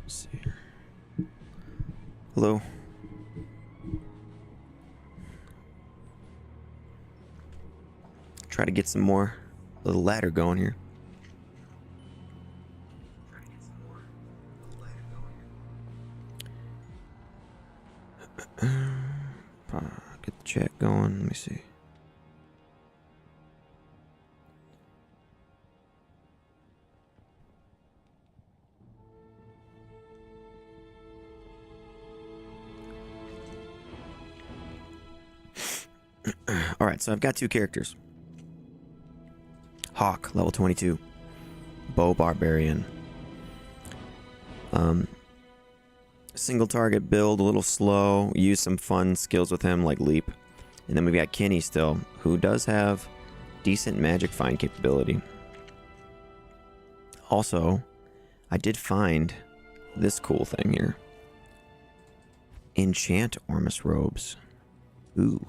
see here. Hello. Try to get some more little ladder going here. Get the chat going. Let me see. Alright, so I've got two characters. Hawk, level 22. Bow Barbarian. Single target build, a little slow. Use some fun skills with him, like leap. And then we've got Kinney still, who does have decent magic find capability. Also, I did find this cool thing here. Enchant Ormus robes. Ooh.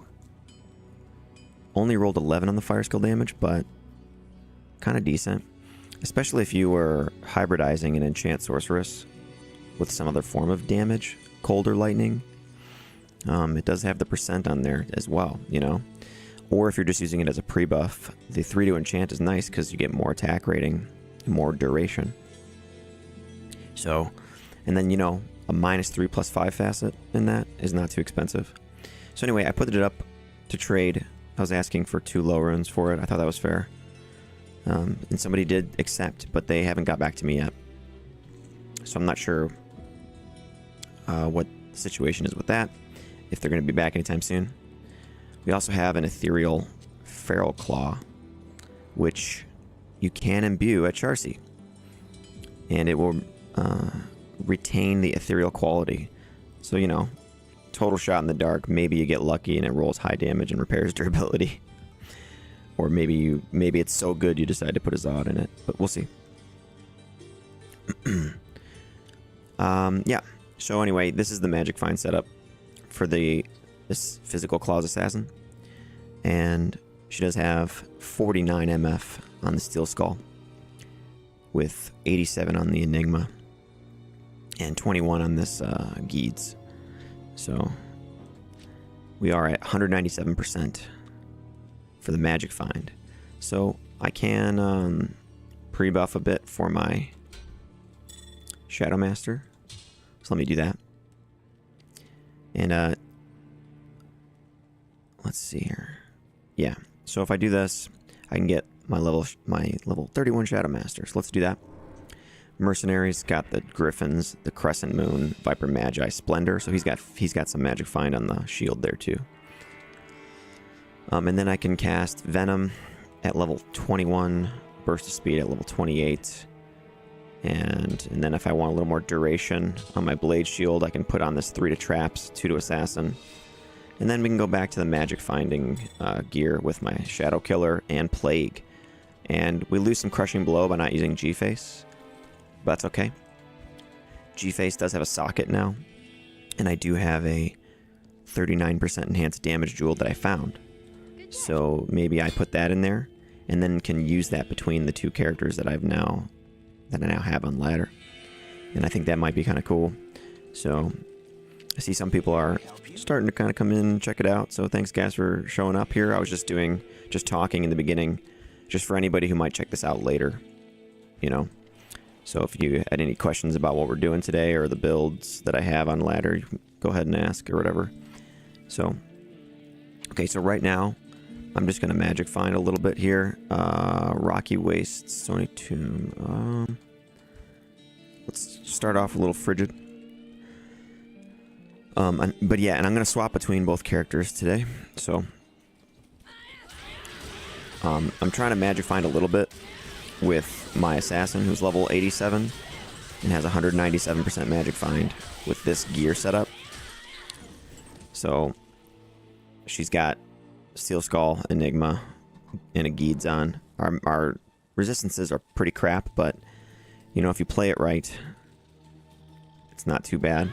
Only rolled 11 on the fire skill damage, but kind of decent. Especially if you were hybridizing an enchant sorceress with some other form of damage, cold or lightning. It does have the percent on there as well, you know. Or if you're just using it as a pre-buff, the 3 to enchant is nice because you get more attack rating, more duration. So, and then, you know, a -3/+5 facet in that is not too expensive. So anyway, I put it up to trade. I was asking for 2 low runes for it. I thought that was fair. And somebody did accept, but they haven't got back to me yet. So I'm not sure what the situation is with that, if they're going to be back anytime soon. We also have an ethereal feral claw, which you can imbue at Charcy. And it will retain the ethereal quality. So, you know, total shot in the dark, maybe you get lucky and it rolls high damage and repairs durability. Or maybe it's so good you decide to put a Zod in it, but we'll see. Yeah. So anyway, this is the magic find setup for this physical claws assassin, and she does have 49 MF on the steel skull, with 87 on the enigma, and 21 on this Geeds. So we are at 197% for the magic find. So I can pre-buff a bit for my Shadow Master. So let me do that. And let's see here. Yeah. So if I do this, I can get my level 31 Shadow Master. So let's do that. Mercenaries got the Griffins, the Crescent Moon, Viper Magi, Splendor. So he's got some magic find on the shield there too. And then I can cast Venom at level 21, Burst of Speed at level 28. And then if I want a little more duration on my Blade Shield, I can put on this 3 to Traps, 2 to Assassin. And then we can go back to the magic finding gear with my Shadow Killer and Plague. And we lose some Crushing Blow by not using G-Face, but that's okay. G-Face does have a socket now, and I do have a 39% enhanced damage jewel that I found. So maybe I put that in there, and then can use that between the 2 characters that I now have on ladder. And I think that might be kind of cool. So I see some people are starting to kind of come in and check it out. So thanks guys for showing up here. I was just talking in the beginning, just for anybody who might check this out later, you know. So if you had any questions about what we're doing today or the builds that I have on ladder, you can go ahead and ask or whatever. So, okay, so right now, I'm just going to magic find a little bit here. Rocky Wastes, Stony Tomb. Let's start off a little frigid. But yeah, and I'm going to swap between both characters today. So, I'm trying to magic find a little bit with my assassin, who's level 87 and has 197% magic find with this gear setup. So, she's got Steel Skull, Enigma, and a Geeds on. Our resistances are pretty crap, but, you know, if you play it right, it's not too bad.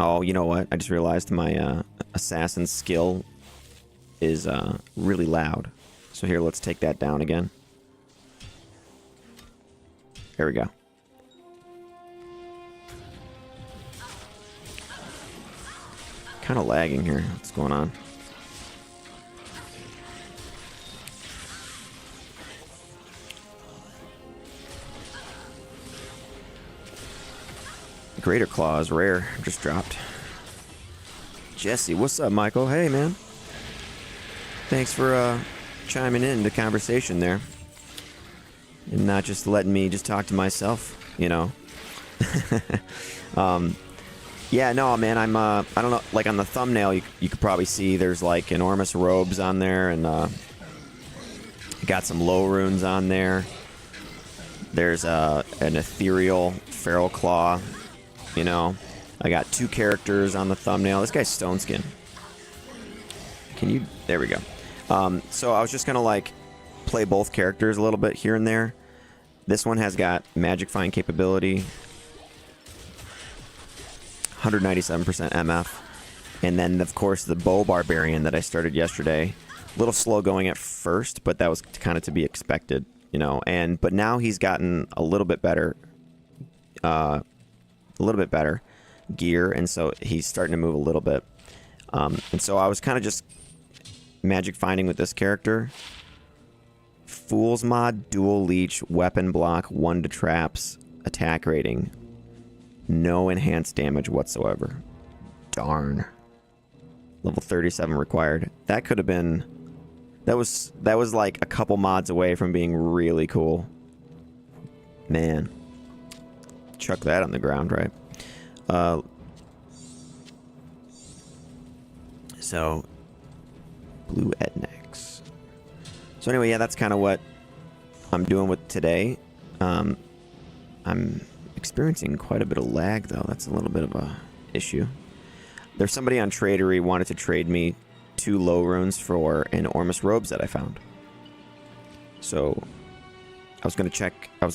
Oh, you know what? I just realized my assassin skill is really loud. So here, let's take that down again. There we go. Kind of lagging here. What's going on? Greater Claw is rare. Just dropped. Jesse, what's up, Michael? Hey, man. Thanks for chiming in the conversation there. And not just letting me just talk to myself, you know. Yeah, no, man, I'm, I don't know, like on the thumbnail, you could probably see there's like an Ormus robes on there, and got some low runes on there. There's an ethereal feral claw, you know. I got 2 characters on the thumbnail. This guy's stone skin. Can you, there we go. So I was just gonna like play both characters a little bit here and there. This one has got magic find capability, 197% MF, and then of course the bow barbarian that I started yesterday. A little slow going at first, but that was kind of to be expected, you know. And but now he's gotten a little bit better, gear, and so he's starting to move a little bit. And so I was kind of just magic finding with this character. Fool's Mod, dual leech, weapon block, 1 to traps, attack rating, no enhanced damage whatsoever. Darn. Level 37 required. That could have been, that was like a couple mods away from being really cool. Man. Chuck that on the ground, right? So blue Etnex. So anyway, yeah, that's kind of what I'm doing with today. I'm experiencing quite a bit of lag, though. That's a little bit of a issue. There's somebody on Tradery wanted to trade me 2 low runes for an Ormus robes that I found. So I was gonna check. I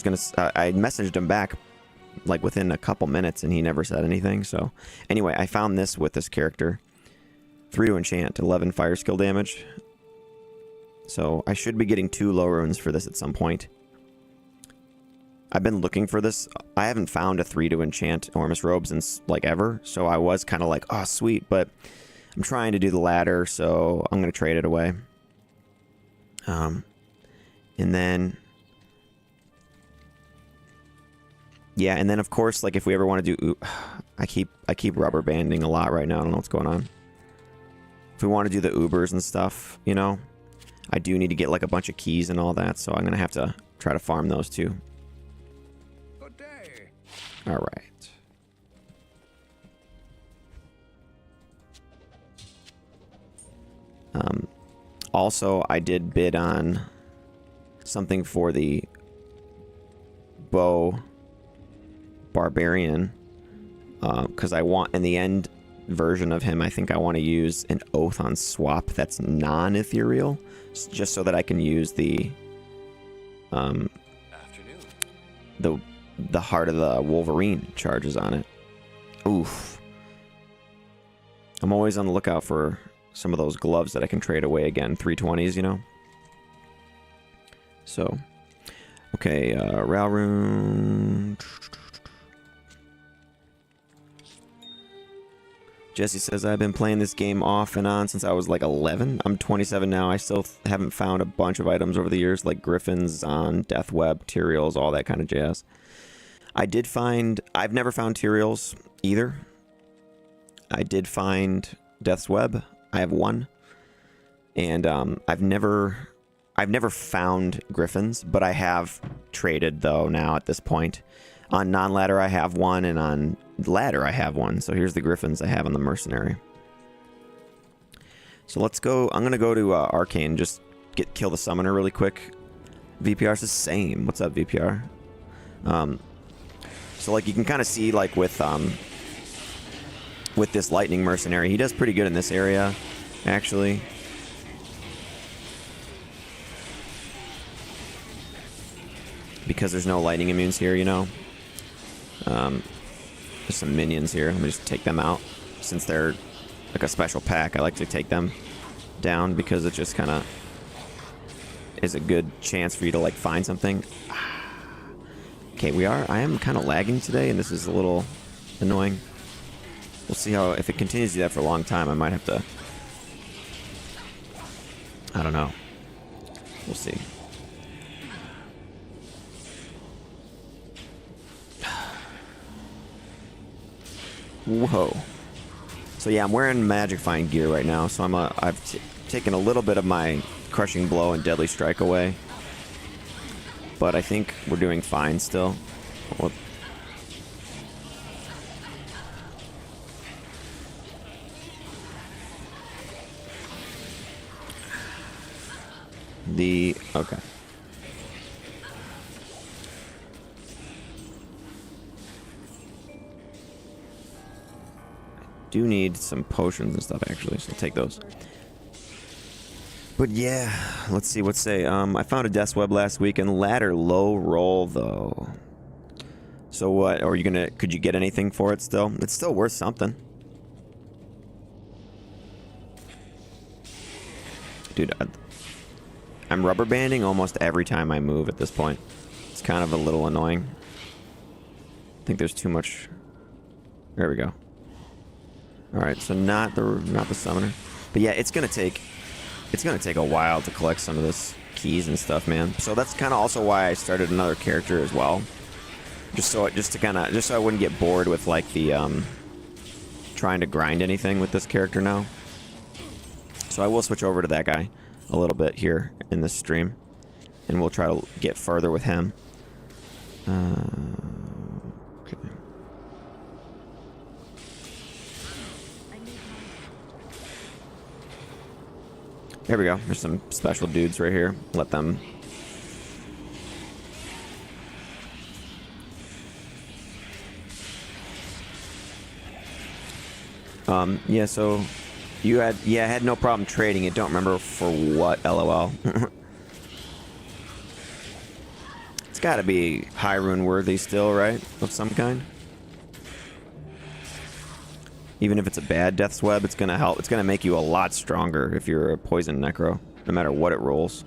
messaged him back like within a couple minutes, and he never said anything. So anyway, I found this with this character. 3 to enchant, 11 fire skill damage. So I should be getting 2 low runes for this at some point. I've been looking for this. I haven't found a 3 to enchant Ormus robes in like ever. So I was kind of like, oh sweet, but I'm trying to do the ladder, so I'm gonna trade it away. And then yeah, and then of course, like if we ever want to do, I keep rubber banding a lot right now. I don't know what's going on. If we want to do the Ubers and stuff, you know, I do need to get like a bunch of keys and all that, so I'm gonna have to try to farm those too. Good day. All right. Also, I did bid on something for the bow barbarian, because I want, in the end version of him, I think I want to use an oath on swap that's non-ethereal, just so that I can use the the heart of the Wolverine charges on it. Oof. I'm always on the lookout for some of those gloves that I can trade away again. 320s, you know? So, okay, Ralrune. Jesse says, I've been playing this game off and on since I was like 11. I'm 27 now. I still haven't found a bunch of items over the years, like Griffins, on Death Web, Tyraels, all that kind of jazz. I've never found Tyraels either. I did find Death's Web. I have 1. And I've never found Griffins, but I have traded, though, now at this point. On non-ladder, I have 1, and on ladder, I have 1. So here's the Griffins I have on the Mercenary. So let's go. I'm going to go to Arcane, just kill the Summoner really quick. VPR's the same. What's up, VPR? So like you can kind of see, like with this Lightning Mercenary, he does pretty good in this area, actually. Because there's no lightning immunes here, you know. There's some minions here. Let me just take them out. since they're like a special pack, I like to take them down because it just kind of is a good chance for you to like find something. Okay, I am kind of lagging today, and this is a little annoying. We'll see how, if it continues to do that for a long time, I might have to, I don't know. We'll see. Whoa. So yeah, I'm wearing Magifying gear right now, so I've taken a little bit of my Crushing Blow and Deadly Strike away. But I think we're doing fine still. Whoop. Okay. Do need some potions and stuff actually, so I'll take those. But yeah, let's see what say. I found a Death's Web last week and ladder low roll though. So what? Are you gonna? Could you get anything for it still? It's still worth something. Dude, I'm rubber banding almost every time I move at this point. It's kind of a little annoying. I think there's too much. There we go. All right, so not the summoner, but yeah, it's gonna take a while to collect some of this keys and stuff, man. So that's kind of also why I started another character as well, just so I wouldn't get bored with like the trying to grind anything with this character now. So I will switch over to that guy a little bit here in this stream, and we'll try to get further with him. Okay. There we go. There's some special dudes right here. Let them. Yeah, so you had, I had no problem trading it. Don't remember for what, LOL. It's got to be high rune worthy still, right? Of some kind. Even if it's a bad Death's Web, it's gonna help. It's gonna make you a lot stronger if you're a poison necro, no matter what it rolls.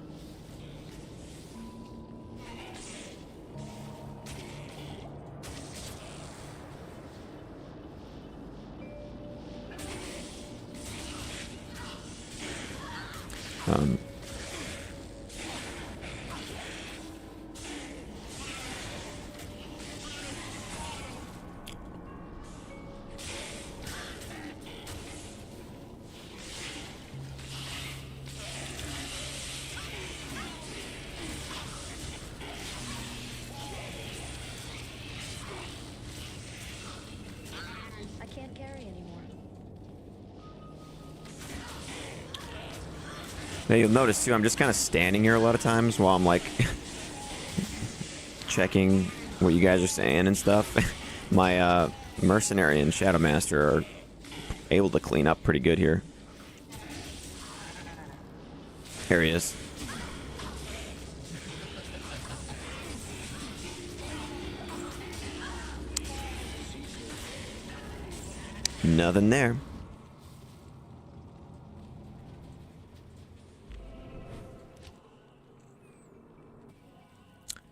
Now you'll notice too, I'm just kind of standing here a lot of times while I'm like checking what you guys are saying and stuff. My mercenary and Shadow Master are able to clean up pretty good here. Here he is. Nothing there.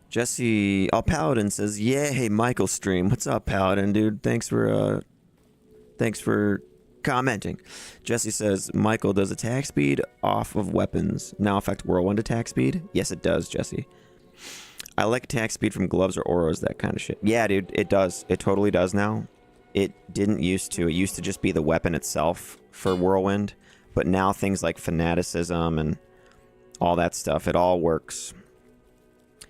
Jesse, Paladin says, "Yeah, hey Michael stream. What's up, Paladin, dude? Thanks for commenting." Jesse says, "Michael, does attack speed off of weapons now affect whirlwind attack speed?" Yes, it does, Jesse. I like attack speed from gloves or auras, that kind of shit. Yeah, dude, it does. It totally does now. It didn't used to. It used to just be the weapon itself for whirlwind, but now things like fanaticism and all that stuff, it all works.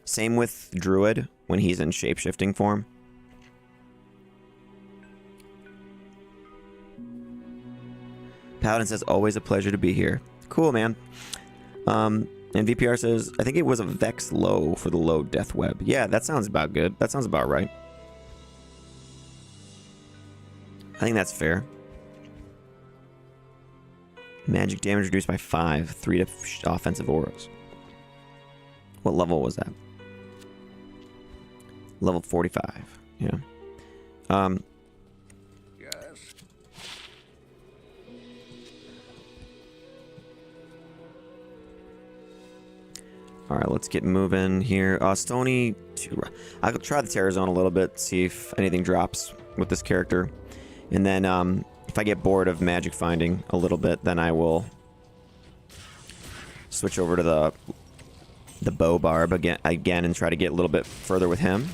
Same with Druid when he's in shape-shifting form. Paladin says, "Always a pleasure to be here." Cool, man. And VPR says, "I think it was a Vex low for the low Death Web." Yeah, that sounds about good. That sounds about right. I think that's fair. Magic damage reduced by 5. 3 to offensive auras. What level was that? Level 45. Yeah. Yes. All right, let's get moving here. Stony, I'll try the Terror Zone a little bit, see if anything drops with this character. And then if I get bored of magic finding a little bit, then I will switch over to the bow barb again and try to get a little bit further with him.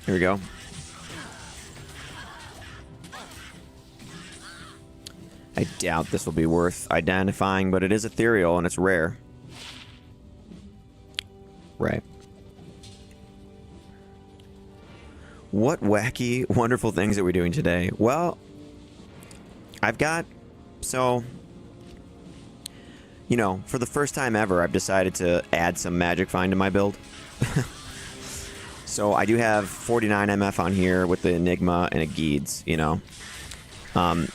Here we go. I doubt this will be worth identifying, but it is ethereal and it's rare. Right. What wacky, wonderful things are we doing today? Well, I've got... So, you know, for the first time ever, I've decided to add some magic find to my build. So I do have 49 MF on here with the Enigma and a Geeds, you know. And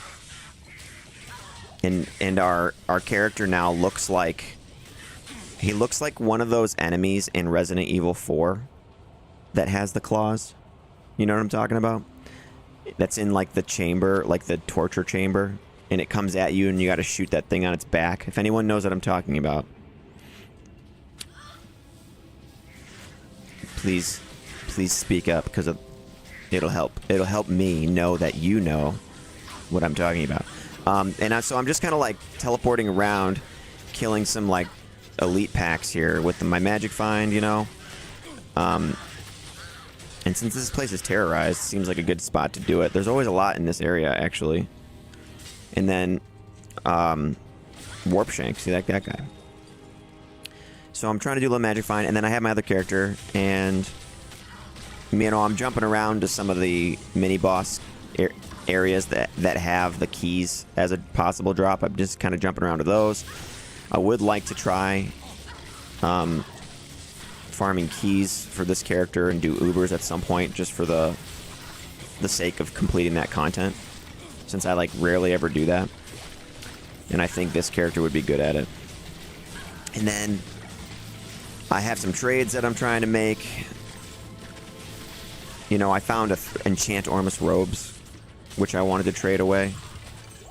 our character now looks like... He looks like one of those enemies in Resident Evil 4 that has the claws. You know what I'm talking about? That's in, like, the chamber, like the torture chamber. And it comes at you and you gotta shoot that thing on its back. If anyone knows what I'm talking about. Please speak up, because it'll help. It'll help me know that you know what I'm talking about. So I'm just kind of like teleporting around, killing some like elite packs here with my magic find, you know. And since this place is terrorized, it seems like a good spot to do it. There's always a lot in this area, actually. And then Warp Shank, see that guy. So I'm trying to do a little magic find, and then I have my other character, and you know, I'm jumping around to some of the mini boss areas that have the keys as a possible drop. I'm just kind of jumping around to those. I would like to try farming keys for this character and do Ubers at some point, just for the sake of completing that content, since I like rarely ever do that, and I think this character would be good at it. And then I have some trades that I'm trying to make. You know, I found enchant Ormus robes, which I wanted to trade away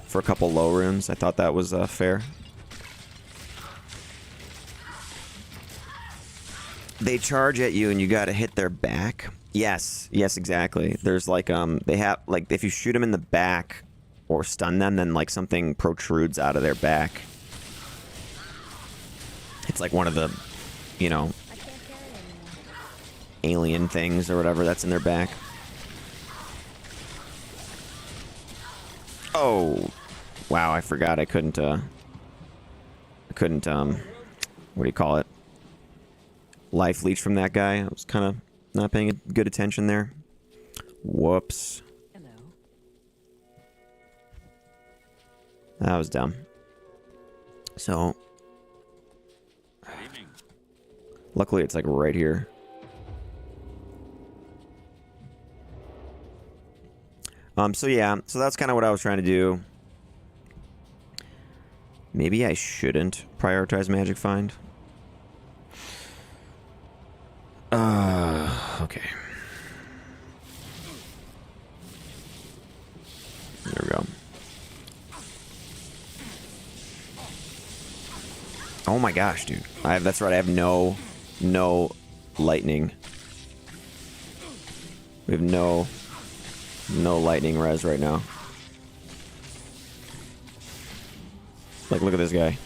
for a couple low runes. I thought that was fair. They charge at you and you gotta hit their back. Yes, exactly. There's like they have like, if you shoot them in the back or stun them, then like something protrudes out of their back. It's like one of the, you know, alien things or whatever that's in their back. Oh, wow! I forgot I couldn't. What do you call it? Life leech from that guy. I was kind of not paying good attention there. Whoops. Hello. That was dumb. So, luckily it's like right here. So yeah, so that's kind of what I was trying to do. Maybe I shouldn't prioritize magic find. Okay. There we go. Oh my gosh, dude. That's right, I have no lightning. We have no lightning res right now. Like, look at this guy.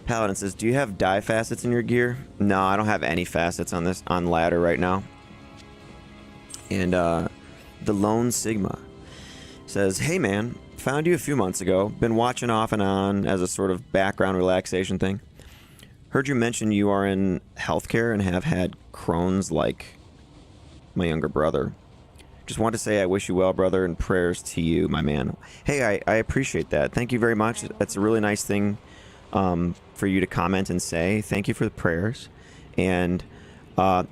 Paladin says, do you have die facets in your gear? No, I don't have any facets on ladder right now. And the Lone Sigma says, hey man, found you a few months ago. Been watching off and on as a sort of background relaxation thing. Heard you mention you are in healthcare and have had Crohn's like my younger brother. Just want to say I wish you well, brother, and prayers to you, my man. Hey, I appreciate that. Thank you very much. That's a really nice thing for you to comment and say. Thank you for the prayers. And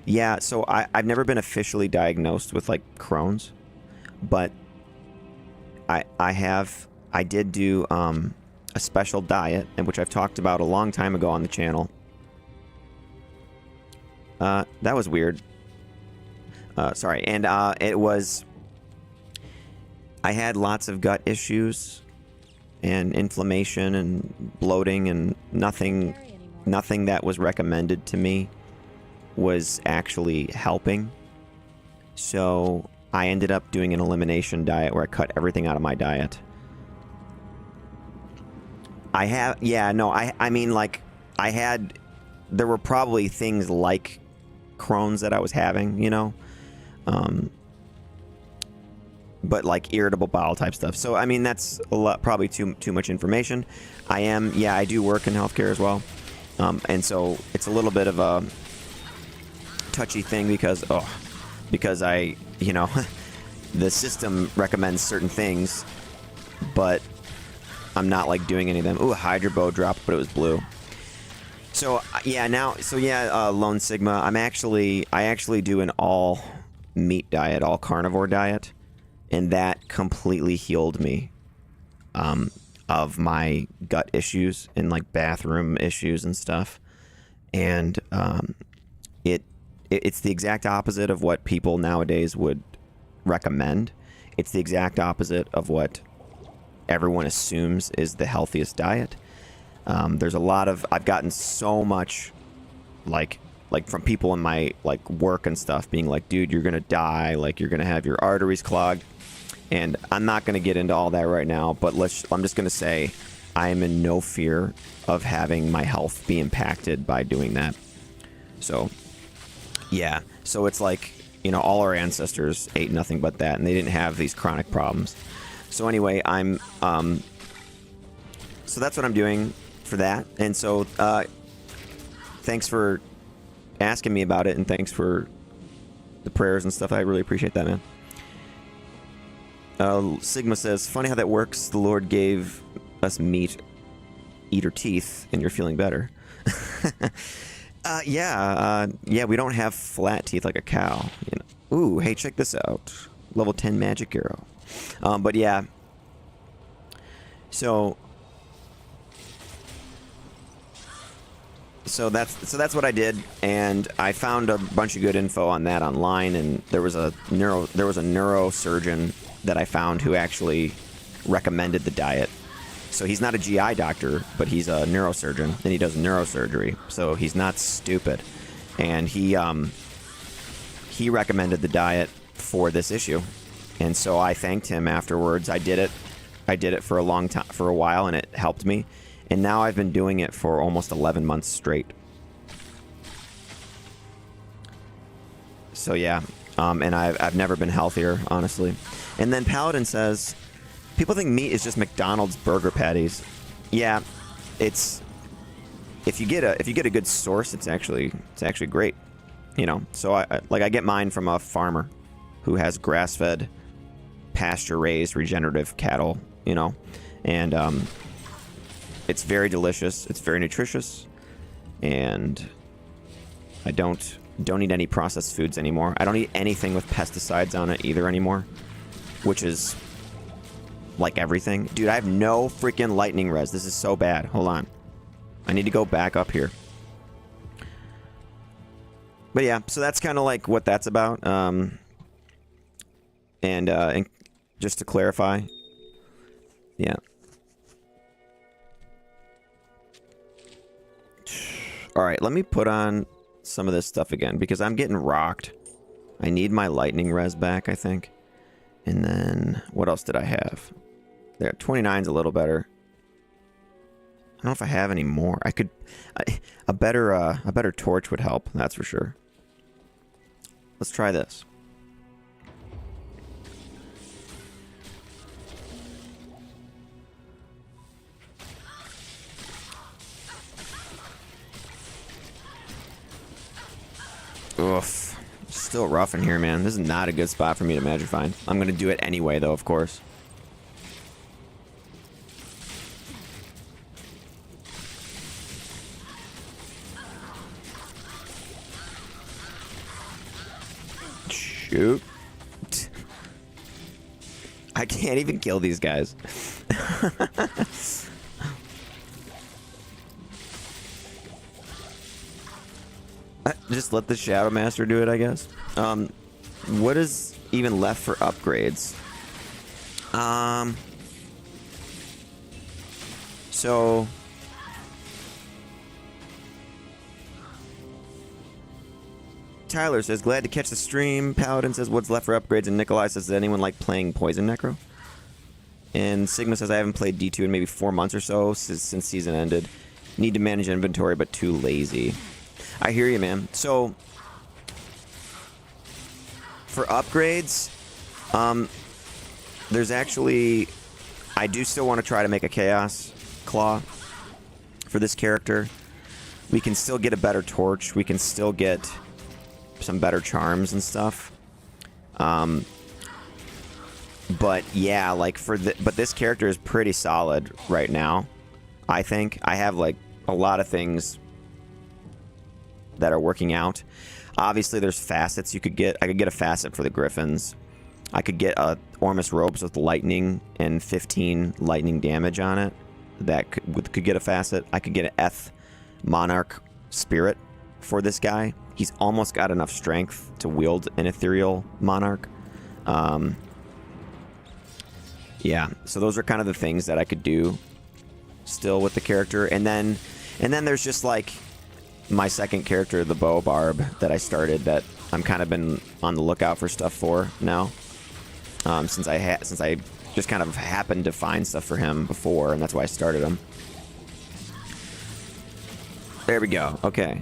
yeah, so I've never been officially diagnosed with like Crohn's, but I did do a special diet, and which I've talked about a long time ago on the channel. That was weird. Sorry, and it was. I had lots of gut issues, and inflammation, and bloating, and nothing that was recommended to me was actually helping. So I ended up doing an elimination diet where I cut everything out of my diet. I mean, like, there were probably things like Crohn's that I was having, you know, but like irritable bowel type stuff. So, I mean, that's a lot, probably too much information. I do work in healthcare as well. And so it's a little bit of a touchy thing because I, you know, the system recommends certain things, but I'm not like doing any of them. Ooh, a Hydra Bow dropped, but it was blue. So Lone Sigma, I actually do an all meat diet, all carnivore diet, and that completely healed me of my gut issues and like bathroom issues and stuff. And it's the exact opposite of what people nowadays would recommend. It's the exact opposite of what everyone assumes is the healthiest diet. There's a lot of, I've gotten so much like from people in my like work and stuff being like, dude, you're gonna die, like you're gonna have your arteries clogged. And I'm not gonna get into all that right now, but I'm just gonna say I am in no fear of having my health be impacted by doing that. So yeah, so it's like, you know, all our ancestors ate nothing but that, and they didn't have these chronic problems. So anyway, so that's what I'm doing for that. And so thanks for asking me about it, and thanks for the prayers and stuff. I really appreciate that, man. Sigma says, funny how that works. The Lord gave us meat, eater teeth, and you're feeling better. Yeah, we don't have flat teeth like a cow. You know. Ooh, hey, check this out. Level 10 magic arrow. But yeah. So that's what I did, and I found a bunch of good info on that online, and there was a neurosurgeon that I found who actually recommended the diet. So he's not a GI doctor, but he's a neurosurgeon, and he does neurosurgery. So he's not stupid, and he recommended the diet for this issue, and so I thanked him afterwards. I did it for a long time, for a while, and it helped me. And now I've been doing it for almost 11 months straight. So yeah, and I've never been healthier, honestly. And then Paladin says, people think meat is just McDonald's burger patties. Yeah, it's if you get a good source, it's actually great. You know, so I get mine from a farmer who has grass-fed, pasture-raised, regenerative cattle. You know, and it's very delicious. It's very nutritious, and I don't eat any processed foods anymore. I don't eat anything with pesticides on it either anymore, which is like everything. Dude, I have no freaking lightning res. This is so bad. Hold on. I need to go back up here. But yeah, so that's kind of like what that's about. And just to clarify, yeah. All right, let me put on some of this stuff again because I'm getting rocked. I need my lightning res back, I think. And then what else did I have? There, 29's a little better. I don't know if I have any more. I could a better torch would help, that's for sure. Let's try this. Oof. Still rough in here, man. This is not a good spot for me to magic find. I'm going to do it anyway, though, of course. Shoot. I can't even kill these guys. Just let the Shadow Master do it, I guess. What is even left for upgrades? So Tyler says, glad to catch the stream. Paladin says, what's left for upgrades? And Nikolai says, does anyone like playing Poison Necro? And Sigma says, I haven't played D2 in maybe 4 months or so since season ended. Need to manage inventory, but too lazy. I hear you, man. So, for upgrades, there's actually... I do still want to try to make a Chaos Claw for this character. We can still get a better torch. We can still get some better charms and stuff. But yeah, like but this character is pretty solid right now. I think I have like a lot of things that are working out. Obviously, there's facets you could get. I could get a facet for the Griffins. I could get a Ormus robes with lightning and 15 lightning damage on it. That could get a facet. I could get an Eth Monarch Spirit for this guy. He's almost got enough strength to wield an ethereal monarch. Yeah, so those are kind of the things that I could do still with the character. And then there's just like my second character, the Bow Barb, that I started that I'm kind of been on the lookout for stuff for now. Since I just kind of happened to find stuff for him before, and that's why I started him. There we go. Okay.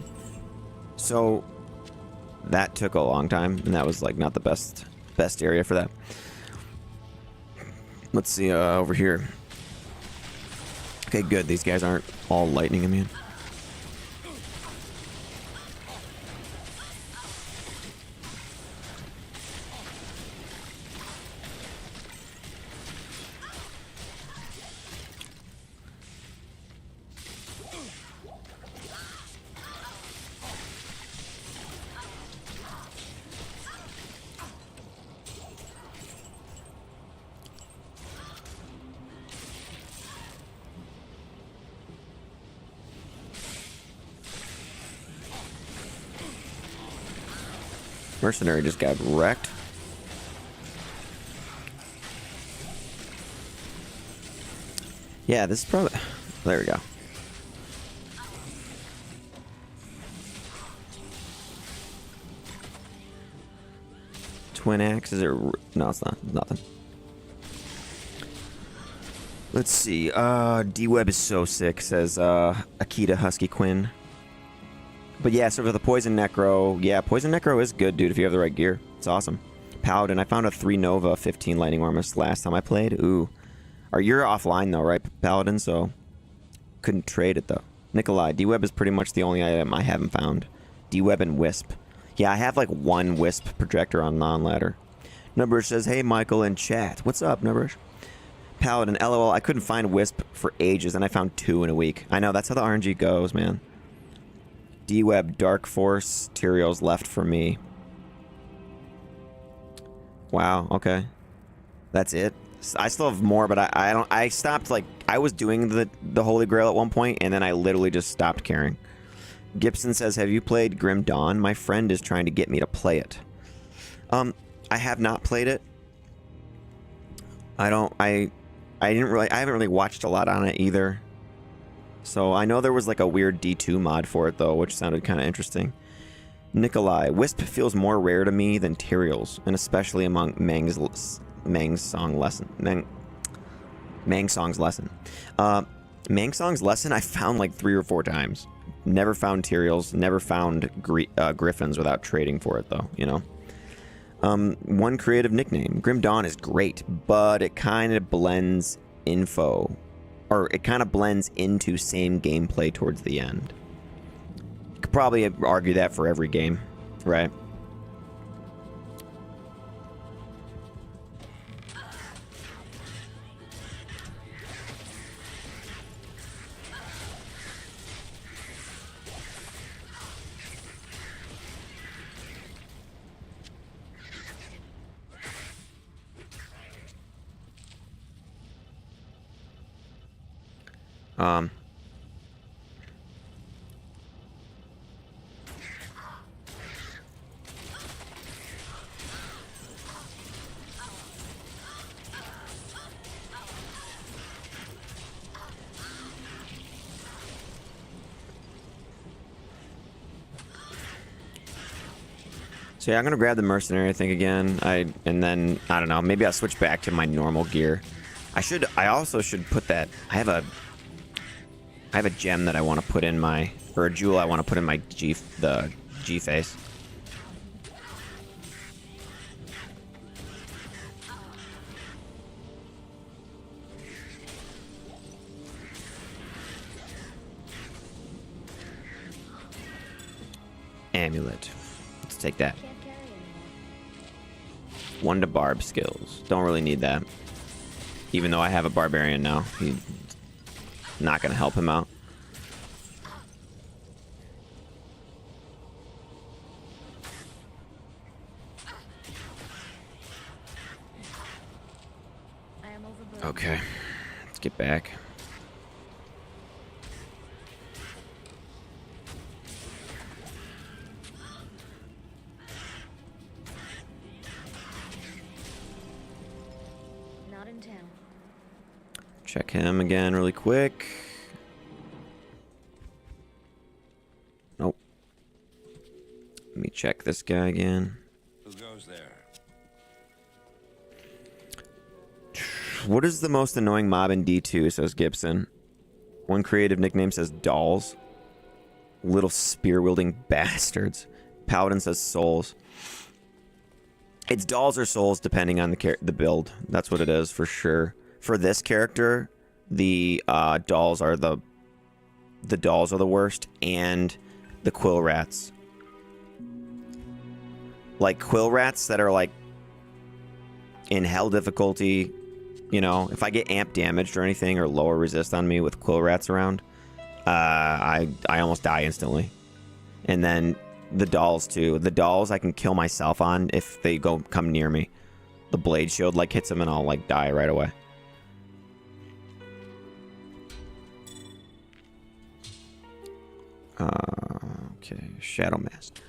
So that took a long time, and that was like not the best area for that. Let's see over here. Okay, good. These guys aren't all lightning immune. Mercenary just got wrecked. Yeah, this is probably... There we go. Twin axes or... No, it's not. Nothing. Let's see. D-Web is so sick, says Akita Husky Quinn. But yeah, so for the Poison Necro, yeah, Poison Necro is good, dude, if you have the right gear. It's awesome. Paladin, I found a 3 Nova 15 Lightning Ormus last time I played. Ooh. You're offline though, right, Paladin? So couldn't trade it though. Nikolai, D-Web is pretty much the only item I haven't found. D-Web and Wisp. Yeah, I have like 1 Wisp projector on non-ladder. Numbers says, hey, Michael in chat. What's up, Numbers? Paladin, LOL, I couldn't find Wisp for ages, and I found 2 in a week. I know, that's how the RNG goes, man. D-Web, Dark Force, Tyrael's left for me. Wow, okay. That's it? I still have more, but I stopped, like, I was doing the Holy Grail at one point, and then I literally just stopped caring. Gibson says, have you played Grim Dawn? My friend is trying to get me to play it. I have not played it. I haven't really watched a lot on it either. So I know there was like a weird D2 mod for it though, which sounded kind of interesting. Nikolai, Wisp feels more rare to me than Tyrael's, and especially among Mang's Song's Lesson. Mang Song's Lesson I found like 3 or 4 times. Never found Tyrael's, never found Griffins without trading for it though, you know. One creative nickname. Grim Dawn is great, but it kind of blends into same gameplay towards the end. You could probably argue that for every game, right? Um. So yeah, I'm gonna grab the mercenary, I think, again. And then I don't know. Maybe I'll switch back to my normal gear. I also should put that. I have a gem that I want to put in my, or a jewel I want to put in my the G face. Amulet. Let's take that. 1 to barb skills. Don't really need that. Even though I have a barbarian now. He's not going to help him out. Okay. Let's get back. Check him again really quick. Nope. Let me check this guy again. Who goes there? What is the most annoying mob in D2, says Gibson. One creative nickname says dolls. Little spear-wielding bastards. Paladin says souls. It's dolls or souls depending on the build. That's what it is for sure. For this character, the dolls are the worst, and the quill rats. Like quill rats that are like in hell difficulty. You know, if I get amp damaged or anything or lower resist on me with quill rats around, I almost die instantly. And then the dolls too. The dolls I can kill myself on if they come near me. The blade shield like hits them and I'll like die right away. Okay, Shadow Mask.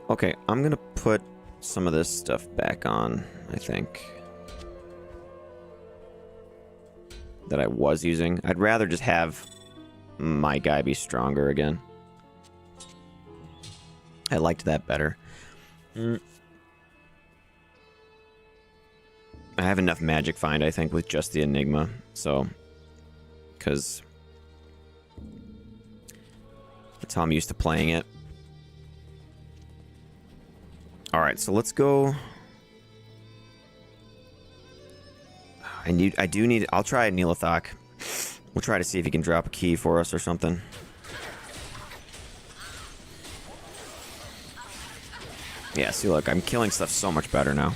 Okay, I'm gonna put some of this stuff back on, I think. That I was using. I'd rather just have my guy be stronger again. I liked that better. I have enough magic find, I think, with just the Enigma, so... Because... that's how I'm used to playing it. Alright, so let's go... I do need... I'll try Neelathok. We'll try to see if he can drop a key for us or something. Yeah, see, look, I'm killing stuff so much better now.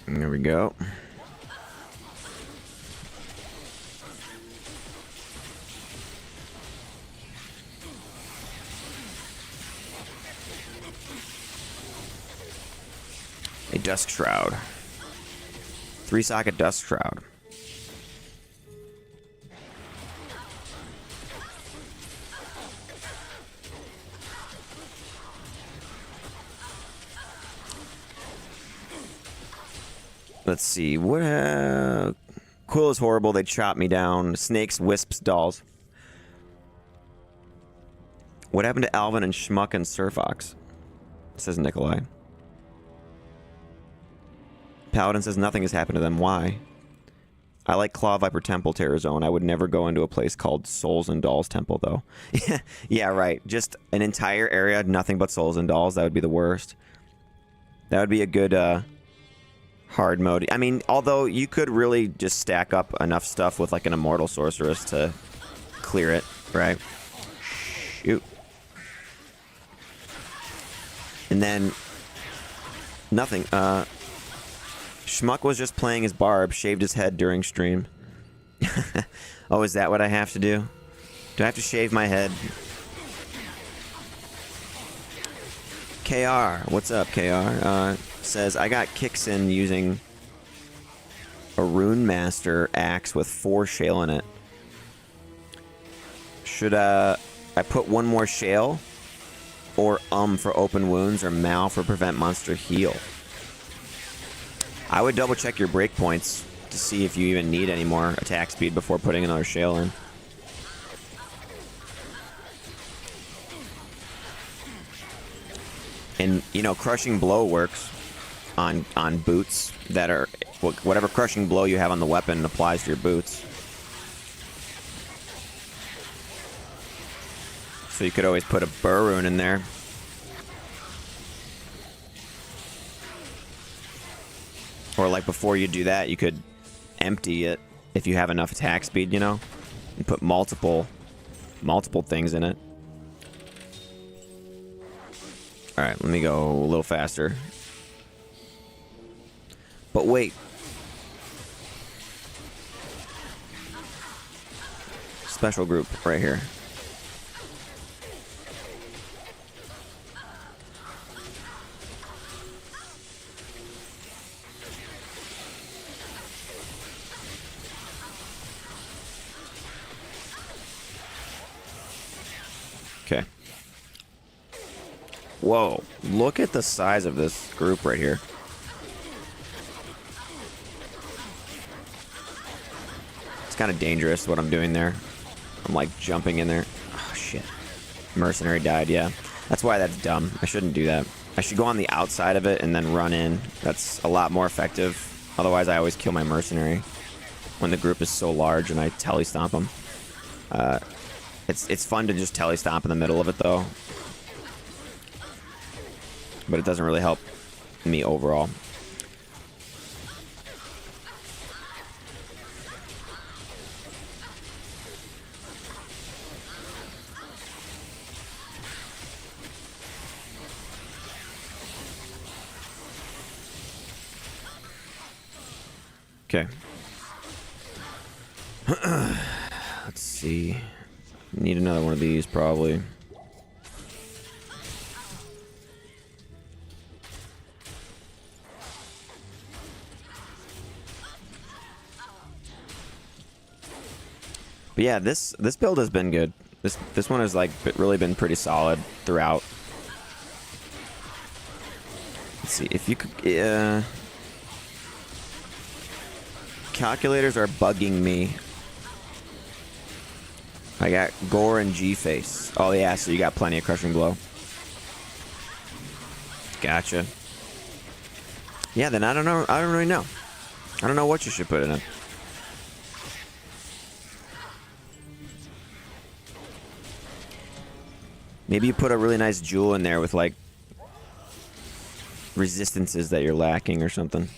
There we go. A Dusk Shroud. 3-socket Dusk Shroud. Let's see. What? Quill is horrible. They chop me down. Snakes, wisps, dolls. What happened to Alvin and Schmuck and Surfox? Says Nikolai. Paladin says nothing has happened to them. Why? I like Claw Viper Temple Terror Zone. I would never go into a place called Souls and Dolls Temple, though. Yeah, right. Just an entire area, nothing but Souls and Dolls. That would be the worst. That would be a good hard mode. I mean, although you could really just stack up enough stuff with like an Immortal Sorceress to clear it, right? Shoot. And then nothing. Schmuck was just playing his barb, shaved his head during stream. Oh, is that what I have to do? Do I have to shave my head? KR, what's up, KR? Says, I got kicks in using a Rune Master axe with 4 shale in it. Should I put 1 more shale? Or for open wounds, or mal for prevent monster heal? I would double check your breakpoints to see if you even need any more attack speed before putting another shale in. And, you know, Crushing Blow works on boots that are... Whatever Crushing Blow you have on the weapon applies to your boots. So you could always put a Burr Rune in there. Or like before you do that, you could empty it if you have enough attack speed, you know? And put multiple things in it. Alright, let me go a little faster. But wait. Special group right here. Okay. Whoa, look at the size of this group right here. It's kind of dangerous what I'm doing there. I'm like jumping in there. Oh shit. Mercenary died, yeah. That's why that's dumb. I shouldn't do that. I should go on the outside of it and then run in. That's a lot more effective. Otherwise I always kill my mercenary when the group is so large and I telly stomp them. It's fun to just telly stomp in the middle of it though. But it doesn't really help me overall. Okay. Let's see. Need another one of these, probably. But yeah, this build has been good. This one has like really been pretty solid throughout. Let's see if you could. Calculators are bugging me. I got Gore and G-Face. Oh yeah, so you got plenty of Crushing Blow. Gotcha. Yeah, then I don't know. I don't really know. I don't know what you should put in it. Maybe you put a really nice jewel in there with like resistances that you're lacking or something.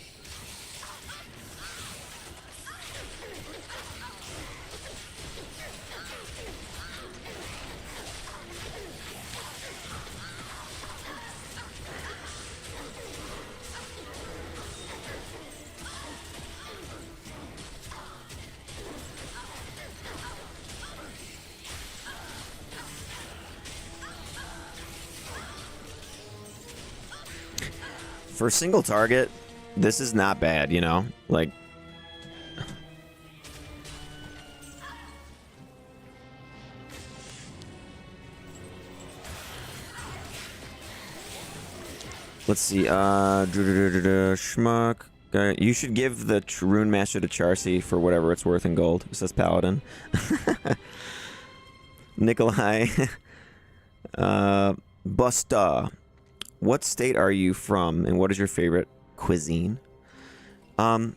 For a single target, this is not bad, you know? Like... Let's see, Schmuck. You should give the Rune Master to Charcy for whatever it's worth in gold, says Paladin. Nikolai. Busta. What state are you from, and what is your favorite cuisine? I'm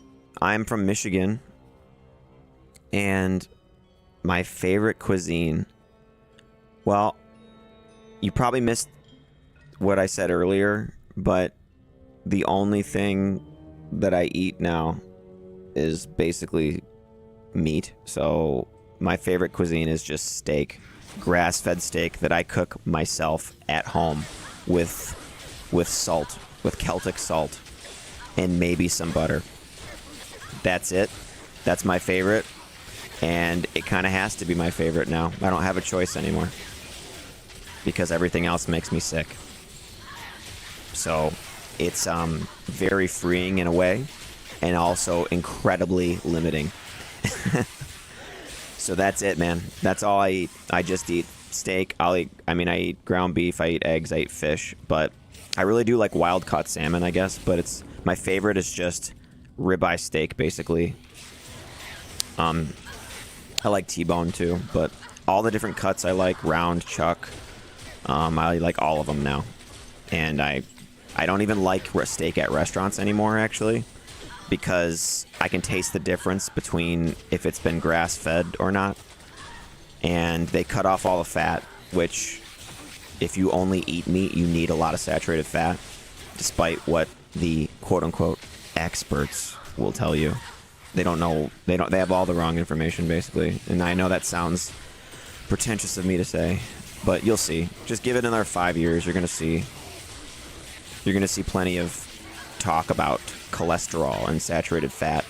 from Michigan. And my favorite cuisine. Well, you probably missed what I said earlier, but the only thing that I eat now is basically meat. So my favorite cuisine is just steak, grass-fed steak that I cook myself at home with salt, with Celtic salt, and maybe some butter. That's it. That's my favorite, and it kind of has to be my favorite now. I don't have a choice anymore because everything else makes me sick. So it's very freeing in a way, and also incredibly limiting. So that's it, man. That's all I eat. I just eat steak. I eat ground beef. I eat eggs. I eat fish. But I really do like wild caught salmon, I guess. But it's my favorite is just ribeye steak, basically. I like T-bone too, but all the different cuts I like, round, chuck. I like all of them now, and I don't even like steak at restaurants anymore, actually, because I can taste the difference between if it's been grass-fed or not. And they cut off all the fat, which if you only eat meat, you need a lot of saturated fat, despite what the quote-unquote experts will tell you. They don't know. They have all the wrong information, basically. And I know that sounds pretentious of me to say, but you'll see. Just give it another 5 years. You're going to see. You're going to see plenty of talk about cholesterol and saturated fat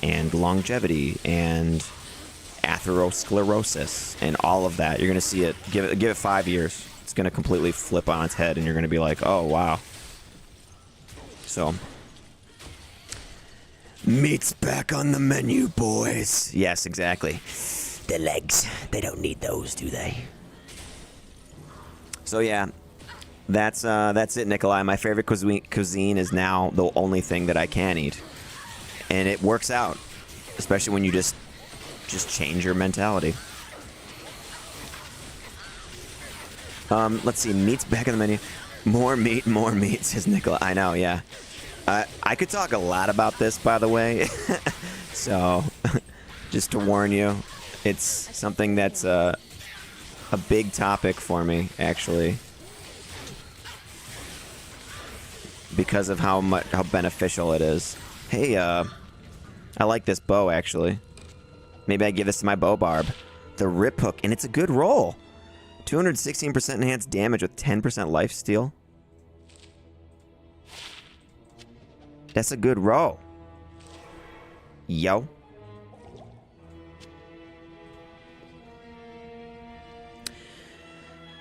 and longevity and atherosclerosis and all of that. You're going to see it. Give it 5 years. It's going to completely flip on its head, and you're going to be like, oh, wow. So, meat's back on the menu, boys. Yes, exactly. The legs. They don't need those, do they? So, yeah. That's it, Nikolai. My favorite cuisine is now the only thing that I can eat. And it works out. Especially when you just change your mentality. Let's see. Meat's back on the menu. More meat, says Nikolai. I know, yeah. I could talk a lot about this, by the way. So, just to warn you, it's something that's a big topic for me, actually. Because of how beneficial it is. Hey, I like this bow, actually. Maybe I give this to my bow barb. The Rip Hook, and it's a good roll. 216% enhanced damage with 10% lifesteal. That's a good roll. Yo.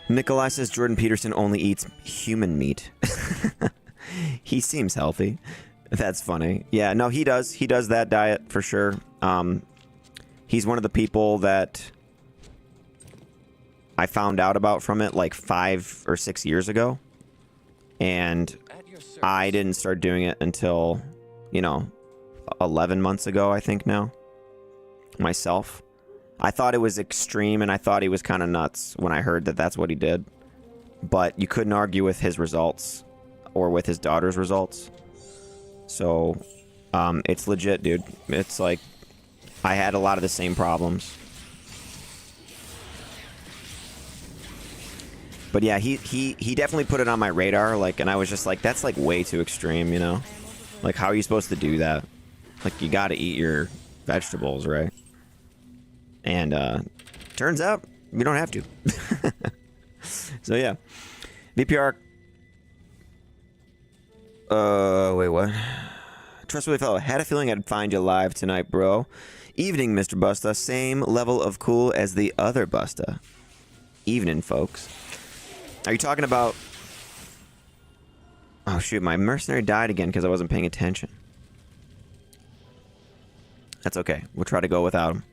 Nikolai says Jordan Peterson only eats human meat. He seems healthy. That's funny. Yeah, no, he does. He does that diet for sure. He's one of the people that I found out about from it like 5 or 6 years ago. And I didn't start doing it until, 11 months ago, I think now. Myself. I thought it was extreme, and I thought he was kind of nuts when I heard that that's what he did. But you couldn't argue with his results or with his daughter's results. So, it's legit, dude. It's like, I had a lot of the same problems. But yeah, he definitely put it on my radar, like, and I was just like, that's like way too extreme, you know? Like, how are you supposed to do that? Like, you gotta eat your vegetables, right? And, turns out, you don't have to. So yeah. VPR. Wait, what? Trustworthy fellow, had a feeling I'd find you live tonight, bro. Evening, Mr. Busta. Same level of cool as the other Busta. Evening, folks. Are you talking about... Oh, shoot. My mercenary died again because I wasn't paying attention. That's okay. We'll try to go without him.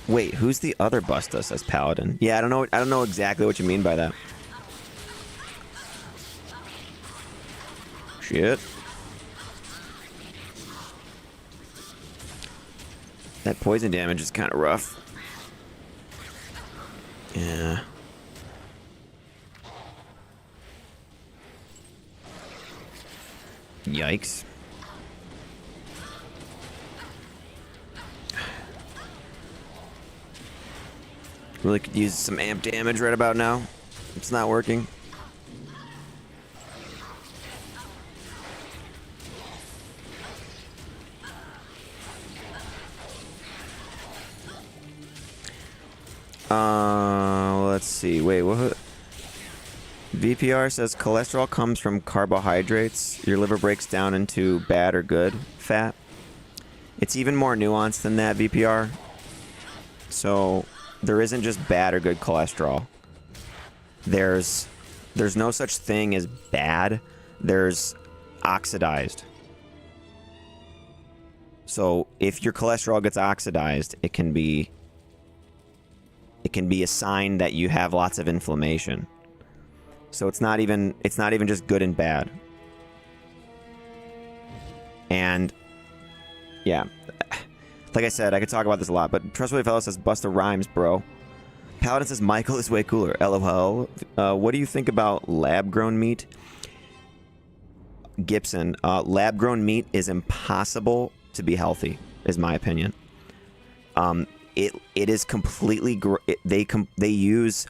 Wait, who's the other Busta, says Paladin? Yeah, I don't know exactly what you mean by that. Shit. That poison damage is kind of rough. Yeah. Yikes. Really could use some amp damage right about now. It's not working. Let's see. Wait, what? VPR says cholesterol comes from carbohydrates. Your liver breaks down into bad or good fat. It's even more nuanced than that, VPR. So there isn't just bad or good cholesterol. There's no such thing as bad. There's oxidized. So if your cholesterol gets oxidized, it can be a sign that you have lots of inflammation. So it's not even just good and bad. And yeah, like I said, I could talk about this a lot, but Trustworthy Fellow says Busta Rhymes, bro. Paladin says Michael is way cooler. LOL. What do you think about lab-grown meat? Gibson, lab-grown meat is impossible to be healthy, is my opinion. It is completely they use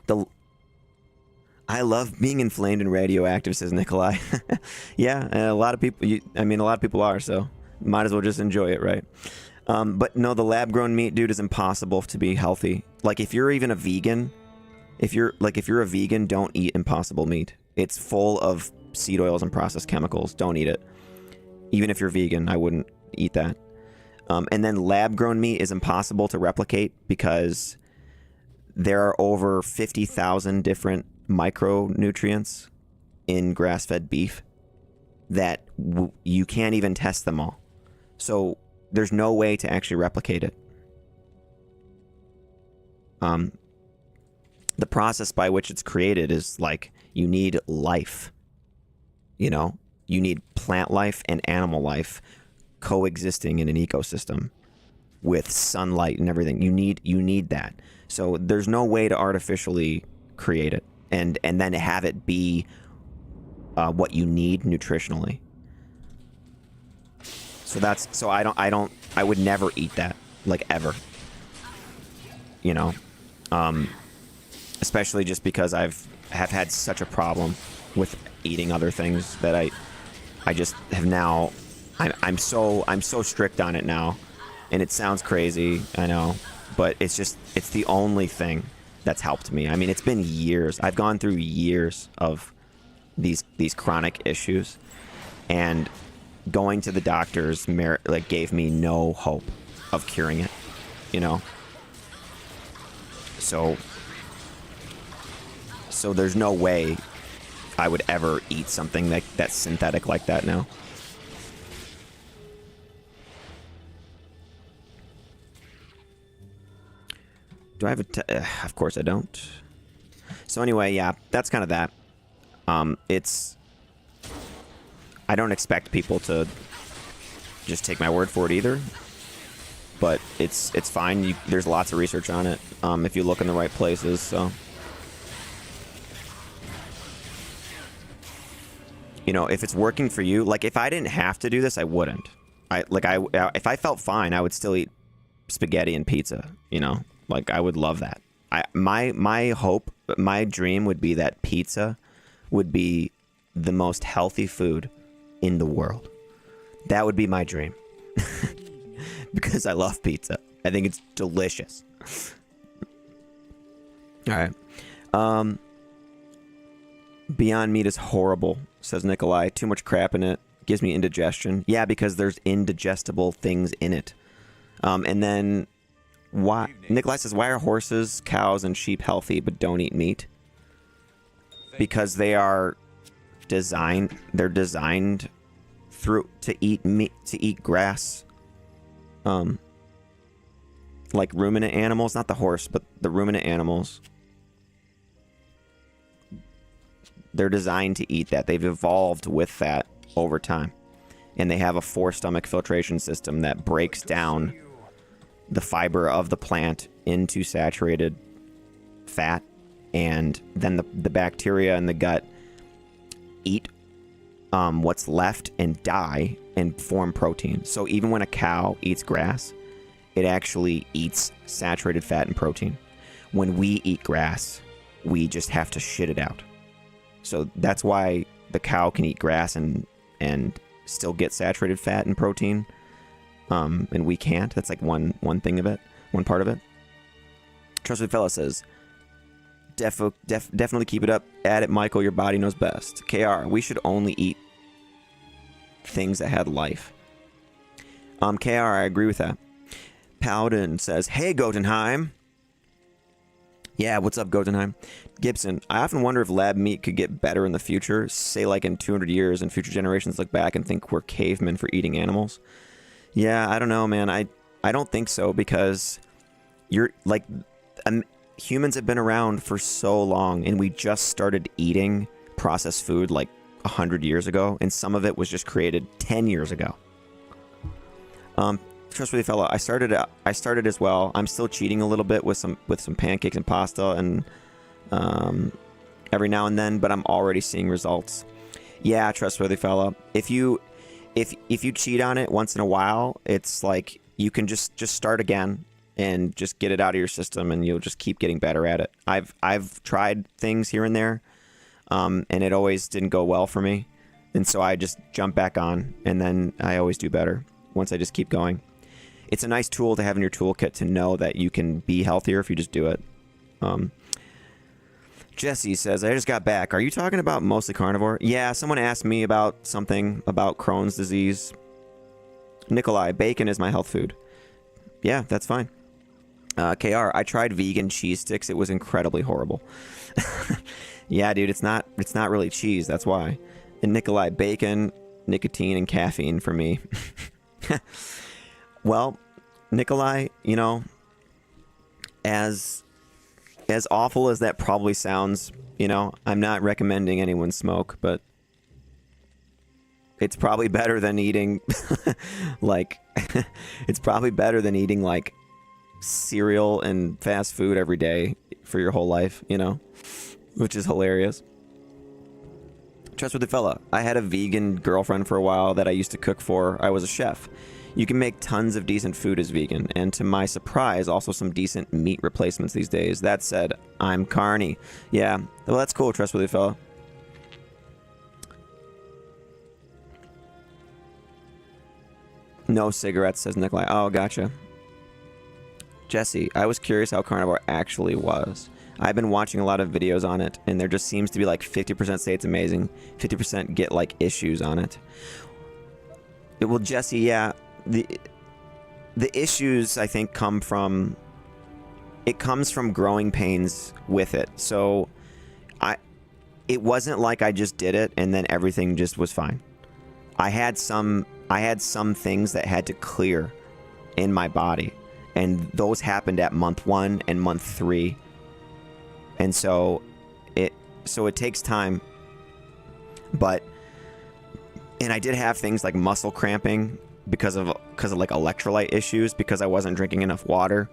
the. I love being inflamed and radioactive, says Nikolai. Yeah, and a lot of people. A lot of people are, so might as well just enjoy it, right? But no, the lab-grown meat, dude, is impossible to be healthy. Like, if you're even a vegan, if you're a vegan, don't eat Impossible meat. It's full of seed oils and processed chemicals. Don't eat it. Even if you're vegan, I wouldn't eat that. And then lab-grown meat is impossible to replicate because there are over 50,000 different micronutrients in grass-fed beef that you can't even test them all. So there's no way to actually replicate it. The process by which it's created is like, you need life. You know, you need plant life and animal life coexisting in an ecosystem with sunlight and everything. You need that. So there's no way to artificially create it and then have it be what you need nutritionally. So I would never eat that, like, ever. You know, especially just because have had such a problem with eating other things that I just have now. I'm so strict on it now, and it sounds crazy, I know, but it's the only thing that's helped me. I mean, it's been years. I've gone through years of these chronic issues, and going to the doctors gave me no hope of curing it, you know. So there's no way I would ever eat something that's synthetic like that now. Do I have of course I don't. So anyway, yeah, that's kind of that. I don't expect people to just take my word for it either. But it's fine. There's lots of research on it if you look in the right places. So, you know, if it's working for you, like, if I didn't have to do this, I wouldn't. If I felt fine, I would still eat spaghetti and pizza. You know, like, I would love that. My hope, my dream would be that pizza would be the most healthy food in the world. That would be my dream. Because I love pizza. I think it's delicious. All right. Beyond Meat is horrible, says Nikolai. Too much crap in it. Gives me indigestion. Yeah, because there's indigestible things in it. And then why? Nikolai says, why are horses, cows, and sheep healthy but don't eat meat? Because they are designed. They're designed to eat meat, to eat grass. Like ruminant animals, not the horse, but the ruminant animals. They're designed to eat that. They've evolved with that over time. And they have a four-stomach filtration system that breaks down the fiber of the plant into saturated fat. And then the bacteria in the gut eat what's left and die and form protein. So even when a cow eats grass, it actually eats saturated fat and protein. When we eat grass, we just have to shit it out. So that's why the cow can eat grass and still get saturated fat and protein, and we can't. That's like one thing of it, one part of it. Trustworthy Fella says, definitely keep it up. At it, Michael. Your body knows best. KR, we should only eat things that had life. KR, I agree with that. Paladin says, hey, Gotenheim. Yeah, what's up, Gotenheim? Gibson, I often wonder if lab meat could get better in the future, say like in 200 years and future generations look back and think we're cavemen for eating animals. Yeah, I don't know, man. I don't think so, because you're like, humans have been around for so long, and we just started eating processed food like 100 years ago, and some of it was just created 10 years ago. Trustworthy Fellow, I started as well. I'm still cheating a little bit with some pancakes and pasta and every now and then, but I'm already seeing results. Yeah, Trustworthy Fellow. If you cheat on it once in a while, it's like you can just start again and just get it out of your system, and you'll just keep getting better at it. I've tried things here and there, and it always didn't go well for me, and so I just jump back on, and then I always do better once I just keep going. It's a nice tool to have in your toolkit to know that you can be healthier if you just do it. Jesse says, I just got back. Are you talking about mostly carnivore? Yeah, someone asked me about something about Crohn's disease. Nikolai, bacon is my health food. Yeah, that's fine. KR, I tried vegan cheese sticks. It was incredibly horrible. Yeah, dude, it's not really cheese. That's why. And Nikolai, bacon, nicotine, and caffeine for me. Well, Nikolai, you know, as awful as that probably sounds, you know, I'm not recommending anyone smoke, but it's probably better than eating like it's probably better than eating like cereal and fast food every day for your whole life, you know, which is hilarious. Trustworthy Fella, I had a vegan girlfriend for a while that I used to cook for. I was a chef. You can make tons of decent food as vegan, and to my surprise, also some decent meat replacements these days. That said, I'm carny. Yeah, well, that's cool, Trustworthy Fella. No cigarettes, says Nikolai. Oh, gotcha. Jesse, I was curious how carnivore actually was. I've been watching a lot of videos on it, and there just seems to be like 50% say it's amazing, 50% get like issues on it. Well, Jesse, yeah, the issues I think comes from growing pains with it. So it wasn't like I just did it and then everything just was fine. I had some things that had to clear in my body, and those happened at month 1 and month 3. And so it takes time, and I did have things like muscle cramping because of like electrolyte issues, because I wasn't drinking enough water.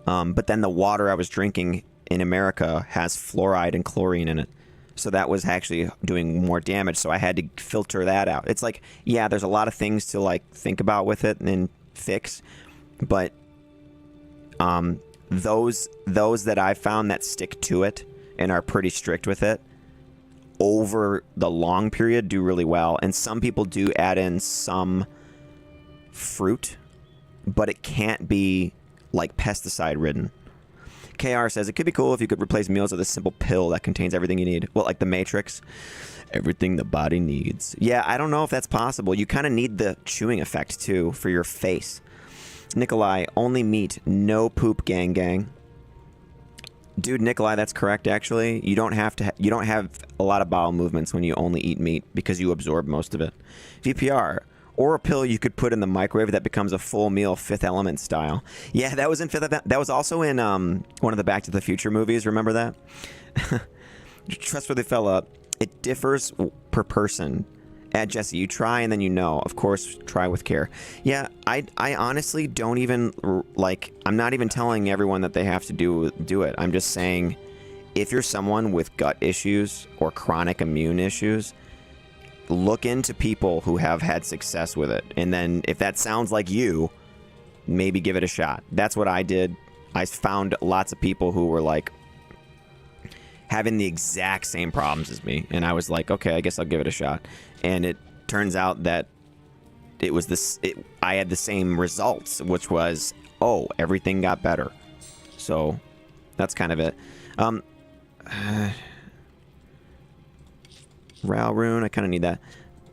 But then the water I was drinking in America has fluoride and chlorine in it. So that was actually doing more damage. So I had to filter that out. It's like, yeah, there's a lot of things to like think about with it and fix, but those that I found that stick to it and are pretty strict with it over the long period do really well. And some people do add in some fruit, but it can't be like pesticide ridden. KR says, it could be cool if you could replace meals with a simple pill that contains everything you need. Well, like the Matrix. Everything the body needs. Yeah, I don't know if that's possible. You kind of need the chewing effect, too, for your face. Nikolai, only meat, no poop, gang. Dude, Nikolai, that's correct, actually. You don't have a lot of bowel movements when you only eat meat because you absorb most of it. VPR, or a pill you could put in the microwave that becomes a full meal, Fifth Element style. Yeah, that was in Fifth Element. That was also in one of the Back to the Future movies. Remember that? Trustworthy Fella, it differs per person. At Jesse, you try and then you know. Of course, try with care. Yeah, I honestly don't even, like, I'm not even telling everyone that they have to do it. I'm just saying, if you're someone with gut issues or chronic immune issues, look into people who have had success with it. And then if that sounds like you, maybe give it a shot. That's what I did. I found lots of people who were like having the exact same problems as me, and I was like, okay, I guess I'll give it a shot. And it turns out that it was this. I had the same results, which was, oh, everything got better. So that's kind of it. Ral rune, I kind of need that.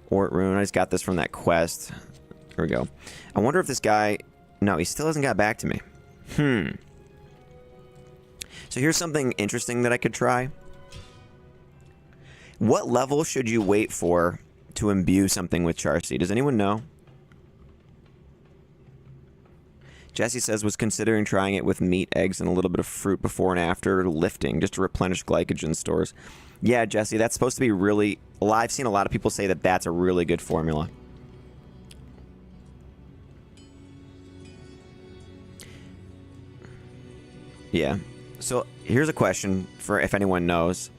Ort rune, I just got this from that quest. There we go. I wonder if this guy... No, he still hasn't got back to me. So here's something interesting that I could try. What level should you wait for to imbue something with Charcy? Does anyone know? Jesse says was considering trying it with meat, eggs, and a little bit of fruit before and after lifting, just to replenish glycogen stores. Yeah, Jesse, that's supposed to be really... I've seen a lot of people say that that's a really good formula. Yeah. So here's a question for if anyone knows.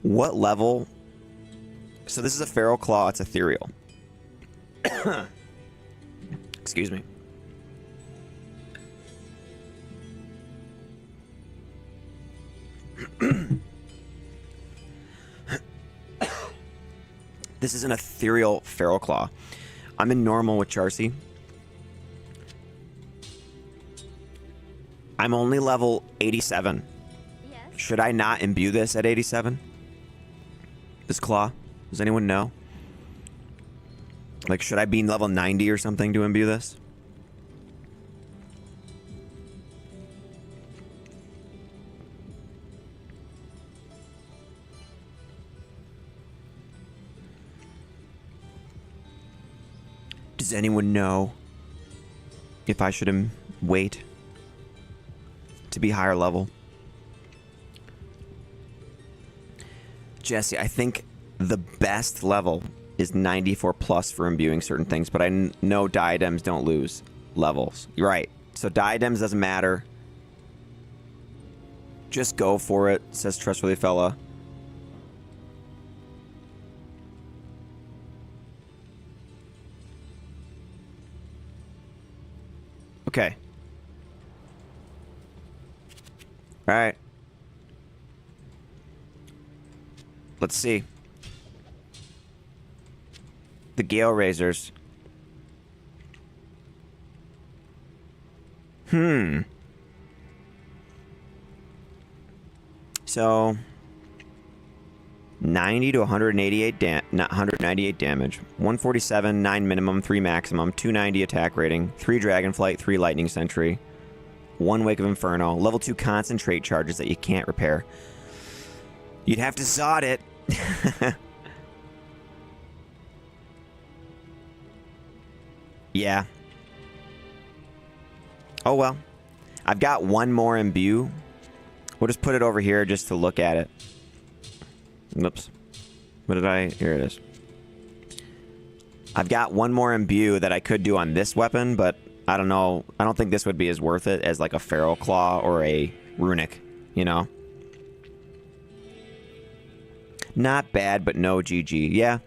What level... So this is a feral claw, it's ethereal. Excuse me. This is an ethereal feral claw. I'm in normal with Charcy. I'm only level 87. Yes. Should I not imbue this at 87? This claw? Does anyone know? Like, should I be level 90 or something to imbue this? Does anyone know if I should wait to be higher level? Jesse, I think the best level is 94 plus for imbuing certain things, but I know diadems don't lose levels. You're right. So diadems doesn't matter. Just go for it, says Trustworthy Fella. Okay. All right. Let's see. The Gale Razors. So 90 to 198 198 damage. 147, 9 minimum, 3 maximum, 290 attack rating, 3 Dragonflight, 3 Lightning Sentry, 1 Wake of Inferno, level 2 concentrate charges that you can't repair. You'd have to Zod it. Yeah. Oh well. I've got one more imbue. We'll just put it over here just to look at it. Oops. What did I... Here it is. I've got one more imbue that I could do on this weapon, but I don't know. I don't think this would be as worth it as like a Feral Claw or a Runic, you know? Not bad, but no GG. Yeah.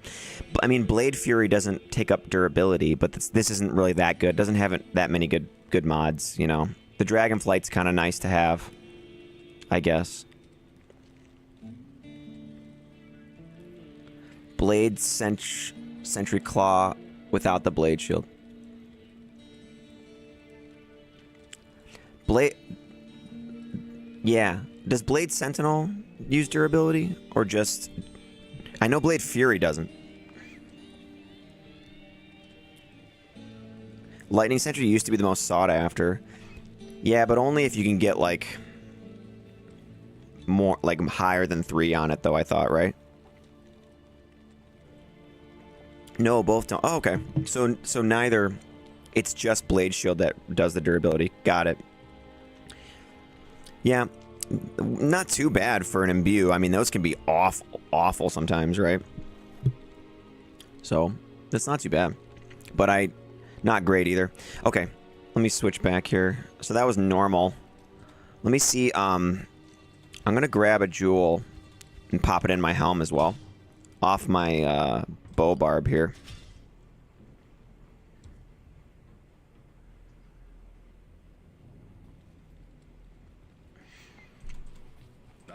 I mean, Blade Fury doesn't take up durability, but this isn't really that good. Doesn't have that many good mods, you know? The Dragonflight's kind of nice to have, I guess. Blade Sentry Claw without the Blade Shield. Blade... Yeah. Does Blade Sentinel use durability? Or just... I know Blade Fury doesn't. Lightning Sentry used to be the most sought after. Yeah, but only if you can get, like... more, like, higher than 3 on it, though, I thought, right? No, both don't. Oh, okay. So neither... It's just Blade Shield that does the durability. Got it. Yeah. Not too bad for an imbue. I mean, those can be awful sometimes, right? So, that's not too bad. But not great either. Okay. Let me switch back here. So that was normal. Let me see. I'm going to grab a jewel and pop it in my helm as well. Off my bow barb here.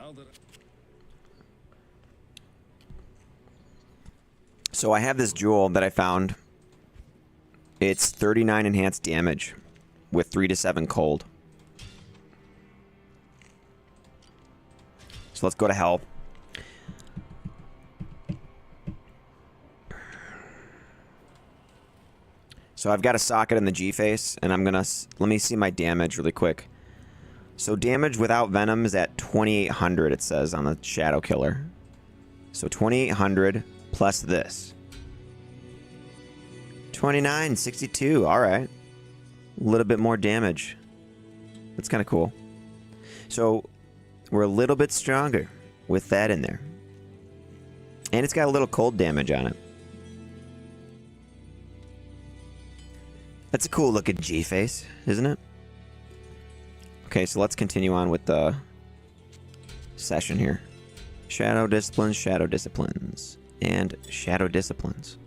Now that So I have this jewel that I found. It's 39 enhanced damage with 3 to 7 cold. So let's go to hell. So I've got a socket in the G face, and I'm gonna let me see my damage really quick. So damage without venom is at 2800. It says on the Shadow Killer. So 2800 plus this. 2962. All right, a little bit more damage. That's kind of cool. So we're a little bit stronger with that in there, and it's got a little cold damage on it. That's a cool looking G-face, isn't it? Okay, so let's continue on with the session here. Shadow Disciplines, and Shadow Disciplines.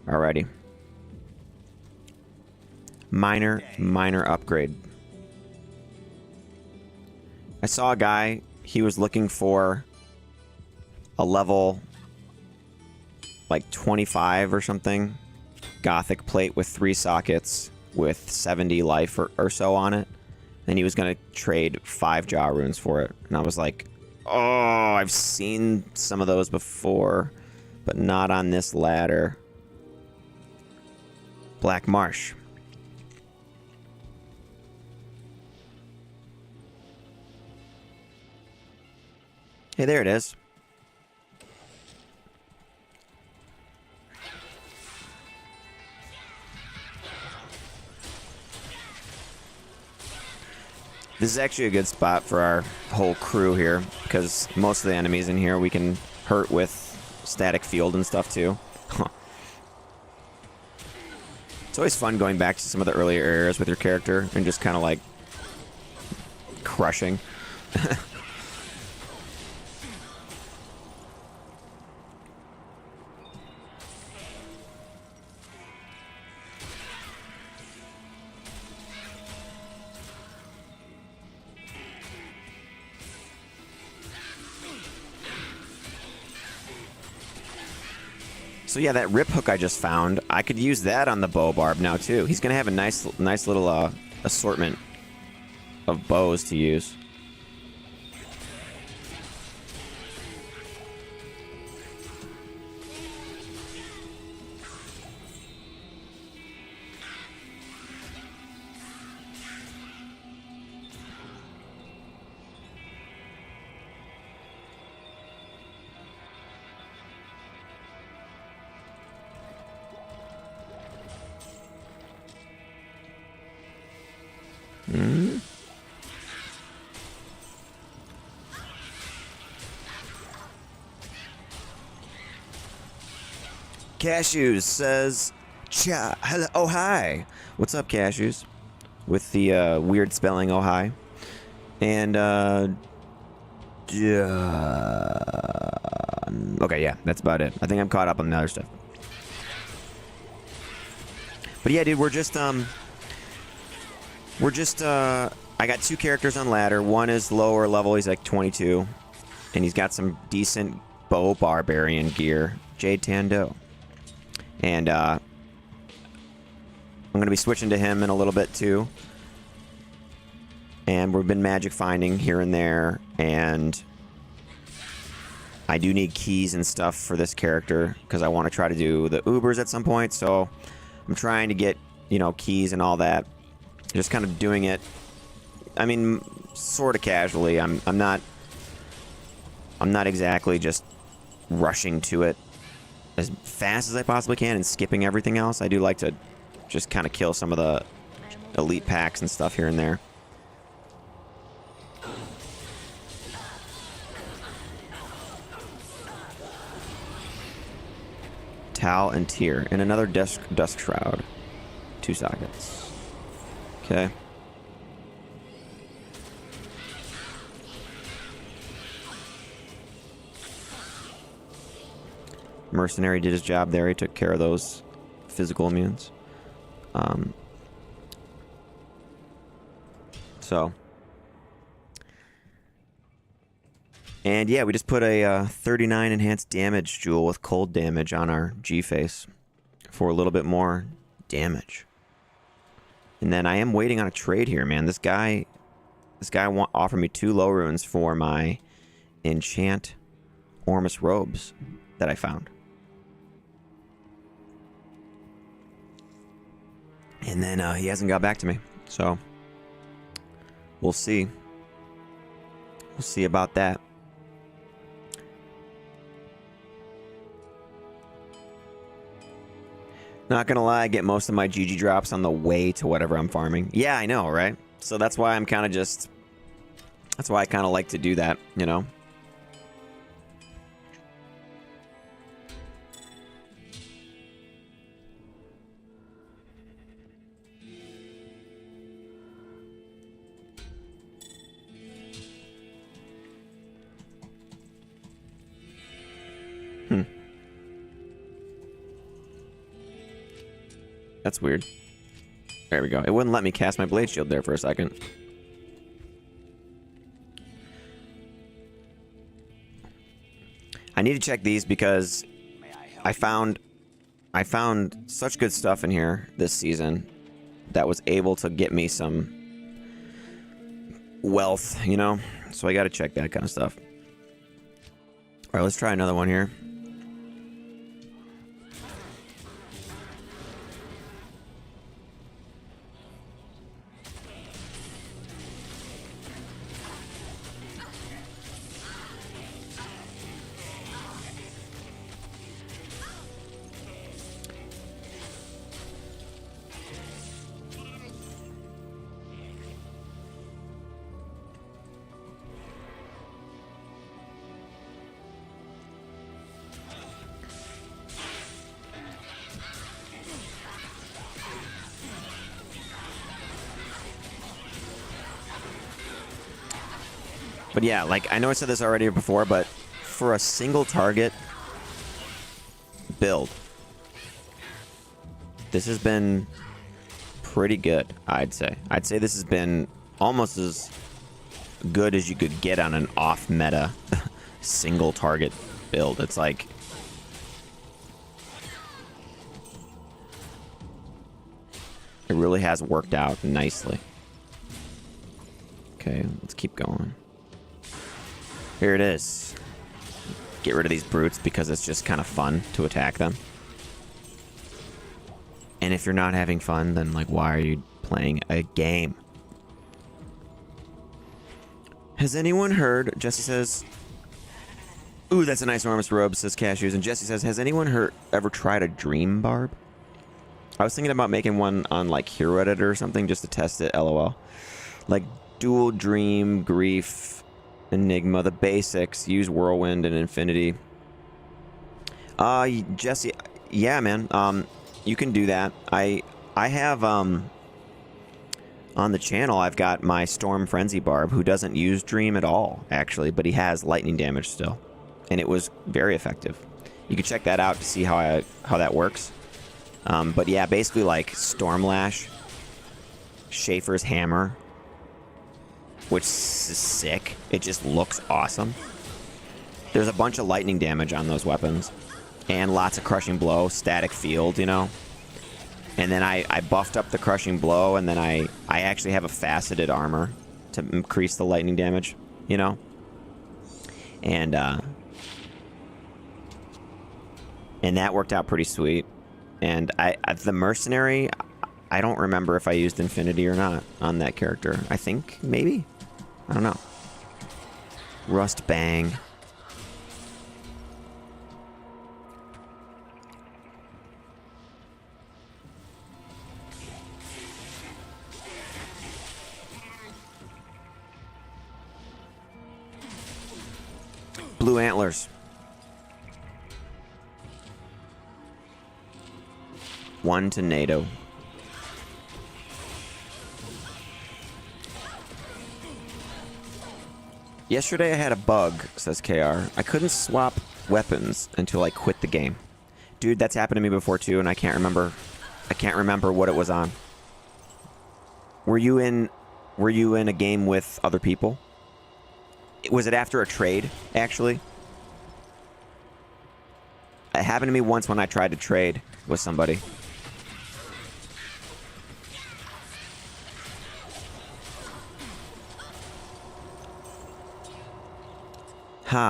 Alrighty. Minor upgrade. I saw a guy, he was looking for a level like 25 or something. Gothic plate with 3 sockets with 70 life or so on it. And he was going to trade 5 jaw runes for it. And I was like, oh, I've seen some of those before, but not on this ladder. Black Marsh. Hey, there it is. This is actually a good spot for our whole crew here, because most of the enemies in here we can hurt with static field and stuff too. It's always fun going back to some of the earlier areas with your character and just kind of like crushing. So yeah, that rip hook I just found, I could use that on the bow barb now too. He's gonna have a nice little assortment of bows to use. Cashews says, hello, oh hi. What's up, Cashews? With the weird spelling, oh hi. And okay, yeah, that's about it. I think I'm caught up on the other stuff. But yeah, dude, I got 2 characters on ladder. One is lower level, he's like 22. And he's got some decent bow barbarian gear. Jade Tando. And I'm going to be switching to him in a little bit too. And we've been magic finding here and there. And I do need keys and stuff for this character, because I want to try to do the Ubers at some point. So I'm trying to get, you know, keys and all that. Just kind of doing it, I mean, sort of casually. I'm not exactly just rushing to it as fast as I possibly can and skipping everything else. I do like to just kind of kill some of the elite packs and stuff here and there. Tal and Tier. And another Dusk Shroud. 2 sockets. Okay. Mercenary did his job there. He took care of those physical immunes. So. And yeah, we just put a 39 enhanced damage jewel with cold damage on our G-face for a little bit more damage. And then I am waiting on a trade here, man. This guy offered me 2 low runes for my enchant Ormus robes that I found. And then he hasn't got back to me. So we'll see. We'll see about that. Not gonna lie, I get most of my GG drops on the way to whatever I'm farming. Yeah, I know, right? So that's why I'm kind of just... That's why I kind of like to do that, you know? That's weird. There we go. It wouldn't let me cast my blade shield there for a second. I need to check these because I found such good stuff in here this season that was able to get me some wealth, you know? So I got to check that kind of stuff. All right, let's try another one here. But yeah, like, I know I said this already before, but for a single target build, this has been pretty good, I'd say. I'd say this has been almost as good as you could get on an off-meta single target build. It's like... It really has worked out nicely. Okay, let's keep going. Here it is. Get rid of these brutes because it's just kind of fun to attack them. And if you're not having fun, then like, why are you playing a game? Has anyone heard? Jesse says, ooh, that's a nice Ormus robe, says Cashews. And Jesse says, has anyone ever tried a dream barb? I was thinking about making one on like Hero Editor or something just to test it, lol. Like dual dream, grief, Enigma, the basics, use Whirlwind and Infinity. Jesse, yeah, man, you can do that. I have, on the channel, I've got my Storm Frenzy Barb, who doesn't use Dream at all, actually, but he has lightning damage still, and it was very effective. You can check that out to see how that works. But yeah, basically like Stormlash, Schaefer's Hammer, which is sick. It just looks awesome. There's a bunch of lightning damage on those weapons. And lots of Crushing Blow, Static Field, you know. And then I buffed up the Crushing Blow, and then I actually have a faceted armor to increase the lightning damage, you know. And that worked out pretty sweet. And the Mercenary, I don't remember if I used Infinity or not on that character. I think, maybe? I don't know. Rust Bang. Blue Antlers. 1 to NATO. Yesterday I had a bug, says KR. I couldn't swap weapons until I quit the game. Dude, that's happened to me before too, and I can't remember what it was on. Were you in a game with other people? Was it after a trade, actually? It happened to me once when I tried to trade with somebody.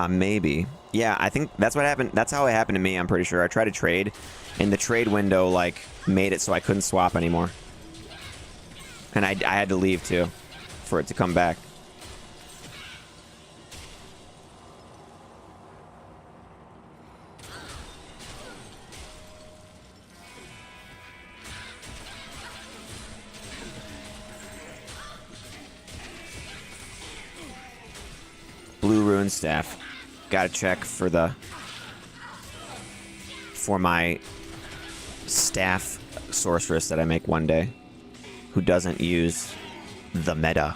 Maybe. Yeah, I think that's what happened. That's how it happened to me, I'm pretty sure. I tried to trade, and the trade window, like, made it so I couldn't swap anymore. And I had to leave, too, for it to come back. Blue rune staff. Gotta check for my staff sorceress that I make one day, who doesn't use the meta.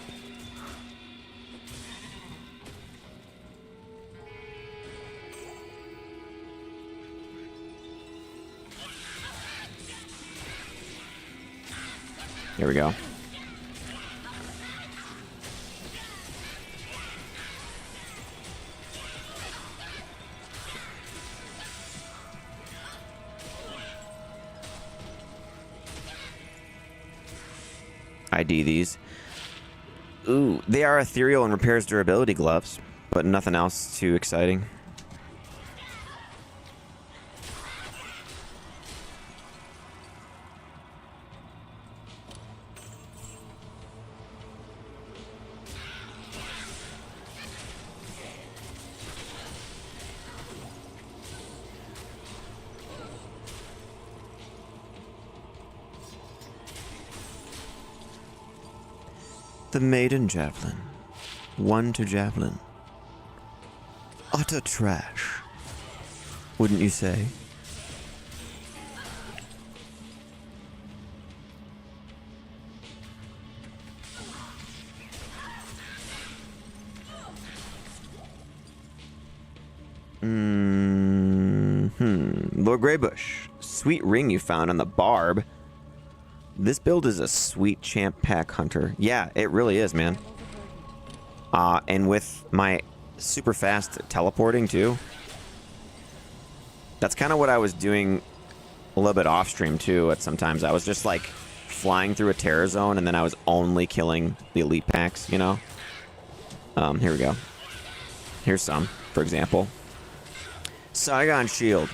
Here we go. ID these. Ooh, they are ethereal and repairs durability gloves, but nothing else too exciting. The maiden javelin. 1 to javelin. Utter trash. Wouldn't you say? Lord Greybush. Sweet ring you found on the barb. This build is a sweet champ pack hunter. Yeah, it really is, man. And with my super fast teleporting, too. That's kind of what I was doing a little bit off stream, too, at sometimes. I was just, like, flying through a terror zone, and then I was only killing the elite packs, you know? Here we go. Here's some, for example. Saigon Shield.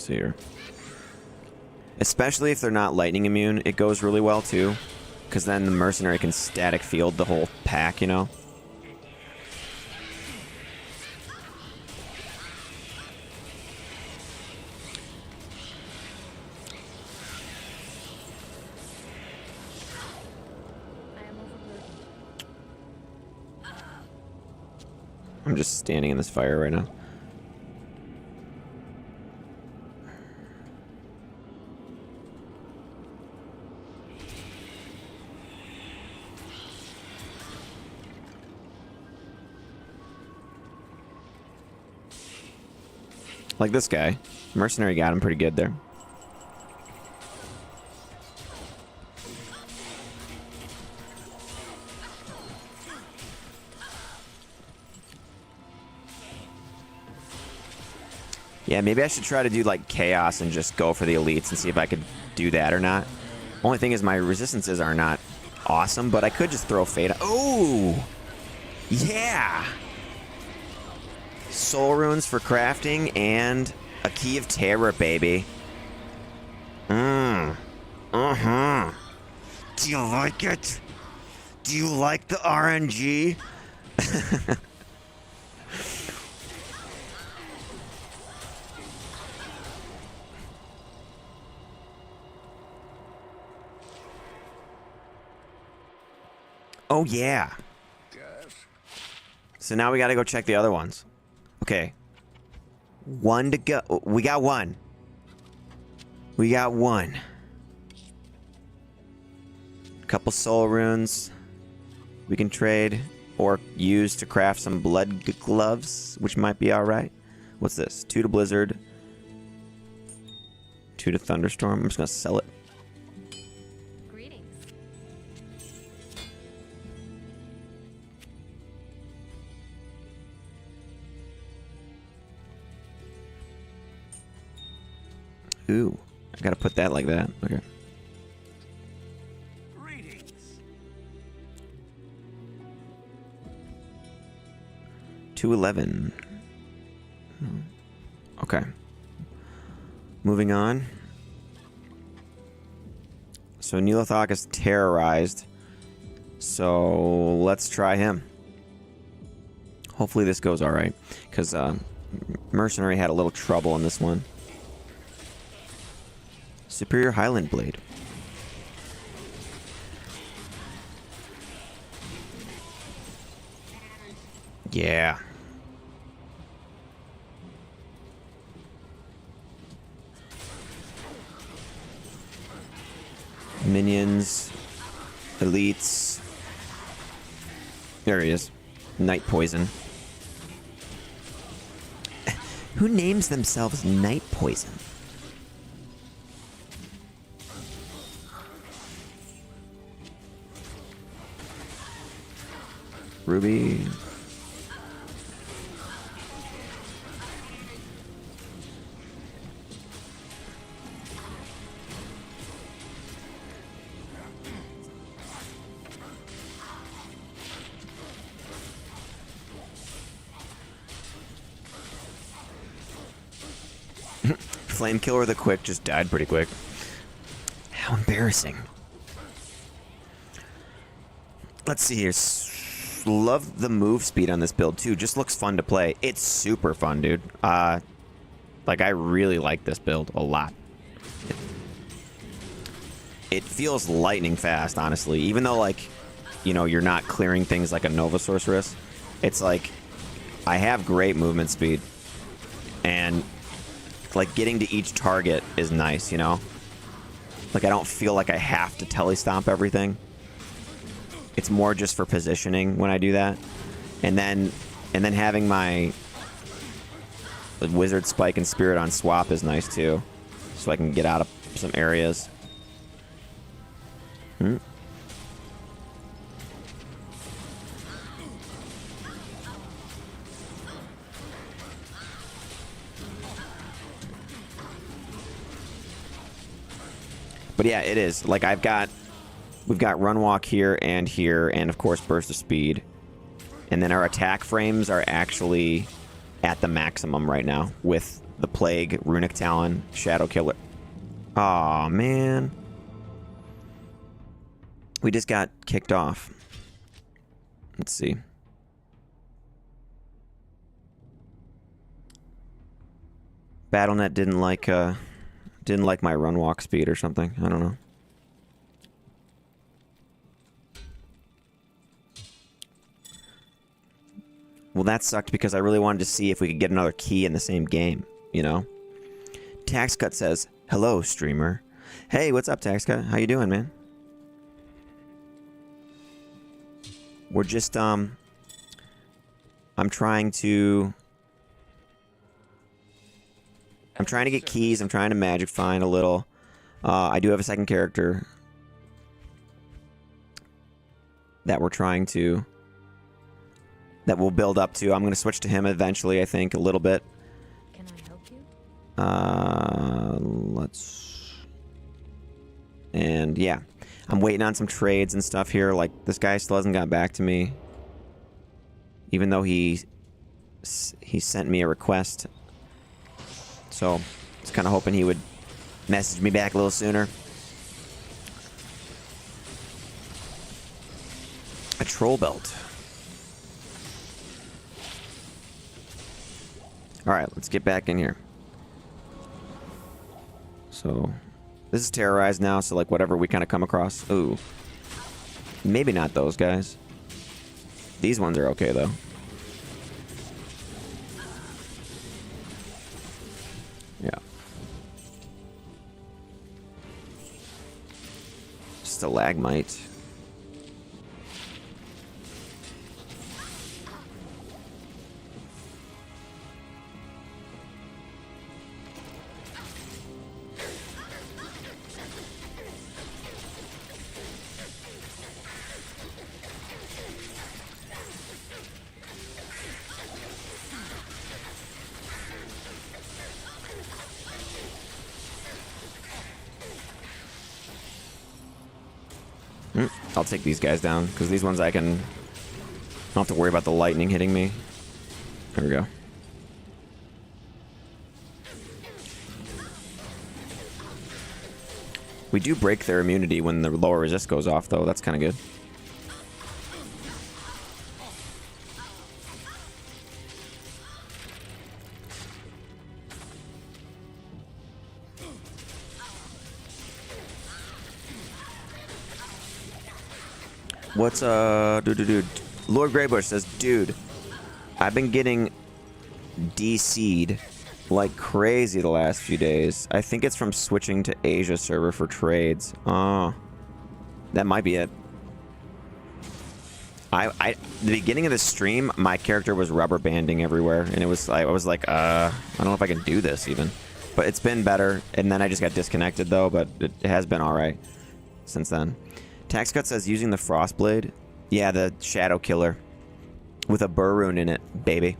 Here. Especially if they're not lightning immune, it goes really well too, because then the mercenary can static field the whole pack, you know? I'm just standing in this fire right now. Like this guy. Mercenary got him pretty good there. Yeah, maybe I should try to do like chaos and just go for the elites and see if I could do that or not. Only thing is my resistances are not awesome, but I could just throw fate. Oh! Yeah! Soul runes for crafting and a key of terror, baby. Uh-huh. Do you like it? Do you like the RNG? Oh, yeah. Yes. So now we gotta go check the other ones. Okay. 1 to go. We got 1. We got 1. Couple soul runes. we can trade or use to craft some blood gloves, which might be alright. What's this? 2 to Blizzard. 2 to Thunderstorm. I'm just gonna sell it. Greetings. Ooh, I gotta put that like that. Okay. Greetings. 211. Okay. Moving on. So Nelothok is terrorized. So let's try him. Hopefully this goes alright. Because Mercenary had a little trouble in this one. Superior Highland Blade. Yeah. Minions. Elites. There he is. Night Poison. Who names themselves Night Poison? Ruby. Flamekiller the Quick just died pretty quick. How embarrassing. Let's see here. Love the move speed on this build too. Just looks fun to play. It's super fun, dude. Like I really like this build a lot. It feels lightning fast, honestly. Even though, like, you know, you're not clearing things like a Nova Sorceress. It's like I have great movement speed, and like getting to each target is nice, you know? Like I don't feel like I have to telestomp everything. It's more just for positioning when I do that. And then having my Wizard Spike and Spirit on swap is nice too. So I can get out of some areas. But yeah, it is. Like we've got Run Walk here, and of course Burst of Speed. And then our attack frames are actually at the maximum right now with the Plague, Runic Talon, Shadow Killer. Aw, man. We just got kicked off. Let's see. BattleNet didn't like my Run Walk speed or something. I don't know. Well, that sucked because I really wanted to see if we could get another key in the same game, you know? Taxcut says, "Hello, streamer." Hey, what's up, Taxcut? How you doing, man? We're just, I'm trying to get keys. I'm trying to magic find a little. I do have a second character that we'll build up to. I'm going to switch to him eventually, I think, a little bit. Can I help you? And yeah, I'm waiting on some trades and stuff here. Like, this guy still hasn't got back to me, even though he sent me a request. So, I was kind of hoping he would message me back a little sooner. A troll belt. Alright, let's get back in here. So, this is terrorized now, so like whatever we kind of come across. Ooh. Maybe not those guys. These ones are okay, though. Yeah. Stalagmite. I'll take these guys down, because these ones I don't have to worry about the lightning hitting me. There we go. We do break their immunity when the lower resist goes off, though. That's kind of good. What's dude? Lord Greybush says, dude, I've been getting DC'd like crazy the last few days. I think it's from switching to Asia server for trades. Oh, that might be it. The beginning of the stream, my character was rubber banding everywhere, and it was I was like, I don't know if I can do this even. But it's been better, and then I just got disconnected though. But it has been all right since then. Tax Cut says using the Frostblade. Yeah, the Shadow Killer with a Burr rune in it, baby.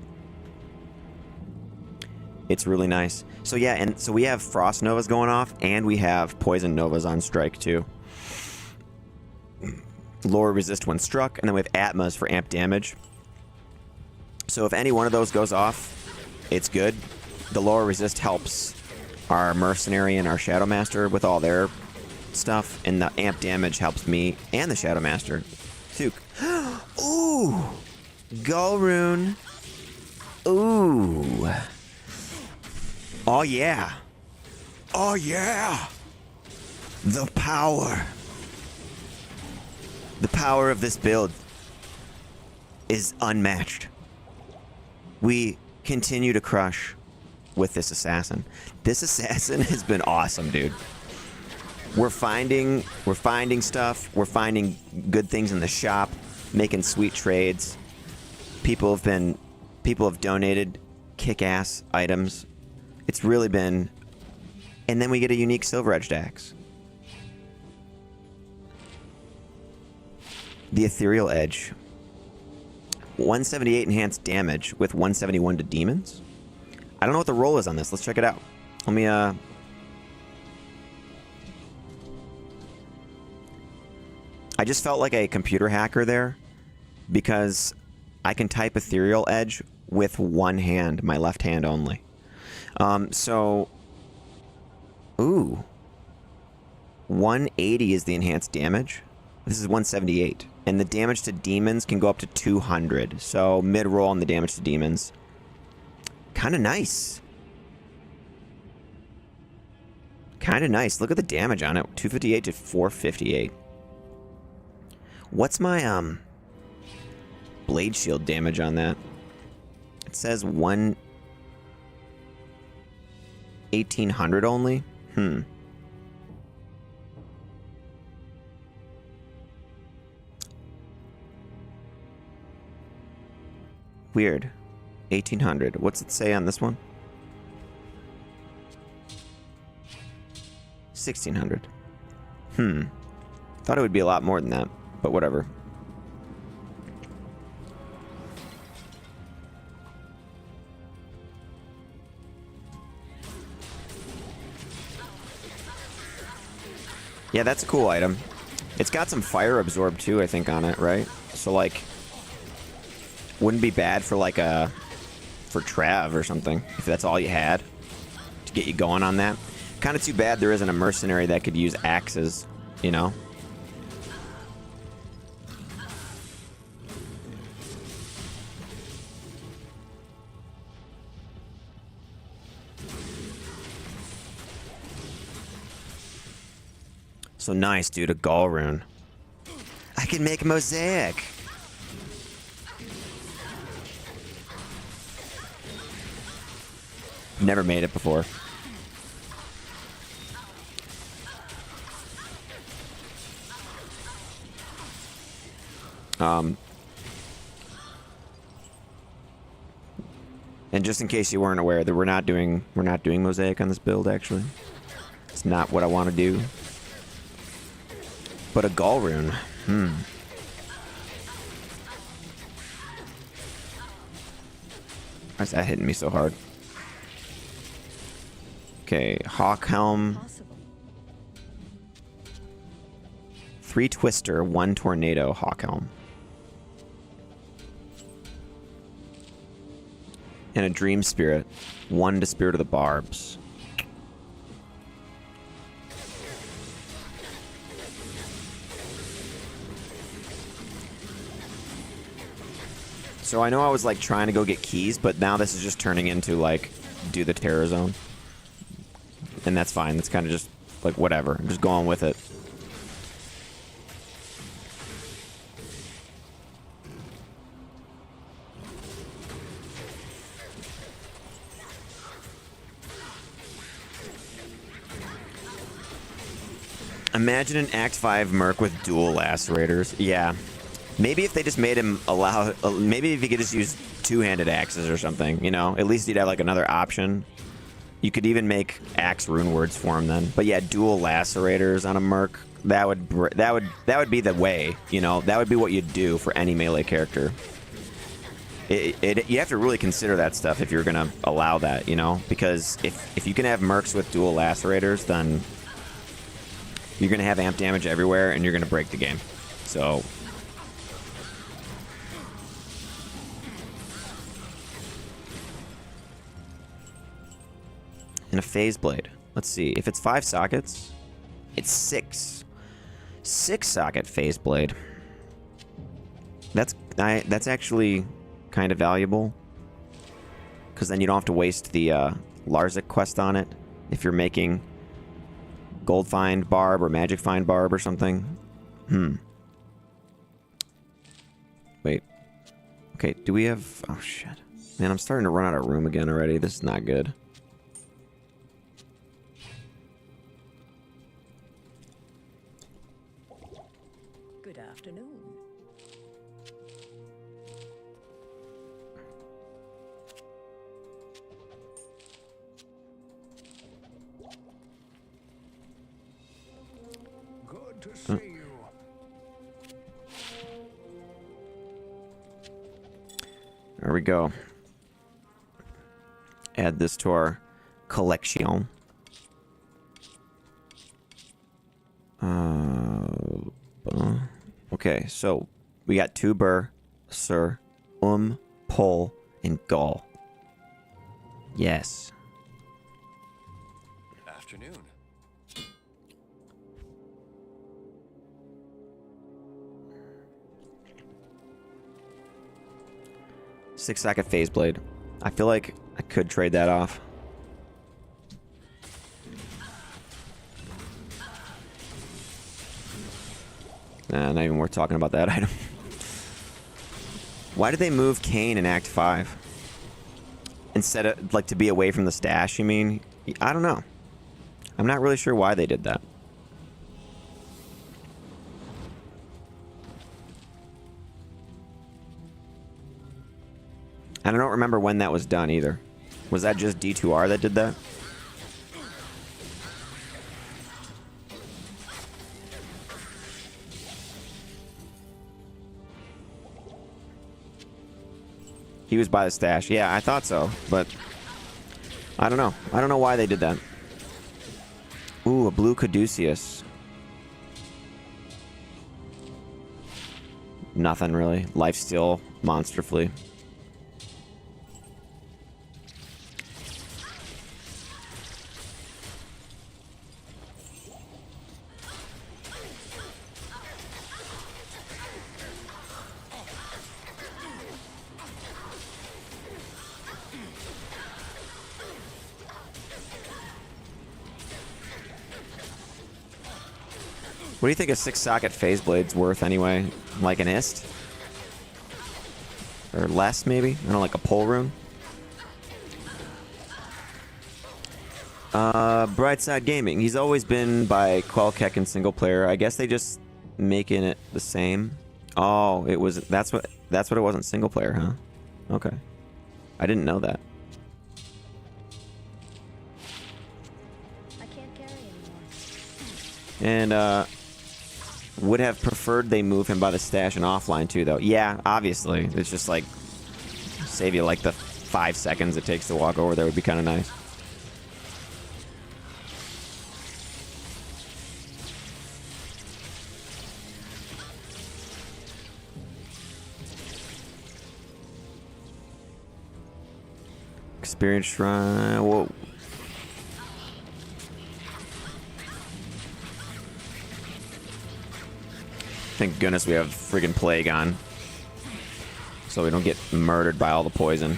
It's really nice. So yeah, and so we have Frost Novas going off, and we have Poison Novas on strike too. Lower resist when struck, and then we have Atmas for amp damage. So if any one of those goes off, it's good. The lower resist helps our Mercenary and our Shadow Master with all their stuff, and the amp damage helps me and the Shadow Master. Too. Ooh! Gull Rune. Ooh. Oh yeah. Oh yeah. The power. The power of this build is unmatched. We continue to crush with this assassin. This assassin has been awesome, dude. We're finding stuff. We're finding good things in the shop, making sweet trades. People have donated kick-ass items. It's really been, and then we get a unique Silver Edged Axe. The Ethereal Edge. 178 enhanced damage with 171 to demons. I don't know what the roll is on this. Let's check it out. Let me I just felt like a computer hacker there because I can type Ethereal Edge with one hand, my left hand only. Ooh. 180 is the enhanced damage. This is 178. And the damage to demons can go up to 200. So mid-roll on the damage to demons. Kind of nice. Kind of nice. Look at the damage on it. 258 to 458. What's my blade shield damage on that? It says 1800 only. Weird. 1800. What's it say on this one? 1600. Thought it would be a lot more than that, but whatever. Yeah, that's a cool item. It's got some fire absorb too, I think, on it, right? So like, wouldn't be bad for like for Trav or something if that's all you had to get you going on that. Kind of too bad there isn't a mercenary that could use axes, you know? So nice, dude, a Gall rune. I can make a mosaic. Never made it before. And just in case you weren't aware, that we're not doing mosaic on this build. Actually, it's not what I want to do. But a Gall rune. Why is that hitting me so hard? Okay, Hawk Helm. 3 Twister, 1 Tornado Hawkhelm. And a Dream Spirit, 1 to Spirit of the Barbs. So I know I was like trying to go get keys, but now this is just turning into like do the Terror Zone. And that's fine. That's kind of just like whatever. I'm just going with it. Imagine an Act 5 Merc with dual lacerators. Yeah. Maybe if they just made him allow... maybe if he could just use two-handed axes or something, you know? At least he'd have, like, another option. You could even make axe rune words for him then. But yeah, dual lacerators on a Merc, that would be the way, you know? That would be what you'd do for any melee character. You have to really consider that stuff if you're going to allow that, you know? Because if you can have Mercs with dual lacerators, then... you're going to have amp damage everywhere, and you're going to break the game. So... and a Phase Blade. Let's see. If it's 5 sockets, it's 6. 6-socket Phase Blade. That's actually kind of valuable. Because then you don't have to waste the Larzik quest on it. If you're making... Gold Find Barb or Magic Find Barb or something. Wait. Okay, do we have... oh, shit. Man, I'm starting to run out of room again already. This is not good. Good afternoon. Good to see you. There we go. Add this to our collection. Okay, so we got Tuber, Sir, Pol, and Gaul. Yes. Afternoon. Six-socket Phase Blade. I feel like I could trade that off. Nah, not even worth talking about that item. Why did they move Kane in Act 5? Instead of, like, to be away from the stash, you mean? I don't know. I'm not really sure why they did that. And I don't remember when that was done either. Was that just D2R that did that? He was by the stash. Yeah, I thought so, but I don't know. I don't know why they did that. Ooh, a blue Caduceus. Nothing really. Lifesteal, Monster Flea. What do you think a 6-socket Phase Blade's worth anyway? Like an Ist? Or less, maybe? I don't know, like a Pole Rune? Brightside Gaming. He's always been by Quelkek in single player. I guess they just making it the same. Oh, it was... That's what it was in single player, huh? Okay. I didn't know that. I can't carry And, anymore. would have preferred they move him by the stash and offline too, though. Yeah, obviously. It's just like save you like the 5 seconds it takes to walk over there would be kind of nice. Experience shrine. Whoa. Thank goodness we have friggin' plague on, so we don't get murdered by all the poison.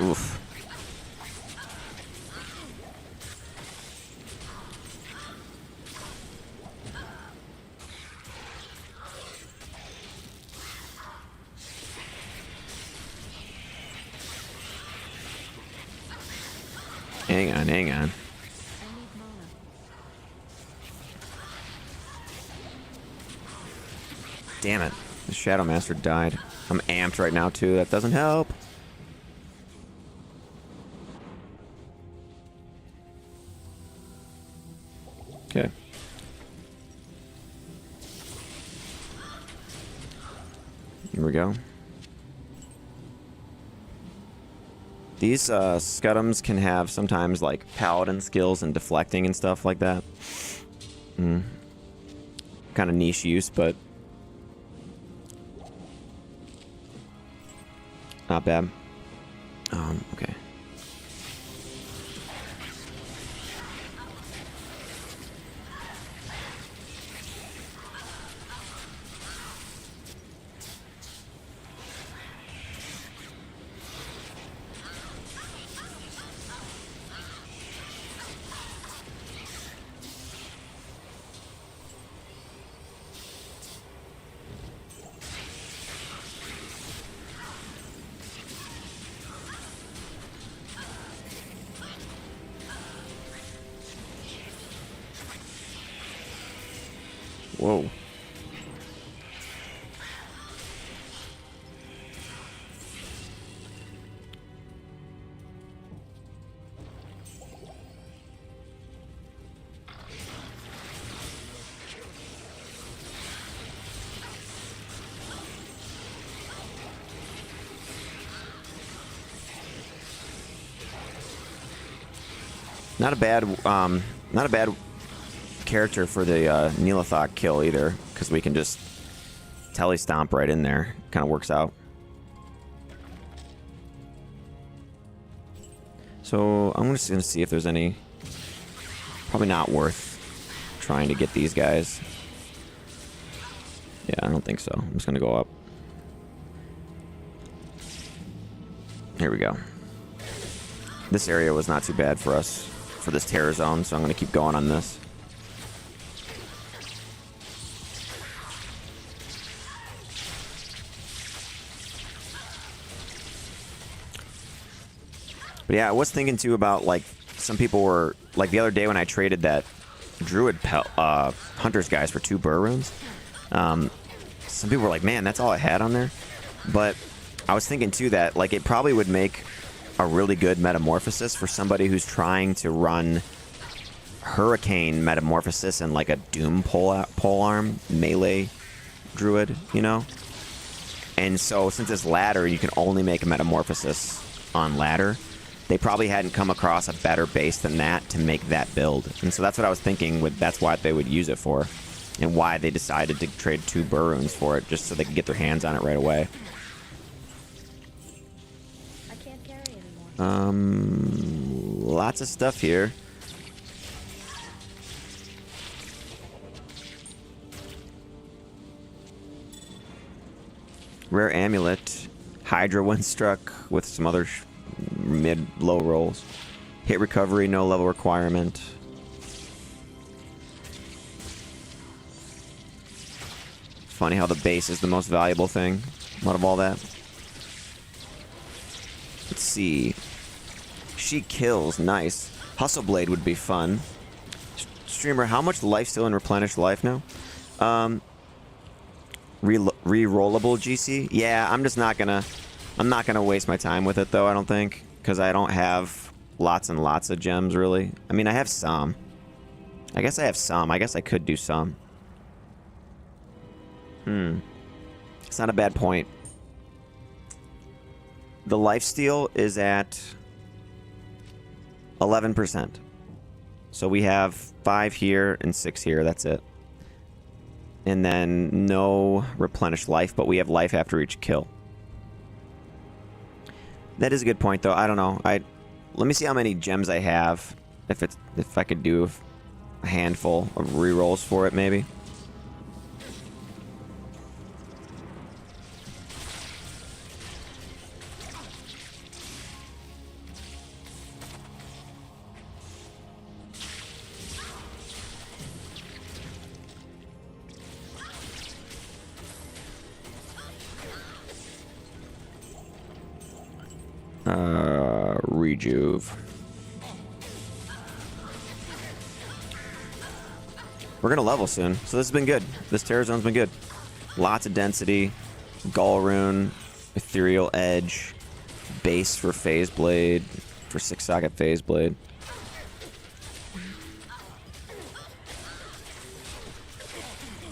Oof. Hang on, hang on. I need mana. Damn it. The Shadow Master died. I'm amped right now, too. That doesn't help. Okay. Here we go. These Scutums can have sometimes like paladin skills and deflecting and stuff like that. Kind of niche use, but not bad. Okay. Whoa. Not a bad character for the Neelathok kill either, because we can just telly stomp right in there. Kind of works out. So I'm just gonna see if there's any. Probably not worth trying to get these guys. Yeah, I don't think so. I'm just gonna go up. Here we go. This area was not too bad for us for this terror zone, so I'm gonna keep going on this. But yeah, I was thinking too about like some people were like the other day when I traded that druid hunters guys for 2 burr runes. Some people were like, "Man, that's all I had on there." But I was thinking too that like it probably would make a really good metamorphosis for somebody who's trying to run hurricane metamorphosis and like a doom polearm melee druid, you know. And so since it's ladder, you can only make a metamorphosis on ladder. They probably hadn't come across a better base than that to make that build. And so that's what I was thinking that's what they would use it for. And why they decided to trade 2 burr runes for it, just so they could get their hands on it right away. I can't carry anymore. Lots of stuff here. Rare amulet. Hydra when struck with some other mid-low rolls. Hit recovery, no level requirement. Funny how the base is the most valuable thing out of all that. Let's see. She kills. Nice. Hustle Blade would be fun. Streamer, how much life still in replenished life now? Re-rollable GC? Yeah, I'm not gonna waste my time with it though, I don't think. Because I don't have lots and lots of gems, really. I mean, I have some. I guess I have some. I guess I could do some. It's not a bad point. The lifesteal is at 11%. So we have 5 here and 6 here. That's it. And then no replenished life, but we have life after each kill. That is a good point, though. I don't know. Let me see how many gems I have. If I could do a handful of rerolls for it, maybe. Rejuve. We're gonna level soon, so this has been good. This Terror Zone's been good. Lots of density, Gall Rune, Ethereal Edge, base for Phase Blade, for 6-socket Phase Blade.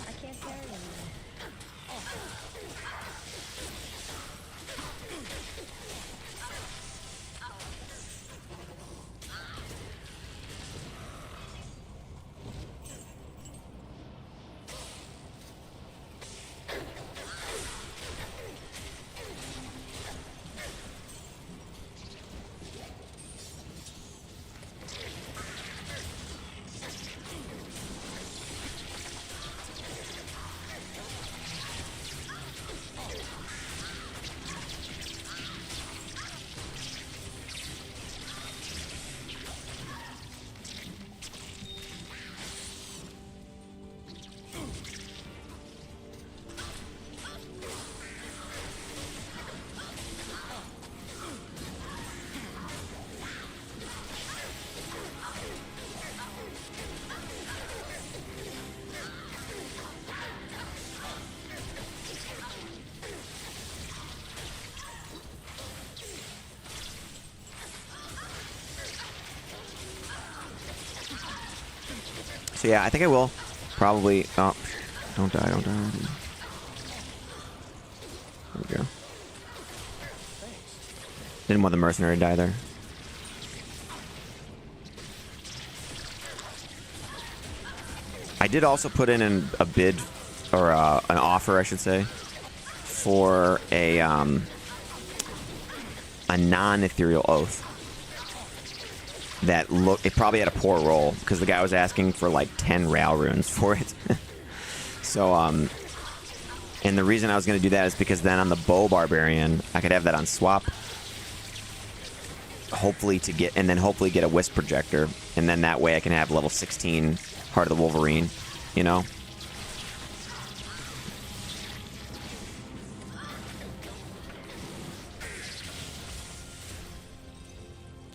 I can't carry anymore. So yeah, I think I will probably. Oh, don't die, don't die. There we go. Didn't want the mercenary to die there. I did also put in a bid, or an offer, I should say, for a non-ethereal oath. That it probably had a poor roll because the guy was asking for like 10 Rail runes for it. So and the reason I was going to do that is because then on the Bow Barbarian I could have that on swap, hopefully get a Wisp projector, and then that way I can have level 16 Heart of the Wolverine, you know.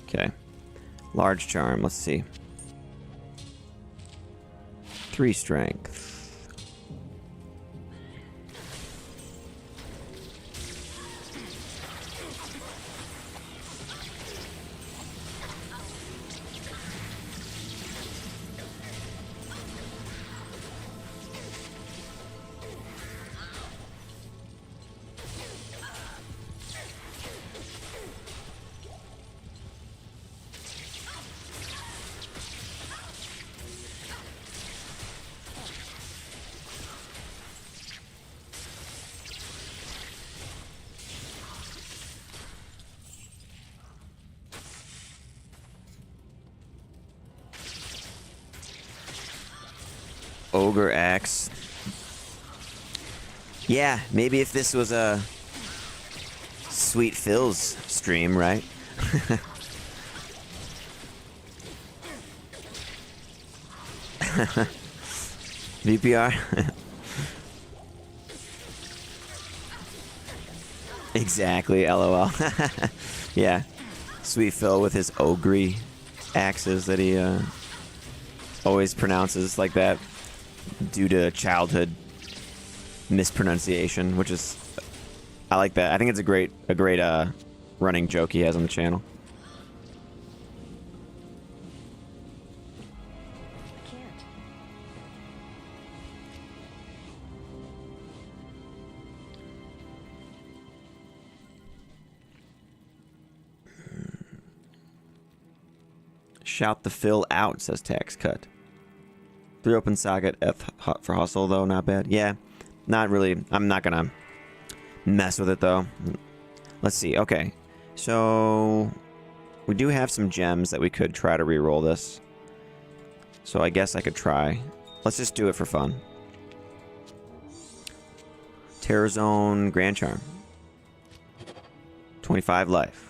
Okay. Large charm, let's see. 3 strength. Ogre Axe. Yeah, maybe if this was a Sweet Phil's stream, right? VPR? Exactly, LOL. Yeah. Sweet Phil with his ogre axes that he always pronounces like that due to childhood mispronunciation, which is, I like that. I think it's a great running joke he has on the channel. I can't. Shout the fill out, says Tax Cut. 3 open socket F for hustle, though. Not bad. Yeah, not really. I'm not going to mess with it, though. Let's see. Okay. So we do have some gems that we could try to reroll this. So I guess I could try. Let's just do it for fun. Terror Zone Grand Charm. 25 life.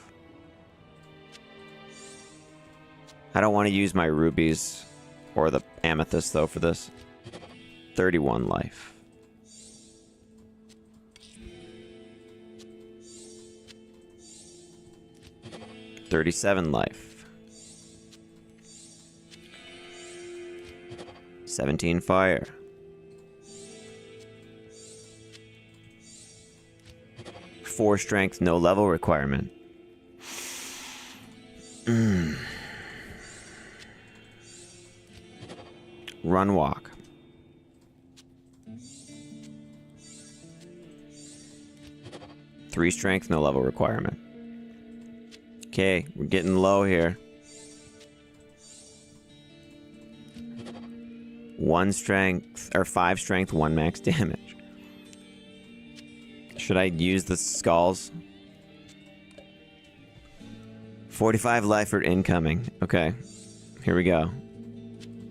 I don't want to use my rubies or the amethyst, though, for this. 31 life. $37 life. 17 fire. 4 strength, no level requirement. Run walk. Three strength, no level requirement. Okay, we're getting low here. 1 strength, or 5 strength, 1 max damage. Should I use the skulls? 45 life for incoming. Okay, here we go.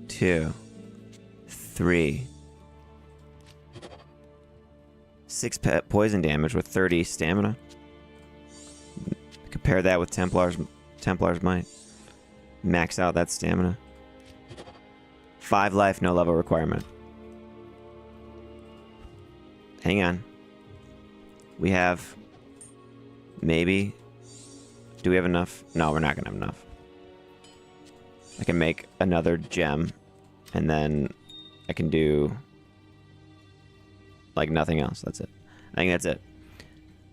2, 3. 6 poison damage with 30 stamina. Compare that with Templar's Might. Max out that stamina. 5 life, no level requirement. Hang on. We have... maybe... do we have enough? No, we're not going to have enough. I can make another gem. And then I can do... like nothing else. That's it. I think that's it.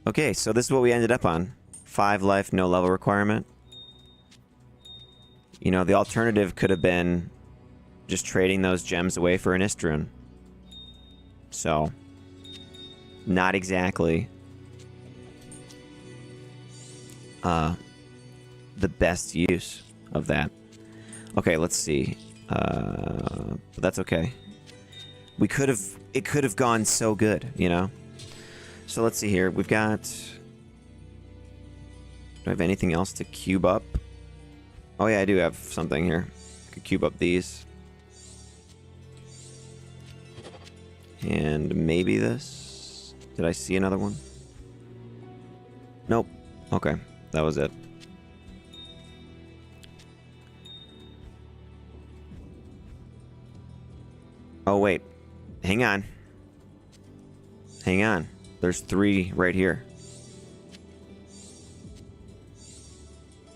Okay, so this is what we ended up on. 5 life, no level requirement. You know, the alternative could have been just trading those gems away for an Istrun. So, not exactly the best use of that. Okay, let's see. But that's okay. It could have gone so good, you know? So let's see here. We've got... do I have anything else to cube up? Oh yeah, I do have something here. I could cube up these. And maybe this? Did I see another one? Nope. Okay, that was it. Oh wait. Hang on. Hang on. There's 3 right here.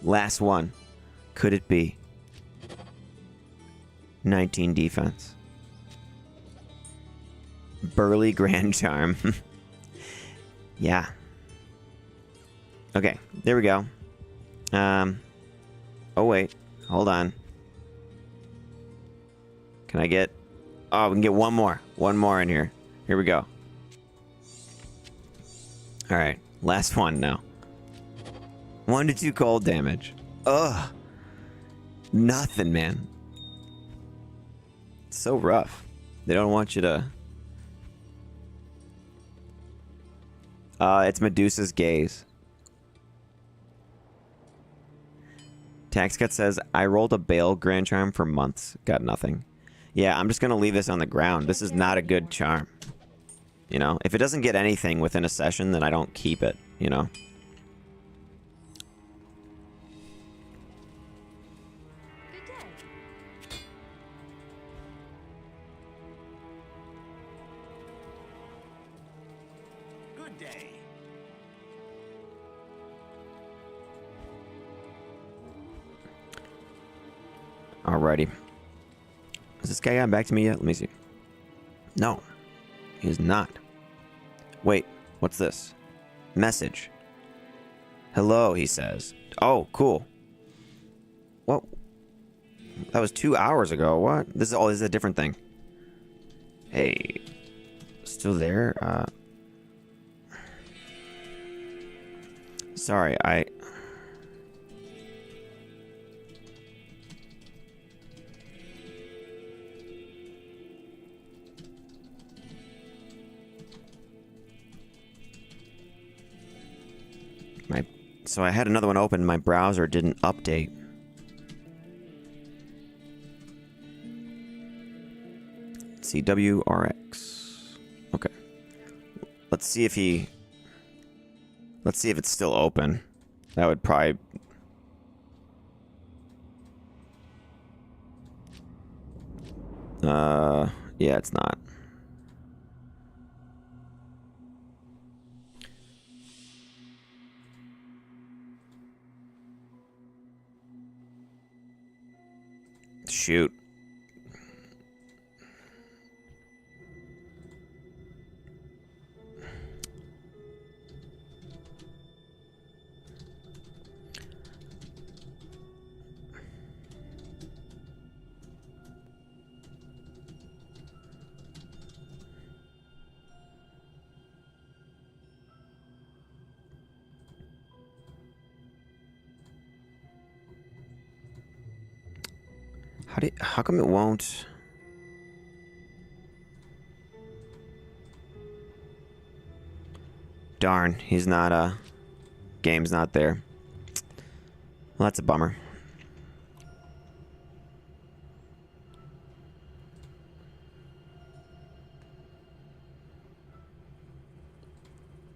Last one. Could it be? 19 defense. Burly Grand Charm. Yeah. Okay, there we go. Oh wait. Hold on. Can I get... oh, we can get one more. One more in here. Here we go. Alright, last one now. 1 to 2 cold damage. Ugh. Nothing, man. It's so rough. They don't want you to... it's Medusa's Gaze. Tax Cut says, I rolled a Bale Grand Charm for months. Got nothing. Yeah, I'm just going to leave this on the ground. This is not a good charm. You know, if it doesn't get anything within a session, then I don't keep it, you know? Good day. Alrighty. Has this guy gotten back to me yet? Let me see. No, he is not. Wait, what's this? Message. Hello, he says. Oh, cool. What? That was 2 hours ago. What? This is a different thing. Hey. Still there? Sorry, So I had another one open. My browser didn't update. Let's see, WRX. Okay. Let's see if he... Let's see if it's still open. That would probably... Yeah, it's not. Shoot. How come it won't? Darn, he's not, game's not there. Well, that's a bummer.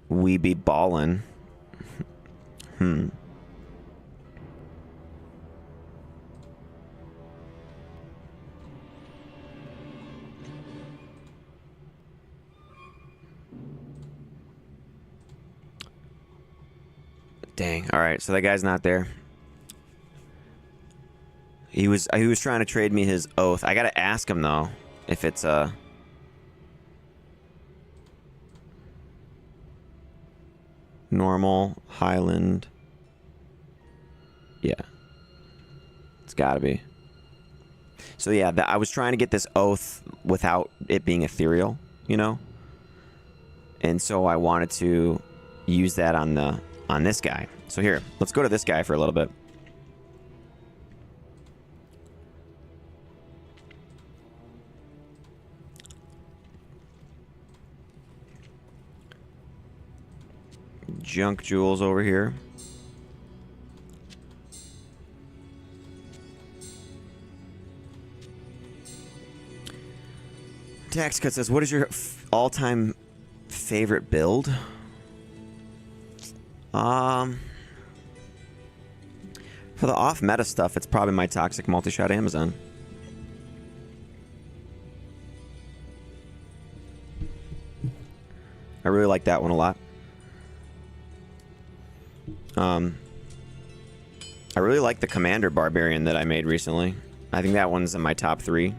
We be ballin'. Dang. All right, so that guy's not there. He was trying to trade me his oath. I gotta ask him though if it's normal Highland. Yeah, it's gotta be. So yeah, I was trying to get this oath without it being ethereal, you know. And so I wanted to use that on this guy. So here, let's go to this guy for a little bit. Junk jewels over here. Tax Cut says, what is your all-time favorite build? For the off-meta stuff, it's probably my Toxic Multi-Shot Amazon. I really like that one a lot. I really like the Commander Barbarian that I made recently. I think that one's in my top 3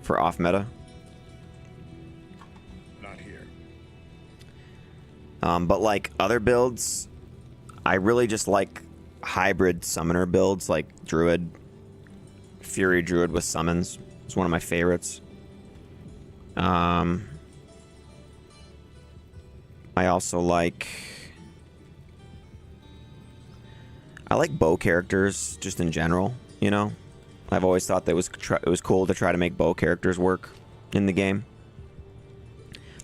for off-meta. Not here. But like other builds, I really just like hybrid summoner builds like Druid. Fury Druid with summons is one of my favorites. I also like... I like bow characters just in general, you know? I've always thought that it was cool to try to make bow characters work in the game.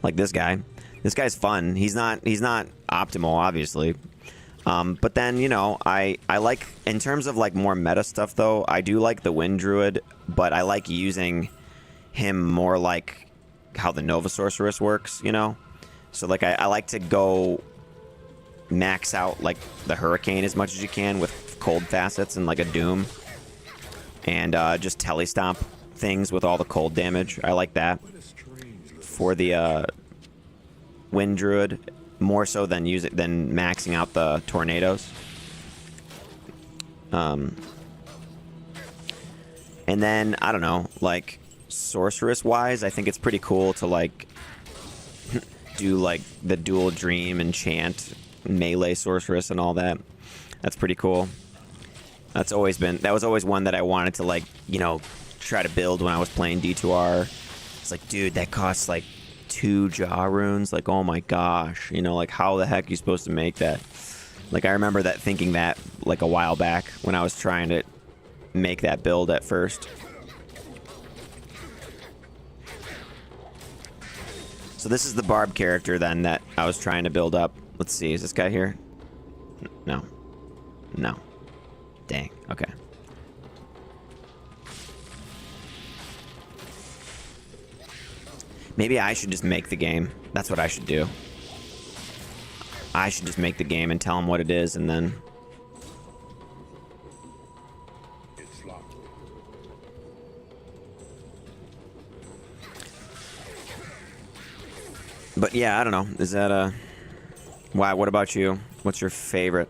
Like this guy. This guy's fun. He's not optimal, obviously. But then, you know, I like, in terms of like more meta stuff though, I do like the Wind Druid, but I like using him more like how the Nova Sorceress works, you know? So like I like to go max out like the Hurricane as much as you can with cold facets and like a Doom. And just telestomp things with all the cold damage. I like that. For the Wind Druid, more so than maxing out the tornadoes. And then I don't know, like sorceress wise, I think it's pretty cool to like do like the dual dream enchant melee sorceress and all that. That's pretty cool. That was always one that I wanted to like, you know, try to build when I was playing D2R. It's like, dude, that costs like 2 jaw runes. Like, oh my gosh, you know, like how the heck are you supposed to make that? Like, I remember thinking that like a while back when I was trying to make that build at first. So this is the Barb character then that I was trying to build up. Let's see, is this guy here? No. No. Dang. Okay. Maybe I should just make the game. That's what I should do. I should just make the game and tell them what it is, and then... It's locked. But yeah, I don't know. Is that a... Why? What about you? What's your favorite?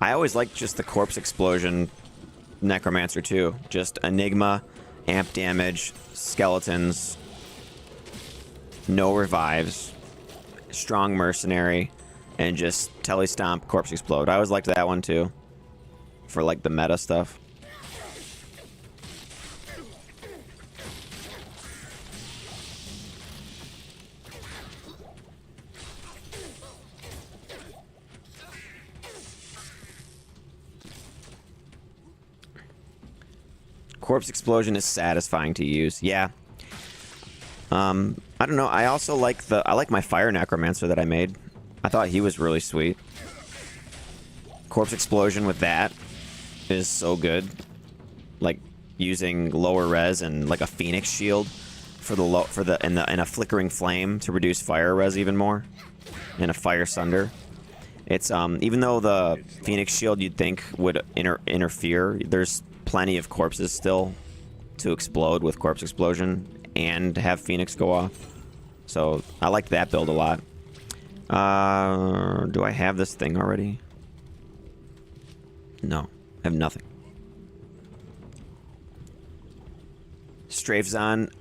I always like just the corpse explosion necromancer too. Just enigma, amp damage, skeletons, no revives, strong mercenary, and just telly stomp, corpse explode. I always liked that one too, for like the meta stuff. Corpse explosion is satisfying to use. Yeah. I don't know. I also like I like my fire necromancer that I made. I thought he was really sweet. Corpse explosion with that is so good. Like using lower res and like a phoenix shield for the and a flickering flame to reduce fire res even more, and a fire sunder. It's even though the phoenix shield you'd think would interfere, there's plenty of corpses still to explode with corpse explosion and have phoenix go off. So I liked that build a lot. Do I have this thing already? No, I have nothing. Strafezon.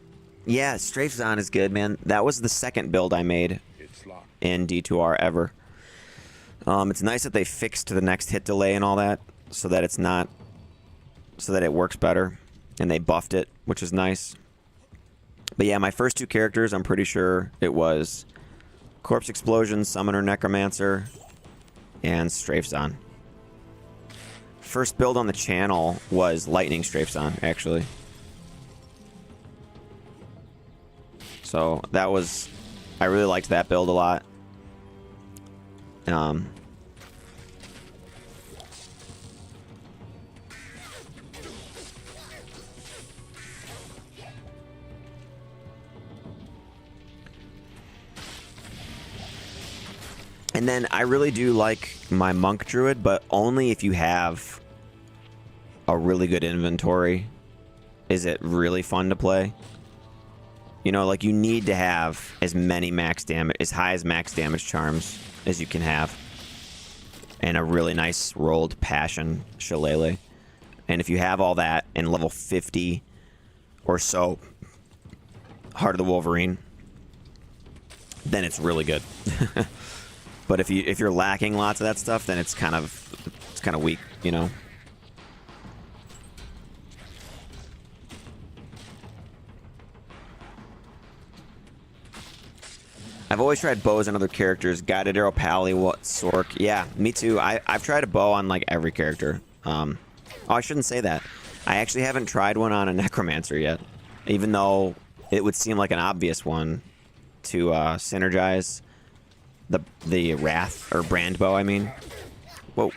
Yeah, Strafezon is good, man. That was the second build I made in D2R ever. It's nice that they fixed the next hit delay and all that, so that it's not, so that it works better, and they buffed it, which is nice. But yeah, my first two characters, I'm pretty sure it was Corpse Explosion, Summoner Necromancer, and Strafezon. First build on the channel was Lightning Strafezon, actually. So that was, I really liked that build a lot. And then I really do like my Monk Druid, but only if you have a really good inventory is it really fun to play. You know, like you need to have as many max damage, as high as max damage charms as you can have. And a really nice rolled Passion Shillelagh. And if you have all that in level 50 or so, Heart of the Wolverine, then it's really good. But if you're lacking lots of that stuff, then it's kind of weak, you know. I've always tried bows on other characters. Guided Arrow, Pally, Sork. Yeah, me too. I've tried a bow on like every character. Oh, I shouldn't say that. I actually haven't tried one on a Necromancer yet, even though it would seem like an obvious one to synergize the Wrath or Brand bow. I mean, whoa.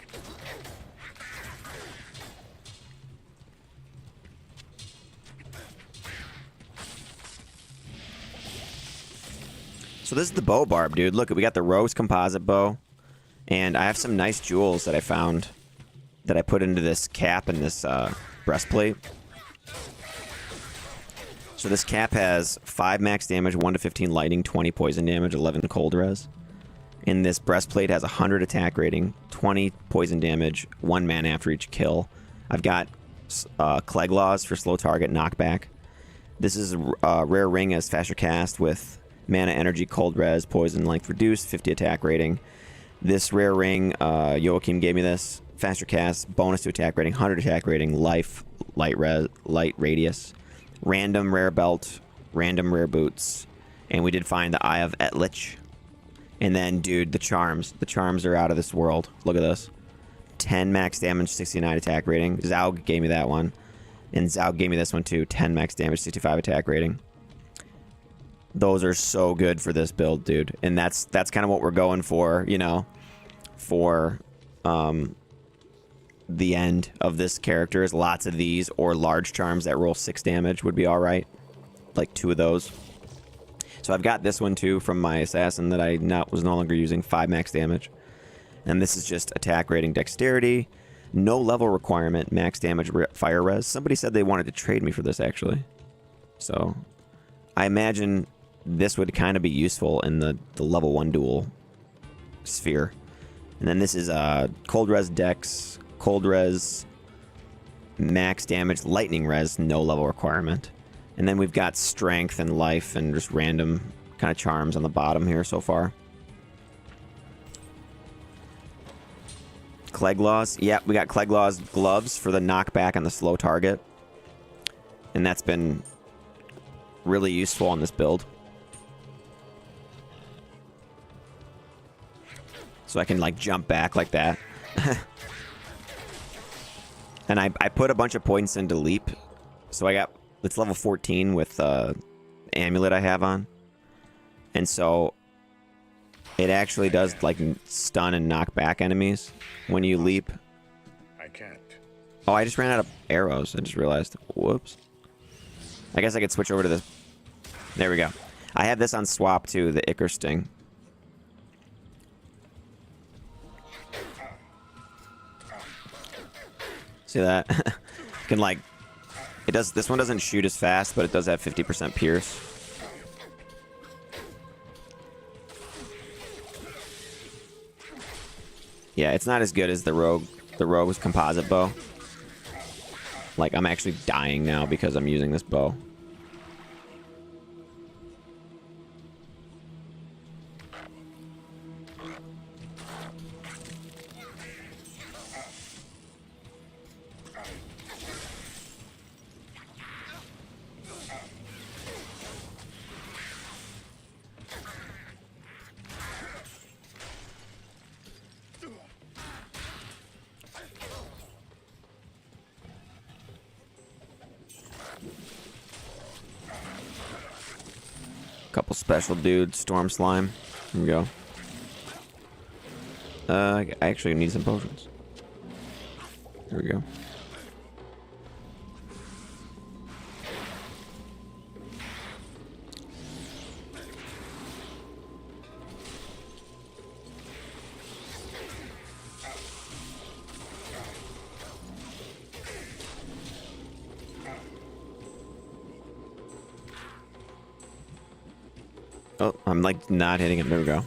So this is the bow barb, dude. Look, we got the rose composite bow, and I have some nice jewels that I found that I put into this cap and this breastplate. So this cap has 5 max damage, 1 to 15 lightning, 20 poison damage, 11 cold res. And this breastplate has 100 attack rating, 20 poison damage, 1 mana after each kill. I've got Cleglaws for slow target knockback. This is a rare ring as faster cast with mana, energy, cold res, poison length reduced, 50 attack rating. This rare ring, Joachim gave me this. Faster cast, bonus to attack rating, 100 attack rating, life, light radius, random rare belt, random rare boots, and we did find the Eye of Etlich. And then, dude, the charms. The charms are out of this world. Look at this. 10 max damage, 69 attack rating. Zaug gave me that one. And Zaug gave me this one too. 10 max damage, 65 attack rating. Those are so good for this build, dude. And that's kind of what we're going for, you know. for the end of this character is lots of these, or large charms that roll 6 damage would be all right. Like 2 of those. So I've got this one too from my assassin that I was no longer using, 5 max damage. And this is just attack rating dexterity, no level requirement, max damage fire res. Somebody said they wanted to trade me for this actually. So I imagine this would kind of be useful in the level 1 duel sphere. And then this is cold res dex, cold res, max damage, lightning res, no level requirement. And then we've got strength and life and just random kind of charms on the bottom here so far. Cleglaws. Yeah, we got Cleglaw's gloves for the knockback on the slow target. And that's been really useful on this build. So I can like jump back like that. And I put a bunch of points into leap. So I got, it's level 14 with amulet I have on. And so it actually does like stun and knock back enemies when you leap. I can't. Oh, I just ran out of arrows. I just realized. Whoops. I guess I could switch over to this. There we go. I have this on swap too, the Ichor Sting. See that? Can like, it does. This one doesn't shoot as fast, but it does have 50% pierce. Yeah, it's not as good as the rogue's composite bow. Like, I'm actually dying now because I'm using this bow. Couple special dudes, Storm Slime. Here we go. I actually need some potions. Here we go. Oh, I'm like not hitting it. There we go.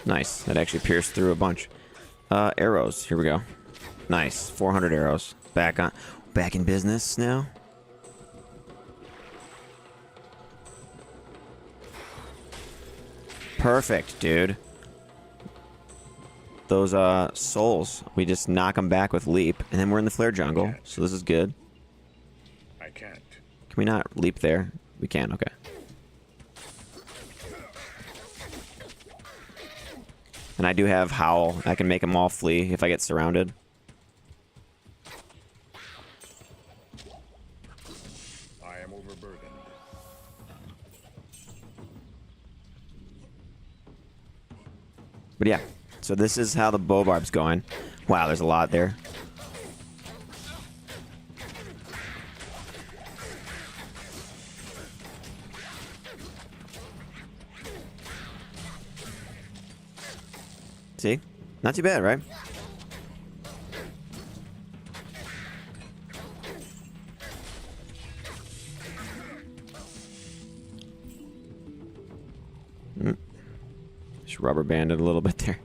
Nice. That actually pierced through a bunch. Arrows. Here we go. Nice. 400 arrows. Back in business now. Perfect, dude. Those souls, we just knock them back with leap, and then we're in the flare jungle, so this is good. I can't. Can we not leap there? We can, okay. And I do have Howl. I can make them all flee if I get surrounded. I am overburdened. But yeah. So this is how the bow barb's going. Wow, there's a lot there. See? Not too bad, right? Just rubber banded a little bit there.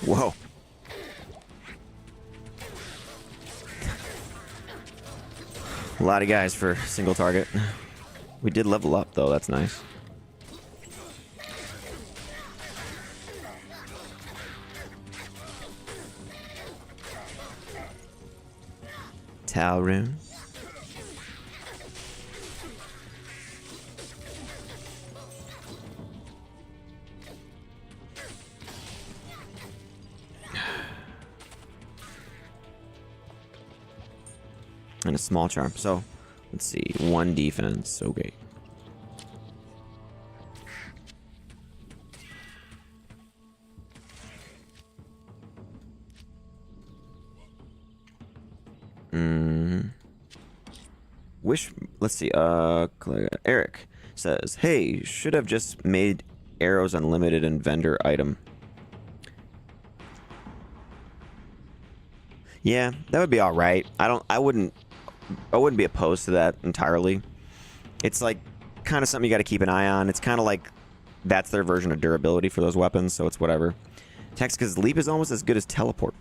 Whoa. A lot of guys for single target. We did level up, though. That's nice. Tal rune. And a small charm. So, let's see. 1 defense. Okay. Let's see. Eric says, "Hey, should have just made arrows unlimited and vendor item." Yeah, that would be all right. I wouldn't be opposed to that entirely. It's like kind of something you got to keep an eye on. It's kind of like that's their version of durability for those weapons, so it's whatever. Text, because leap is almost as good as teleport.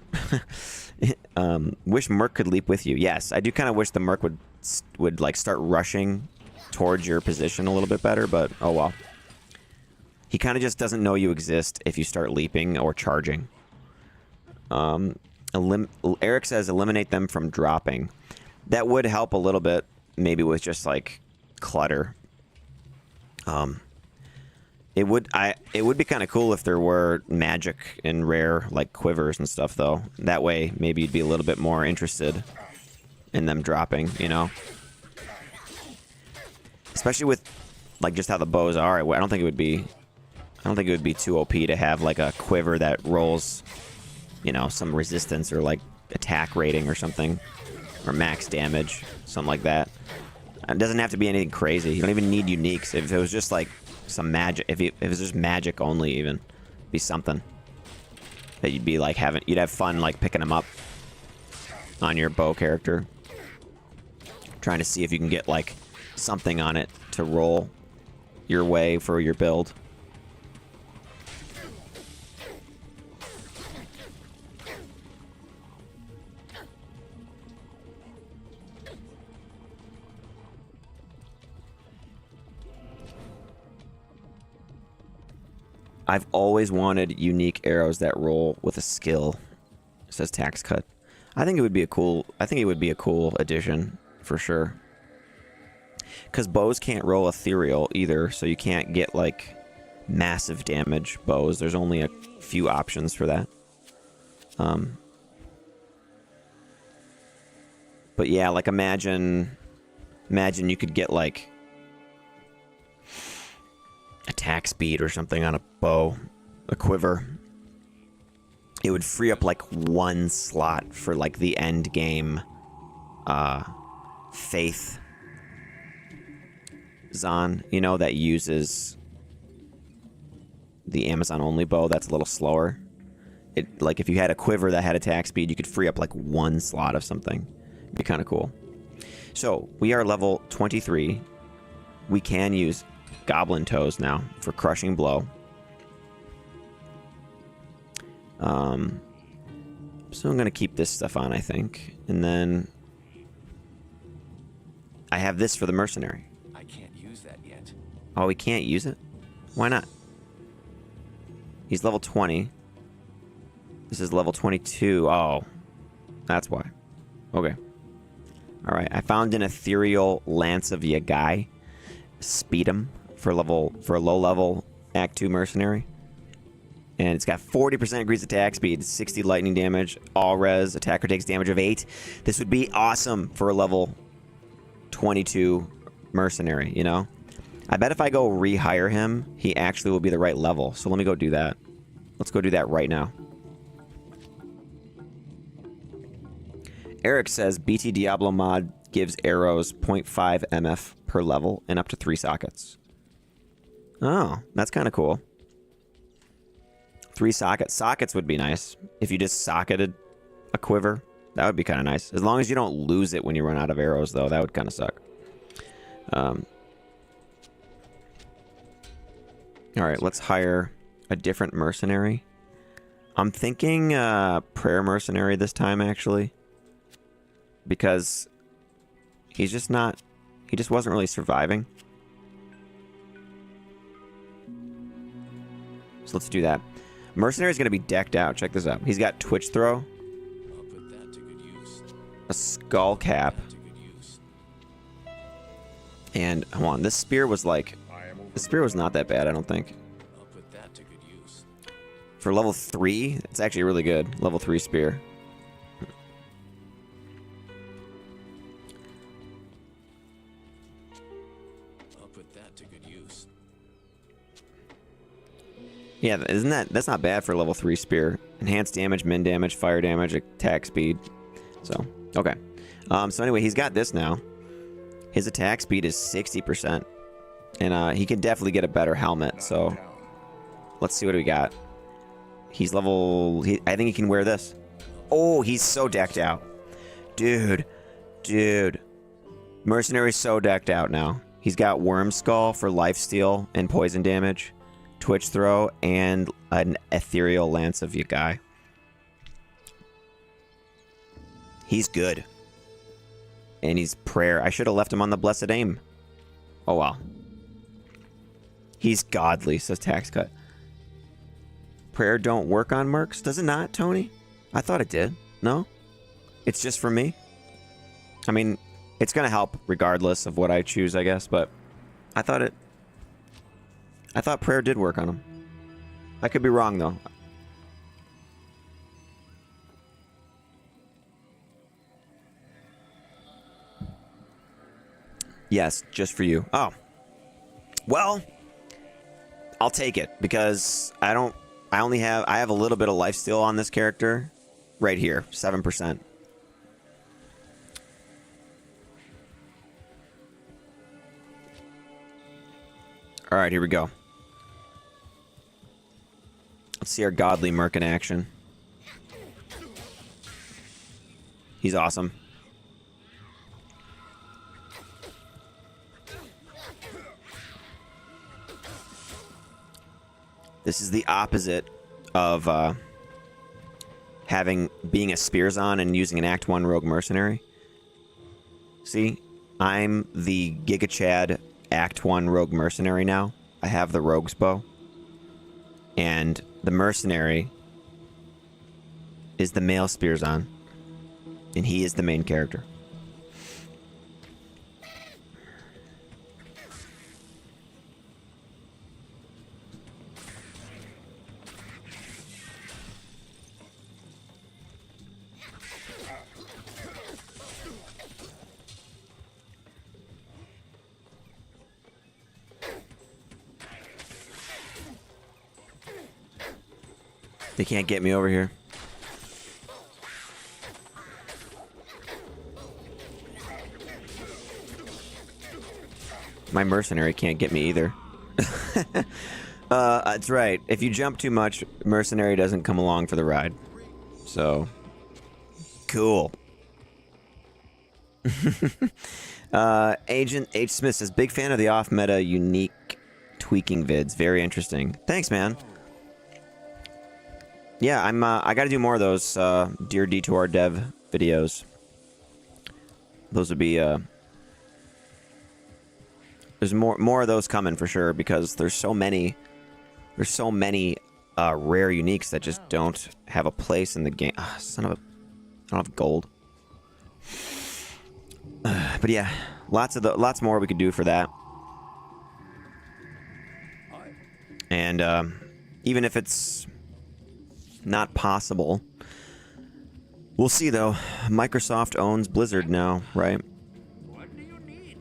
Wish Merc could leap with you. Yes, I do kind of wish the Merc would like start rushing towards your position a little bit better, but oh well. He kind of just doesn't know you exist if you start leaping or charging. Eric says eliminate them from dropping. That would help a little bit, maybe with just like clutter. It would be kind of cool if there were magic and rare like quivers and stuff though. That way maybe you'd be a little bit more interested in them dropping, you know. Especially with like just how the bows are. I don't think it would be too OP to have like a quiver that rolls, you know, some resistance or like attack rating or something, or max damage, something like that. It doesn't have to be anything crazy. You don't even need uniques. If it was just like some magic, if it was just magic only, even be something that you'd be like you'd have fun like picking them up on your bow character, trying to see if you can get like something on it to roll your way for your build. I've always wanted unique arrows that roll with a skill, says Tax Cut. I think it would be a cool addition for sure. Because bows can't roll ethereal either, so you can't get like massive damage bows. There's only a few options for that. But yeah, like imagine you could get like attack speed or something on a bow, a quiver. It would free up like 1 slot for like the end game Faith Zon, you know, that uses the Amazon only bow that's a little slower. It like if you had a quiver that had attack speed, you could free up like 1 slot of something. It'd be kind of cool. So we are level 23. We can use Goblin Toes now for Crushing Blow. So I'm gonna keep this stuff on, I think, and then I have this for the Mercenary. I can't use that yet. Oh, we can't use it? Why not? He's level 20. This is level 22. Oh, that's why. Okay. All right. I found an ethereal Lance of Yagai. Speed him for a low level Act 2 Mercenary. And it's got 40% increased attack speed, 60 lightning damage, all res, attacker takes damage of 8. This would be awesome for a level 22 Mercenary, you know? I bet if I go rehire him, he actually will be the right level. So let me go do that. Let's go do that right now. Eric says BT Diablo mod gives arrows 0.5 MF per level and up to 3 sockets. Oh, that's kind of cool. 3 sockets. Sockets would be nice. If you just socketed a quiver, that would be kind of nice. As long as you don't lose it when you run out of arrows, though, that would kind of suck. All right, let's hire a different mercenary. I'm thinking Prayer Mercenary this time, actually. Because He's just not... He just wasn't really surviving. So let's do that. Mercenary's going to be decked out. Check this out. He's got Twitch Throw. I'll put that to good use. A Skull Cap. That to good use. And, hold on. This spear was like... The spear was not that bad, I don't think. I'll put that to good use. For level 3, it's actually really good. Level 3 spear. I'll put that to good use. Yeah, isn't that... That's not bad for level 3 spear. Enhanced damage, min damage, fire damage, attack speed. So, okay. So anyway, he's got this now. His attack speed is 60%. And he can definitely get a better helmet, so... Let's see what we got. He's level... I think he can wear this. Oh, he's so decked out. Dude. Dude. Mercenary's so decked out now. He's got Worm Skull for lifesteal and poison damage. Twitch Throw, and an Ethereal Lance of Yagai. He's good. And he's Prayer. I should have left him on the Blessed Aim. Oh, well. He's godly, says Tax Cut. Prayer don't work on mercs? Does it not, Tony? I thought it did. No? It's just for me? I mean, it's going to help regardless of what I choose, I guess, but I thought Prayer did work on him. I could be wrong, though. Yes, just for you. Oh. Well, I'll take it because I have a little bit of lifesteal on this character right here, 7%. All right, here we go. Let's see our godly merc in action. He's awesome. This is the opposite of being a Spearzon and using an Act 1 Rogue Mercenary. See? I'm the Giga Chad Act 1 Rogue Mercenary now. I have the Rogue's Bow. And the Mercenary is the male Spearzon. And he is the main character. They can't get me over here. My mercenary can't get me either. That's right. If you jump too much, mercenary doesn't come along for the ride. So, cool. Agent H. Smith says, big fan of the off-meta unique tweaking vids. Very interesting. Thanks, man. Yeah, I got to do more of those Dear D2R dev videos. Those would be there's more of those coming for sure because there's so many rare uniques that just don't have a place in the game. Son of a, I don't have gold. But yeah, lots more we could do for that. And even if it's not possible, we'll see though. Microsoft owns Blizzard now, right? What do you need?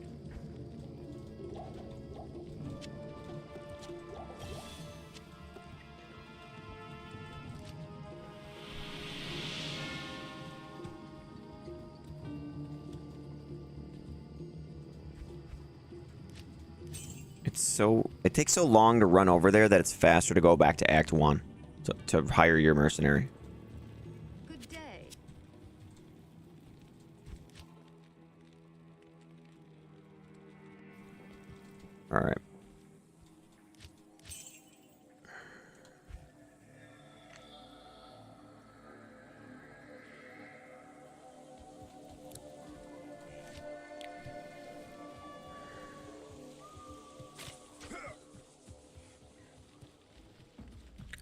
It takes so long to run over there that it's faster to go back to Act 1 to hire your mercenary. Good day. All right.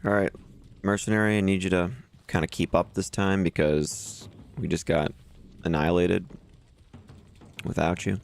Alright, Mercenary, I need you to kind of keep up this time because we just got annihilated without you.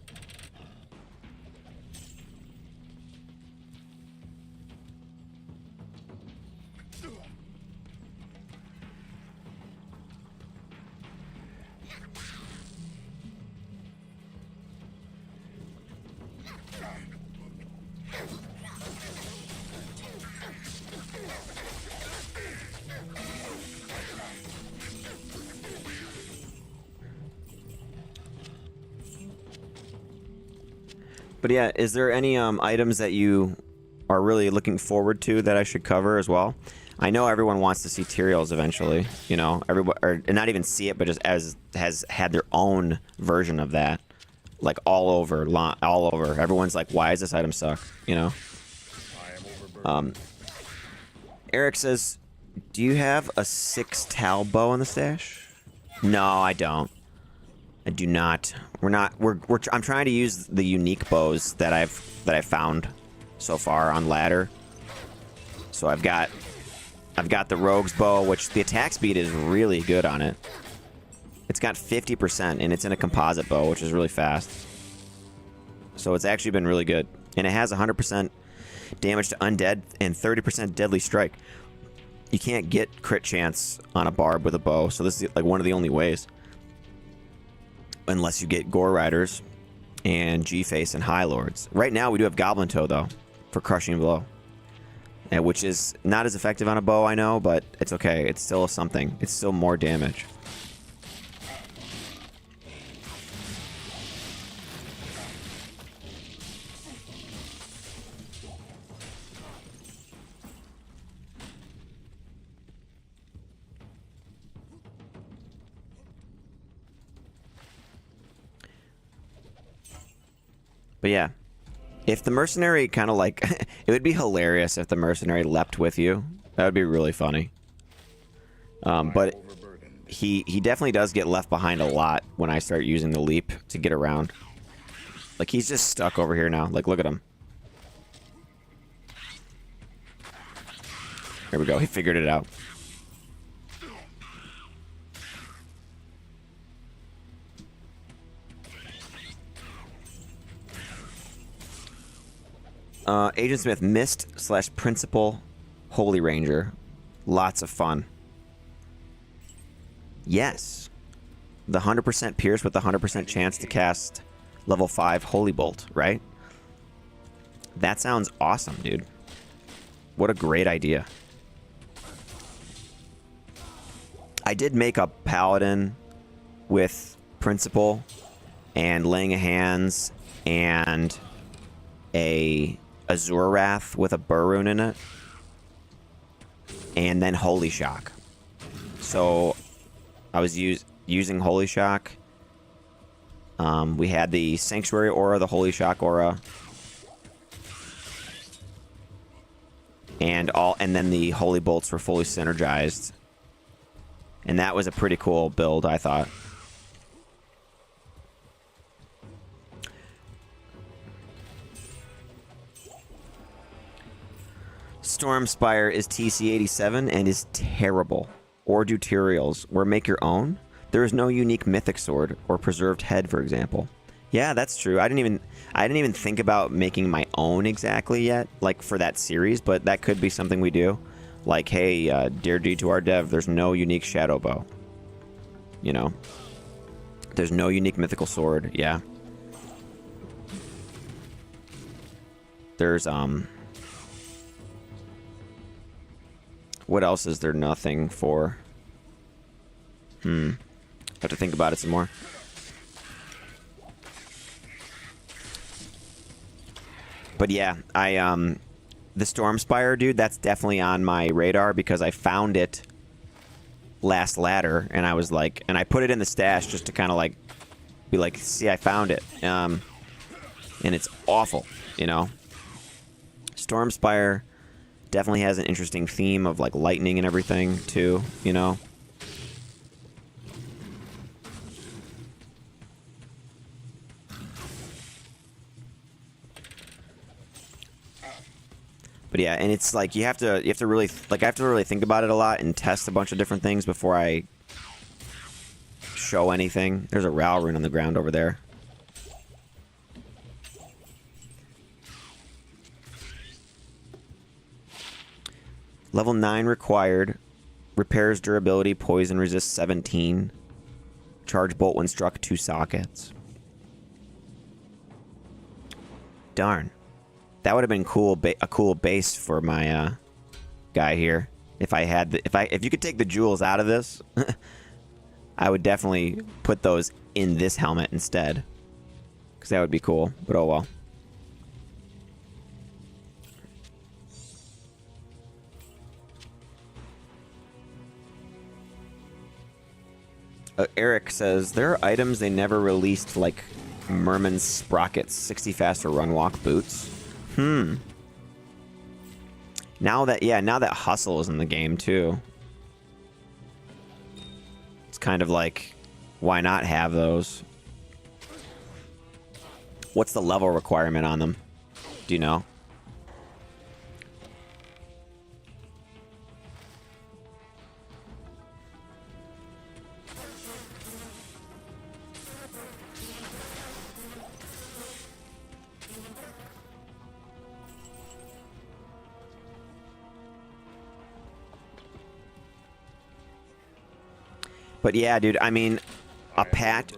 But yeah, is there any items that you are really looking forward to that I should cover as well? I know everyone wants to see Tyrael's eventually, you know, everybody, or not even see it, but just has had their own version of that, like all over. Everyone's like, why does this item suck? You know. I am overburdened. Eric says, do you have a 6 Tal bow in the stash? No, I don't. I do not. I'm trying to use the unique bows that I've found so far on ladder. So I've got the rogue's bow, which the attack speed is really good on it. It's got 50% and it's in a composite bow, which is really fast. So it's actually been really good. And it has 100% damage to undead and 30% deadly strike. You can't get crit chance on a barb with a bow, so this is like one of the only ways. Unless you get Gore Riders and G-Face and High Lords. Right now we do have Goblin Toe though for crushing blow, which is not as effective on a bow, I know, but it's okay. It's still something. It's still more damage. But yeah, if the mercenary kind of like, it would be hilarious if the mercenary leapt with you. That would be really funny. But he definitely does get left behind a lot when I start using the leap to get around. Like he's just stuck over here now. Like look at him. There we go. He figured it out. Agent Smith, Mist / Principal Holy Ranger. Lots of fun. Yes. The 100% Pierce with the 100% chance to cast level 5 Holy Bolt, right? That sounds awesome, dude. What a great idea. I did make a Paladin with Principal and Laying of Hands and a Azure Wrath with a Burr Rune in it, and then Holy Shock. So I was using Holy Shock. We had the Sanctuary Aura, the Holy Shock Aura, and then the Holy Bolts were fully synergized, and that was a pretty cool build, I thought. Stormspire is TC87 and is terrible. Or do Tyrael's, or make your own. There is no unique mythic sword or preserved head, for example. Yeah, that's true. I didn't even think about making my own exactly yet, like for that series, but that could be something we do. Like, hey, dear D2R dev, there's no unique shadow bow. You know, there's no unique mythical sword. Yeah. There's what else is there nothing for? Have to think about it some more. But yeah, the Stormspire, dude, that's definitely on my radar because I found it last ladder, and I was like, and I put it in the stash just to kind of like be like, see, I found it. And it's awful, you know. Stormspire definitely has an interesting theme of like lightning and everything too, you know. But yeah, and it's like you have to really I have to really think about it a lot and test a bunch of different things before I show anything. There's a Ral rune on the ground over there. Level 9 required. Repairs durability, poison resist 17. Charge bolt when struck 2 sockets. Darn. That would have been cool. A cool base for my guy here. If I had if you could take the jewels out of this, I would definitely put those in this helmet instead, because that would be cool. But oh well. Eric says there are items they never released, like Merman's sprockets, 60 faster run walk boots. Now that hustle is in the game too, it's kind of like, why not have those? What's the level requirement on them? Do you know? But yeah, dude, I mean, a patch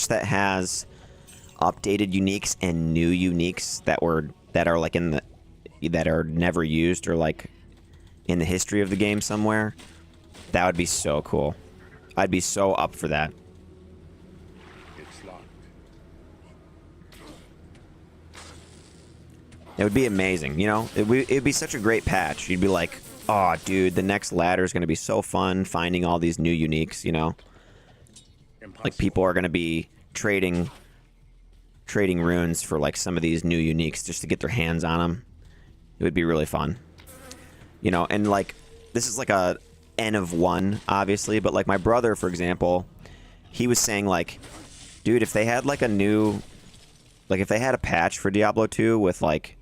that has updated uniques and new uniques that are like that are never used or like in the history of the game somewhere, that would be so cool. I'd be so up for that. It's locked. It would be amazing, you know? It'd be such a great patch. You'd be like, oh, dude, the next ladder is going to be so fun finding all these new uniques, you know? Impossible. Like, people are going to be trading runes for, like, some of these new uniques just to get their hands on them. It would be really fun. You know, and, like, this is like a N of 1, obviously, but, like, my brother, for example, he was saying, like, dude, if they had, like, if they had a patch for Diablo 2 with, like,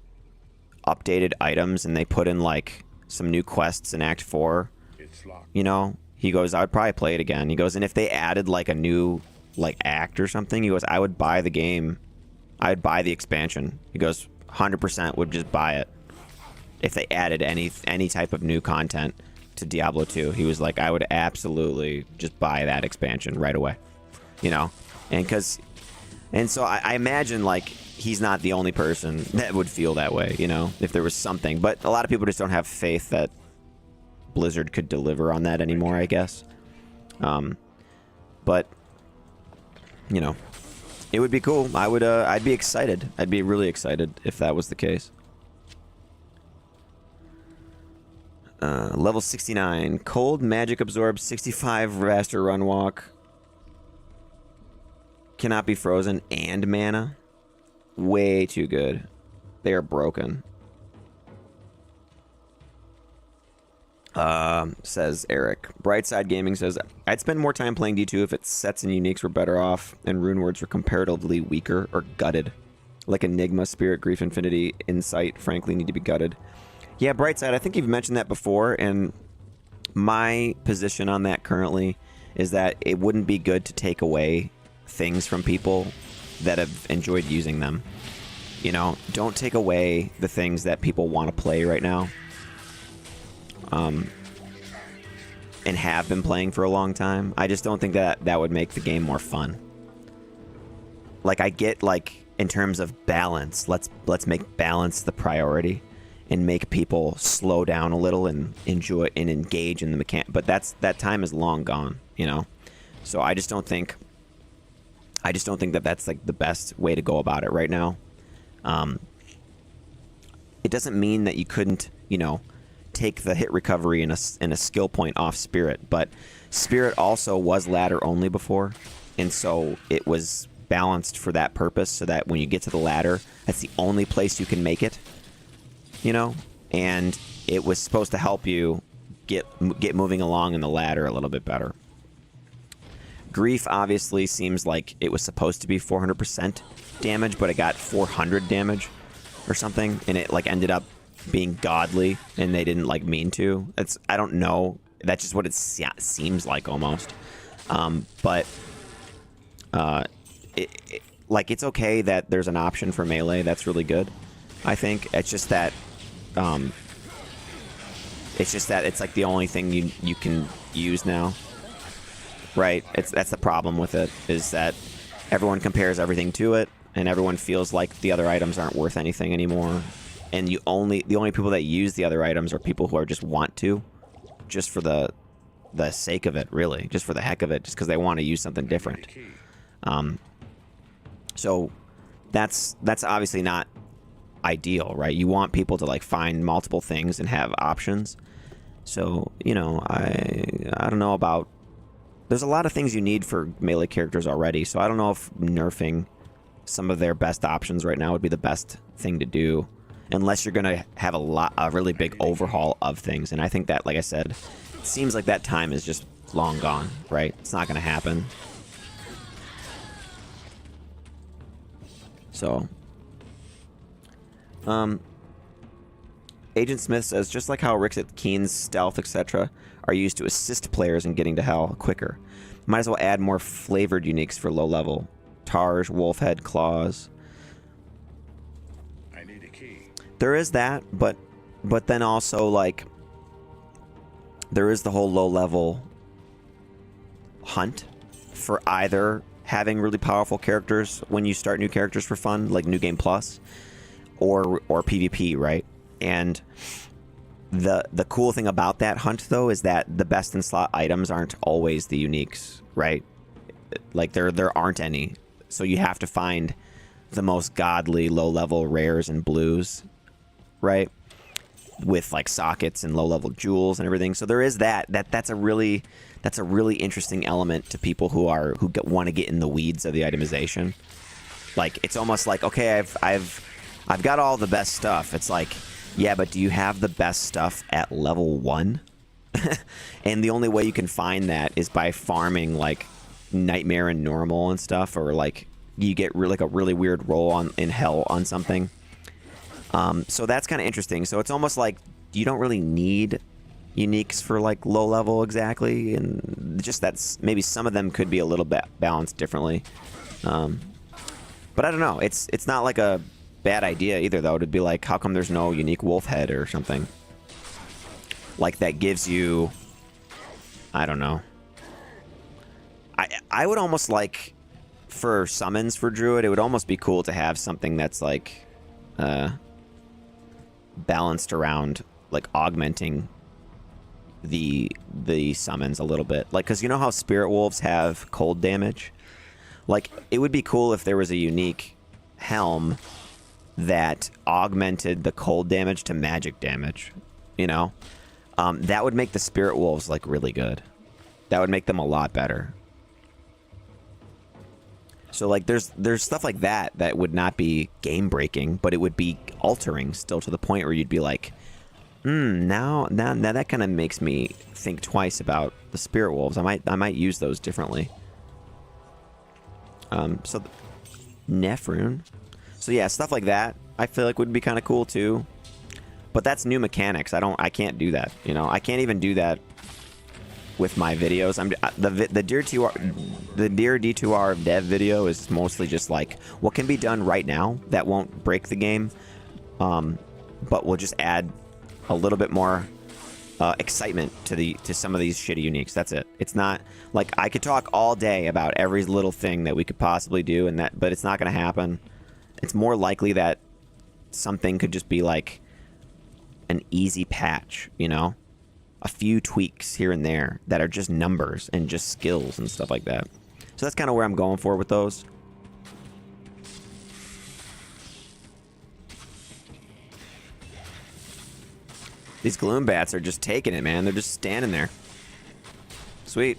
updated items and they put in, like, some new quests in Act 4, It's locked. you know, he goes, I would probably play it again. He goes, and if they added like a new like act or something, he goes, I would buy the game. I would buy the expansion. He goes, 100% would just buy it if they added any type of new content to Diablo 2. He was like, I would absolutely just buy that expansion right away, you know, and so I imagine like he's not the only person that would feel that way, you know, if there was something. But a lot of people just don't have faith that Blizzard could deliver on that anymore, I guess. But, you know, it would be cool. I'd be excited. I'd be really excited if that was the case. Level 69. Cold magic absorbs 65 faster run walk. Cannot be frozen and mana. Way too good. They are broken. Says Eric. Brightside Gaming says, I'd spend more time playing D2 if its sets and uniques were better off and rune words were comparatively weaker or gutted. Like Enigma, Spirit, Grief, Infinity, Insight, frankly, need to be gutted. Yeah, Brightside, I think you've mentioned that before, and my position on that currently is that it wouldn't be good to take away things from people that have enjoyed using them. You know, don't take away the things that people want to play right now. And have been playing for a long time. I just don't think that would make the game more fun. Like, I get, like, in terms of balance, let's make balance the priority and make people slow down a little and enjoy and engage in the mechanic. But that time is long gone, you know? So I just don't think that that's, like, the best way to go about it right now. It doesn't mean that you couldn't, you know, take the hit recovery in a skill point off Spirit, but Spirit also was ladder only before, and so it was balanced for that purpose, so that when you get to the ladder, that's the only place you can make it, you know, and it was supposed to help you get moving along in the ladder a little bit better. Grief obviously seems like it was supposed to be 400% damage, but it got 400 damage or something, and it like ended up being godly and they didn't like mean to. I don't know. That's just what it seems like almost. But like it's okay that there's an option for melee. That's really good. I think it's just that it's like the only thing you can use now. Right? That's the problem with it, is that everyone compares everything to it, and everyone feels like the other items aren't worth anything anymore. And the only people that use the other items are people who are just want to, just for the sake of it, really, just for the heck of it, just because they want to use something different. So that's obviously not ideal, right? You want people to like find multiple things and have options. So, you know, I don't know about. There's a lot of things you need for melee characters already, so I don't know if nerfing some of their best options right now would be the best thing to do, unless you're gonna have a really big overhaul of things. And I think that, like I said, it seems like that time is just long gone, right? It's not gonna happen. So, Agent Smith says, just like how Rixit, Keen's, Stealth, etc. are used to assist players in getting to hell quicker, might as well add more flavored uniques for low level. Targe, Wolfhead, Claws. I need a key. There is that, but then also like there is the whole low level hunt for either having really powerful characters when you start new characters for fun, like New Game Plus, or PvP, right? And the cool thing about that hunt, though, is that the best in slot items aren't always the uniques, right? Like there aren't any, so you have to find the most godly low level rares and blues, right? With like sockets and low level jewels and everything. So there is that's a really interesting element to people who want to get in the weeds of the itemization. Like it's almost like, okay, I've got all the best stuff. It's like, yeah, but do you have the best stuff at level 1? And the only way you can find that is by farming like Nightmare and Normal and stuff, or like you get like a really weird roll in Hell on something. So that's kind of interesting. So it's almost like you don't really need uniques for like low level exactly, and just that's maybe some of them could be a little bit balanced differently. But I don't know. It's not like a bad idea either, though, to be like, how come there's no unique wolf head or something like that gives you, I don't know. I would almost like, for summons for druid, it would almost be cool to have something that's like balanced around like augmenting the summons a little bit, like, because you know how spirit wolves have cold damage. Like it would be cool if there was a unique helm that augmented the cold damage to magic damage, you know? That would make the spirit wolves like really good. That would make them a lot better. So like there's stuff like that would not be game breaking, but it would be altering still, to the point where you'd be like, now that kind of makes me think twice about the spirit wolves. I might use those differently. So Nephrune. So yeah, stuff like that I feel like would be kind of cool too. But that's new mechanics. I can't do that. You know, I can't even do that with my videos. The Dear D2R dev video is mostly just like what can be done right now that won't break the game, but will just add a little bit more excitement to some of these shitty uniques. That's it. It's not like I could talk all day about every little thing that we could possibly do, but it's not going to happen. It's more likely that something could just be like an easy patch, you know? A few tweaks here and there that are just numbers and just skills and stuff like that. So that's kind of where I'm going for with those. These gloom bats are just taking it, man. They're just standing there. Sweet.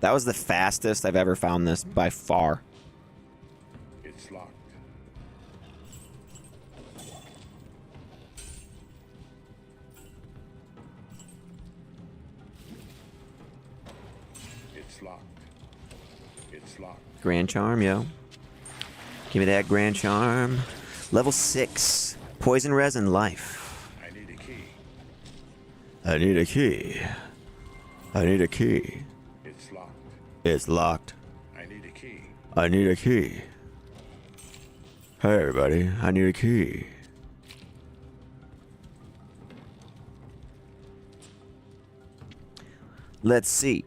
That was the fastest I've ever found this by far. It's locked. It's locked. It's locked. Grand Charm, yo. Give me that Grand Charm. Level 6. Poison Resin Life. I need a key. I need a key. I need a key. It's locked. It's locked. I need a key. I need a key. Hey everybody, I need a key. Let's see.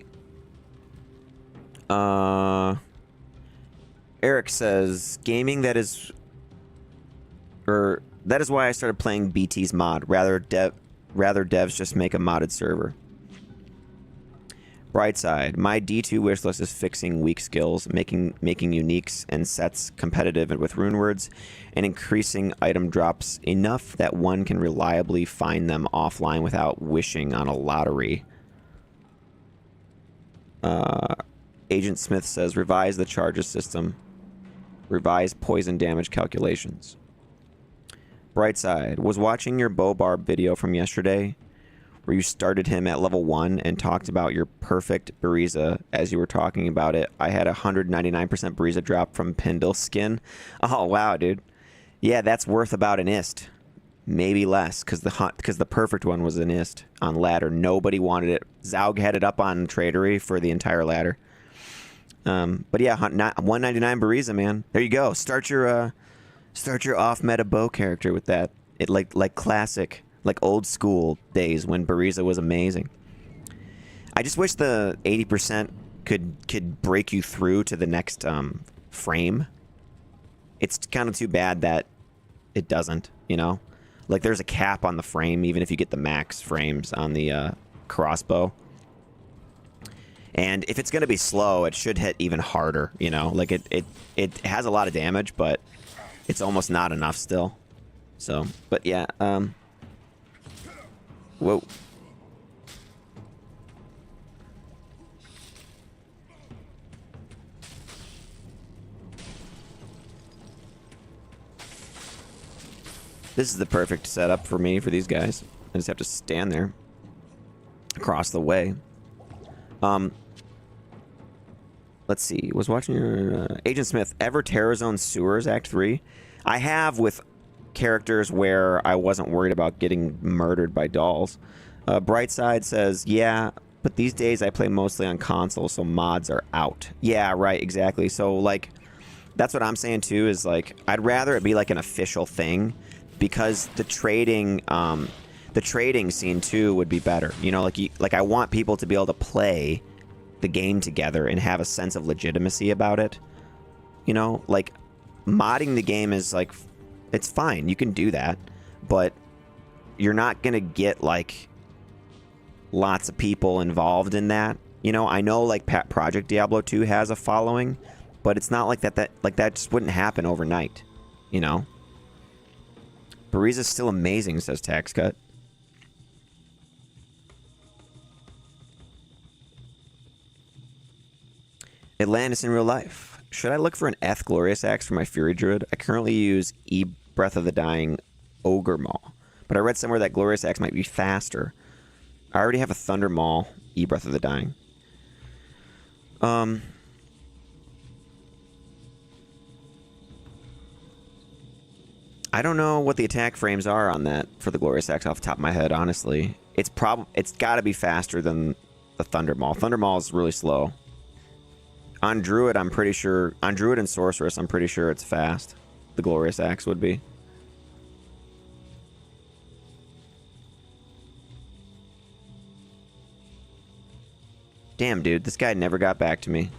Eric says gaming that is why I started playing BT's mod. Rather devs just make a modded server. Brightside, my D2 wishlist is fixing weak skills, making uniques and sets competitive with rune words, and increasing item drops enough that one can reliably find them offline without wishing on a lottery. Agent Smith says revise the charges system. Revise poison damage calculations. Brightside, was watching your bow barb video from yesterday where you started him at level 1 and talked about your perfect Bariza as you were talking about it. I had a 199% Bariza drop from Pendle skin. Oh, wow, dude. Yeah, that's worth about an ist. Maybe less, because the perfect one was an ist on ladder. Nobody wanted it. Zaug had it up on Tradery for the entire ladder. But yeah, 199 Bariza, man. There you go. Start your off-meta bow character with that. It like classic, like old school days when Bariza was amazing. I just wish the 80% could break you through to the next frame. It's kind of too bad that it doesn't, you know? Like there's a cap on the frame even if you get the max frames on the crossbow. And if it's going to be slow, it should hit even harder, you know? Like it has a lot of damage, but it's almost not enough still. So, but yeah, whoa. This is the perfect setup for me, for these guys. I just have to stand there. Across the way. Let's see. Was watching your Agent Smith ever Terrazone Sewers Act 3? I have with characters where I wasn't worried about getting murdered by dolls. Brightside says, yeah, but these days I play mostly on console, so mods are out. Yeah, right, exactly. So, like, that's what I'm saying, too, is, like, I'd rather it be, like, an official thing, because the trading scene, too, would be better. You know, like I want people to be able to play the game together and have a sense of legitimacy about it. You know, like, modding the game is, like, it's fine. You can do that, but you're not going to get, like, lots of people involved in that. You know, I know, like, Project Diablo 2 has a following, but it's not like that just wouldn't happen overnight, you know? Bariza's still amazing, says Tax Cut. Atlantis in real life. Should I look for an Eth Glorious Axe for my Fury Druid? I currently use Breath of the Dying Ogre Maul, but I read somewhere that Glorious Axe might be faster. I already have a Thunder Maul, Breath of the Dying. I don't know what the attack frames are on that for the Glorious Axe off the top of my head, honestly. It's got to be faster than the Thunder Maul. Thunder Maul is really slow. On Druid, I'm pretty sure... On Druid and Sorceress, I'm pretty sure it's fast. The Glorious Axe would be. Damn, dude. This guy never got back to me.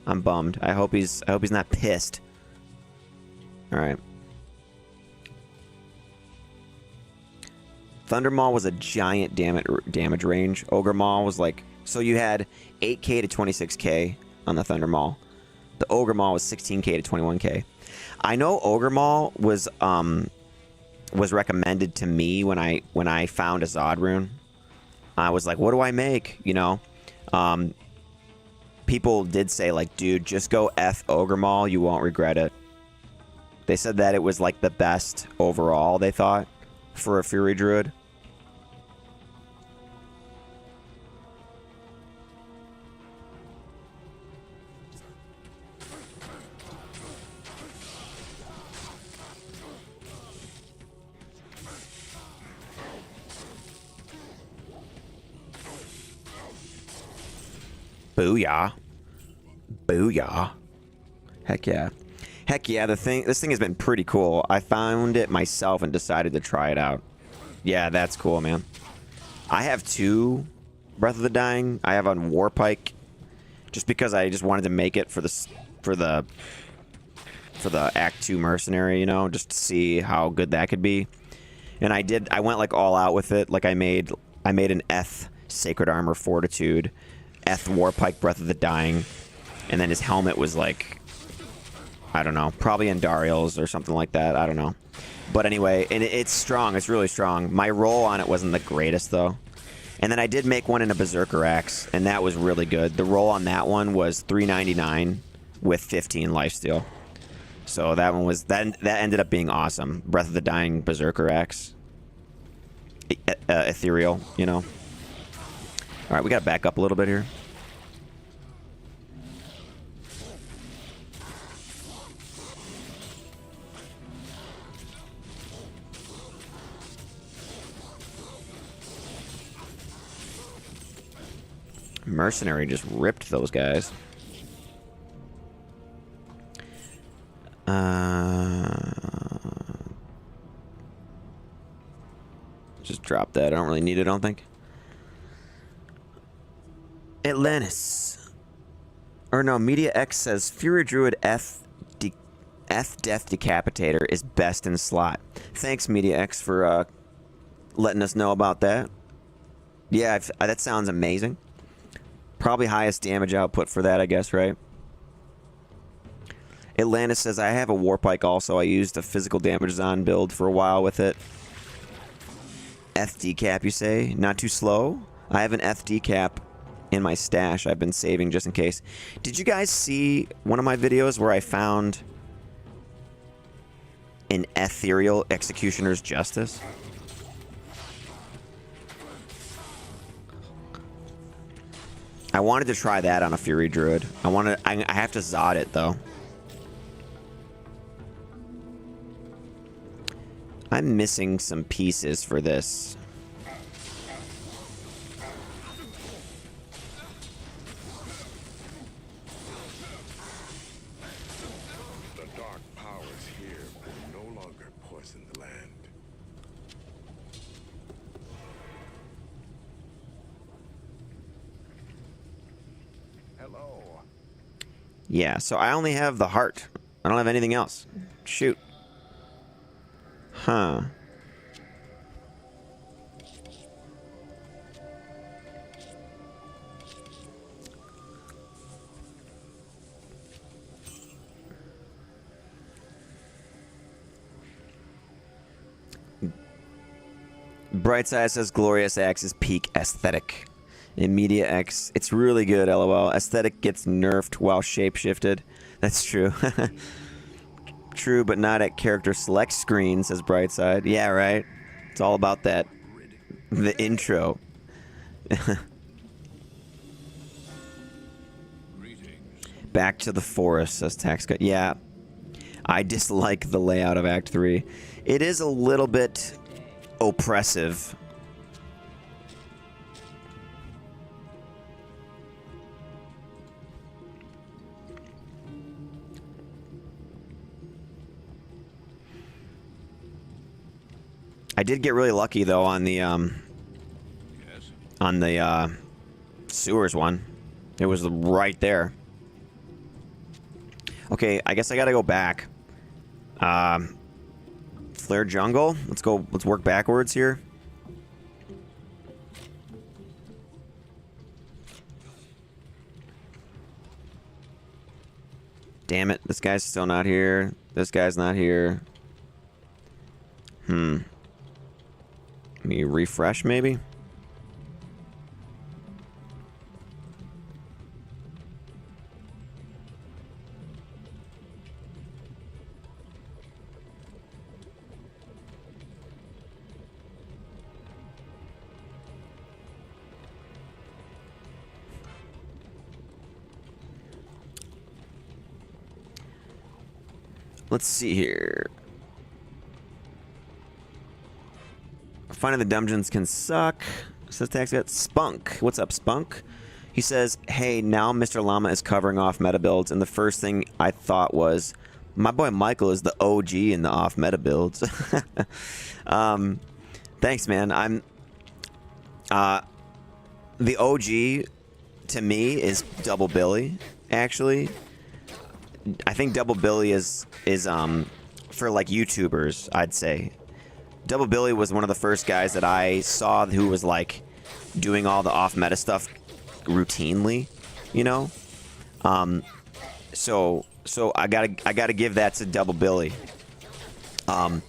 I'm bummed. I hope he's not pissed. Alright. Thunder Maul was a giant damage range. Ogre Maul was like... So you had 8k to 26k on the Thunder Maul. The Ogre Maul was 16k to 21k. I know Ogre Maul was recommended to me when I found a Zod rune. I was like, what do I make? You know? People did say, like, dude, just go F Ogre Maul. You won't regret it. They said that it was, like, the best overall, they thought, for a Fury Druid. Booyah. Booyah. Heck yeah. Heck yeah, this thing has been pretty cool. I found it myself and decided to try it out. Yeah, that's cool, man. I have 2 Breath of the Dying. I have on Warpike, just because I just wanted to make it for the Act 2 Mercenary, you know, just to see how good that could be. And I went like all out with it. Like I made an Eth Sacred Armor Fortitude, Eth Warpike Breath of the Dying, and then his helmet was like, I don't know, probably Andariel's or something like that. I don't know. But anyway, and it's strong. It's really strong. My roll on it wasn't the greatest, though. And then I did make one in a Berserker Axe, and that was really good. The roll on that one was 399 with 15 lifesteal. So that one was that ended up being awesome. Breath of the Dying Berserker Axe. Ethereal, you know. All right, we got to back up a little bit here. Mercenary just ripped those guys. Just drop that. I don't really need it, I don't think. Atlantis. Or no, Media X says Fury Druid F Death Decapitator is best in slot. Thanks, Media X, for letting us know about that. Yeah, that sounds amazing. Probably highest damage output for that, I guess, right? Atlantis says, I have a Warpike also. I used a physical damage Zon build for a while with it. FD cap, you say? Not too slow? I have an FD cap in my stash I've been saving just in case. Did you guys see one of my videos where I found an Ethereal Executioner's Justice? I wanted to try that on a Fury Druid. I have to Zod it, though. I'm missing some pieces for this. The dark powers here will no longer poison the land. Hello. Yeah, so I only have the heart. I don't have anything else. Shoot. Huh. Brightside says Glorious Axe is peak aesthetic. In Media X, it's really good, lol. Aesthetic gets nerfed while shapeshifted. That's true. True, but not at character select screen, says Brightside. Yeah, right. It's all about that. The intro. Back to the forest, says Taxcut. Yeah. I dislike the layout of Act 3. It is a little bit oppressive. I did get really lucky though on the sewers one. It was right there. Okay, I guess I gotta go back. Flare jungle. Let's go. Let's work backwards here. Damn it! This guy's still not here. This guy's not here. Let me refresh, maybe? Let's see here. Finding the dungeons can suck. Says Tax got Spunk. What's up, Spunk? He says, hey, now Mr. Llama is covering off meta builds, and the first thing I thought was, my boy Michael is the OG in the off meta builds. Thanks, man. I'm the OG to me is Double Billy, actually. I think Double Billy is for like YouTubers, I'd say. Double Billy was one of the first guys that I saw who was like doing all the off meta stuff routinely, you know. So I gotta give that to Double Billy. But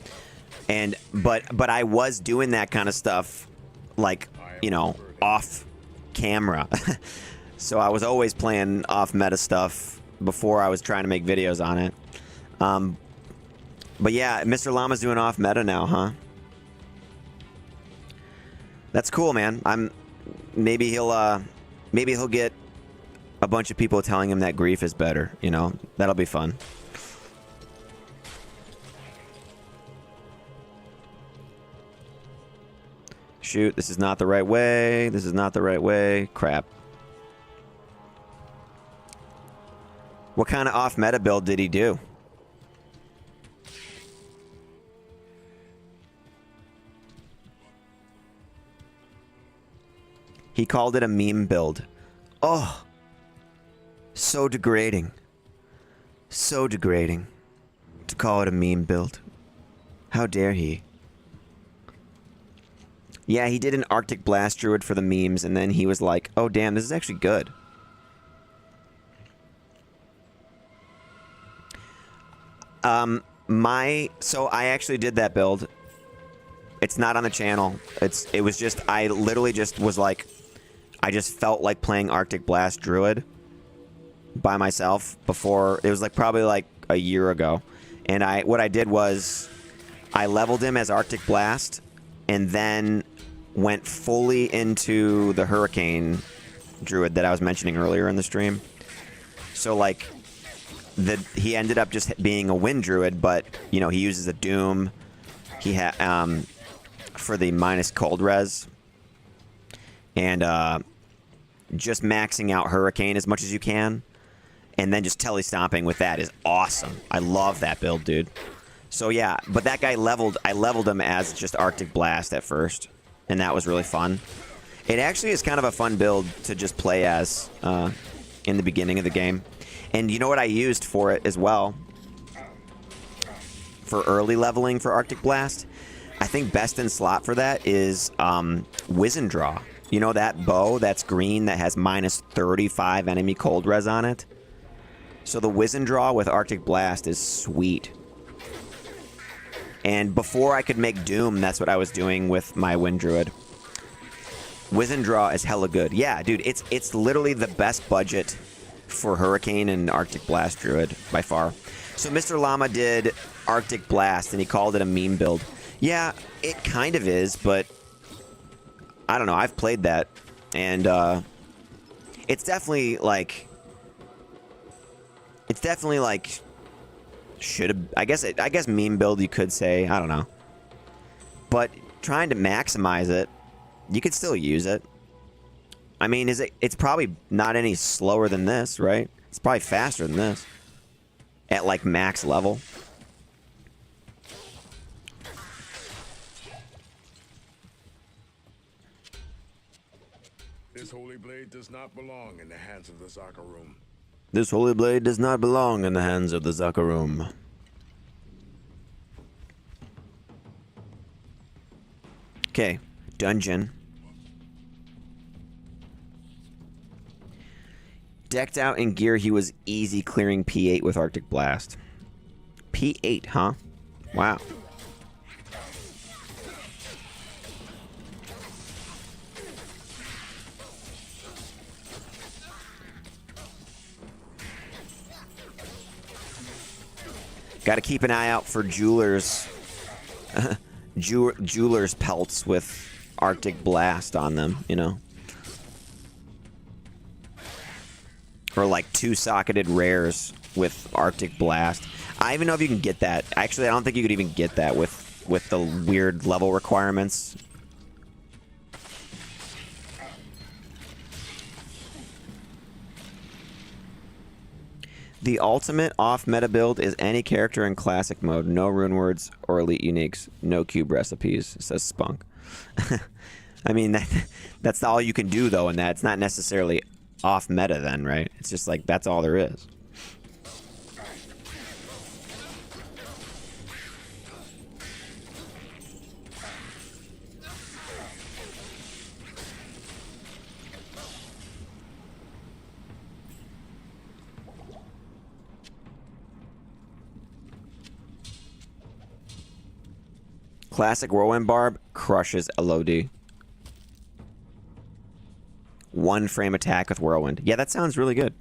I was doing that kind of stuff, like, you know, off camera. So I was always playing off meta stuff before I was trying to make videos on it. But yeah, Mr. Llama's doing off meta now, huh? That's cool, man. Maybe he'll get a bunch of people telling him that grief is better, you know? That'll be fun. Shoot, this is not the right way. This is not the right way. Crap. What kind of off-meta build did he do? He called it a meme build. Oh. So degrading. So degrading. To call it a meme build. How dare he? Yeah, he did an Arctic Blast Druid for the memes, and then he was like, oh damn, this is actually good. So I actually did that build. It's not on the channel. It was just, I literally just was like, I just felt like playing Arctic Blast Druid by myself before. It was like probably like a year ago. And what I did was I leveled him as Arctic Blast and then went fully into the Hurricane Druid that I was mentioning earlier in the stream. So like he ended up just being a Wind Druid, but you know, he uses a Doom. He had for the minus cold res. And just maxing out Hurricane as much as you can. And then just tele-stomping with that is awesome. I love that build, dude. So yeah, but that guy I leveled him as just Arctic Blast at first. And that was really fun. It actually is kind of a fun build to just play as in the beginning of the game. And you know what I used for it as well? For early leveling for Arctic Blast? I think best in slot for that is Wizen Draw. You know that bow that's green that has minus 35 enemy cold res on it? So the Wizen Draw with Arctic Blast is sweet. And before I could make Doom, that's what I was doing with my Wind Druid. Wizen Draw is hella good. Yeah, dude, it's literally the best budget for Hurricane and Arctic Blast Druid by far. So Mr. Llama did Arctic Blast, and he called it a meme build. Yeah, it kind of is, but I don't know. I've played that, and it's definitely like should have. I guess meme build you could say. I don't know, but trying to maximize it, you could still use it. I mean, it's probably not any slower than this, right? It's probably faster than this at like max level. This holy blade does not belong in the hands of the Zakarum. This holy blade does not belong in the hands of the Zakarum. Okay, dungeon. Decked out in gear, he was easy clearing P8 with Arctic Blast. P8, huh? Wow. Got to keep an eye out for jewelers. Jewelers pelts with Arctic Blast on them, you know. Or like 2-socketed rares with Arctic Blast. I don't even know if you can get that. Actually, I don't think you could even get that with the weird level requirements. The ultimate off-meta build is any character in classic mode. No rune words or elite uniques. No cube recipes, says Spunk. I mean, that's all you can do, though, and that's not necessarily off-meta then, right? It's just like, that's all there is. Classic Whirlwind Barb crushes LOD. 1 frame attack with Whirlwind. Yeah, that sounds really good.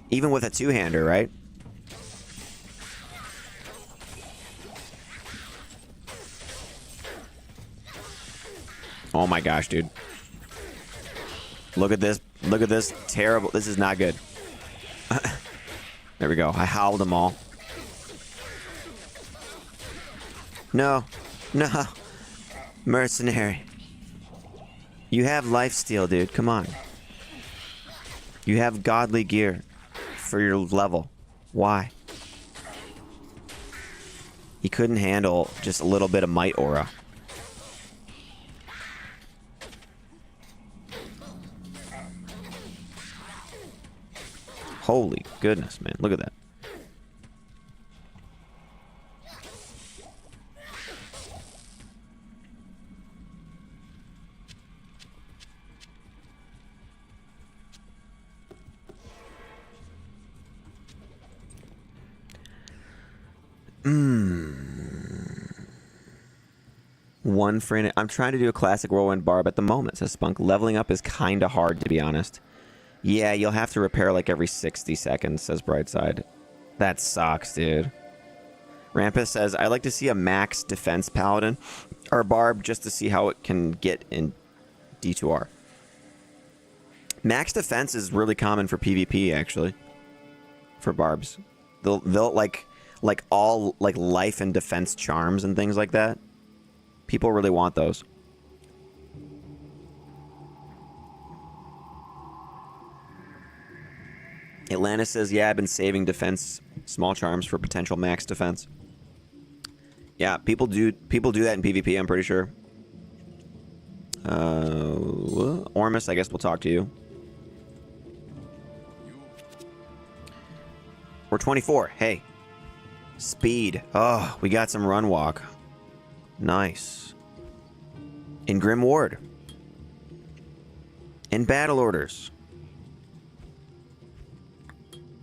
Even with a two-hander, right? Oh my gosh, dude. Look at this. Look at this. Terrible. This is not good. There we go. I howled them all. No. No. Mercenary. You have lifesteal, dude. Come on. You have godly gear for your level. Why? He couldn't handle just a little bit of might aura. Holy goodness, man. Look at that. One frame. I'm trying to do a classic Whirlwind Barb at the moment, says Spunk. Leveling up is kind of hard, to be honest. Yeah, you'll have to repair like every 60 seconds, says Brightside. That sucks, dude. Rampus says, I like to see a max defense paladin or barb just to see how it can get in D2R. Max defense is really common for PvP, actually. For barbs. They'll like all like life and defense charms and things like that. People really want those. Atlantis says, yeah, I've been saving defense small charms for potential max defense. Yeah, people do that in PvP, I'm pretty sure. Ormus, I guess we'll talk to you. We're 24. Hey. Speed. Oh, we got some run walk. Nice. In Grim Ward. In battle orders.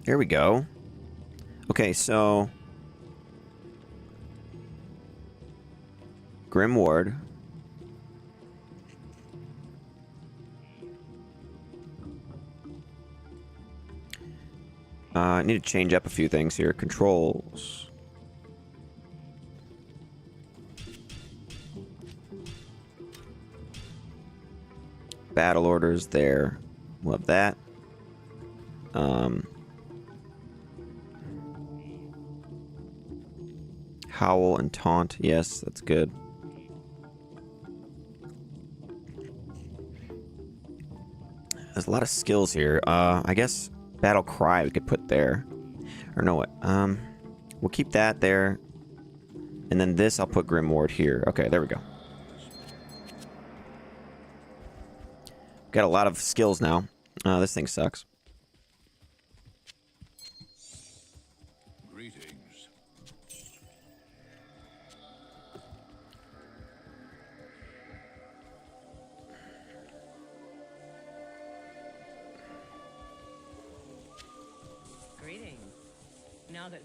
Here we go. Okay, so Grim Ward. I need to change up a few things here. Controls. Battle orders there. Love that. Howl and taunt. Yes, that's good. There's a lot of skills here. I guess Battle Cry we could put there. Or no, what? We'll keep that there. And then this I'll put Grim Ward here. Okay, there we go. Got a lot of skills now. This thing sucks. Greetings. Greetings. Now that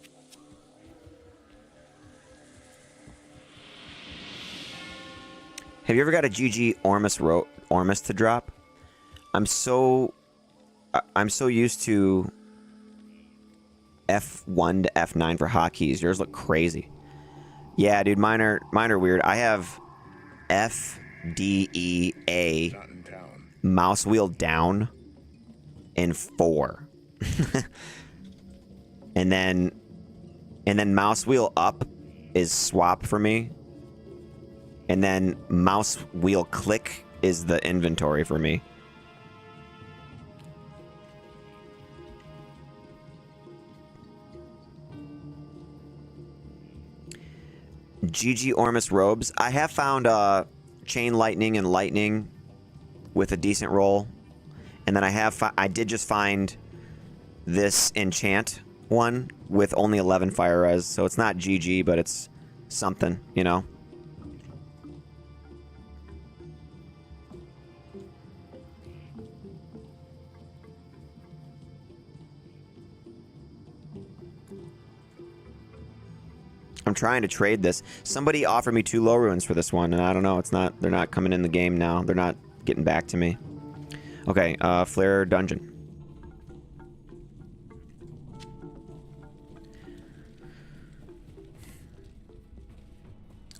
Have you ever got a GG Ormus to drop? I'm so used to F1 to F9 for hotkeys. Yours look crazy. Yeah, dude, mine are weird. I have F, D, E, A, Not in town. mouse wheel down, and 4. and then mouse wheel up is swap for me. And then mouse wheel click is the inventory for me. GG Ormus robes. I have found chain lightning and lightning with a decent roll, and then I did just find this enchant one with only 11 fire res, so it's not GG, but it's something, you know. I'm trying to trade this. Somebody offered me 2 low ruins for this one, and I don't know. It's not. They're not coming in the game now. They're not getting back to me. Okay, Flare Dungeon.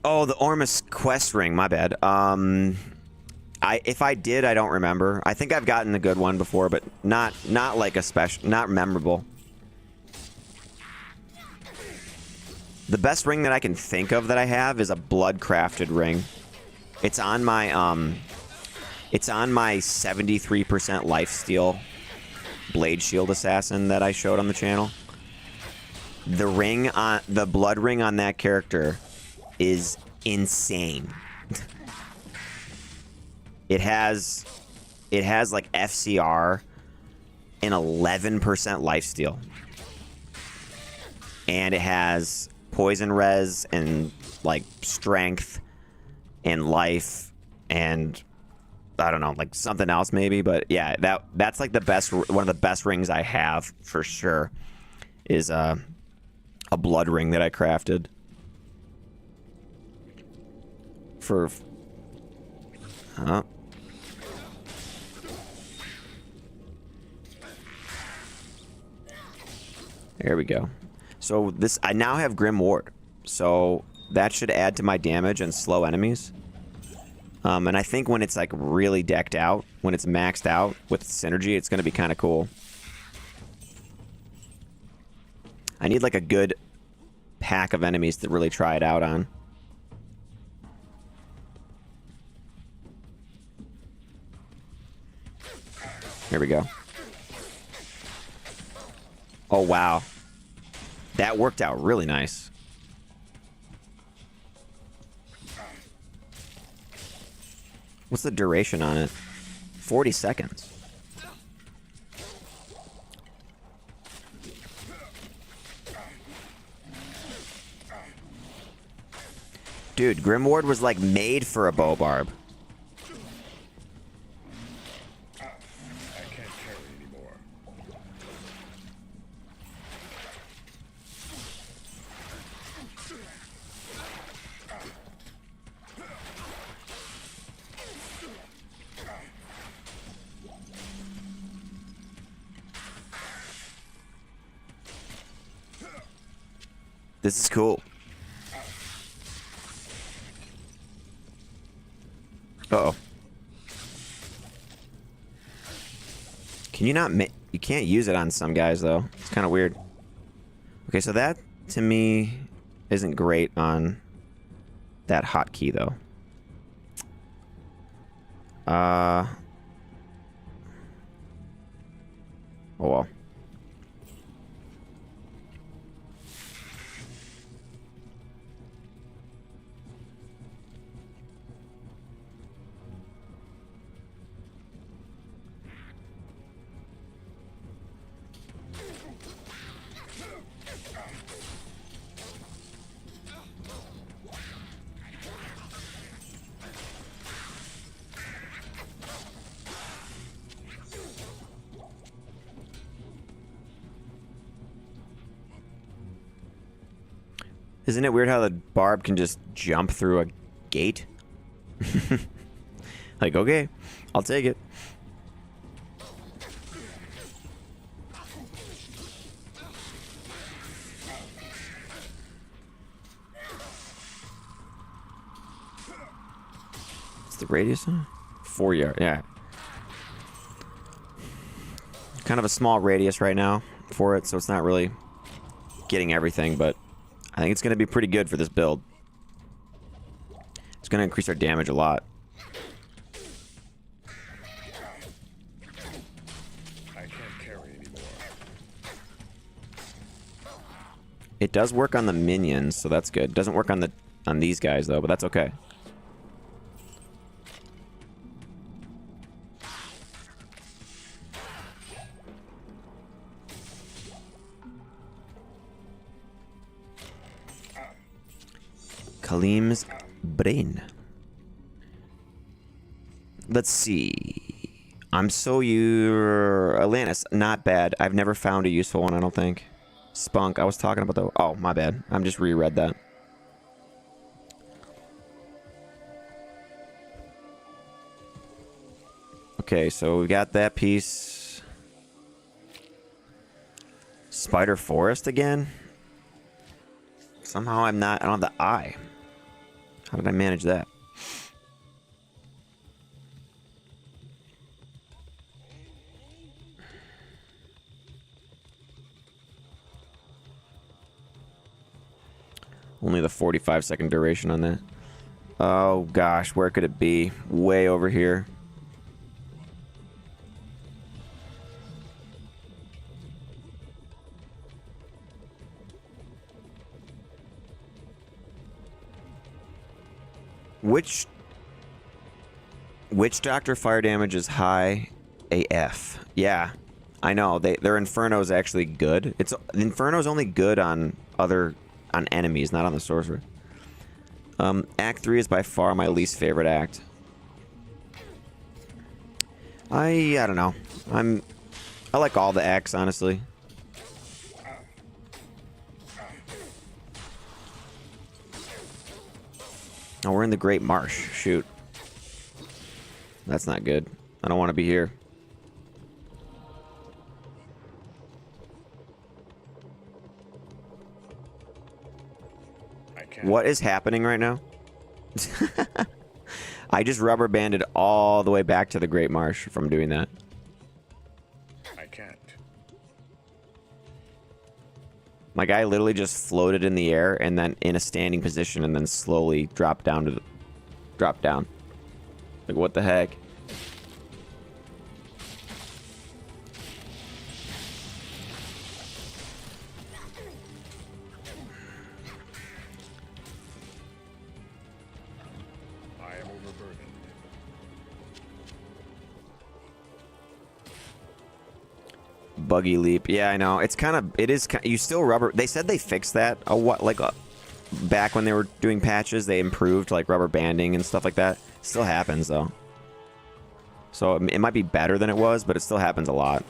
Oh, the Ormus quest ring. My bad. If I did, I don't remember. I think I've gotten a good one before, but not like a special, not memorable. The best ring that I can think of that I have is a blood crafted ring. It's on my 73% lifesteal blade shield assassin that I showed on the channel. The blood ring on that character is insane. It has like FCR and 11% lifesteal. And it has poison res and like strength and life and I don't know, like something else maybe, but yeah, that's like one of the best rings I have for sure is a blood ring that I crafted for there we go. So I now have Grim Ward, so that should add to my damage and slow enemies. And I think when it's like really decked out, when it's maxed out with synergy, it's going to be kind of cool. I need like a good pack of enemies to really try it out on. Here we go. Oh, wow. That worked out really nice. What's the duration on it? 40 seconds. Dude, Grimward was like made for a bow barb. I can't carry anymore. This is cool. Uh-oh. Can you not you can't use it on some guys, though. It's kind of weird. Okay, so that, to me, isn't great on that hotkey, though. Oh, well. Isn't it weird how the barb can just jump through a gate? Like, okay, I'll take it. What's the radius on? 4 yards, yeah. Kind of a small radius right now for it, so it's not really getting everything, but I think it's going to be pretty good for this build. It's going to increase our damage a lot. I can't carry anymore. It does work on the minions, so that's good. It doesn't work on the on these guys though, but that's okay. Kalim's brain. Let's see. I'm so Atlantis, not bad. I've never found a useful one, I don't think. Spunk, I was talking about the... Oh, my bad. I'm just reread that. Okay, so we got that piece. Spider Forest again? Somehow I don't have the eye. How did I manage that? Only the 45-second duration on that. Oh gosh, where could it be? Way over here. Which Doctor fire damage is high AF? Yeah, I know. Their Inferno's actually good. Inferno's only good on enemies, not on the sorcerer. Act 3 is by far my least favorite act. I don't know. I like all the acts, honestly. Oh, we're in the Great Marsh. Shoot. That's not good. I don't want to be here. What is happening right now? I just rubber banded all the way back to the Great Marsh from doing that. I can't. My guy literally just floated in the air and then in a standing position and then slowly dropped down Like, what the heck? I am overburdened. Buggy leap. Yeah, I know. You still rubber. They said they fixed that. Back when they were doing patches, they improved like rubber banding and stuff like that. Still happens though. So it might be better than it was, but it still happens a lot.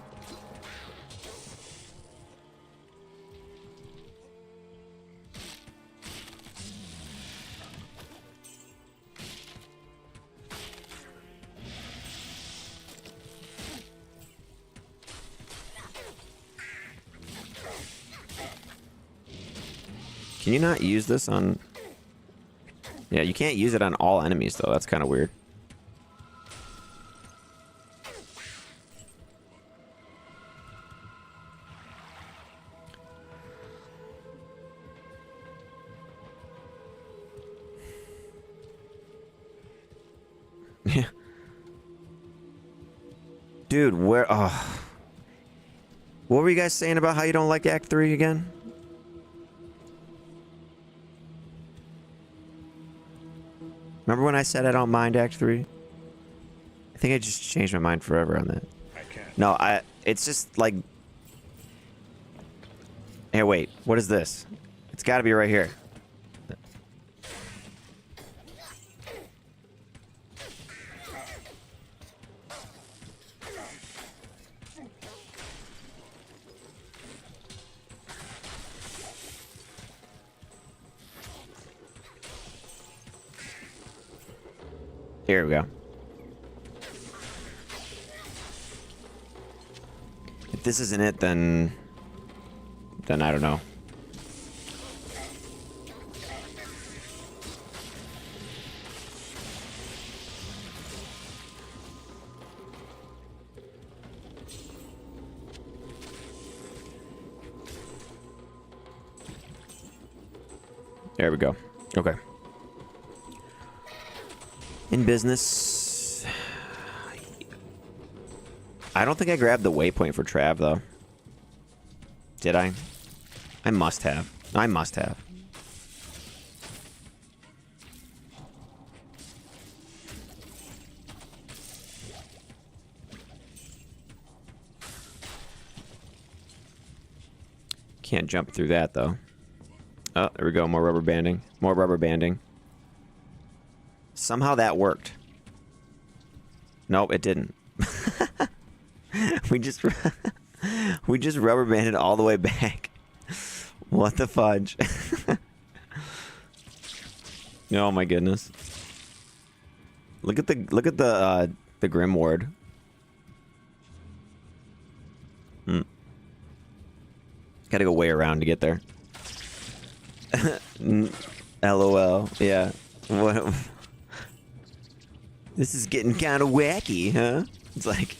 Can you not use this on... Yeah, you can't use it on all enemies, though. That's kind of weird. Yeah. Dude, where... Oh. What were you guys saying about how you don't like Act 3 again? Remember when I said I don't mind Act 3? I think I just changed my mind forever on that. I can't. No, it's just like... Hey, wait. What is this? It's got to be right here. Here we go. If this isn't it, then I don't know. There we go. Okay. In business. I don't think I grabbed the waypoint for Trav, though. Did I? I must have. I must have. Can't jump through that, though. Oh, there we go. More rubber banding. More rubber banding. Somehow that worked. Nope, it didn't. we just rubber banded all the way back. What the fudge? Oh my goodness. Look at the Grim Ward. Gotta go way around to get there. LOL. Yeah. What? This is getting kind of wacky, huh? It's like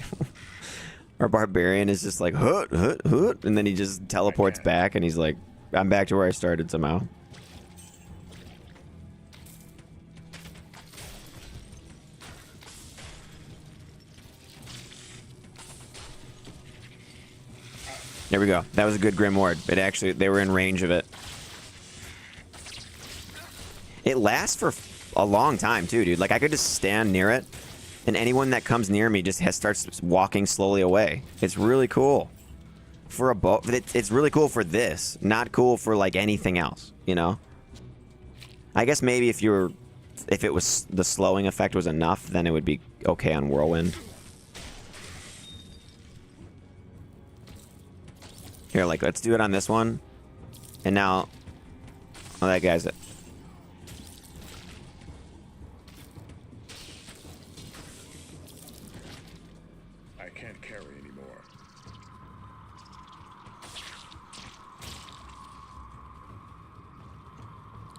our barbarian is just like hut, and then he just teleports back, and he's like, "I'm back to where I started somehow." There we go. That was a good Grim Ward. It actually, they were in range of it. It lasts for a long time too, dude. Like I could just stand near it, and anyone that comes near me just starts walking slowly away. It's really cool for a bow. It's really cool for this. Not cool for like anything else, you know. I guess maybe if it was the slowing effect was enough, then it would be okay on Whirlwind. Here, like, let's do it on this one. And now... Oh, that guy's it. I can't carry anymore.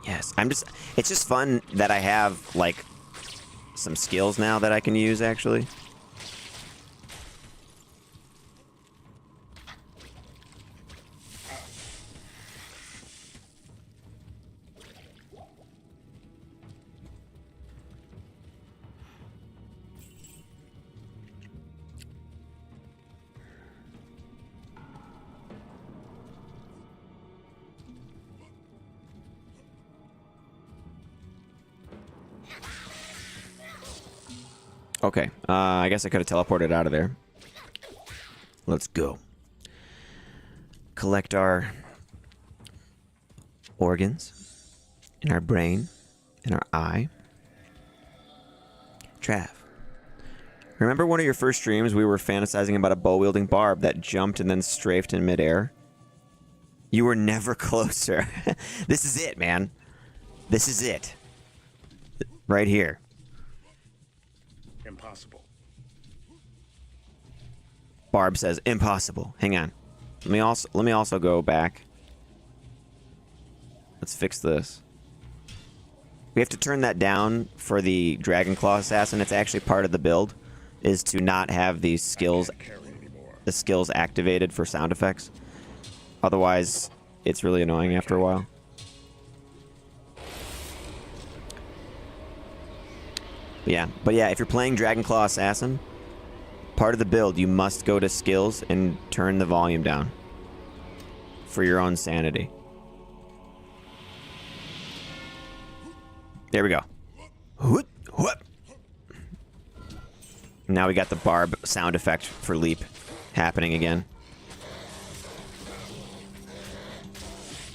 Yes, it's just fun that I have, like, some skills now that I can use, actually. Okay, I guess I could have teleported out of there. Let's go. Collect our organs in our brain, in our eye. Trav. Remember one of your first streams we were fantasizing about a bow-wielding barb that jumped and then strafed in midair? You were never closer. This is it, man. This is it. Right here. Impossible. Barb says impossible. Hang on. Let me also go back. Let's fix this. We have to turn that down for the Dragonclaw Assassin. It's actually part of the build, is to not have these skills, the skills activated for sound effects. Otherwise, it's really annoying after a while. But yeah, if you're playing Dragonclaw Assassin, part of the build, you must go to skills and turn the volume down for your own sanity. There we go. Whoop, whoop. Now we got the barb sound effect for leap happening again.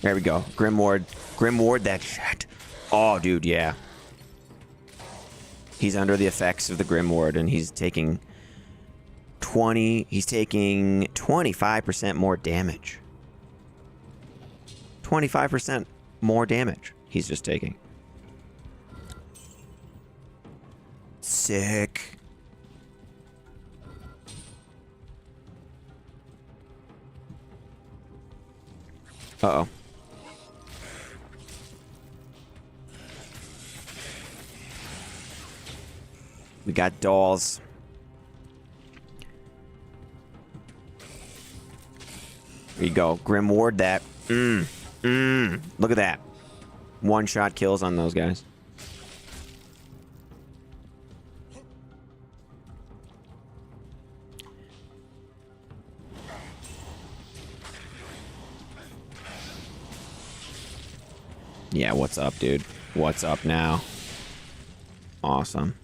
There we go. Grim Ward. Grim Ward that shit. Oh, dude, yeah. He's under the effects of the Grim Ward, and he's taking 25% more damage. 25% more damage he's just taking. Sick. Uh-oh. We got dolls. There you go. Grim Ward that. Look at that. One-shot kills on those guys. Yeah, what's up, dude? What's up now? Awesome.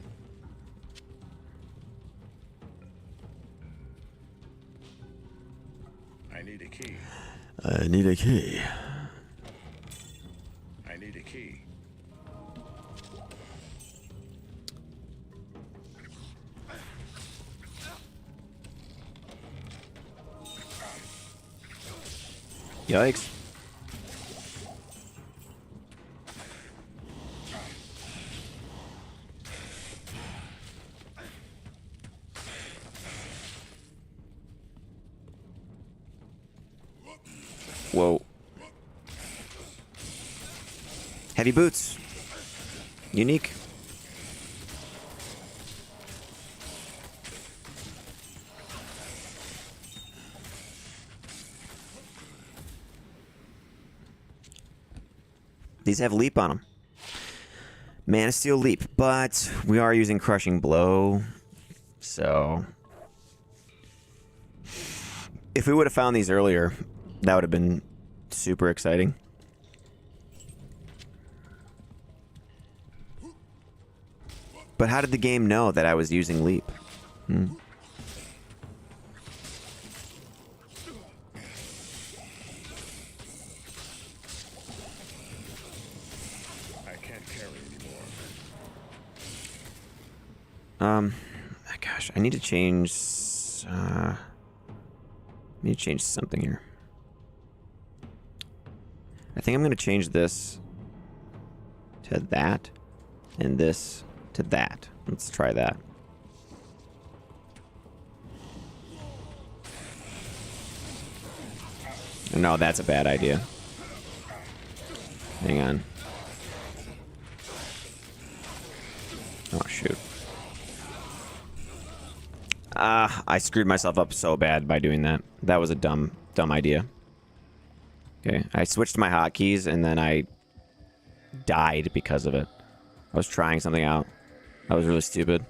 I need a key. I I need a key. I need a key. Yikes. Whoa. Heavy boots. Unique. These have leap on them. Man of Steel leap, but we are using Crushing Blow, so if we would have found these earlier, that would have been super exciting. But how did the game know that I was using leap? I can't carry anymore. Gosh, I need to change. I need to change something here. I think I'm going to change this to that, and this to that. Let's try that. No, that's a bad idea. Hang on. Oh, shoot. I screwed myself up so bad by doing that. That was a dumb idea. Okay, I switched my hotkeys and then I died because of it. I was trying something out. That was really stupid.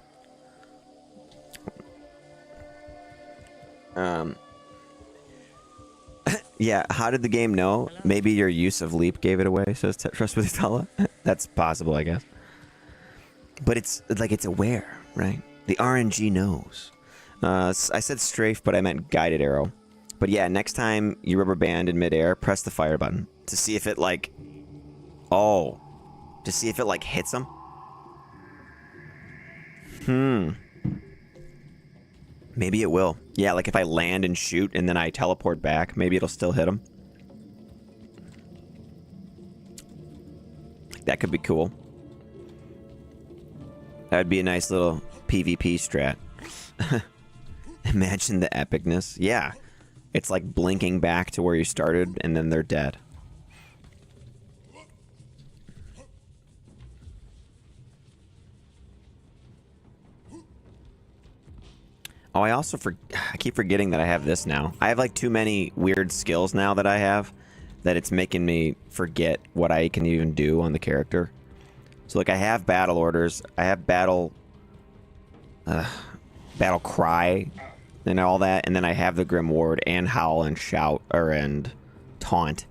Yeah, how did the game know? Maybe your use of leap gave it away, says Trustworthy Tala. That's possible, I guess. But it's like it's aware, right? The RNG knows. I said strafe, but I meant guided arrow. But yeah, next time you rubber band in midair, press the fire button to see if it like... Oh. To see if it like hits them? Maybe it will. Yeah, like if I land and shoot and then I teleport back, maybe it'll still hit them. That could be cool. That would be a nice little PvP strat. Imagine the epicness. Yeah. It's like blinking back to where you started and then they're dead. Oh, I keep forgetting that I have this now. I have like too many weird skills now that I have that it's making me forget what I can even do on the character. So like I have battle orders, I have battle cry and all that, and then I have the Grim Ward and howl and shout and taunt.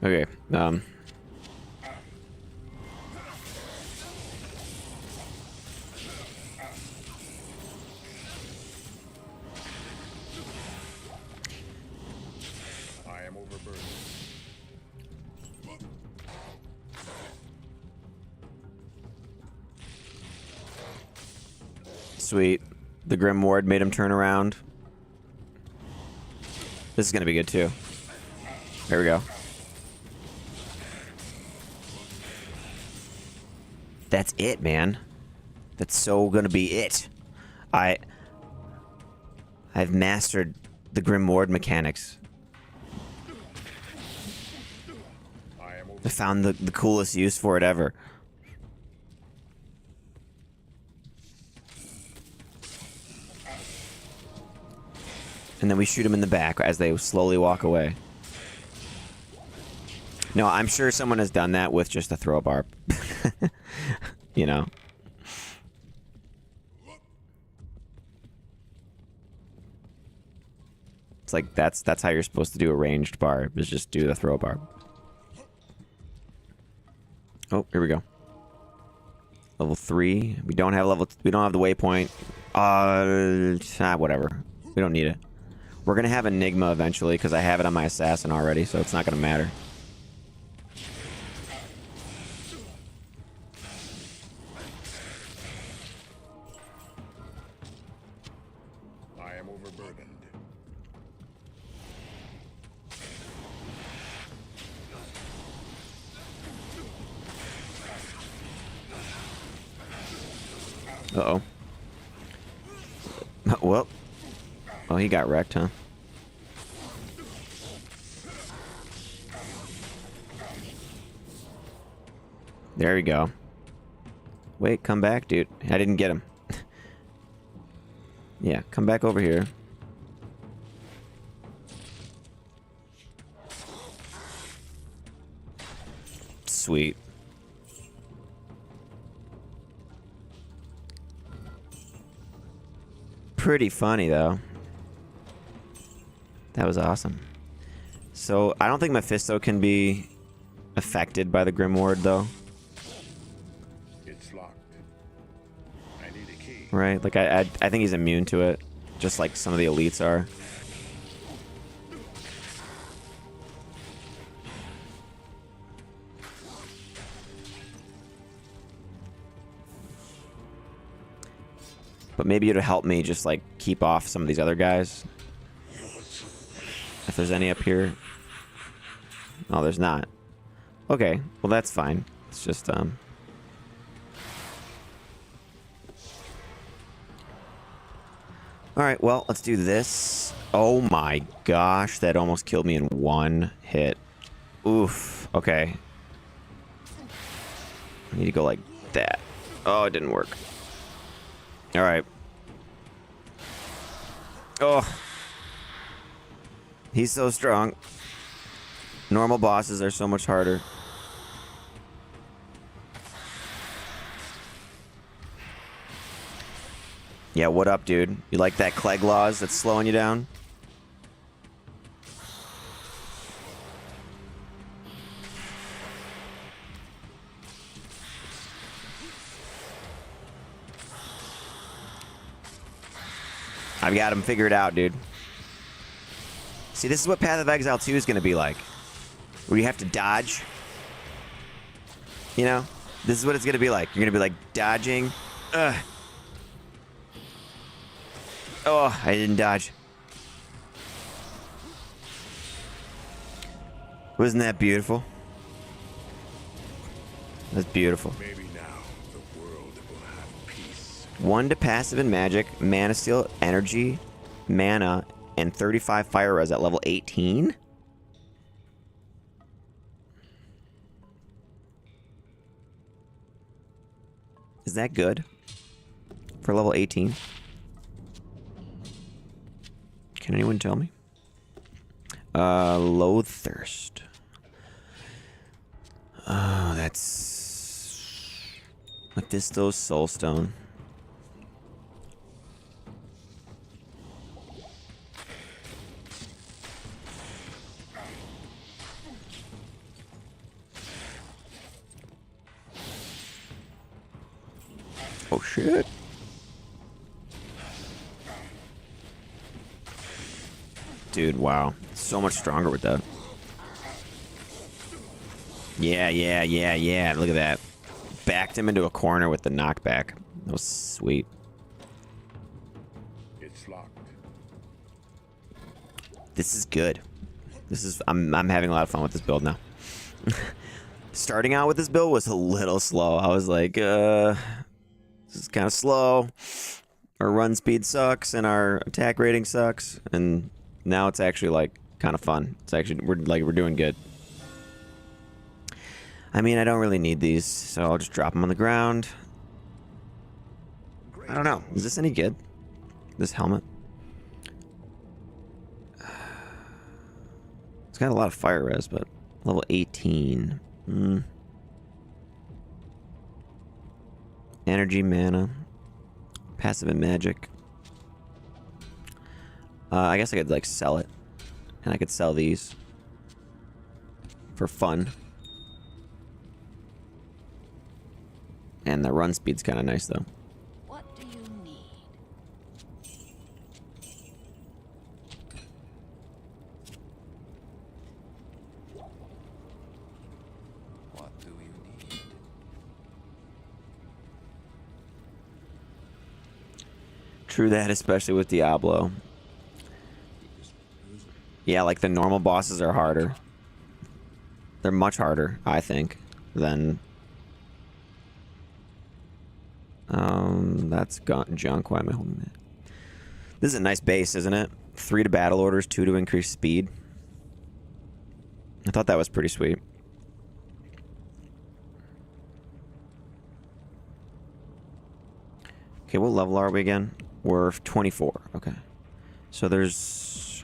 Okay, I am overburdened. sweet. The Grim Ward made him turn around. This is gonna be good too. There we go. That's it, man. That's so gonna be it. I've mastered the Grim Ward mechanics. I found the coolest use for it ever. And then we shoot them in the back as they slowly walk away. No, I'm sure someone has done that with just a throw barb. You know. It's like that's how you're supposed to do a ranged barb, is just do the throw barb. Oh, here we go. Level 3. We don't have we don't have the waypoint. Whatever. We don't need it. We're gonna have Enigma eventually because I have it on my assassin already, so it's not gonna matter. I am overburdened. Uh-oh. Well. Oh, he got wrecked, huh? There we go. Wait, come back, dude. I didn't get him. Yeah, come back over here. Sweet. Pretty funny, though. That was awesome. So, I don't think Mephisto can be affected by the Grim Ward, though. It's locked. I need a key. Right? Like, I think he's immune to it. Just like some of the elites are. But maybe it'll help me just, like, keep off some of these other guys. If there's any up here. Oh, there's not. Okay, well, that's fine. It's just, Alright, well, let's do this. Oh my gosh, that almost killed me in one hit. Oof. Okay. I need to go like that. Oh, it didn't work. Alright. Oh. He's so strong. Normal bosses are so much harder. Yeah, what up, dude? You like that Clegg Laws that's slowing you down? I've got him figured out, dude. See, this is what Path of Exile 2 is going to be like. Where you have to dodge. You know? This is what it's going to be like. You're going to be like dodging. Ugh. Oh, I didn't dodge. Wasn't that beautiful? That's beautiful. Maybe now the world will have peace. 1 to passive and magic, mana steal, energy, mana, and 35 fire res at level 18? Is that good? For level 18? Can anyone tell me? Loathe Thirst. Oh, that's Mephisto's Soulstone. Oh shit. Dude, wow. So much stronger with that. Yeah. Look at that. Backed him into a corner with the knockback. That was sweet. It's locked. This is good. I'm having a lot of fun with this build now. Starting out with this build was a little slow. I was like, this is kind of slow. Our run speed sucks and our attack rating sucks, and now it's actually like kind of fun. It's actually we're doing good. I mean, I don't really need these, so I'll just drop them on the ground. I don't know. Is this any good? This helmet? It's got a lot of fire res, but level 18. Energy, mana, passive and magic. I guess I could like sell it, and I could sell these for fun. And the run speed's kind of nice though. What do you need? What do you need? True that, especially with Diablo. Yeah, like the normal bosses are harder. They're much harder, I think, than... that's junk. Why am I holding that? This is a nice base, isn't it? 3 to battle orders, 2 to increase speed. I thought that was pretty sweet. Okay, what level are we again? We're 24. Okay. So there's...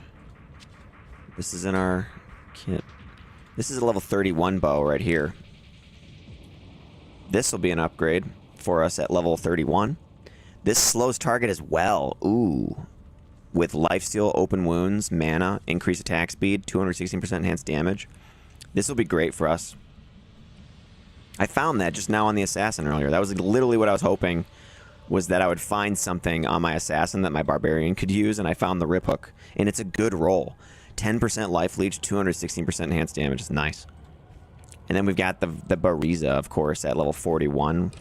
This is in our kit. This is a level 31 bow right here. This will be an upgrade for us at level 31. This slows target as well. Ooh. With lifesteal, open wounds, mana, increased attack speed, 216% enhanced damage. This will be great for us. I found that just now on the assassin earlier. That was literally what I was hoping, was that I would find something on my assassin that my barbarian could use, and I found the rip hook. And it's a good roll. 10% life leech, 216% enhanced damage. It's nice. And then we've got the Bariza, of course, at level 41.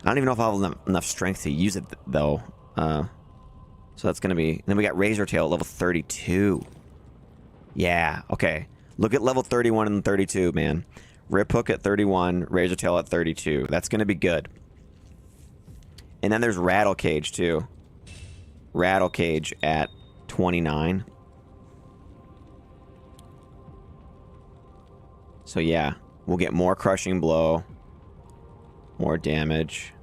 I don't even know if I'll have enough strength to use it, though. So that's going to be... Then we got Razor Tail at level 32. Yeah, okay. Look at level 31 and 32, man. Rip Hook at 31, Razor Tail at 32. That's going to be good. And then there's Rattle Cage, too. Rattle Cage at 29. So, yeah. We'll get more Crushing Blow. More damage.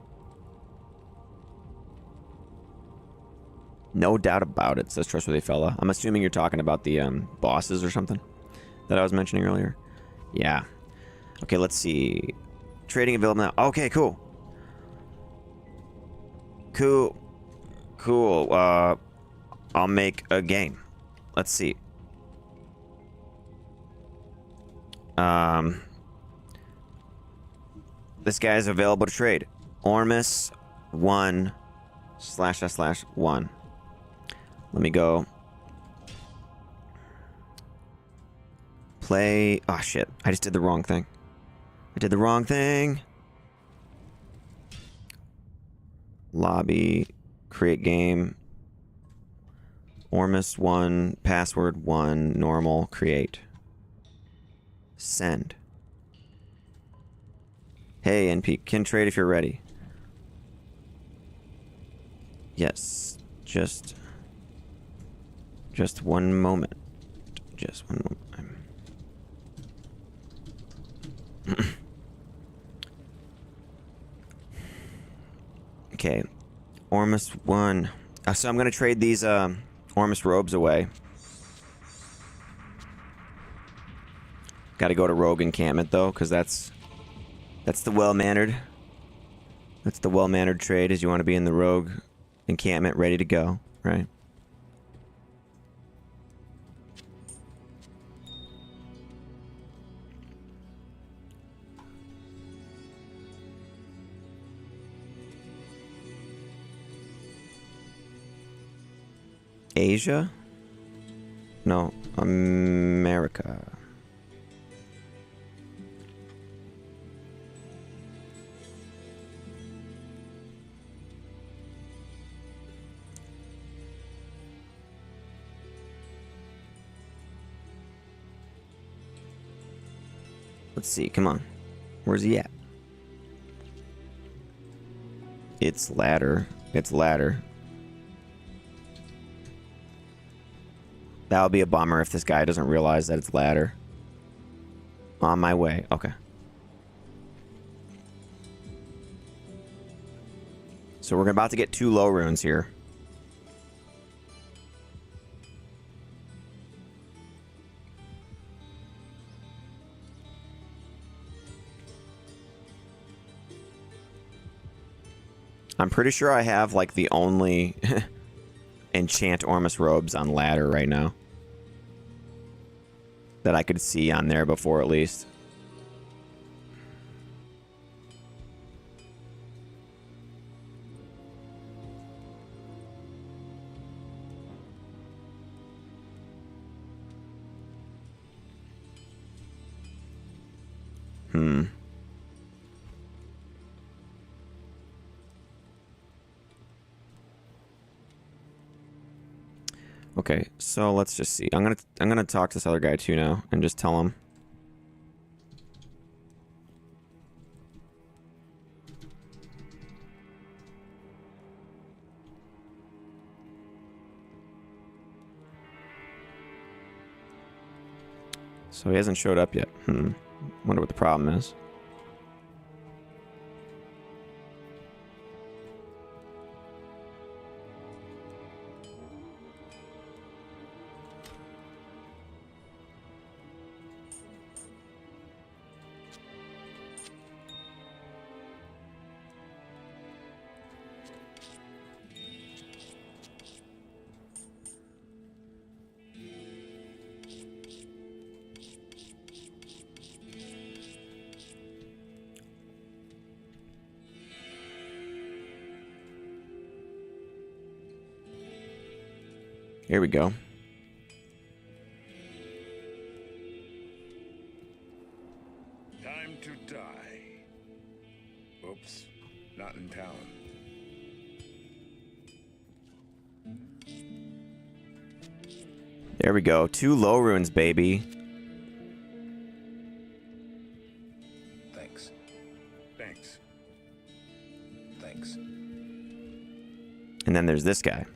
No doubt about it, says Trustworthy Fella. I'm assuming you're talking about the bosses or something that I was mentioning earlier. Yeah. Okay, let's see. Trading available now. Okay, cool. Cool. I'll make a game. Let's see. This guy is available to trade. Ormus 1//1. Let me go. Play. Oh, shit. I just did the wrong thing. I did the wrong thing. Lobby. Create game. Ormus 1. Password 1. Normal. Create. Send. Hey, NP. Can trade if you're ready. Yes. Just one moment. Just one moment. Okay. Ormus 1. So I'm going to trade these Ormus robes away. Got to go to Rogue Encampment, though, because that's the well-mannered. That's the well-mannered trade, is you want to be in the Rogue Encampment ready to go, right? Asia? No, America. Let's see, come on. Where's he at? It's ladder. It's ladder. That would be a bummer if this guy doesn't realize that it's ladder. On my way. Okay. So we're about to get 2 low runes here. I'm pretty sure I have like the only enchant Ormus robes on ladder right now that I could see on there before, at least. Okay, so let's just see. I'm gonna talk to this other guy too now and just tell him. So he hasn't showed up yet. Wonder what the problem is. Here we go. Time to die. Oops, not in town. There we go. 2 low runes, baby. Thanks. Thanks. Thanks. And then there's this guy.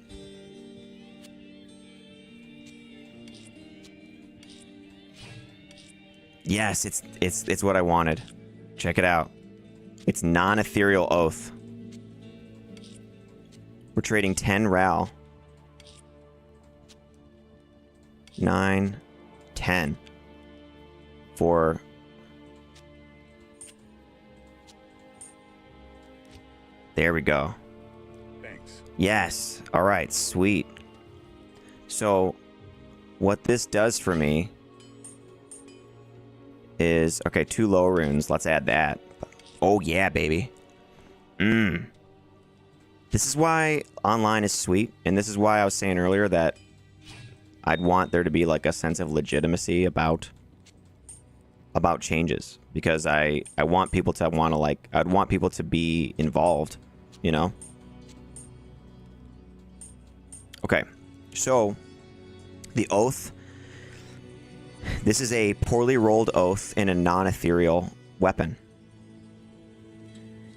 Yes, it's what I wanted. Check it out. It's non-ethereal oath. We're trading 10 Ral. 9, 10 for there we go. Thanks. Yes. All right, sweet. So what this does for me is, okay, 2 low runes. Let's add that. Oh, yeah, baby. This is why online is sweet, and this is why I was saying earlier that I'd want there to be, like, a sense of legitimacy about changes. Because I want people to want to, like, I'd want people to be involved, you know? Okay, so the oath. This is a poorly rolled oath in a non-ethereal weapon.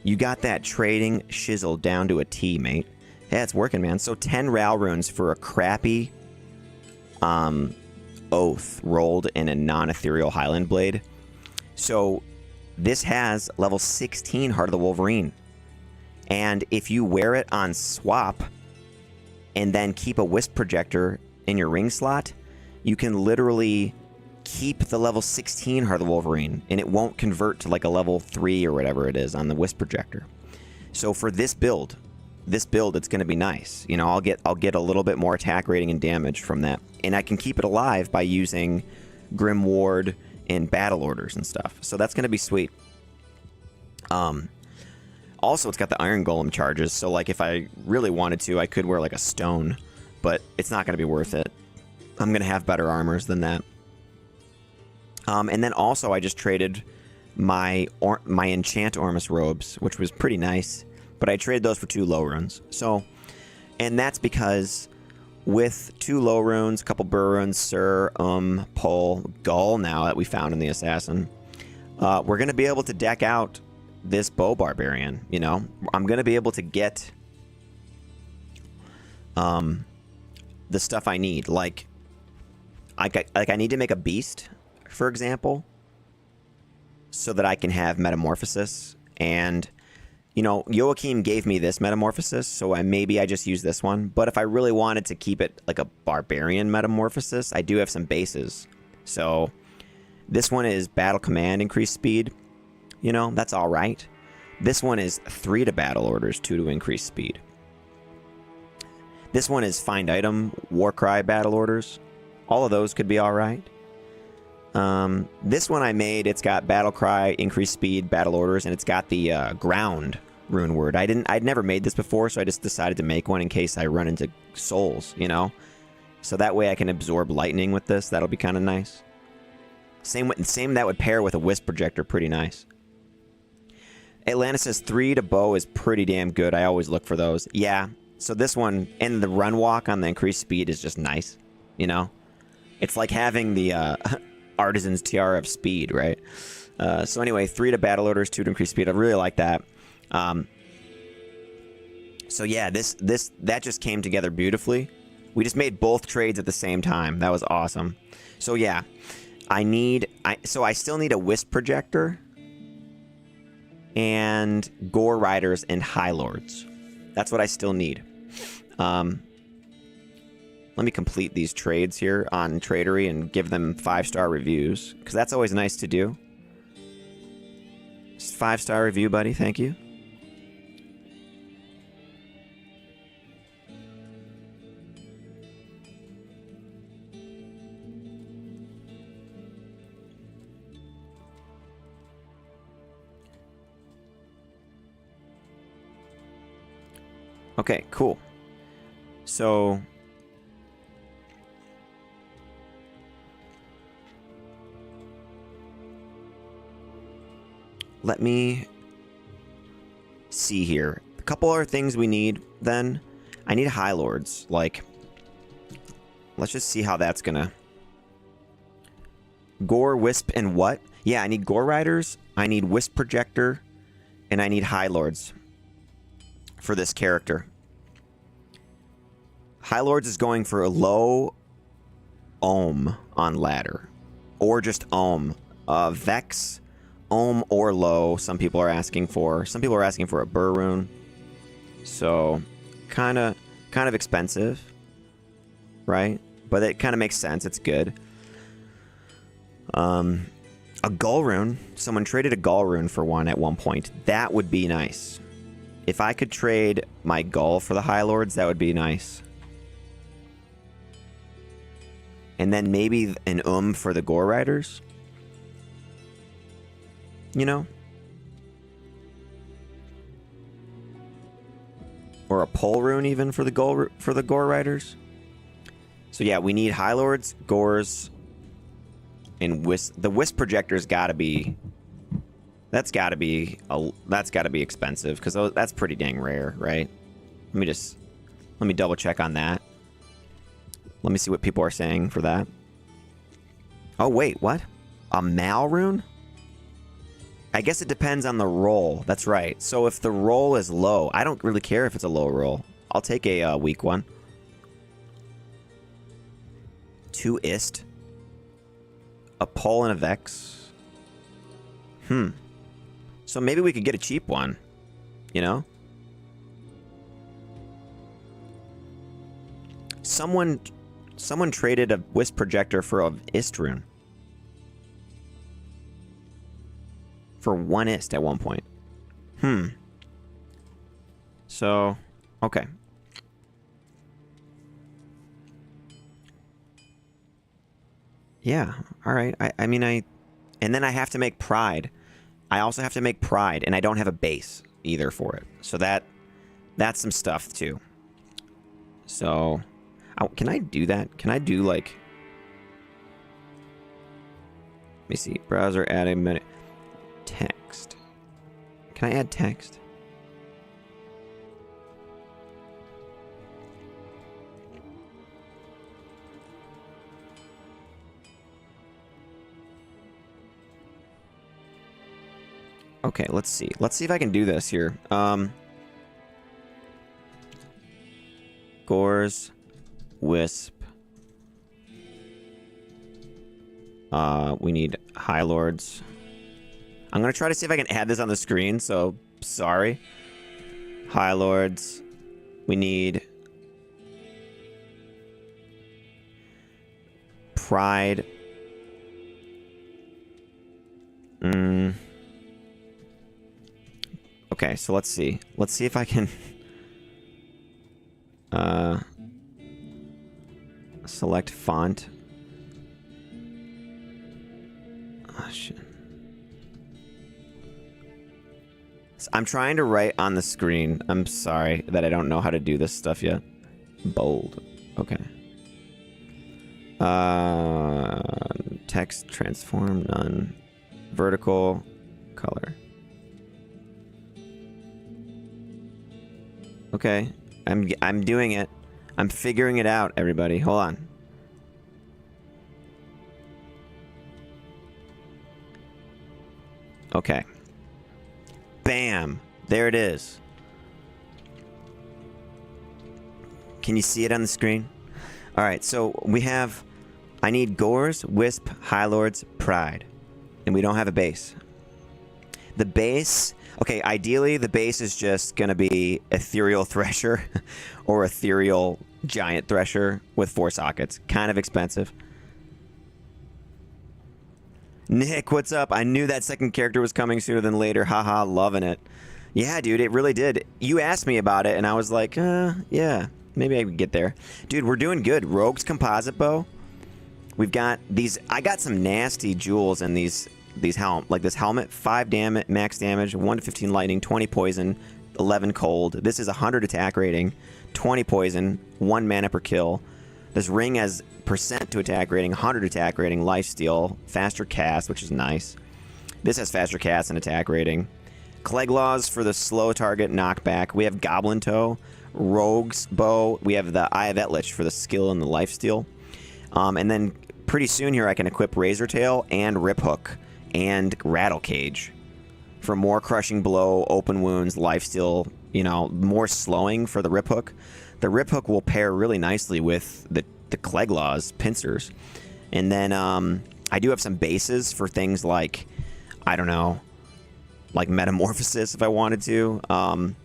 You got that trading shizzle down to a T, mate. Yeah, it's working, man. So 10 Ral runes for a crappy oath rolled in a non-ethereal Highland Blade. So this has level 16 Heart of the Wolverine. And if you wear it on swap and then keep a Wisp Projector in your ring slot, you can literally keep the level 16 Heart of the Wolverine, and it won't convert to like a level 3 or whatever it is on the Wisp Projector. So for this build, it's going to be nice. You know, I'll get a little bit more attack rating and damage from that, and I can keep it alive by using Grim Ward in battle orders and stuff. So that's going to be sweet. Also, it's got the Iron Golem charges, so like if I really wanted to, I could wear like a stone, but it's not going to be worth it. I'm going to have better armors than that. And then also I just traded my enchant Ormus robes, which was pretty nice, but I traded those for 2 low runes. So, and that's because with 2 low runes, a couple burr runes, Sir, Pole, Gull now that we found in the Assassin, we're going to be able to deck out this bow barbarian, you know? I'm going to be able to get the stuff I need. Like I need to make a beast, for example, so that I can have Metamorphosis. And, you know, Joachim gave me this Metamorphosis, so maybe I just use this one. But if I really wanted to keep it like a Barbarian Metamorphosis, I do have some bases. So this one is Battle Command, increased speed. You know, that's all right. This one is 3 to battle orders, 2 to increase speed. This one is find item, Warcry battle orders. All of those could be all right. This one I made, it's got battle cry, increased speed, battle orders, and it's got the ground rune word. I'd never made this before, so I just decided to make one in case I run into souls, you know? So that way I can absorb lightning with this. That'll be kind of nice. Same that would pair with a wisp projector, pretty nice. Atlantis says 3 to bow is pretty damn good. I always look for those. Yeah. So this one, and the run walk on the increased speed is just nice, you know? It's like having the Artisan's Tiara of Speed, right? So anyway, 3 to battle orders, 2 to increase speed. I really like that. So yeah, that just came together beautifully. We just made both trades at the same time. That was awesome. So yeah, so I still need a Wisp Projector and Gore Riders and High Lords. That's what I still need. Let me complete these trades here on Tradery and give them 5-star reviews, because that's always nice to do. 5-star review, buddy. Thank you. Okay, cool. So let me see here. A couple other things we need then. I need High Lords. Like, let's just see how that's gonna... Gore, Wisp, and what? Yeah, I need Gore Riders, I need Wisp Projector, and I need High Lords for this character. High Lords is going for a low Ohm on ladder. Or just Ohm. Vex, Ohm, or low. Some people are asking for a Burr rune. So, kind of expensive. Right? But it kind of makes sense. It's good. A Gull rune. Someone traded a Gull rune for one at one point. That would be nice. If I could trade my Gull for the High Lords, that would be nice. And then maybe an for the Gore Riders. You know? Or a Pole rune even for the Gore Riders. So yeah, we need High Lords, Gores, and Wisp. The Wisp Projector's gotta be... That's gotta be expensive, because that's pretty dang rare, right? Let me double check on that. Let me see what people are saying for that. Oh wait, what? A Mal rune? I guess it depends on the roll. That's right. So if the roll is low, I don't really care if it's a low roll. I'll take a weak one. 2 Ist. A Pole and a Vex. So maybe we could get a cheap one. You know? Someone traded a Wisp Projector for a Ist rune. For 1 Ist at one point. So, okay. Yeah, alright. I mean, and then I have to make Pride. I also have to make Pride, and I don't have a base either for it. So that's some stuff, too. So, can I do that? Can I do, like... Let me see. Browser, add a minute. Text. Can I add text? Okay, let's see. Let's see if I can do this here. Gores, Wisp. We need High Lords. I'm going to try to see if I can add this on the screen, so sorry. High Lords. We need Pride. Okay, so let's see. Let's see if I can select font. Oh shit. I'm trying to write on the screen. I'm sorry that I don't know how to do this stuff yet. Bold. Okay. Text transform, none. Vertical color. Okay. I'm doing it. I'm figuring it out, everybody. Hold on. Okay. Bam. There it is. Can you see it on the screen? All right, so we have... I need Gores, Wisp, High Lords, Pride. And we don't have a base. The base... Okay, ideally, the base is just going to be Ethereal Thresher or Ethereal Giant Thresher with 4 sockets. Kind of expensive. Nick, what's up? I knew that second character was coming sooner than later. Haha, loving it. Yeah, dude, it really did. You asked me about it, and I was like, yeah, maybe I could get there. Dude, we're doing good. Rogue's Composite Bow. We've got these... I got some nasty jewels in these like this helmet. 5 damage, max damage, 1 to 15 lightning, 20 poison, 11 cold. This is 100 attack rating, 20 poison, 1 mana per kill. This ring has percent to attack rating, 100 attack rating, lifesteal, faster cast, which is nice. This has faster cast and attack rating. Cleglaws for the slow target knockback. We have Goblin Toe, Rogue's Bow. We have the Eye of Etlich for the skill and the lifesteal. And then pretty soon here I can equip Razor Tail and Rip Hook and Rattle Cage for more crushing blow, open wounds, lifesteal, you know, more slowing for the Rip Hook. The Rip Hook will pair really nicely with the Cleglaws pincers. And then I do have some bases for things like, I don't know, like Metamorphosis if I wanted to. And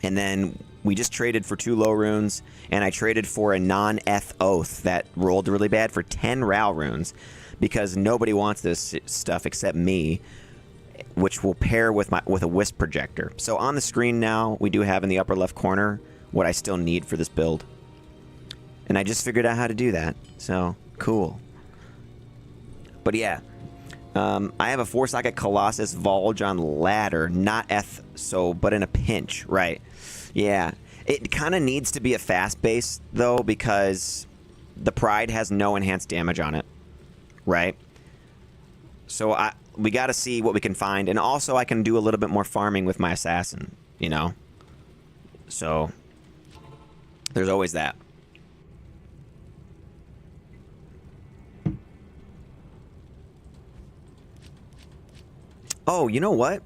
then we just traded for 2 low runes, and I traded for a non-Eth Oath that rolled really bad for 10 Ral runes, because nobody wants this stuff except me, which will pair with a Wisp Projector. So on the screen now, we do have in the upper left corner what I still need for this build. And I just figured out how to do that, so cool. But yeah, I have a 4-socket Colossus Volge on ladder, not Eth, but in a pinch, right? Yeah, it kind of needs to be a fast base, though, because the Pride has no enhanced damage on it, right? So we got to see what we can find, and also I can do a little bit more farming with my Assassin, you know? So there's always that. Oh, you know what?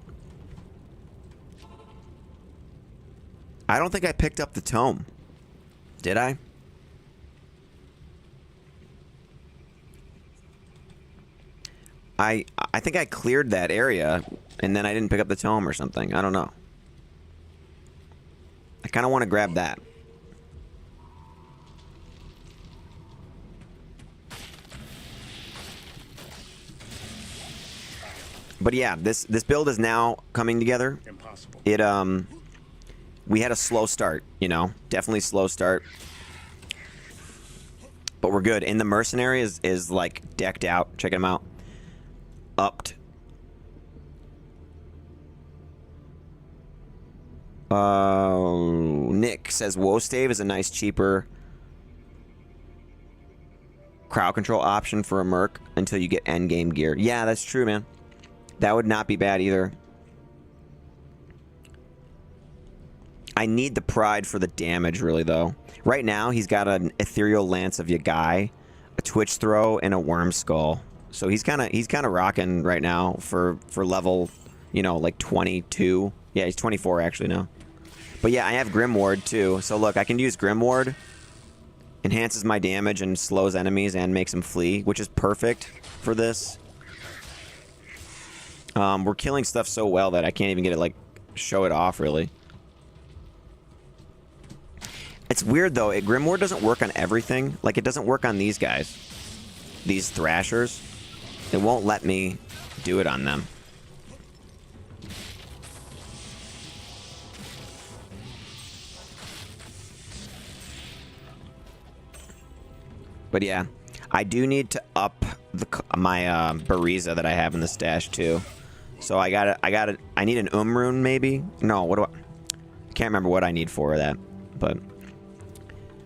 I don't think I picked up the tome. Did I? I think I cleared that area, and then I didn't pick up the tome or something. I don't know. I kind of want to grab that. But yeah, this build is now coming together. Impossible. We had a slow start, you know, definitely slow start, but we're good. And the mercenary is like decked out. Check him out. Upped. Nick says Wostave is a nice cheaper crowd control option for a merc until you get endgame gear. Yeah, that's true, man. That would not be bad either. I need the Pride for the damage, really, though. Right now, he's got an Ethereal Lance of Yagai, a Twitch Throw, and a Worm Skull. So he's kind of rocking right now for level, you know, like 22. Yeah, he's 24 actually now. But yeah, I have Grim Ward too. So look, I can use Grim Ward. Enhances my damage and slows enemies and makes them flee, which is perfect for this. We're killing stuff so well that I can't even get it, like, show it off, really. It's weird, though. Grimoire doesn't work on everything. Like, it doesn't work on these guys. These Thrashers. It won't let me do it on them. But yeah, I do need to up my Bariza that I have in the stash too. So I need an rune maybe. No, what do I can't remember what I need for that, but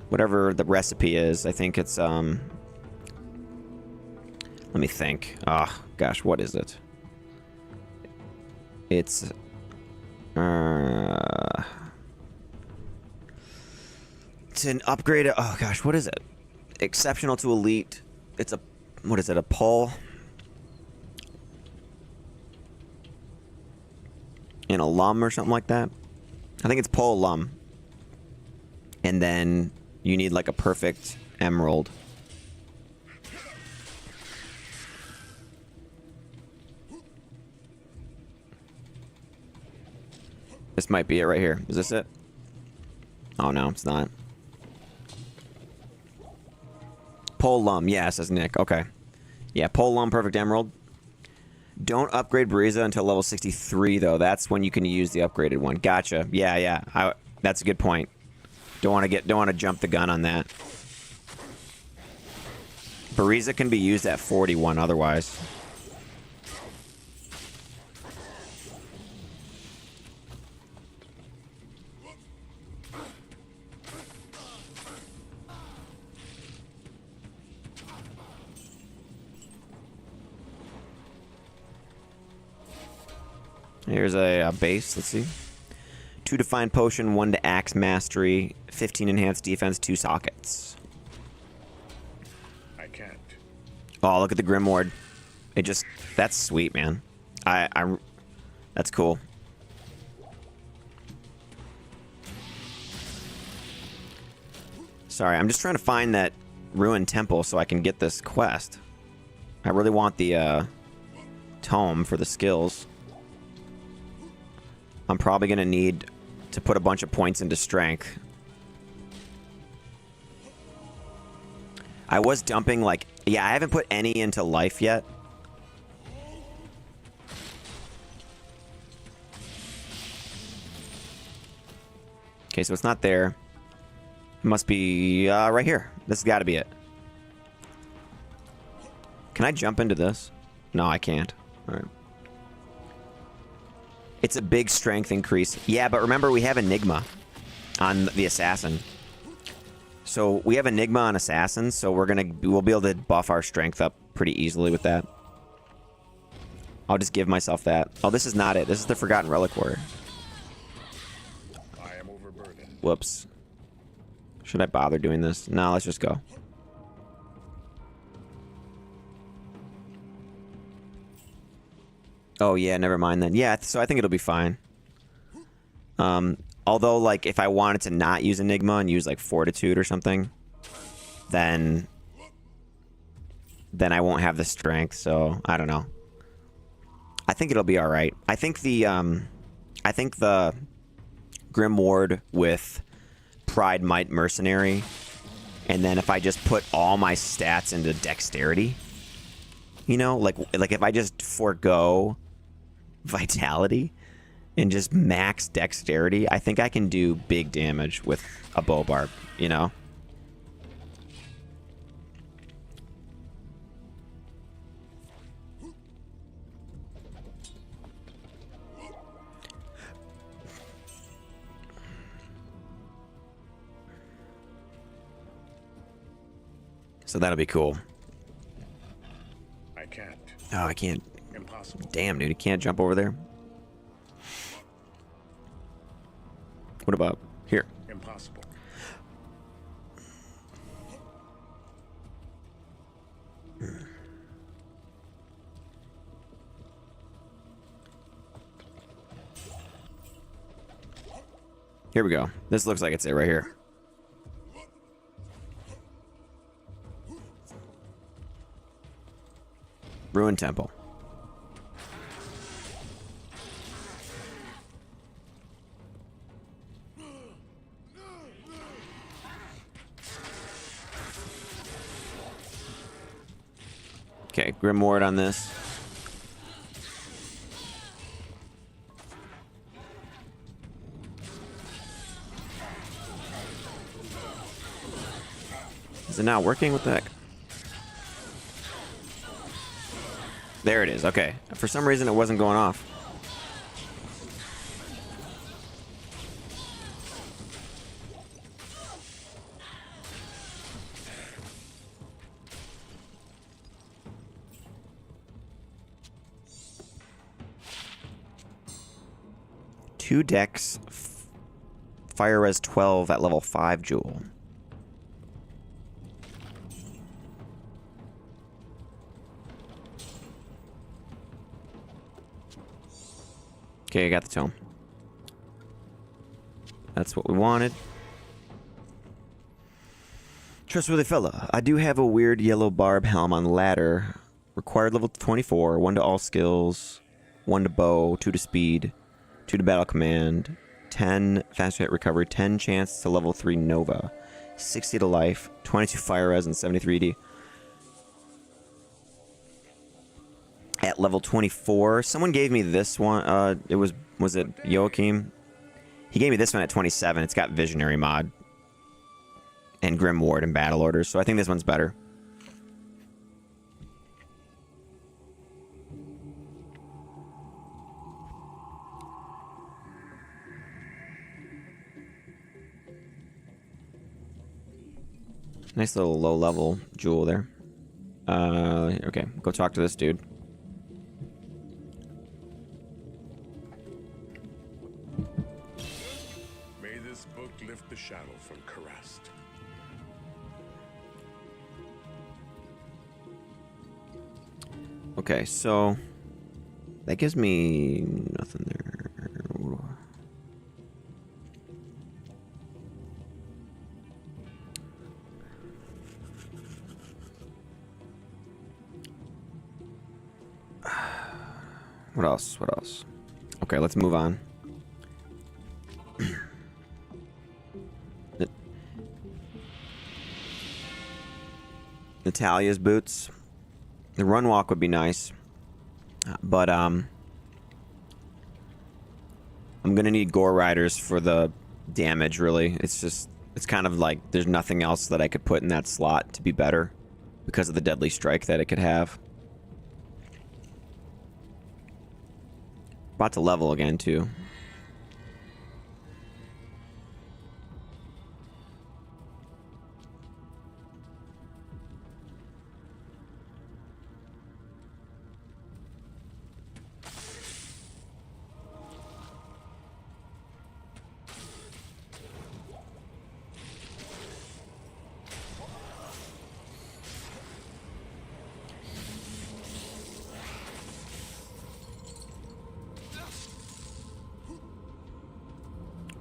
whatever the recipe is, I think it's let me think. Oh gosh, what is it? It's an upgrade. Oh gosh, what is it? Exceptional to elite. It's a, what is it? A pull an alum or something like that. I think it's pull alum, and then you need like a perfect emerald. This might be it right here. Is this it? Oh no, it's not. Pole Lum, yeah, says Nick. Okay. Yeah, Pole Lum, perfect emerald. Don't upgrade Bariza until level 63, though. That's when you can use the upgraded one. Gotcha. Yeah, yeah. That's a good point. Don't want to jump the gun on that. Bariza can be used at 41 otherwise. Here's a base. Let's see. 2 Defined Potion, 1 to Axe Mastery, 15 Enhanced Defense, 2 Sockets. I can't. Oh, look at the Grimward. It just... That's sweet, man. That's cool. Sorry, I'm just trying to find that Ruined Temple so I can get this quest. I really want the tome for the skills. I'm probably going to need to put a bunch of points into strength. I was dumping, like... Yeah, I haven't put any into life yet. Okay, so it's not there. It must be right here. This has got to be it. Can I jump into this? No, I can't. All right. It's a big strength increase. Yeah, but remember we have Enigma on the Assassin. So we have Enigma on Assassin, so we'll be able to buff our strength up pretty easily with that. I'll just give myself that. Oh, this is not it. This is the Forgotten Reliquary. I am overburdened. Whoops. Should I bother doing this? No, let's just go. Oh, yeah, never mind then. Yeah, so I think it'll be fine. Although, like, if I wanted to not use Enigma and use, like, Fortitude or something, then I won't have the strength, so I don't know. I think it'll be alright. I think the Grim Ward with Pride, Might, Mercenary, and then if I just put all my stats into Dexterity, you know, like if I just forego Vitality and just max Dexterity, I think I can do big damage with a bow barb, you know? So that'll be cool. I can't. Oh, I can't. Impossible. Damn, dude, you can't jump over there. What about here? Impossible. Here we go. This looks like it's it right here. Ruined Temple. Okay, Grimoire on this. Is it not working? What the heck? There it is. Okay. For some reason, it wasn't going off. Two decks, fire res 12 at level 5 jewel. Okay, I got the tome. That's what we wanted. Trustworthy fella. I do have a weird yellow barb helm on ladder. Required level 24. 1 to all skills. 1 to bow. 2 to speed. 2 to battle command. 10 fast hit recovery. 10 chance to level 3 Nova. 60 to life. 22 fire res and 73 D. At level 24. Someone gave me this one. Was it Joachim? He gave me this one at 27. It's got Visionary mod. And Grim Ward and Battle Orders. So I think this one's better. Nice little low-level jewel there. Okay, go talk to this dude. May this book lift the shadow from Karrast. Okay, so that gives me nothing there. What else? What else? Okay, let's move on. Natalia's boots. The run walk would be nice, but I'm gonna need Gore Riders for the damage. Really, it's kind of like there's nothing else that I could put in that slot to be better because of the deadly strike that it could have. About to level again too.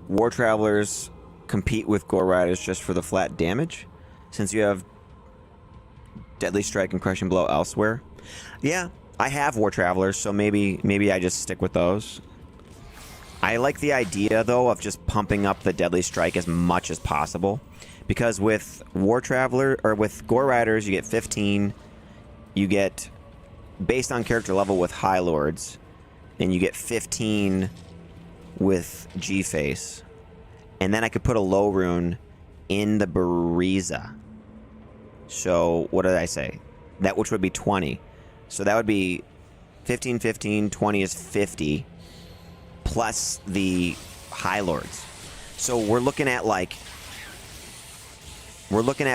War Travelers compete with Gore Riders just for the flat damage, since you have Deadly Strike and Crushing Blow elsewhere. Yeah, I have War Travelers, so maybe I just stick with those. I like the idea, though, of just pumping up the Deadly Strike as much as possible, because with War Traveler, or with Gore Riders, you get 15, you get, based on character level with High Lords, and you get 15 with G-Face. And then I could put a low rune in the Bariza. So, what did I say? That which would be 20. So that would be 15, 15, 20 is 50, plus the High Lords. So we're looking at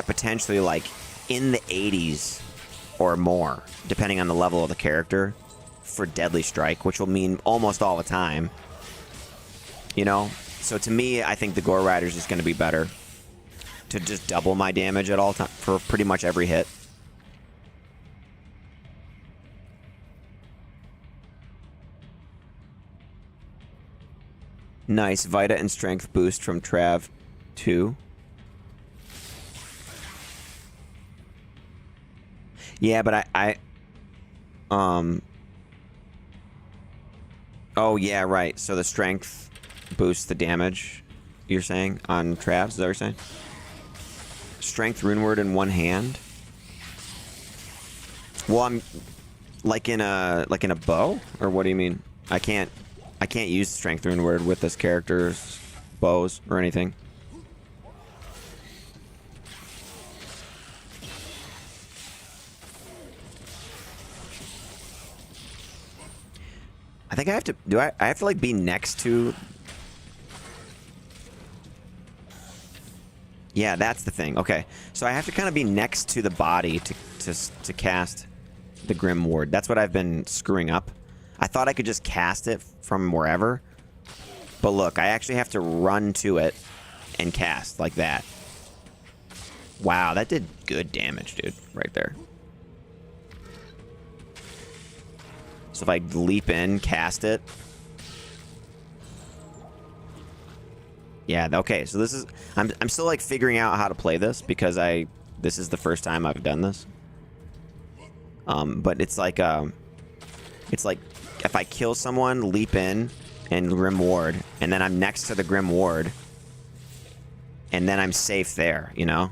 potentially like in the 80s or more, depending on the level of the character, for Deadly Strike, which will mean almost all the time. You know? So to me, I think the Gore Riders is going to be better. To just double my damage at all time for pretty much every hit. Nice. Vita and Strength boost from Trav 2. Yeah, but oh, yeah, right. So the Strength boosts the damage, you're saying, on Travs? Is that what you're saying? Strength Rune Word in one hand? Well, I'm like in a bow, or what do you mean? I can't use Strength Rune Word with this character's bows or anything. I think I have to... I have to, like, be next to... Yeah, that's the thing. Okay. So I have to kind of be next to the body to cast the Grim Ward. That's what I've been screwing up. I thought I could just cast it from wherever. But look, I actually have to run to it and cast like that. Wow, that did good damage, dude. Right there. So if I leap in, cast it. Yeah, okay, so this is... I'm still, like, figuring out how to play this because this is the first time I've done this. But it's like if I kill someone, leap in, and Grim Ward, and then I'm next to the Grim Ward, and then I'm safe there, you know?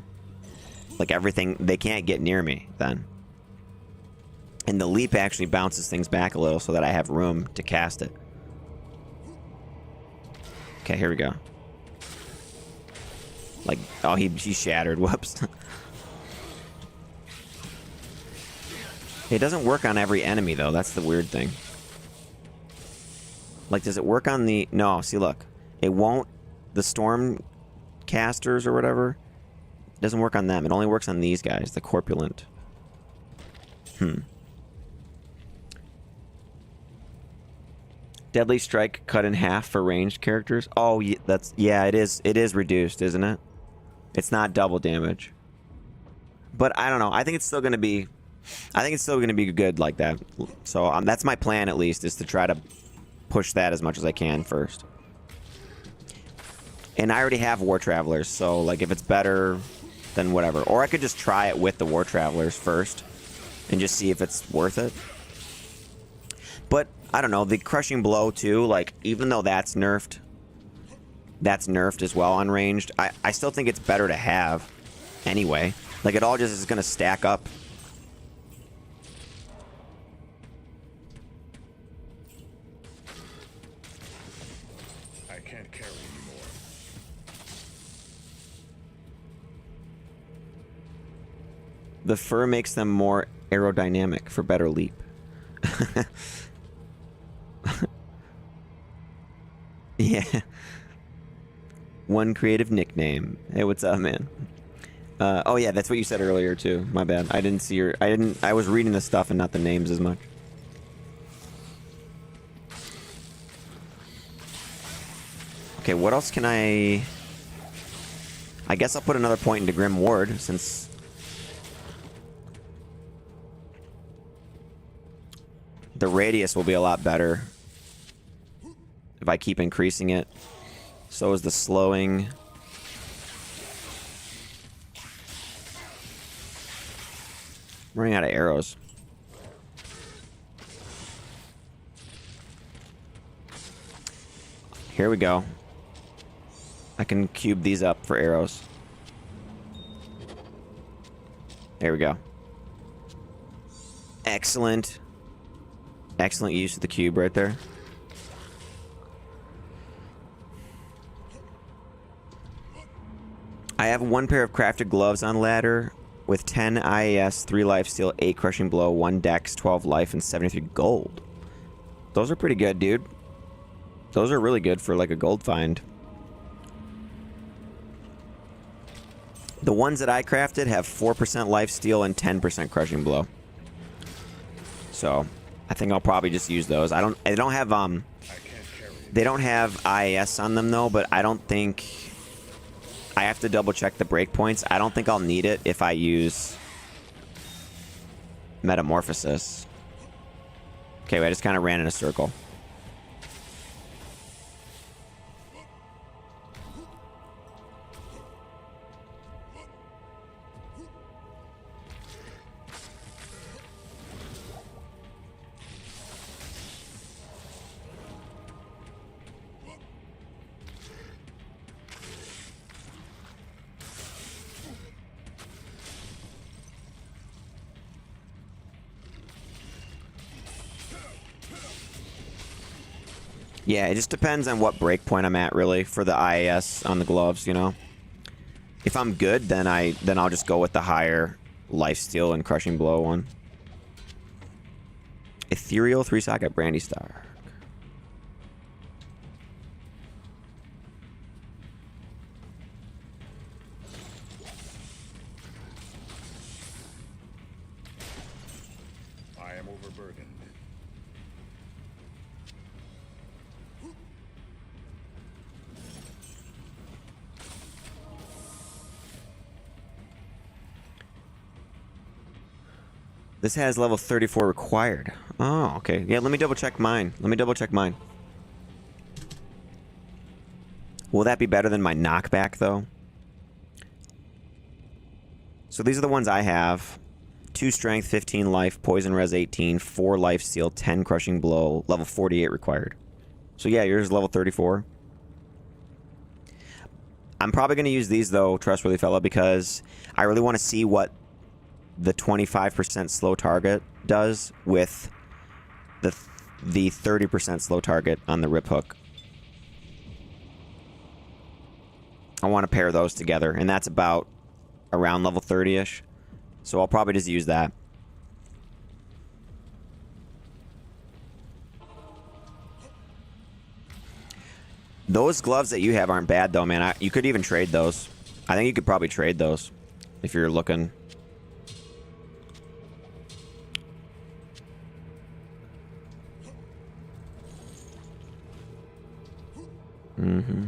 Like, everything... They can't get near me then. And the leap actually bounces things back a little so that I have room to cast it. Okay, here we go. Like, oh, he shattered. Whoops. It doesn't work on every enemy, though. That's the weird thing. Like, does it work on the... No, see, look. It won't... The storm casters or whatever, it doesn't work on them. It only works on these guys, the corpulent. Deadly Strike cut in half for ranged characters. Oh, that's... Yeah, it is. It is reduced, isn't it? It's not double damage. But I don't know. I think it's still going to be... I think it's still going to be good like that. So that's my plan, at least, is to try to push that as much as I can first. And I already have War Travelers, so, like, if it's better, then whatever. Or I could just try it with the War Travelers first and just see if it's worth it. But, I don't know, the Crushing Blow, too, like, even though that's nerfed as well on ranged, I still think it's better to have anyway. Like, it all just is going to stack up. I can't carry anymore. The fur makes them more aerodynamic for better leap. Yeah. One creative nickname. Hey, what's up, man? Oh yeah, that's what you said earlier too. My bad. I didn't see your... I was reading the stuff and not the names as much. Okay, what else can I guess I'll put another point into Grim Ward, since... The radius will be a lot better if I keep increasing it. So is the slowing. I'm running out of arrows. Here we go. I can cube these up for arrows. There we go. Excellent. Excellent use of the cube right there. I have one pair of crafted gloves on ladder with 10 IAS, 3 lifesteal, 8 crushing blow, 1 dex, 12 life, and 73 gold. Those are pretty good, dude. Those are really good for like a gold find. The ones that I crafted have 4% lifesteal and 10% crushing blow. So I think I'll probably just use those. I don't have they don't have IAS on them though, but I don't think... I have to double check the breakpoints. I don't think I'll need it if I use Metamorphosis. Okay, I just kind of ran in a circle. Yeah, it just depends on what breakpoint I'm at, really, for the IAS on the gloves, you know? If I'm good, then I'll just go with the higher lifesteal and crushing blow one. Ethereal 3-socket Brandy Star. overburdened. This has level 34 required. Oh, okay. Yeah, let me double check mine. Let me double check mine. Will that be better than my knockback, though? So these are the ones I have. 2 strength, 15 life, poison res 18, 4 life steal, 10 crushing blow, level 48 required. So yeah, yours is level 34. I'm probably going to use these, though, trustworthy fella, because I really want to see what the 25% slow target does with the 30% slow target on the rip hook. I want to pair those together, and that's about around level 30-ish. So I'll probably just use that. Those gloves that you have aren't bad, though, man. You could even trade those. I think you could probably trade those if you're looking. Mm-hmm.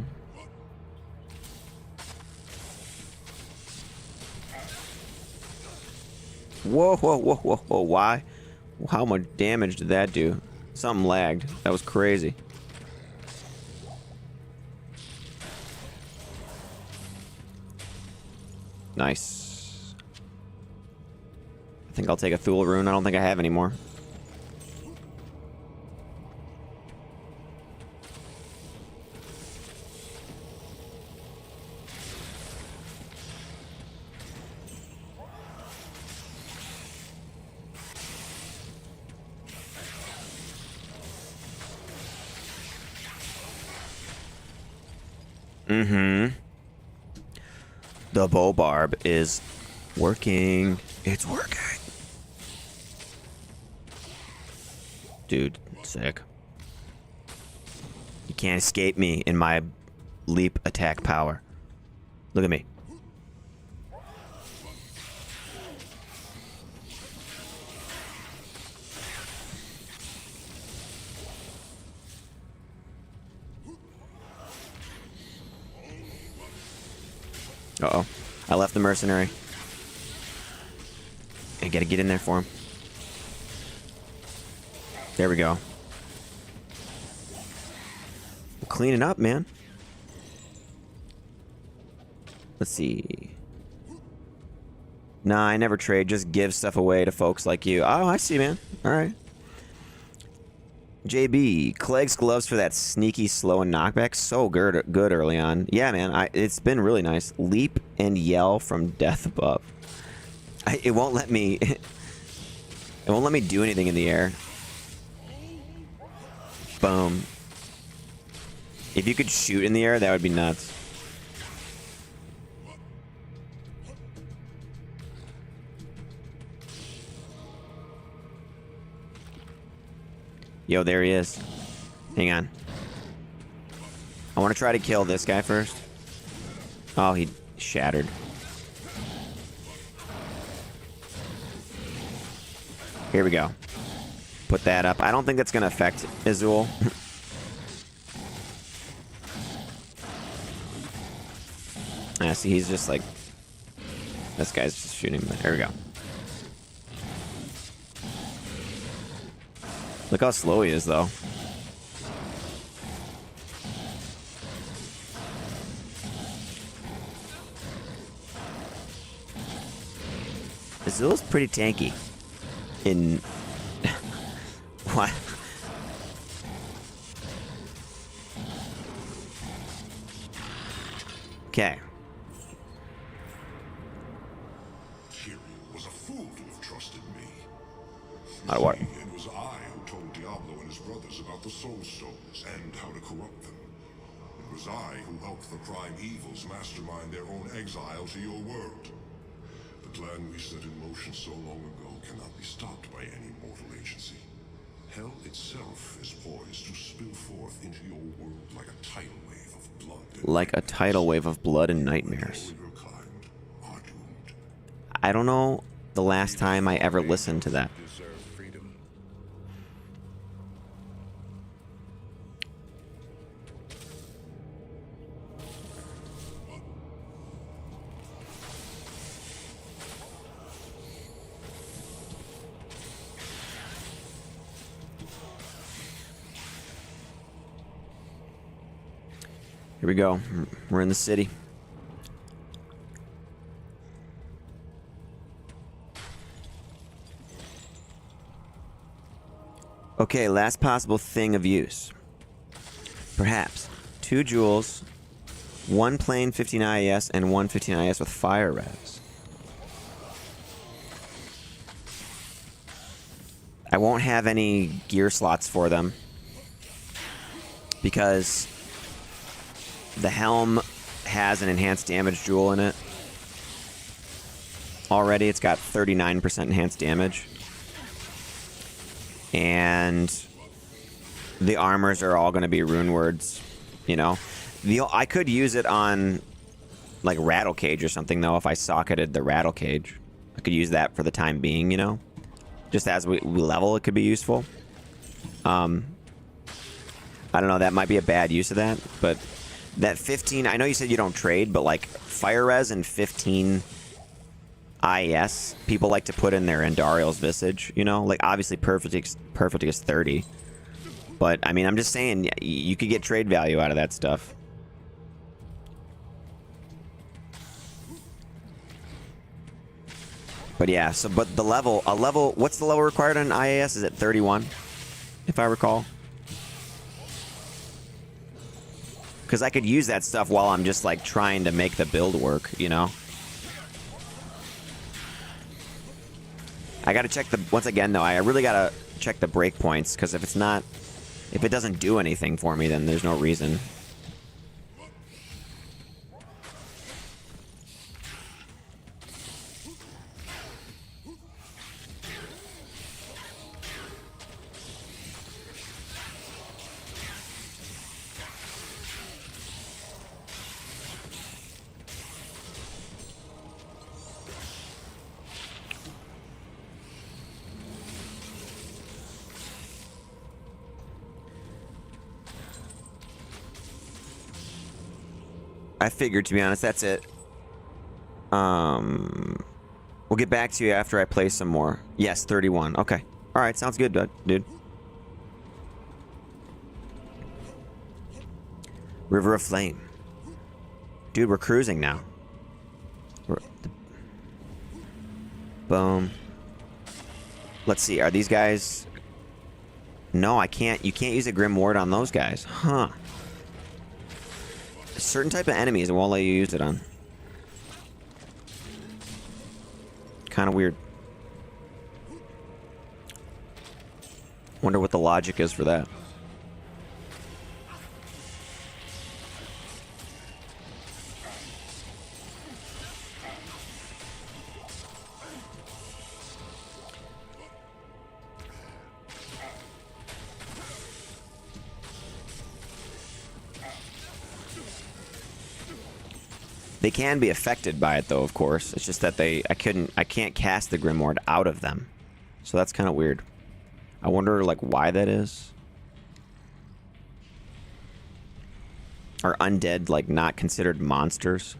Whoa, whoa, whoa, whoa, whoa. Why? How much damage did that do? Something lagged. That was crazy. Nice. I think I'll take a Thule rune. I don't think I have any more. Mm-hmm. The bow barb is working. It's working. Dude, sick. You can't escape me in my leap attack power. Look at me. Uh-oh. I left the mercenary. I gotta get in there for him. There we go. We're cleaning up, man. Let's see. Nah, I never trade. Just give stuff away to folks like you. Oh, I see, man. All right. JB, Clegg's gloves for that sneaky, slow, and knockback. So good early on. Yeah, man. It's been really nice. Leap and yell from death above. It won't let me... It won't let me do anything in the air. Boom. If you could shoot in the air, that would be nuts. Yo, there he is. Hang on. I want to try to kill this guy first. Oh, he shattered. Here we go. Put that up. I don't think that's going to affect Azul. Yeah, see, he's just like... This guy's just shooting. There we go. Look how slow he is, though. Azul's pretty tanky. In... What? Okay. Kinney was a fool to have trusted me. Out of what? See, it was I who told Diablo and his brothers about the Soul Stones and how to corrupt them. It was I who helped the Prime Evils mastermind their own exile to your world. The plan we set in motion so long ago cannot be stopped by any mortal agency. Hell itself is poised to spill forth into your world like a tidal wave of blood. Like a tidal wave of blood and nightmares. All your kind are doomed. I don't know the last time I ever listened to that. Deserve freedom. Here we go. We're in the city. Okay, last possible thing of use. Perhaps 2 jewels, 1 plain 15 IES, and 1 15 IES with fire res. I won't have any gear slots for them because the helm has an enhanced damage jewel in it. Already, it's got 39% enhanced damage. And the armors are all going to be rune words, you know. I could use it on, like, Rattle Cage or something, though, if I socketed the Rattle Cage. I could use that for the time being, you know. Just as we level, it could be useful. I don't know, that might be a bad use of that, but that 15... I know you said you don't trade, but, like, Fire Res and 15... IES, people like to put in their Andariel's Visage, you know? Like, obviously, Perfect is 30. But, I mean, I'm just saying, you could get trade value out of that stuff. But, yeah, so, but what's the level required on IAS? Is it 31, if I recall? Because I could use that stuff while I'm just, like, trying to make the build work, you know? I gotta check once again though, I really gotta check the breakpoints, because if it doesn't do anything for me, then there's no reason. I figured, to be honest, that's it. We'll get back to you after I play some more. Yes, 31. Okay. Alright, sounds good, dude. River of Flame. Dude, we're cruising now. Boom. Let's see, are these guys... No, I can't. You can't use a Grim Ward on those guys. Huh. A certain type of enemies it won't let you use it on. Kind of weird. Wonder what the logic is for that. They can be affected by it, though, of course. It's just that I can't cast the Grimoire out of them. So that's kind of weird. I wonder, like, why that is. Are undead, like, not considered monsters?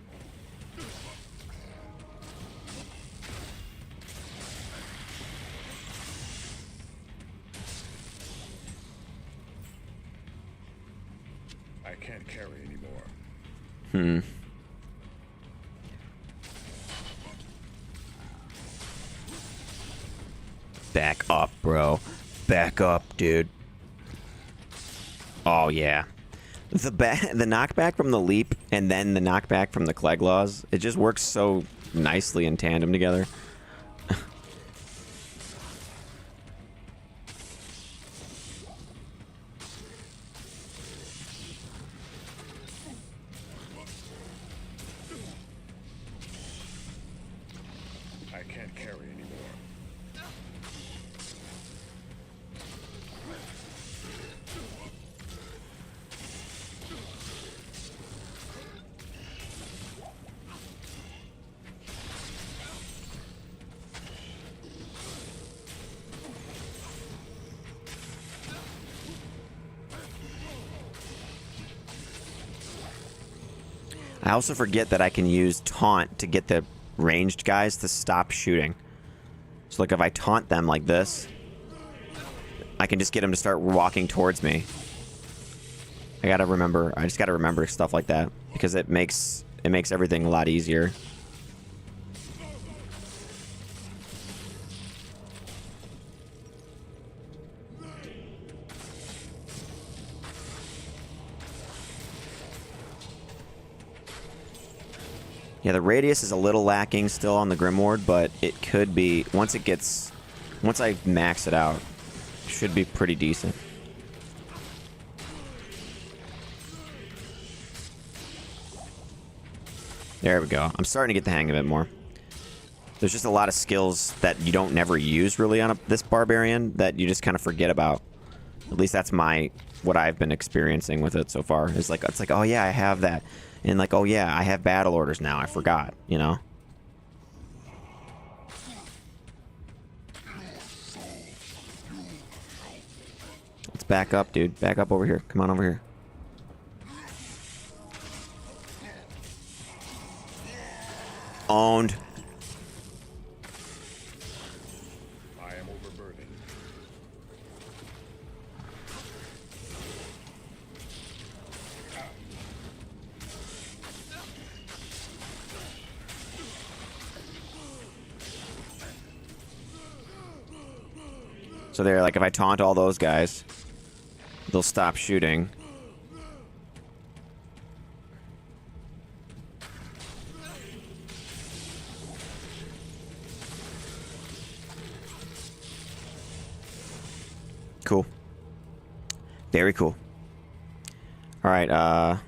I can't carry anymore. Hmm. Back up, bro. Back up, dude. Oh, yeah. The knockback from the leap and then the knockback from the Cleglaws, it just works so nicely in tandem together. I can't carry anymore. I also forget that I can use taunt to get the ranged guys to stop shooting. So, like, if I taunt them like this, I can just get them to start walking towards me. I gotta remember. I just gotta remember stuff like that because it makes everything a lot easier. Yeah, the radius is a little lacking still on the Grimward, but it could be once I max it out, it should be pretty decent. There we go. I'm starting to get the hang of it more. There's just a lot of skills that you don't never use really on this barbarian that you just kind of forget about. At least that's what I've been experiencing with it so far. It's like, oh yeah, I have that. And like, oh yeah, I have battle orders now. I forgot, you know? Let's back up, dude. Back up over here. Come on over here. Owned. I am overburdened. So they're like, if I taunt all those guys, they'll stop shooting. Cool. Very cool. All right,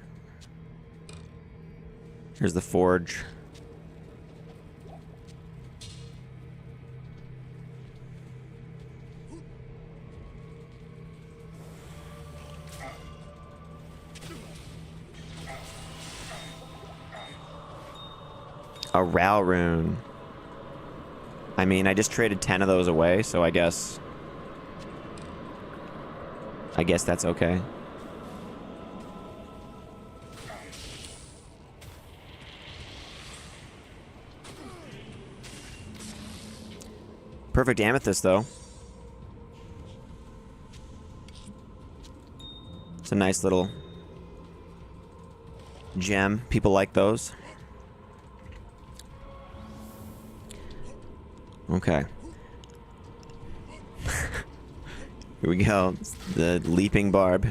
here's the forge. A Ral rune. I mean, I just traded 10 of those away, so I guess that's okay. Perfect amethyst, though. It's a nice little gem. People like those. Okay. Here we go. It's the leaping barb.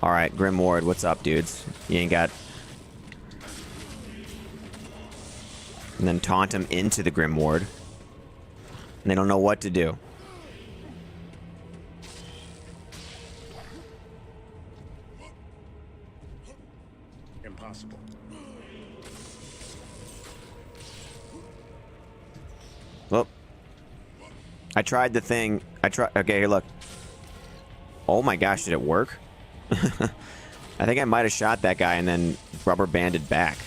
Alright, Grimward, what's up, dudes? You ain't got... And then taunt him into the Grimward. And they don't know what to do. Impossible. Well, I tried the thing. Okay, here, look. Oh my gosh, did it work? I think I might have shot that guy and then rubber banded back.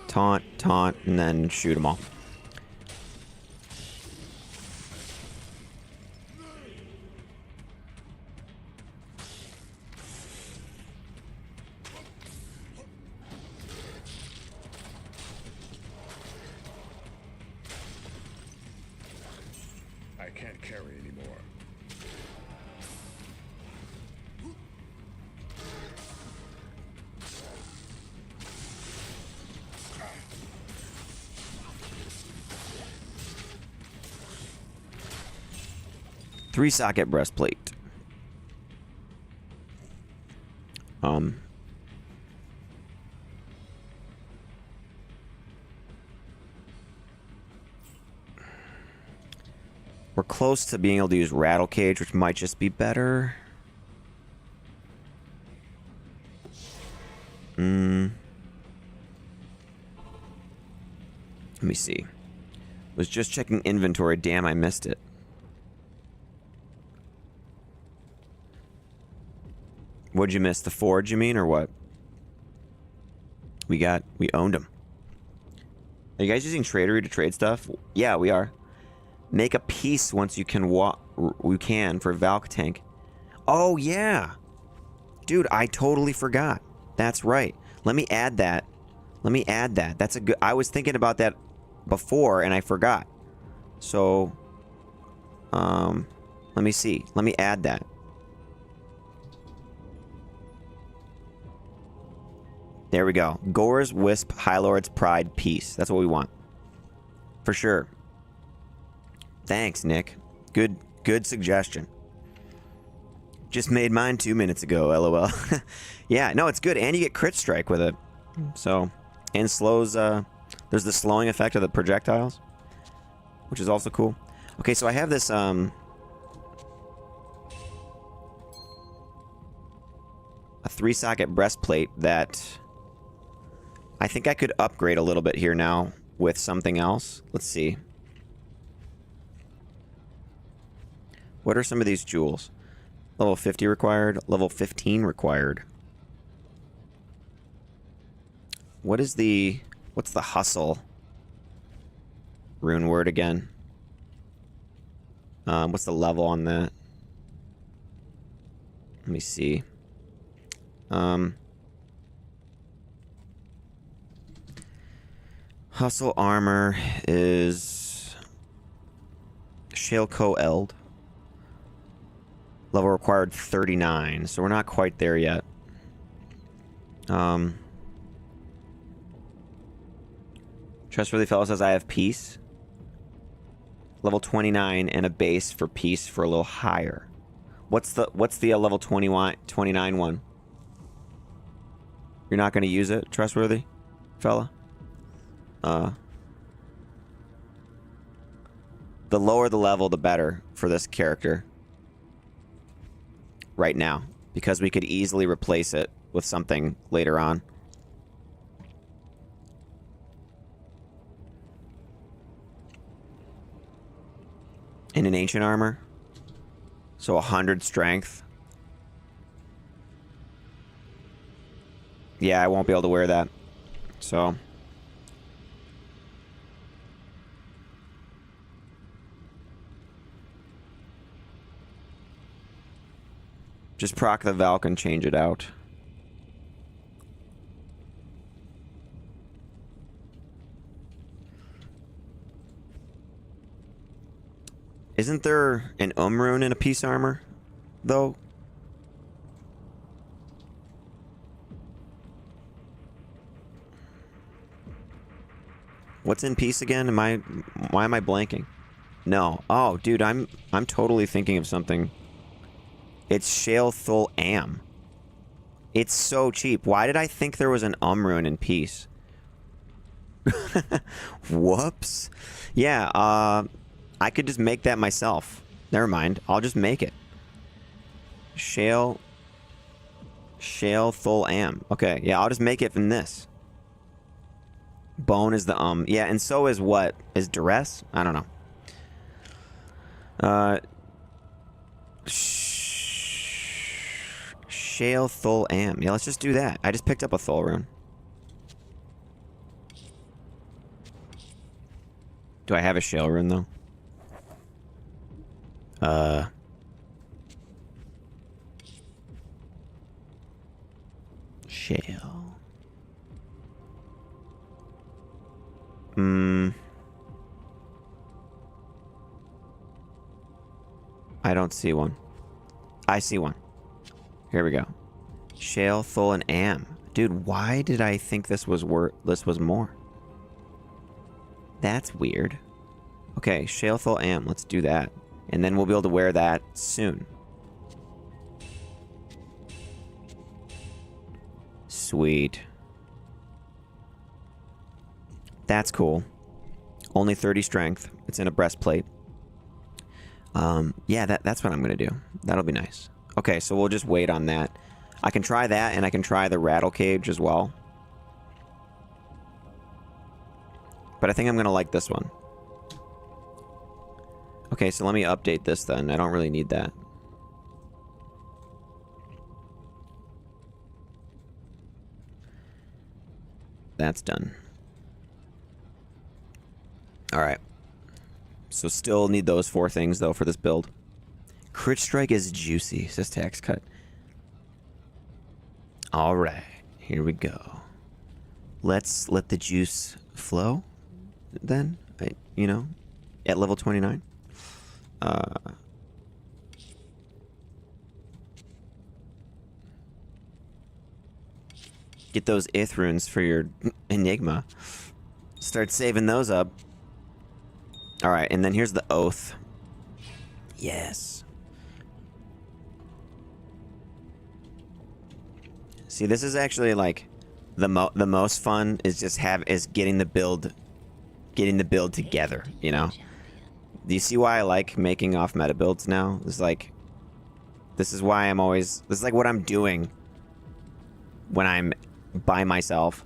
Taunt, taunt, and then shoot them all. I can't carry anymore. Three socket breastplate. We're close to being able to use Rattle Cage, which might just be better. Let me see. Was just checking inventory. Damn, I missed it. What'd you miss? The forge, you mean, or what? We owned them. Are you guys using tradery to trade stuff? Yeah, we are. Make a piece once you can for Valk Tank. Oh, yeah. Dude, I totally forgot. That's right. Let me add that. Let me add that. That's a good... I was thinking about that before, and I forgot. So, let me see. Let me add that. There we go. Gore's Wisp, High Lord's Pride, Peace. That's what we want. For sure. Thanks, Nick. Good suggestion. Just made mine 2 minutes ago, lol. Yeah, no, it's good. And you get crit strike with it. So, and slows, there's the slowing effect of the projectiles, which is also cool. Okay, so I have this, a 3-socket breastplate that I think I could upgrade a little bit here now with something else. Let's see. What are some of these jewels? Level 50 required, level 15 required. What's the hustle rune word again? What's the level on that? Let me see. Hustle armor is Shaleco Eld. Level required 39, so we're not quite there yet. Trustworthy fellow says I have peace. Level 29 and a base for peace for a little higher. What's the level 29 one? You're not going to use it, trustworthy fella? The lower the level, the better for this character. Right now, because we could easily replace it with something later on. In an ancient armor. So 100 strength. Yeah, I won't be able to wear that. So. Just proc the Valk and change it out. Isn't there an rune in a piece armor, though? What's in peace again? Why am I blanking? No. Oh, dude, I'm totally thinking of something. It's Shale Thul Am. It's so cheap. Why did I think there was an rune in peace? Whoops. Yeah, I could just make that myself. Never mind. I'll just make it. Shale Thul Am. Okay, yeah, I'll just make it from this. Bone is the Yeah, and so is what? Is duress? I don't know. Shale Thul Am. Yeah, let's just do that. I just picked up a Thul rune. Do I have a Shale rune, though? Shale. I don't see one. I see one. Here we go. Shale, Thul, and Am. Dude, why did I think this was more? That's weird. Okay, Shale, Thul, Am. Let's do that. And then we'll be able to wear that soon. Sweet. That's cool. Only 30 strength. It's in a breastplate. Yeah, that's what I'm going to do. That'll be nice. Okay, so we'll just wait on that. I can try that, and I can try the rattle cage as well. But I think I'm going to like this one. Okay, so let me update this then. I don't really need that. That's done. Alright. So still need those 4 things, though, for this build. Crit strike is juicy, says Tax Cut. Alright, here we go. let's let the juice flow then, you know, at level 29. Get those Ith runes for your Enigma. Start saving those up. Alright, and then here's the Oath. Yes. See, this is actually like the most fun is just getting the build together, you know? Do you see why I like making off meta builds now? It's like, this is why this is like what I'm doing when I'm by myself.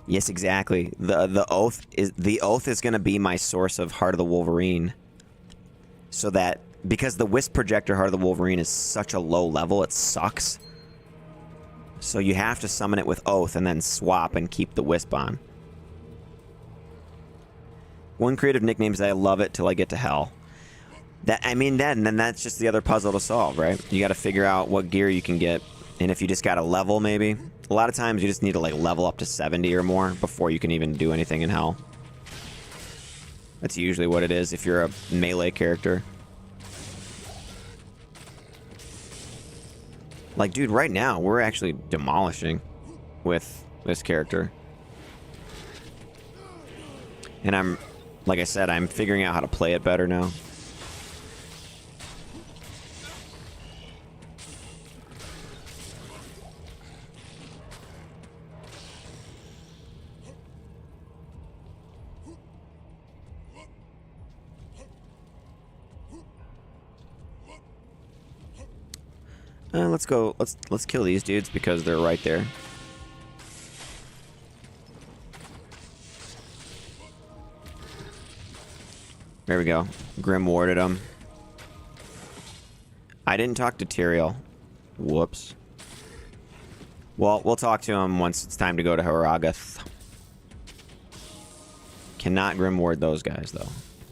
Yes, exactly. The oath is going to be my source of Heart of the Wolverine. So that, because the Wisp Projector Heart of the Wolverine is such a low level, it sucks. So you have to summon it with Oath and then swap and keep the Wisp on. One creative nickname is I love it till I get to hell. And then that's just the other puzzle to solve, right? You got to figure out what gear you can get, and if you just got to level, maybe. A lot of times you just need to like level up to 70 or more before you can even do anything in hell. That's usually what it is if you're a melee character. Like, dude, right now we're actually demolishing with this character, and like I said, I'm figuring out how to play it better now. Let's go. Let's kill these dudes because they're right there. There we go. Grim warded him. I didn't talk to Tyrael. Whoops. Well, we'll talk to him once it's time to go to Haragath. Cannot Grim ward those guys though.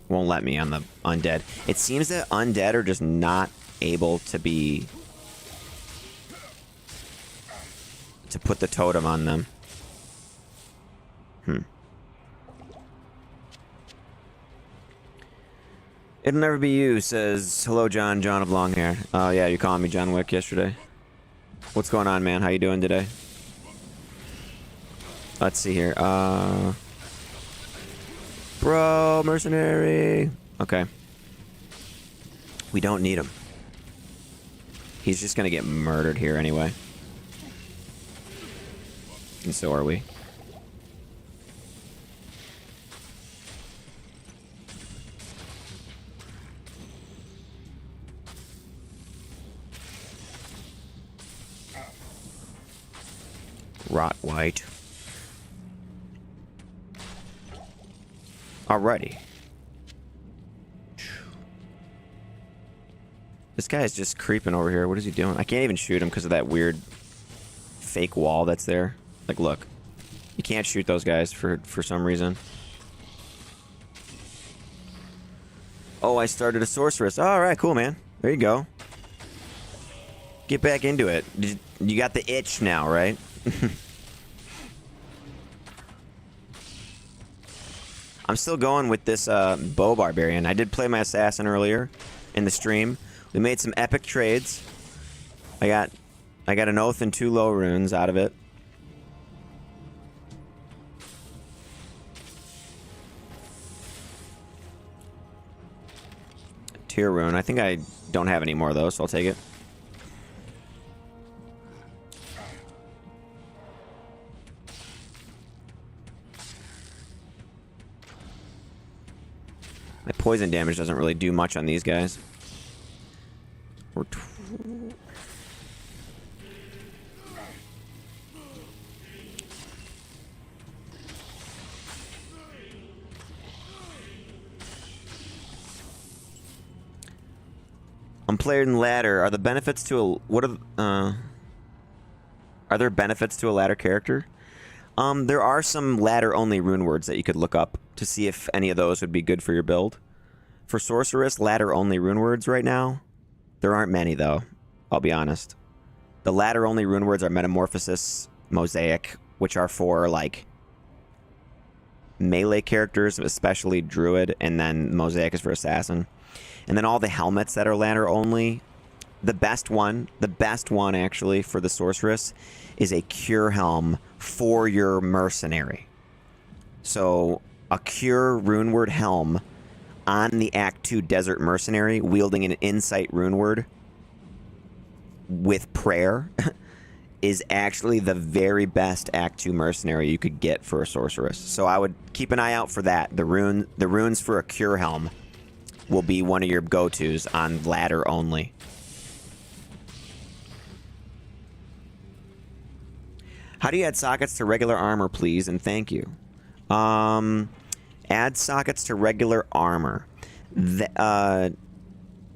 Won't let me on the undead. It seems that undead are just not able to put the totem on them. It'll never be you, says hello John of long hair. Oh yeah, you calling me John Wick yesterday. What's going on, man? How you doing today? Let's see here. Bro, mercenary. Okay. We don't need him. He's just gonna get murdered here anyway. And so are we. Rot white. Alrighty. This guy is just creeping over here. What is he doing? I can't even shoot him because of that weird fake wall that's there. Like, look. You can't shoot those guys for some reason. Oh, I started a sorceress. Alright, cool, man. There you go. Get back into it. You got the itch now, right? I'm still going with this bow barbarian. I did play my assassin earlier in the stream. We made some epic trades. I got an oath and 2 low runes out of it. Tier rune. I think I don't have any more of those, so I'll take it. My poison damage doesn't really do much on these guys. Unplayered and ladder. Are the benefits to are there benefits to a ladder character? There are some ladder only rune words that you could look up to see if any of those would be good for your build. For sorceress, ladder only rune words right now, there aren't many though. I'll be honest. The ladder only rune words are Metamorphosis, Mosaic, which are for like melee characters, especially Druid, and then Mosaic is for Assassin. And then all the helmets that are ladder only. The best one actually for the Sorceress is a Cure Helm for your Mercenary. So a Cure rune word helm on the Act 2 Desert Mercenary wielding an Insight rune word with prayer is actually the very best Act 2 Mercenary you could get for a Sorceress. So I would keep an eye out for that. The runes for a Cure Helm will be one of your go-tos on ladder only. How do you add sockets to regular armor, please? And thank you. Add sockets to regular armor. That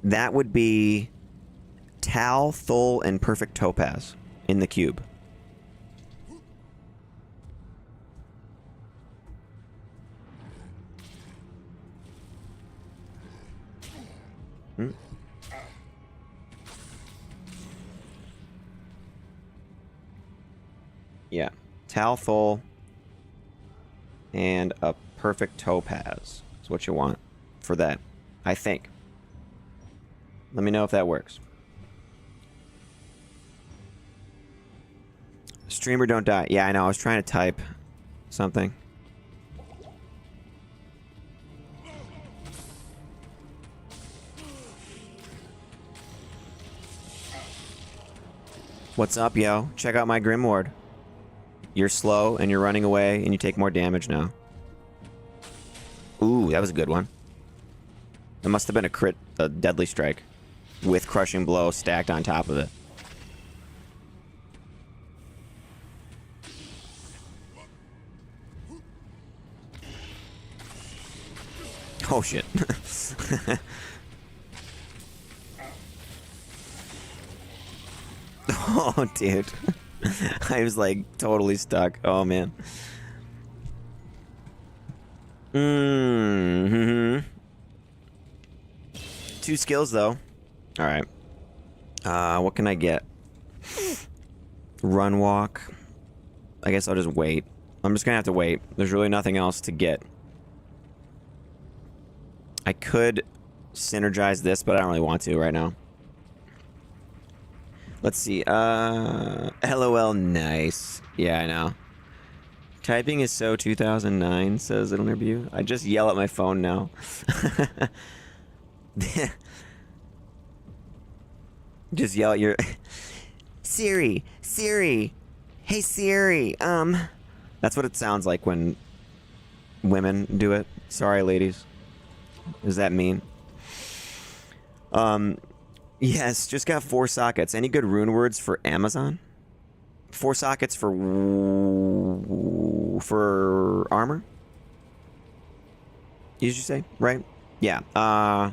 would be Tal, Thul, and Perfect Topaz in the cube. Yeah. Tal, Thul, and a Perfect Topaz is what you want for that, I think. Let me know if that works. Streamer don't die. Yeah, I know. I was trying to type something. What's up, yo? Check out my Grimward. You're slow and you're running away and you take more damage now. Ooh, that was a good one. That must have been a deadly strike with crushing blow stacked on top of it. Oh shit. Oh dude. I was like totally stuck. Oh man. Two skills though. Alright. What can I get? Run walk. I guess I'll just wait. I'm just gonna have to wait. There's really nothing else to get. I could synergize this, but I don't really want to right now. Let's see. LOL, nice. Yeah, I know. Typing is so 2009, says it'll interview. I just yell at my phone now. Just yell at your... Siri! Siri! Hey, Siri! That's what it sounds like when women do it. Sorry, ladies. Is that mean? Yes, just got 4 sockets. Any good rune words for Amazon? 4 sockets for armor? Did you say? Right? Yeah. I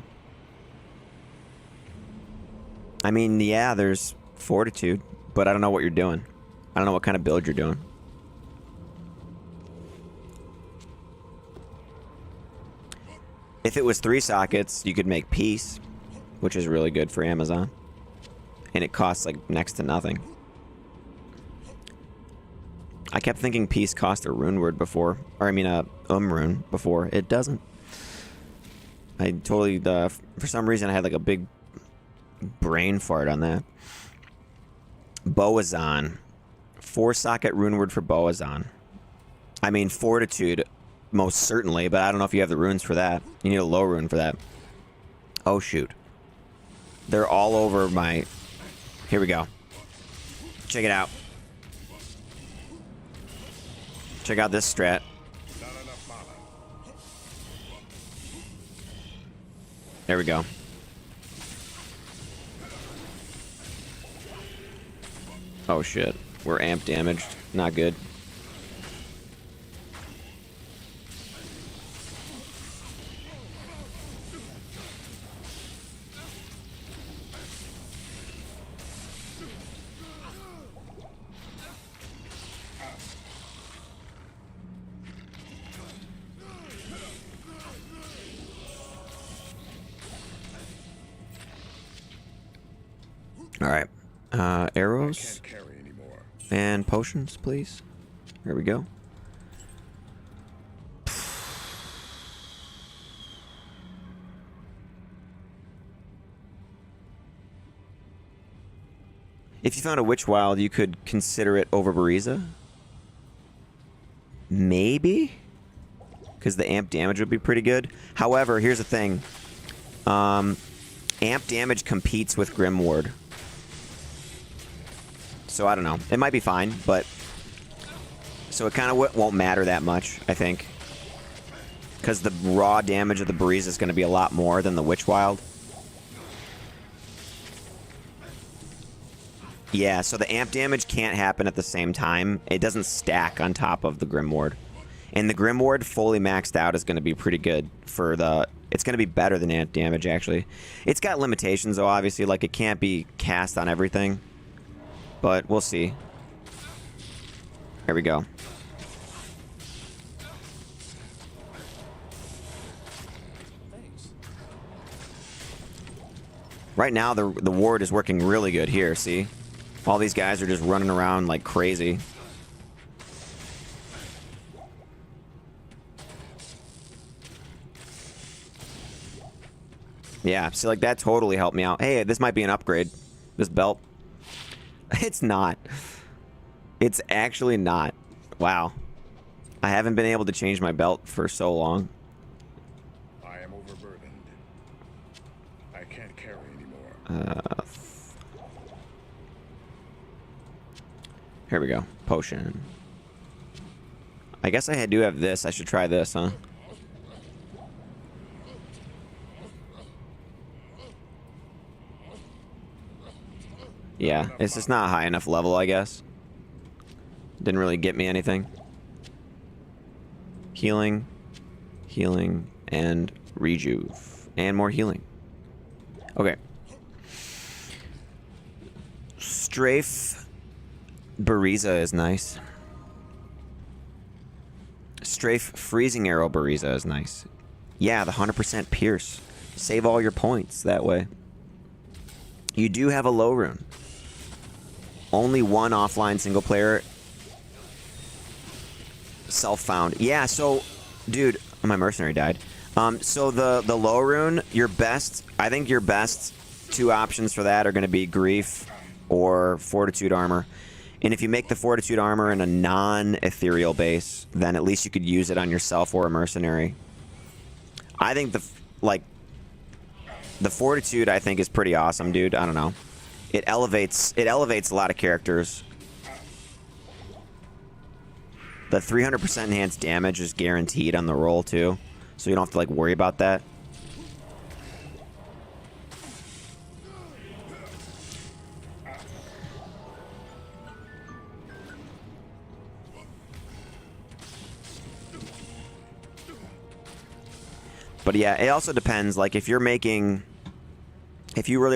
mean, yeah, there's fortitude, but I don't know what you're doing. I don't know what kind of build you're doing. If it was 3 sockets, you could make peace, which is really good for Amazon. And it costs like next to nothing. I kept thinking peace cost a rune word before. Or I mean a rune before. It doesn't. I totally, for some reason I had like a big brain fart on that. Boazon. 4 socket rune word for Boazon. I mean fortitude, most certainly, but I don't know if you have the runes for that. You need a low rune for that. Oh shoot. They're all over my... Here we go. Check it out. Check out this strat. There we go. Oh shit. We're amp damaged. Not good. Arrows Can't carry anymore. and potions, please. There we go. If you found a Witch Wild, you could consider it over Bariza. Maybe? Because the amp damage would be pretty good. However, here's the thing. Amp damage competes with Grim Ward. So I don't know. It might be fine, but... So it kind of won't matter that much, I think. Because the raw damage of the Bariza is going to be a lot more than the Witch Wild. Yeah, so the amp damage can't happen at the same time. It doesn't stack on top of the Grim Ward. And the Grim Ward fully maxed out is going to be pretty good for the... It's going to be better than amp damage, actually. It's got limitations, though, obviously. Like, it can't be cast on everything. But we'll see. There we go. Right now, the ward is working really good here, see? All these guys are just running around like crazy. Yeah, see, like, that totally helped me out. Hey, this might be an upgrade. This belt. It's not. It's actually not. Wow. I haven't been able to change my belt for so long. I am overburdened. I can't carry anymore. Here we go. Potion. I guess I do have this. I should try this, huh? Yeah, it's just not high enough level, I guess. Didn't really get me anything. Healing, healing, and rejuve. And more healing. Okay. Strafe Bariza is nice. Strafe Freezing Arrow Bariza is nice. Yeah, the 100% Pierce. Save all your points that way. You do have a low rune. Only one offline single player self-found. Yeah, so, dude, my mercenary died. So the low rune, I think your best two options for that are going to be Grief or Fortitude Armor. And if you make the Fortitude Armor in a non-ethereal base, then at least you could use it on yourself or a mercenary. I think the Fortitude, I think, is pretty awesome, dude. I don't know. It elevates a lot of characters. The 300% enhanced damage is guaranteed on the roll, too. So you don't have to, like, worry about that. But yeah, it also depends. Like, if you really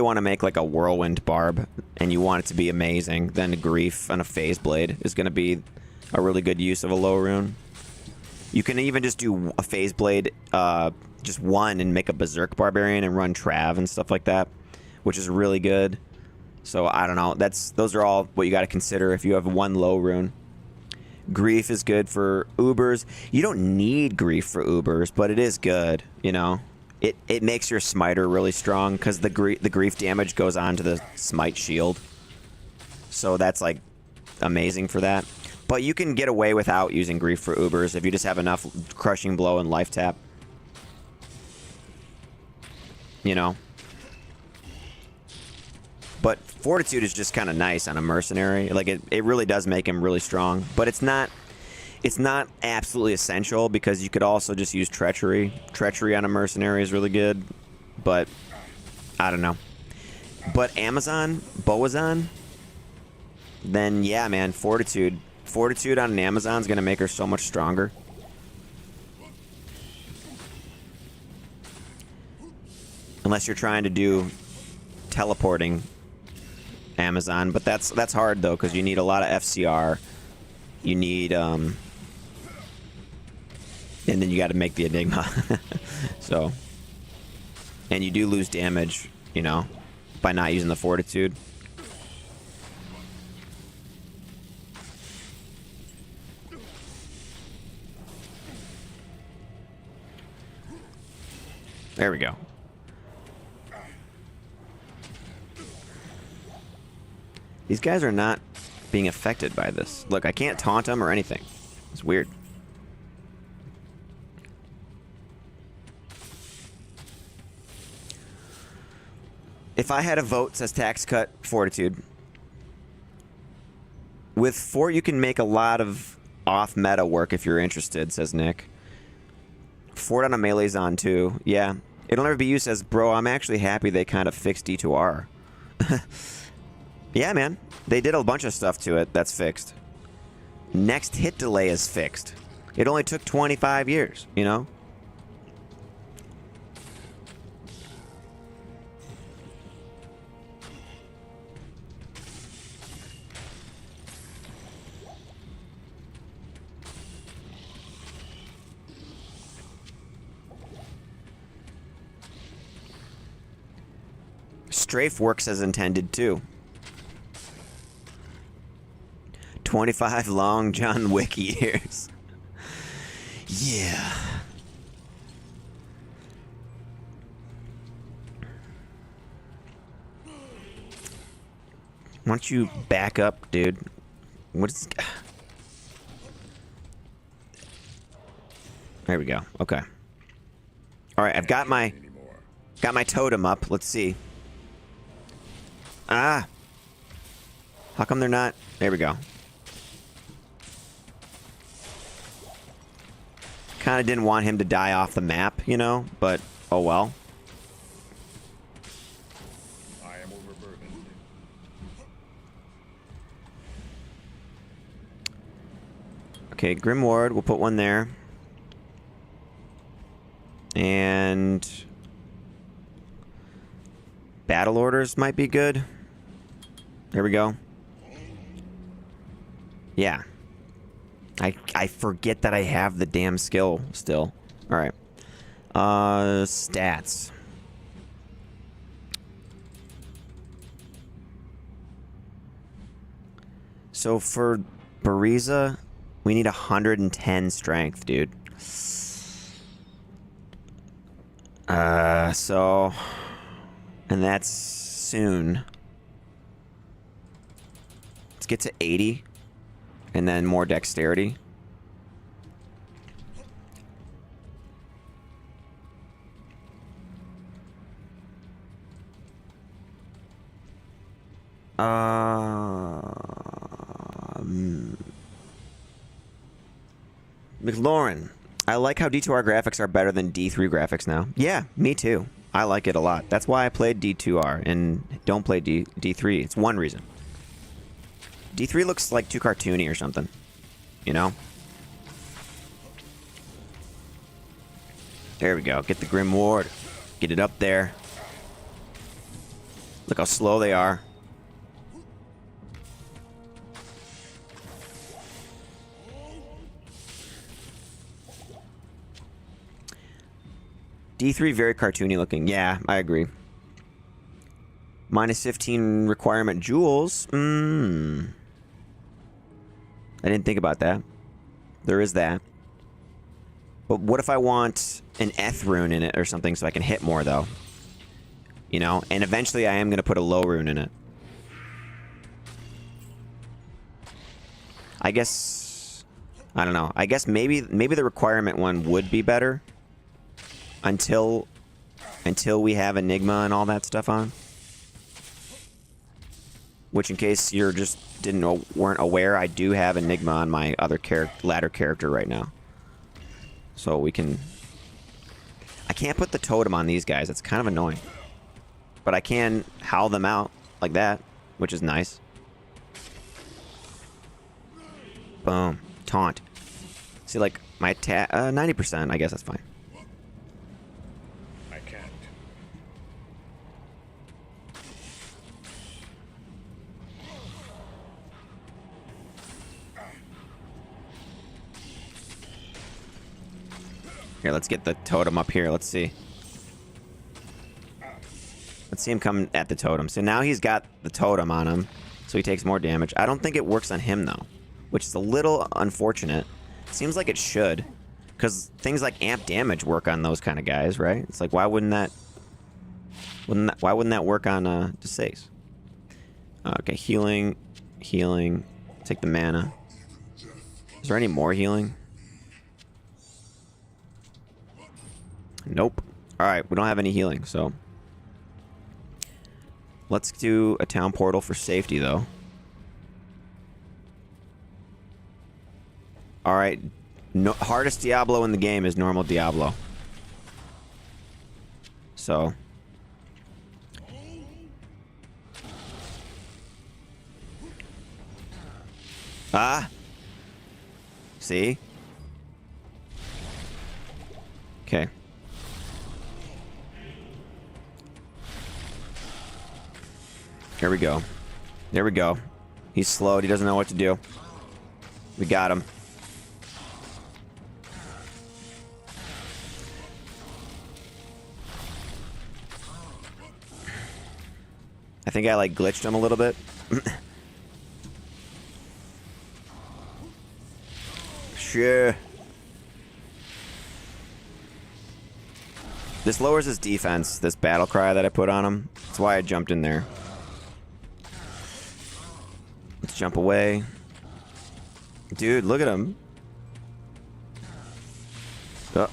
want to make like a whirlwind barb and you want it to be amazing, then Grief and a Phase Blade is going to be a really good use of a low rune. You can even just do a Phase Blade, just one, and make a Berserk Barbarian and run Trav and stuff like that, which is really good. So I don't know. Those are all what you got to consider if you have one low rune. Grief is good for Ubers. You don't need Grief for Ubers, but it is good, you know. It makes your smiter really strong because the grief damage goes on to the smite shield. So that's like amazing for that. But you can get away without using Grief for Ubers if you just have enough Crushing Blow and Life Tap. You know. But Fortitude is just kind of nice on a mercenary. Like, it really does make him really strong. But it's not absolutely essential because you could also just use Treachery. Treachery on a mercenary is really good. But, I don't know. But Boazon, then yeah, man, Fortitude. Fortitude on an Amazon is going to make her so much stronger. Unless you're trying to do teleporting Amazon, but that's hard though because you need a lot of FCR. You need and then you got to make the Enigma. So, and you do lose damage, you know, by not using the Fortitude. There we go. These guys are not being affected by this. Look, I can't taunt them or anything. It's weird. If I had a vote, says tax cut, Fortitude. With Fort, you can make a lot of off-meta work if you're interested, says Nick. Fort on a melee's on, too. Yeah. It'll never be used, says, bro, I'm actually happy they kind of fixed D2R. Yeah, man. They did a bunch of stuff to it that's fixed. Next hit delay is fixed. It only took 25 years, you know? Strafe works as intended, too. 25 long John Wick years. Yeah. Why don't you back up, dude? What is... There we go. Okay. All right, I've got my totem up. Let's see. Ah. How come they're not? There we go. Kind of didn't want him to die off the map, you know, but oh well. I am overburdened. Okay, Grim Ward, we'll put one there. And battle orders might be good. There we go. Yeah. I forget that I have the damn skill still. Alright. Stats. So for Bariza, we need 110 strength, dude. So... And that's soon. Let's get to 80. And then more dexterity. McLaurin, I like how D2R graphics are better than D3 graphics now. Yeah, me too. I like it a lot. That's why I played D2R and don't play D3. It's one reason. D3 looks like too cartoony or something. You know? There we go. Get the Grim Ward. Get it up there. Look how slow they are. D3 very cartoony looking. Yeah, I agree. Minus 15 requirement jewels. I didn't think about that. There is that. But what if I want an Eth rune in it or something so I can hit more, though? You know? And eventually I am going to put a low rune in it. I guess... I don't know. I guess maybe the requirement one would be better. Until we have Enigma and all that stuff on. Which, in case you're just weren't aware, I do have Enigma on my other ladder character right now. So we can... I can't put the totem on these guys. It's kind of annoying. But I can howl them out like that, which is nice. Boom. Taunt. See, like, my attack... 90%, I guess that's fine. Here, let's get the totem up here. Let's see. Let's see him come at the totem. So now he's got the totem on him, so he takes more damage. I don't think it works on him, though, which is a little unfortunate. Seems like it should, Because things like amp damage work on those kind of guys, right? It's like, why wouldn't that work on Desace? Okay, healing. Take the mana. Is there any more healing? Nope. Alright, we don't have any healing, so... Let's do a town portal for safety, though. Alright. No, hardest Diablo in the game is normal Diablo. So... Ah! See? Okay. Here we go. There we go. He's slowed. He doesn't know what to do. We got him. I think I, like, glitched him a little bit. Sure. This lowers his defense, this battle cry that I put on him. That's why I jumped in there. Let's jump away. Dude, look at him. Oh.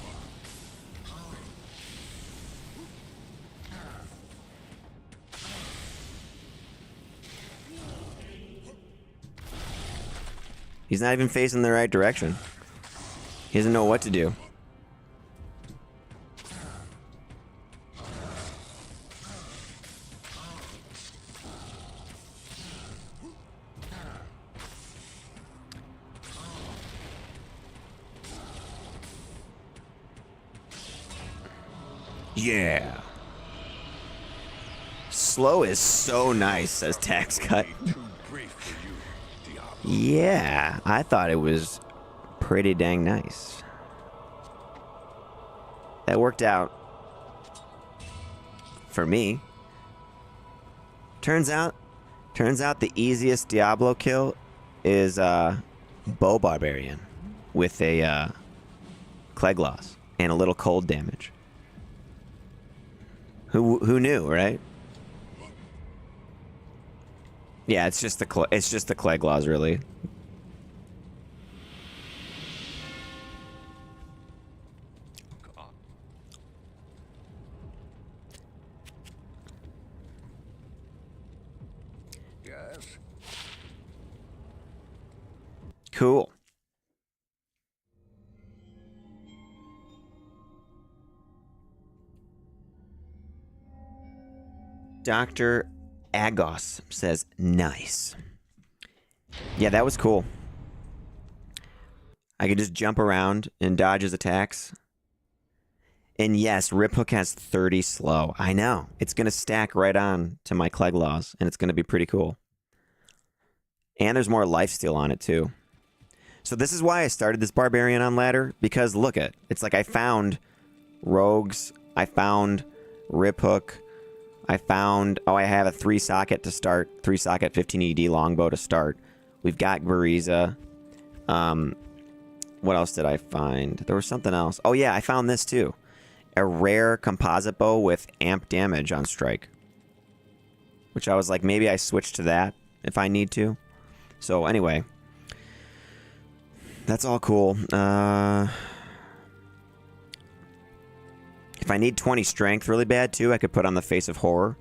He's not even facing the right direction. He doesn't know what to do. Yeah. Slow is so nice, says Tax Cut. Yeah, I thought it was pretty dang nice. That worked out for me. Turns out the easiest Diablo kill is Bow Barbarian with a Clegloss and a little cold damage. Who knew, right? Yeah, it's just the Clegloss, really. Yes. Cool. Dr. Agos says, nice. Yeah, that was cool. I could just jump around and dodge his attacks. And yes, Rip Hook has 30 slow. I know. It's going to stack right on to my Clegloss, and it's going to be pretty cool. And there's more lifesteal on it, too. So this is why I started this Barbarian on ladder, because look at, it's like I found Rogues, I found Rip Hook, I found, oh, I have a 3-socket to start, 3-socket 15 ED longbow to start. We've got Gariza. What else did I find? There was something else. Oh yeah, I found this too. A rare composite bow with amp damage on strike. Which I was like, maybe I switch to that if I need to. So anyway. That's all cool. If I need 20 strength really bad, too, I could put on the Face of Horror.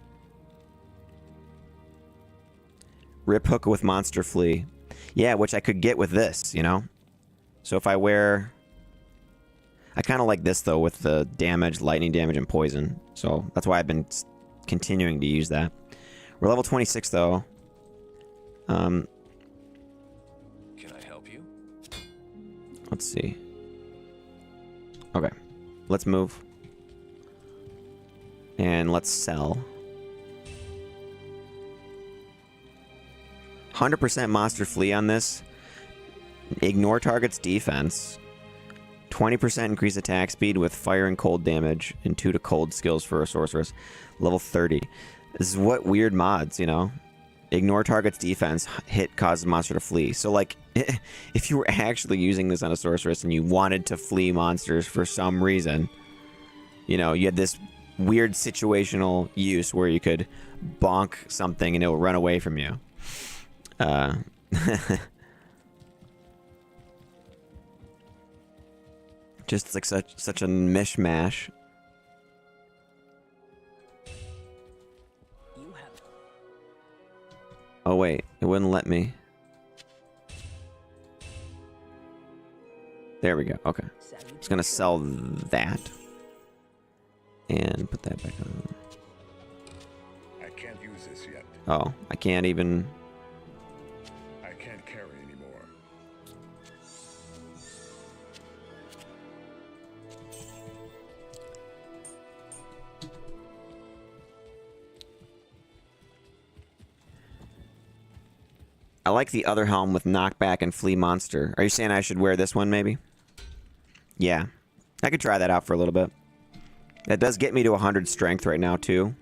Rip Hook with Monster Flea. Yeah, which I could get with this, you know? So if I wear... I kind of like this, though, with the damage, lightning damage, and poison. So that's why I've been continuing to use that. We're level 26, though. Can I help you? Let's see. Okay. Let's move. And let's sell. 100% Monster Flea on this. Ignore target's defense. 20% increase attack speed with fire and cold damage. And 2 to cold skills for a sorceress. Level 30. This is what weird mods, you know? Ignore target's defense. Hit causes monster to flee. So, like, if you were actually using this on a sorceress and you wanted to flee monsters for some reason, you know, you had this weird situational use where you could bonk something and it will run away from you. Just like such a mishmash. Oh wait, it wouldn't let me. There we go. Okay. Just gonna sell that. And put that back on. I can't use this yet. Oh, I can't even. I can't carry anymore. I like the other helm with knockback and flee monster. Are you saying I should wear this one maybe? Yeah. I could try that out for a little bit. That does get me to 100 strength right now too.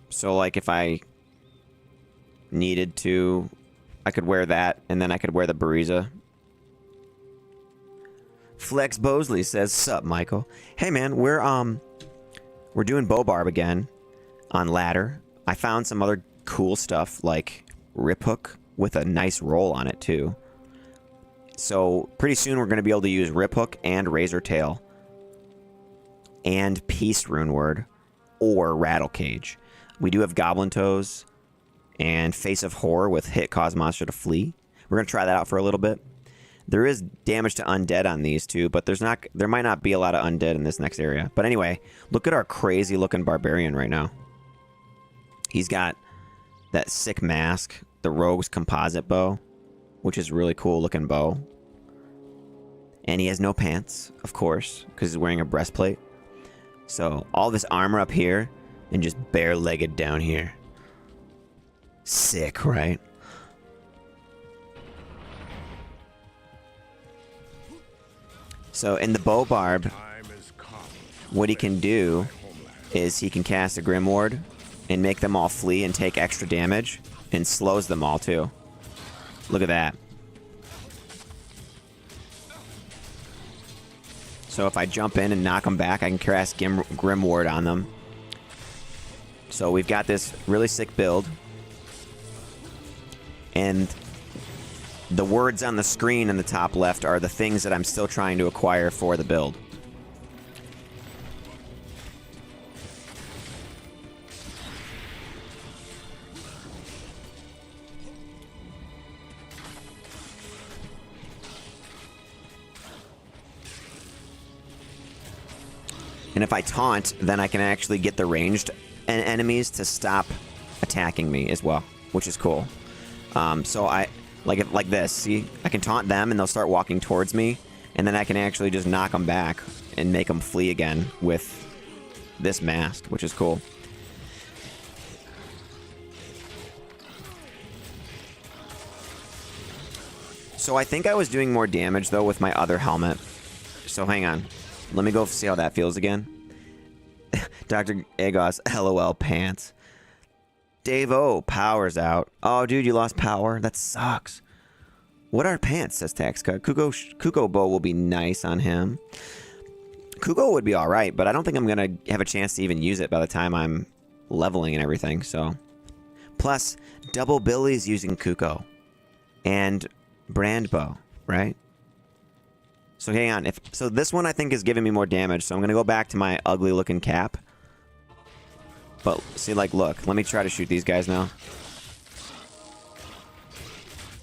So like if I needed to, I could wear that and then I could wear the Bariza. Flex Bosley says, "Sup, Michael? Hey man, we're doing bow barb again on ladder. I found some other cool stuff like rip hook with a nice roll on it too. So pretty soon we're going to be able to use rip hook and razor tail and peace rune word or rattle cage. We do have goblin toes and face of horror with hit cause monster to flee. We're going to try that out for a little bit. There is damage to undead on these two, but there might not be a lot of undead in this next area. But anyway, look at our crazy looking barbarian right now. He's got that sick mask, the rogue's composite bow, which is really cool looking bow. And he has no pants, of course, because he's wearing a breastplate. So all this armor up here and just bare-legged down here. Sick, right? So in the bow barb, what he can do is he can cast a Grim Ward and make them all flee and take extra damage and slows them all too. Look at that. So if I jump in and knock them back, I can cast Grim Ward on them. So we've got this really sick build. And the words on the screen in the top left are the things that I'm still trying to acquire for the build. And if I taunt, then I can actually get the ranged enemies to stop attacking me as well, which is cool. So I like this. See, I can taunt them and they'll start walking towards me, and then I can actually just knock them back and make them flee again with this mask, which is cool. So I think I was doing more damage though with my other helmet. So hang on. Let me go see how that feels again. Dr. Agos, LOL pants. Dave O, power's out. Oh, dude, you lost power? That sucks. What are pants, says Tax Cut. Kuko Bow will be nice on him. Kuko would be alright, but I don't think I'm going to have a chance to even use it by the time I'm leveling and everything, so. Plus, Double Billy's using Kuko. And Brand Bow, right? So hang on. So this one I think is giving me more damage. So I'm going to go back to my ugly looking cap. But see, like, look. Let me try to shoot these guys now.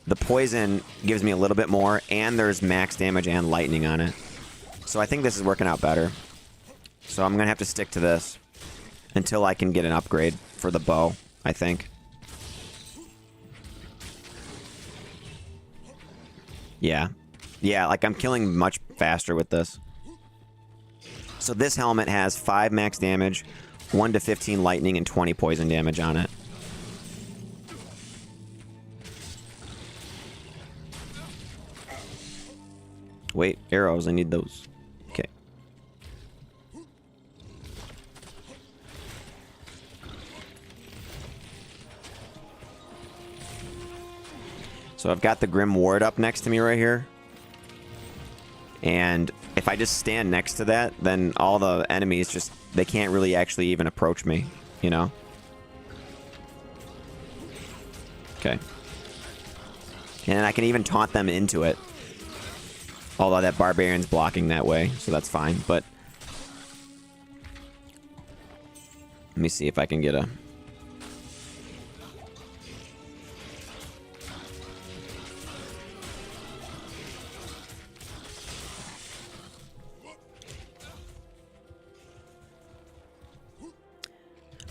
The poison gives me a little bit more. And there's max damage and lightning on it. So I think this is working out better. So I'm going to have to stick to this. Until I can get an upgrade for the bow, I think. Yeah. Yeah, like I'm killing much faster with this. So this helmet has 5 max damage, 1 to 15 lightning, and 20 poison damage on it. Wait, arrows, I need those. Okay. So I've got the Grim Ward up next to me right here. And if I just stand next to that, then all the enemies just, they can't really actually even approach me, you know? Okay. And I can even taunt them into it. Although that Barbarian's blocking that way, so that's fine, but... Let me see if I can get a...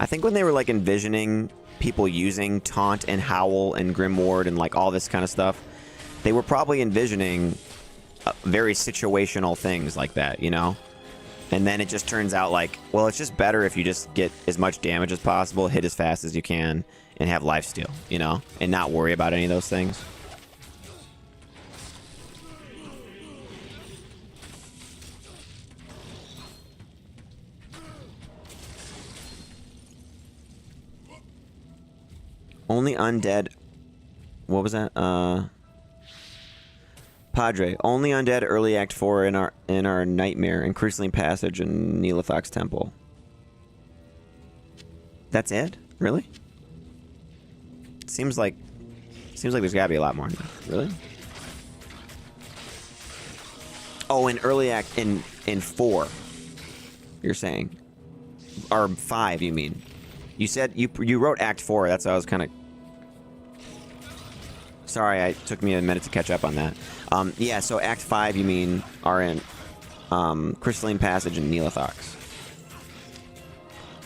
I think when they were like envisioning people using Taunt and Howl and Grim Ward and like all this kind of stuff, they were probably envisioning very situational things like that, you know? And then it just turns out like, well, it's just better if you just get as much damage as possible, hit as fast as you can, and have lifesteal, you know? And not worry about any of those things. Only undead... What was that? Padre. Only undead early act 4 in our Nightmare and Crystalline Passage and Neelithox Temple. That's it? Really? Seems like there's gotta be a lot more. Really? Oh, in early act in 4. You're saying. Or 5, you mean. You said you wrote Act 4. That's why I was kind of... Sorry, it took me a minute to catch up on that. Yeah, so Act 5, you mean, are in Crystalline Passage and Neelithox.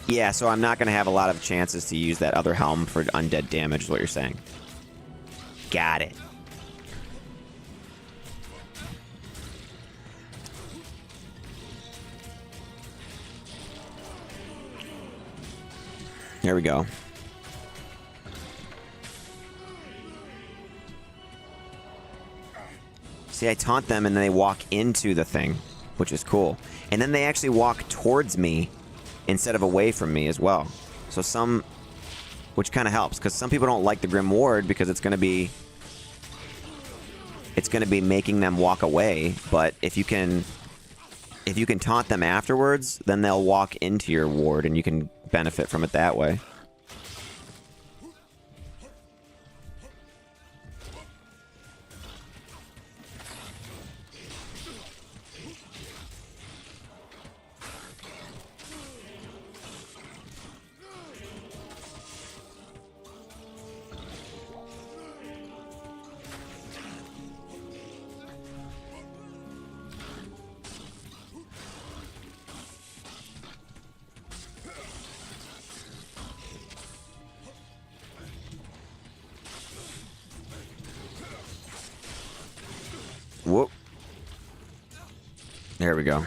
Yeah, so I'm not going to have a lot of chances to use that other helm for undead damage, is what you're saying. Got it. There we go. See, I taunt them and then they walk into the thing, which is cool. And then they actually walk towards me instead of away from me as well. So which kind of helps, because some people don't like the Grim Ward because it's going to be making them walk away. But if you can taunt them afterwards, then they'll walk into your ward and you can benefit from it that way. Whoop. There we go.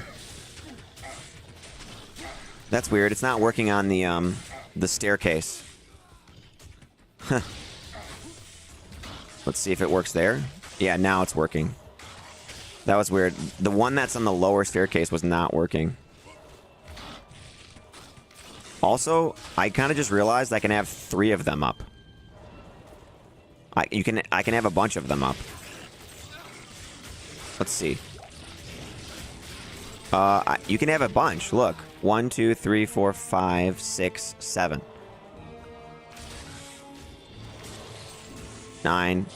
That's weird. It's not working on the staircase. Huh. Let's see if it works there. Yeah, now it's working. That was weird. The one that's on the lower staircase was not working. Also, I kind of just realized I can have 3 of them up. I can have a bunch of them up. Let's see. You can have a bunch. Look. 1, 2, 3, 4, 5, 6, 7. 9,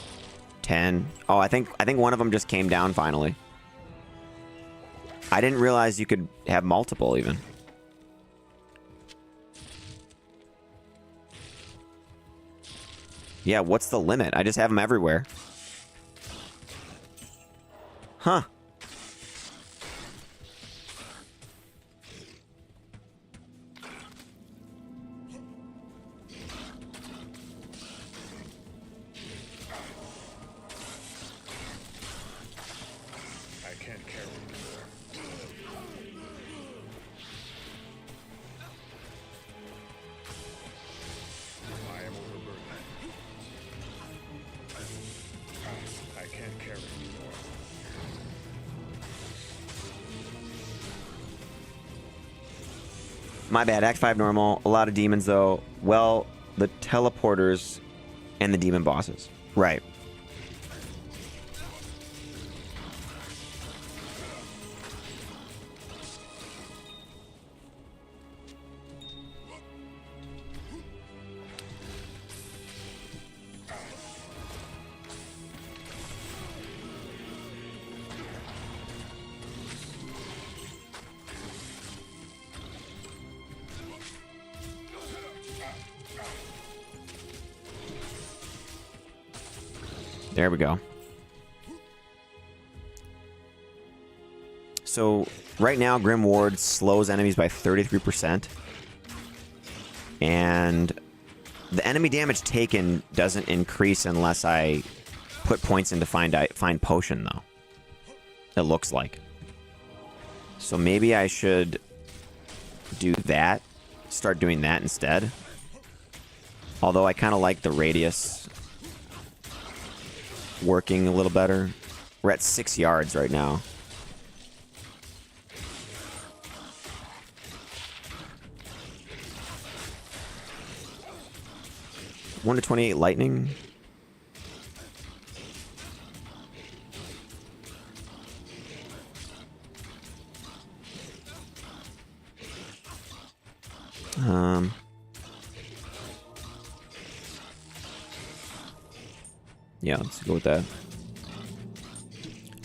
10. Oh, I think one of them just came down finally. I didn't realize you could have multiple even. Yeah, what's the limit? I just have them everywhere. Huh. I can't carry anymore. I am overburdened. I can't carry anymore. My bad. Act 5 normal. A lot of demons, though. Well, the teleporters and the demon bosses. Right. There we go. So right now, Grim Ward slows enemies by 33%. And the enemy damage taken doesn't increase unless I put points into find potion, though. It looks like. So maybe I should do that. Start doing that instead. Although I kind of like the radius working a little better. We're at 6 yards right now. One to 28 lightning. Yeah, let's go with that.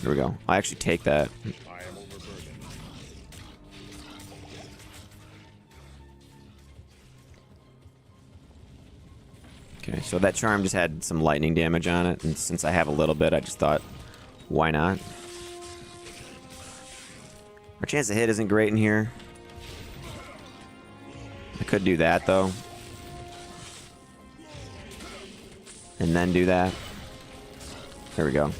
Here we go. I actually take that. I am overburdened. Okay, so that charm just had some lightning damage on it, and since I have a little bit, I just thought, why not? Our chance to hit isn't great in here. I could do that, though. And then do that. There we go.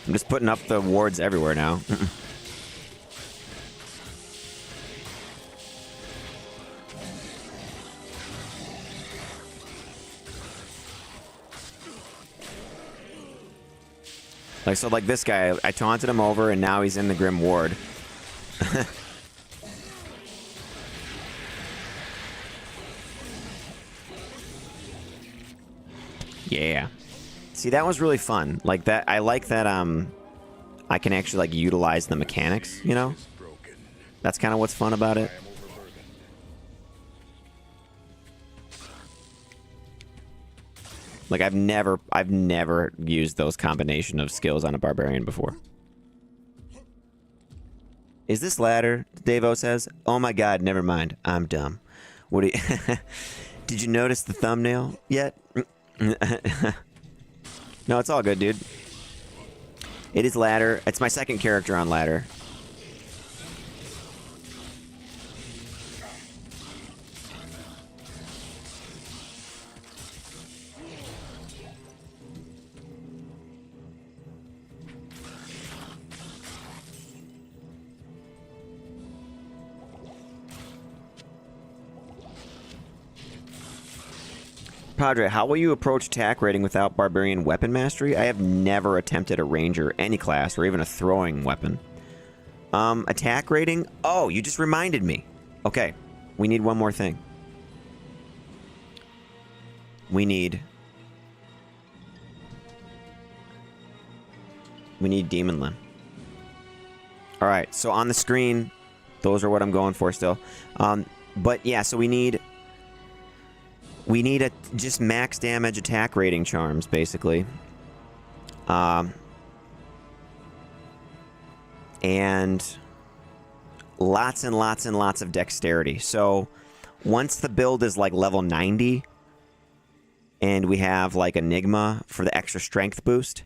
I'm just putting up the wards everywhere now. Like this guy, I taunted him over and now he's in the Grim Ward. Yeah. See, that was really fun. Like that, I like that. I can actually like utilize the mechanics. You know, that's kind of what's fun about it. Like I've never used those combination of skills on a barbarian before. Is this ladder? Davo says. Oh my God, never mind. I'm dumb. What do you? Did you notice the thumbnail yet? No, it's all good, dude. It is ladder. It's my second character on ladder. Padre, how will you approach attack rating without barbarian weapon mastery? I have never attempted a ranger, any class, or even a throwing weapon. Attack rating? Oh, you just reminded me. Okay, we need one more thing. We need Demon Limb. Alright, so on the screen, those are what I'm going for still. But yeah, so we need a just max damage attack rating charms, basically. And lots and lots and lots of dexterity. So once the build is like level 90 and we have like Enigma for the extra strength boost,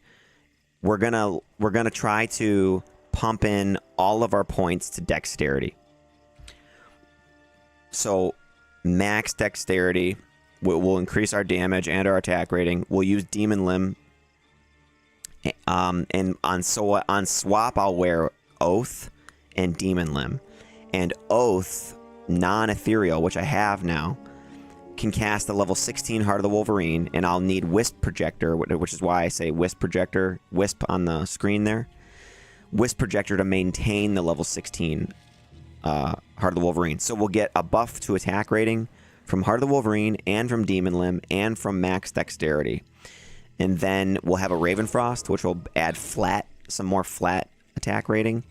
we're gonna try to pump in all of our points to dexterity. So max dexterity will increase our damage and our attack rating. We'll use Demon Limb. And on swap, I'll wear Oath and Demon Limb. And Oath, non-ethereal, which I have now, can cast a level 16 Heart of the Wolverine, and I'll need Wisp Projector, which is why I say Wisp Projector, Wisp on the screen there. Wisp Projector to maintain the level 16 Heart of the Wolverine. So we'll get a buff to attack rating from Heart of the Wolverine and from Demon Limb and from Max Dexterity. And then we'll have a Ravenfrost, which will add some more flat attack rating.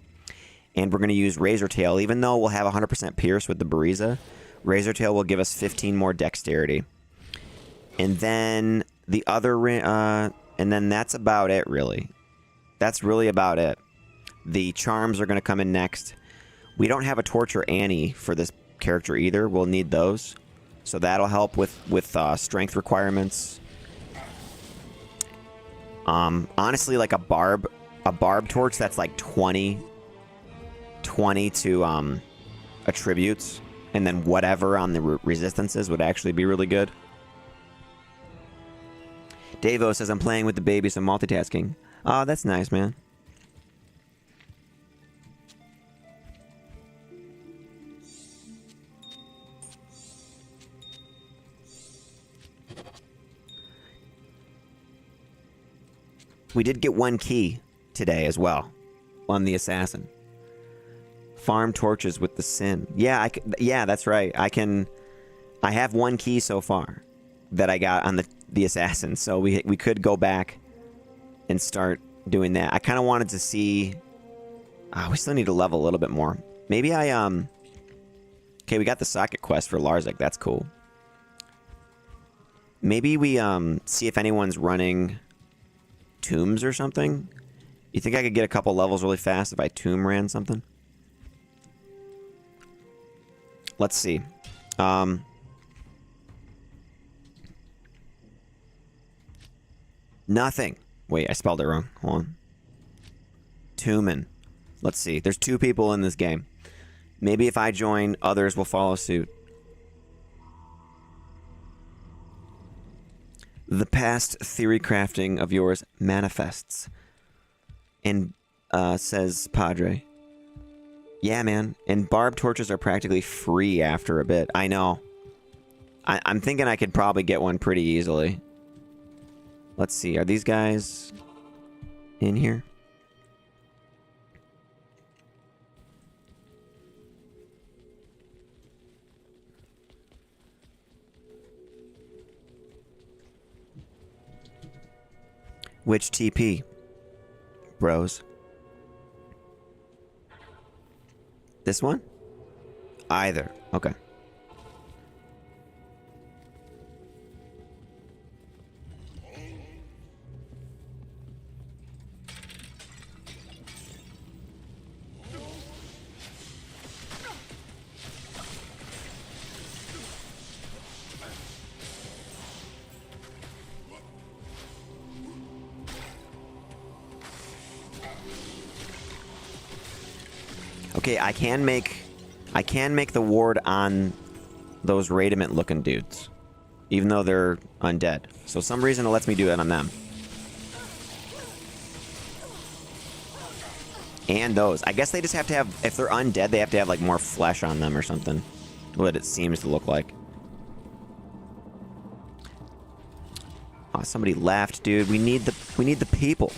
And we're going to use Razor Tail. Even though we'll have 100% Pierce with the Bariza, Razor Tail will give us 15 more Dexterity. And then the other... and then that's about it, really. That's really about it. The Charms are going to come in next. We don't have a Torture Annie for this character either. We'll need those. So that'll help with strength requirements. Honestly, like a barb torch that's like 20 to attributes, and then whatever on the resistances would actually be really good. Davo says, I'm playing with the baby, so multitasking. Oh, that's nice, man. We did get one key today as well on the assassin. Farm torches with the sin. Yeah, yeah, that's right. I have one key so far that I got on the assassin, so we could go back and start doing that. I kind of wanted to see. We still need to level a little bit more. Maybe okay, we got the socket quest for Larzik. That's cool. Maybe we see if anyone's running tombs or something. You think I could get a couple levels really fast if I tomb ran something? Let's see. Nothing. Wait, I spelled it wrong. Hold on. Tumen. Let's see. There's 2 people in this game. Maybe if I join, others will follow suit. The past theory crafting of yours manifests. And says Padre. Yeah, man. And barb torches are practically free after a bit. I know. I'm thinking I could probably get one pretty easily. Let's see. Are these guys in here? Which TP, bros? This one? Either. Okay. Okay, I can make the ward on those Radiant looking dudes, even though they're undead. So some reason it lets me do it on them. And those. I guess they just have to have, if they're undead, they have to have like more flesh on them or something. What it seems to look like. Oh, somebody left, dude. We need the people.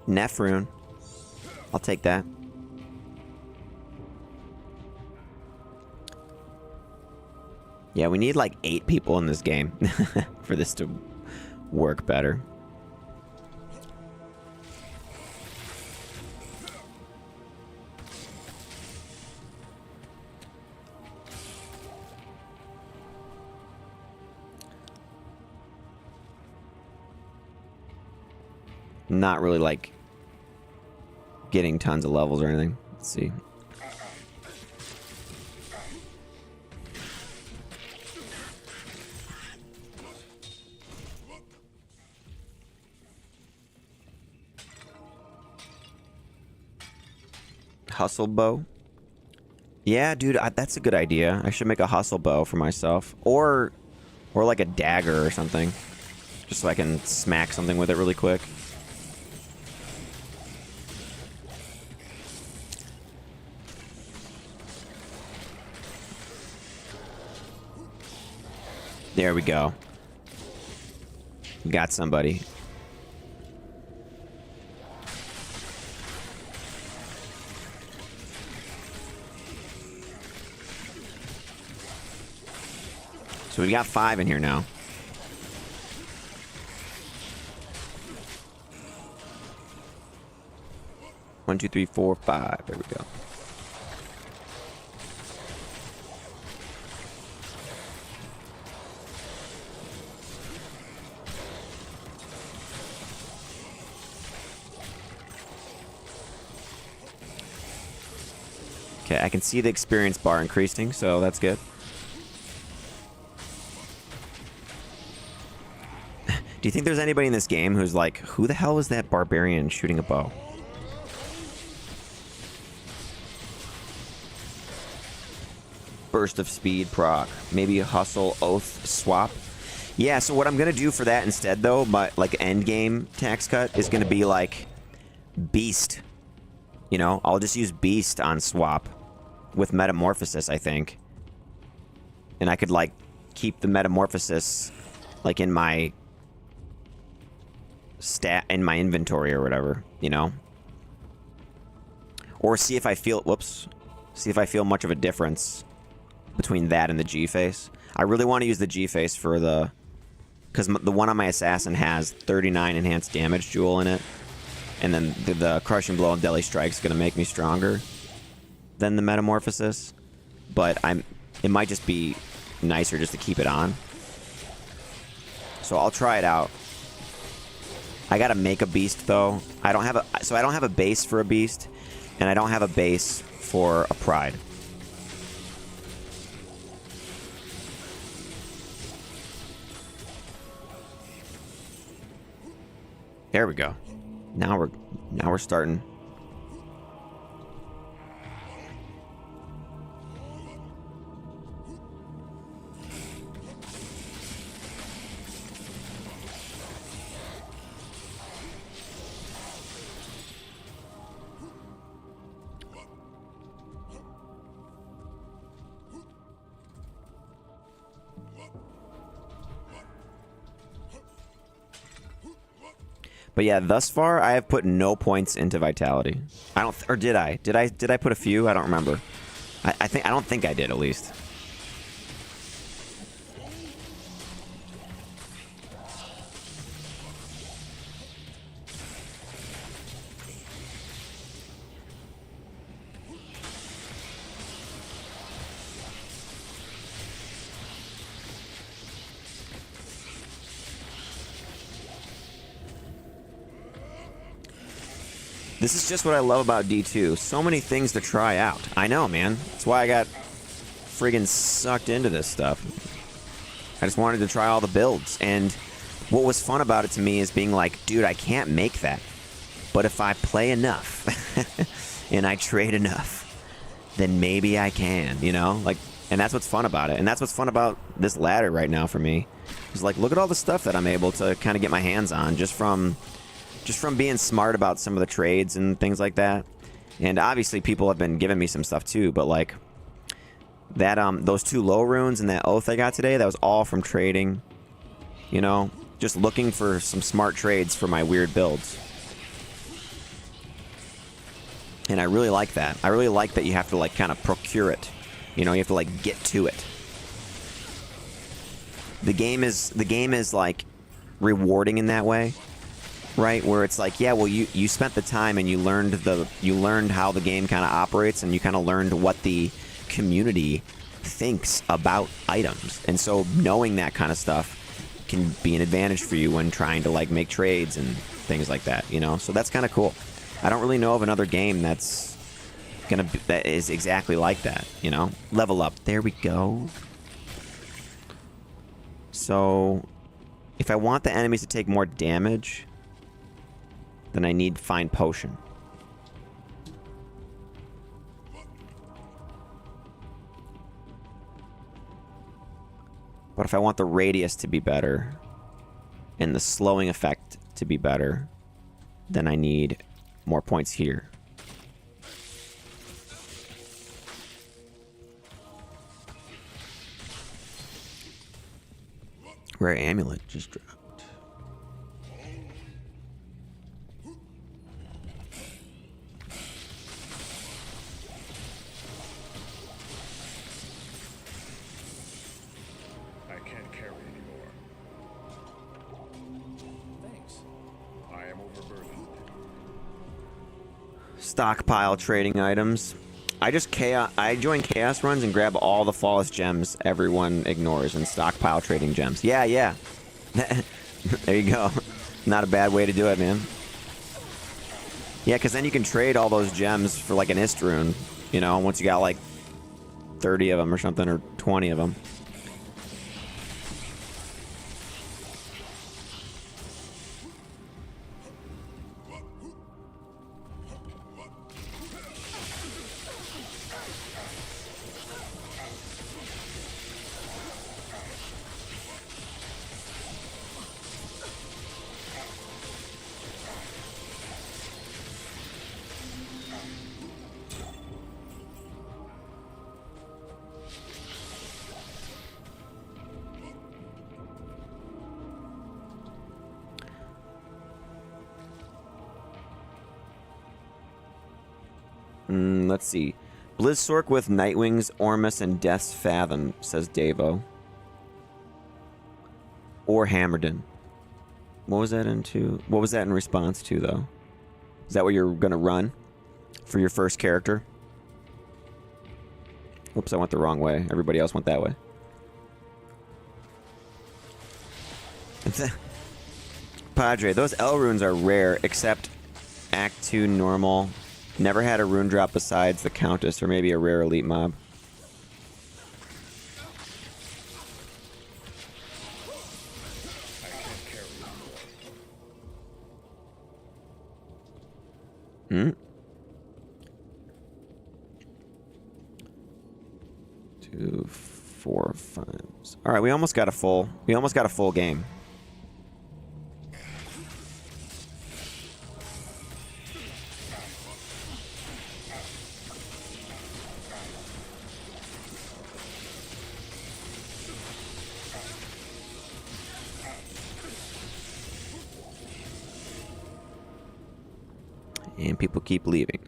Nephrune. I'll take that. Yeah, we need like 8 people in this game for this to work better. Not really like getting tons of levels or anything. Let's see. Hustle bow. Yeah, dude, that's a good idea. I should make a hustle bow for myself, or like a dagger or something, just so I can smack something with it really quick. There we go. Got somebody. So we got 5 in here now. One, two, three, four, 5. There we go. Okay, I can see the experience bar increasing, so that's good. Do you think there's anybody in this game who's like, who the hell is that barbarian shooting a bow? Burst of speed proc. Maybe a hustle oath swap. Yeah, so what I'm going to do for that instead, though, my like end game tax cut is going to be like beast. You know, I'll just use beast on swap with metamorphosis, I think. And I could like keep the metamorphosis like in my stat in my inventory or whatever, you know? Or see if I feel, whoops, see if I feel much of a difference between that and the G-Face. I really want to use the G-Face for the, because the one on my assassin has 39 enhanced damage jewel in it, and then the crushing blow and deadly strike is going to make me stronger than the metamorphosis, but it might just be nicer just to keep it on. So I'll try it out. I gotta make a beast though. I don't have a base for a beast, and I don't have a base for a pride. There we go. Now we're starting. But yeah, thus far I have put no points into vitality. I don't, or did I? Did I put a few? I don't remember. I don't think I did, at least. This is just what I love about D2. So many things to try out. I know, man. That's why I got friggin' sucked into this stuff. I just wanted to try all the builds. And what was fun about it to me is being like, dude, I can't make that. But if I play enough and I trade enough, then maybe I can, you know? Like, and that's what's fun about it. And that's what's fun about this ladder right now for me. It's like, look at all the stuff that I'm able to kind of get my hands on just from being smart about some of the trades and things like that. And obviously people have been giving me some stuff too, but like that those 2 low runes and that oath I got today, that was all from trading, you know, just looking for some smart trades for my weird builds. And I really like that. I really like that you have to like kind of procure it. You know, you have to like get to it. The game is like rewarding in that way. Right, where it's like, yeah, well, you spent the time and you learned how the game kind of operates, and you kind of learned what the community thinks about items, and so knowing that kind of stuff can be an advantage for you when trying to like make trades and things like that, you know. So that's kind of cool. I don't really know of another game that is exactly like that, you know. Level up. There we go. So if I want the enemies to take more damage, then I need Find Potion. But if I want the radius to be better and the slowing effect to be better, then I need more points here. Rare amulet just dropped. I can't carry anymore. Thanks. I am overburdened. Stockpile trading items. I join chaos runs and grab all the flawless gems everyone ignores and stockpile trading gems. Yeah. There you go. Not a bad way to do it, man. Yeah, because then you can trade all those gems for like an ist rune, you know, once you got like 30 of them or something, or 20 of them. Let's see. Blizzsork with Nightwings, Ormus, and Death's Fathom, says Davo. Or Hammerden. What was that into? What was that in response to, though? Is that what you're gonna run for your first character? Oops, I went the wrong way. Everybody else went that way. Padre, those L runes are rare, except Act 2 normal. Never had a rune drop besides the Countess, or maybe a rare elite mob. I can't carry anymore. 2, 4, 5. All right, we almost got a full game. And people keep leaving.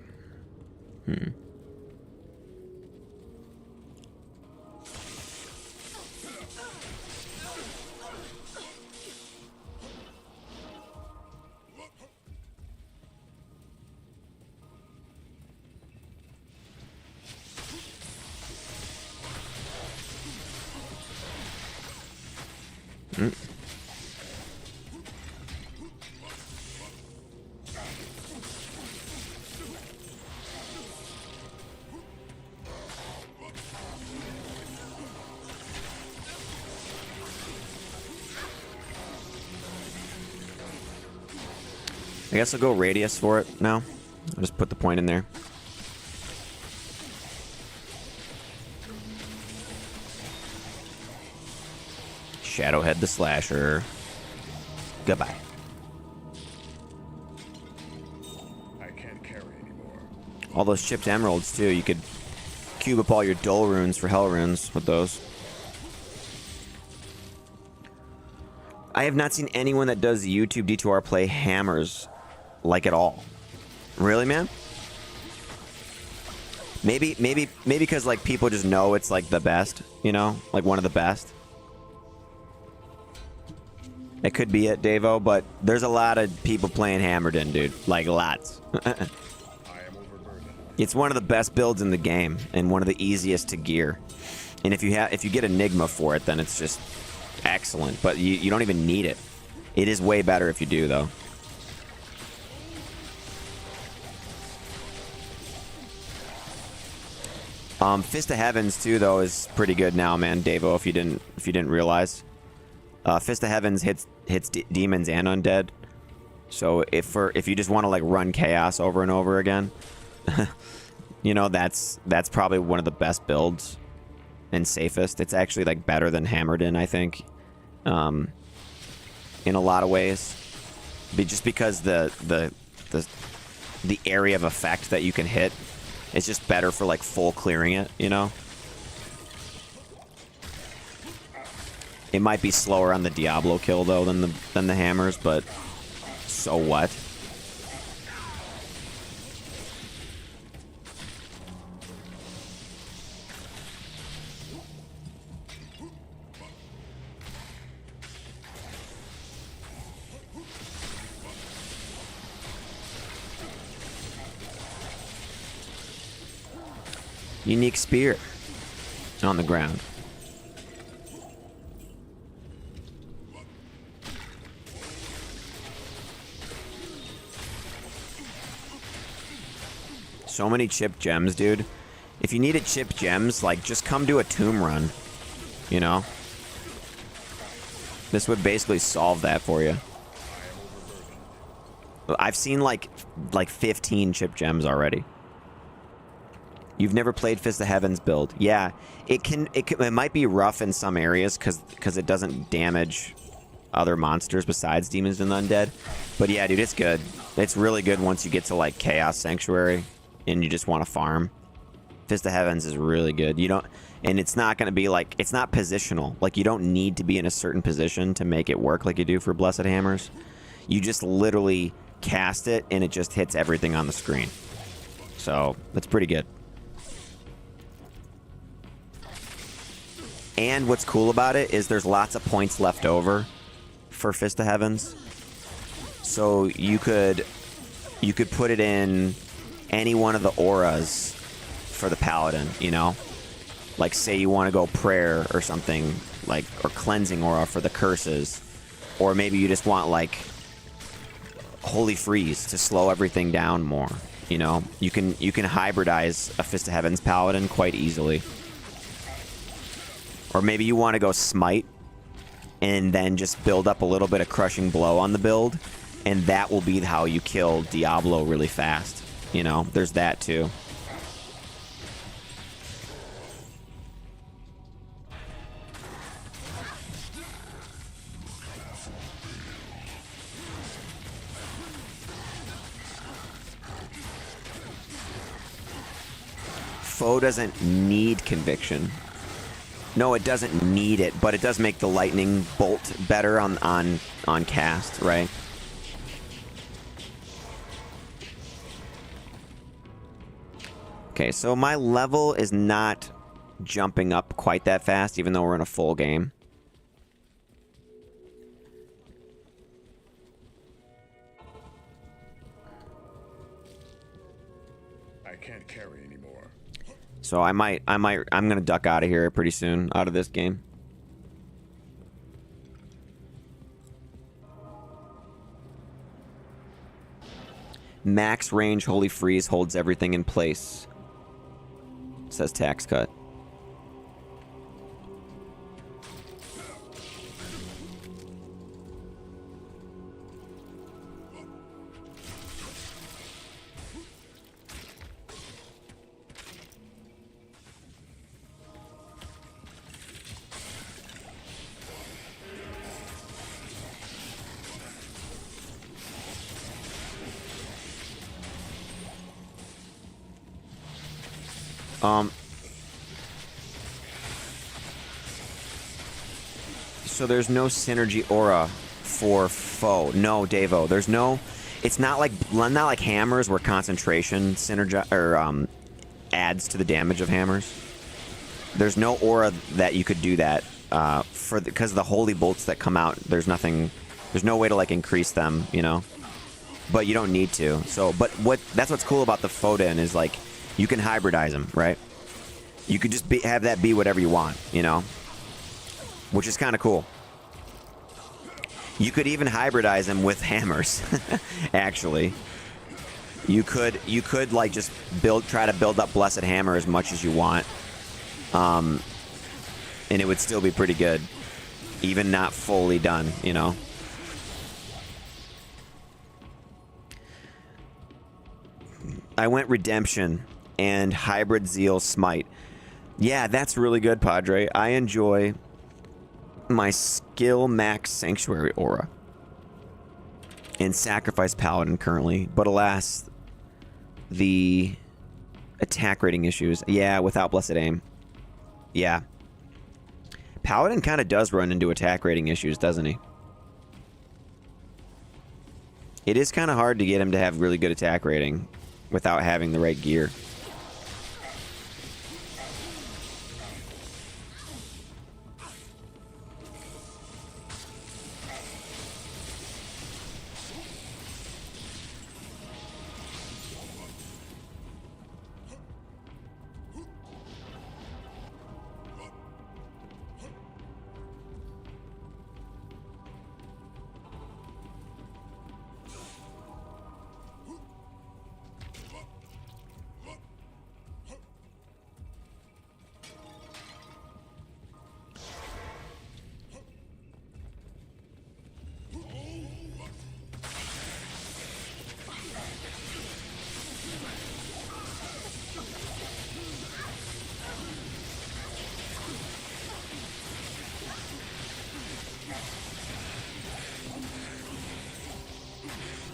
I guess I'll go radius for it now. I'll just put the point in there. Shadowhead the Slasher. Goodbye. I can't carry anymore. All those chipped emeralds too. You could cube up all your dull runes for hell runes with those. I have not seen anyone that does YouTube D2R play hammers like at all. Really, man? Maybe because like people just know it's like the best, you know, like one of the best. It could be it, Davo, but there's a lot of people playing Hammerden, dude. Like lots. I am overburdened. It's one of the best builds in the game and one of the easiest to gear. And if you get Enigma for it, then it's just excellent. But you don't even need it. It is way better if you do, though. Fist of Heavens too, though, is pretty good now, man. Davo, if you didn't realize, Fist of Heavens hits demons and undead. So if you just want to like run chaos over and over again, you know, that's probably one of the best builds and safest. It's actually like better than Hammerden, I think, in a lot of ways, just because the area of effect that you can hit. It's just better for like full clearing it, you know? It might be slower on the Diablo kill though than the hammers, but so what? Unique spear on the ground. So many chip gems, dude. If you needed chip gems, like, just come do a tomb run. You know? This would basically solve that for you. I've seen, like 15 chip gems already. You've never played Fist of Heaven's build. Yeah, it might be rough in some areas because it doesn't damage other monsters besides demons and undead. But yeah, dude, it's good. It's really good once you get to like Chaos Sanctuary and you just want to farm. Fist of Heavens is really good. You don't, and it's not going to be like, it's not positional. Like, you don't need to be in a certain position to make it work like you do for Blessed Hammers. You just literally cast it and it just hits everything on the screen. So that's pretty good. And what's cool about it is there's lots of points left over for Fist of Heavens. So you could put it in any one of the auras for the paladin, you know? Like, say you want to go prayer or something, like, or cleansing aura for the curses. Or maybe you just want, like, holy freeze to slow everything down more, you know? You can hybridize a Fist of Heavens paladin quite easily. Or maybe you want to go smite and then just build up a little bit of crushing blow on the build, and that will be how you kill Diablo really fast. You know, there's that too. Foe doesn't need conviction. No, it doesn't need it, but it does make the lightning bolt better on cast, right? Okay, so my level is not jumping up quite that fast, even though we're in a full game. I can't carry anymore. So I'm gonna duck out of here pretty soon, out of this game. Max range Holy Freeze holds everything in place, says Tax Cut. So there's no synergy aura for foe. No, Davo. There's no. It's not like hammers where concentration synergy or adds to the damage of hammers. There's no aura that you could do that because the holy bolts that come out. There's nothing. There's no way to like increase them. You know. But you don't need to. So, but that's what's cool about the Foden is like you can hybridize them, right? You could just have that be whatever you want, you know, which is kind of cool. You could even hybridize them with hammers. Actually, you could like just try to build up Blessed Hammer as much as you want, and it would still be pretty good, even not fully done, you know. I went Redemption and Hybrid Zeal Smite. Yeah, that's really good, Padre. I enjoy my skill max Sanctuary aura and Sacrifice Paladin currently, but alas, the attack rating issues. Yeah, without Blessed Aim. Yeah. Paladin kind of does run into attack rating issues, doesn't he? It is kind of hard to get him to have really good attack rating without having the right gear.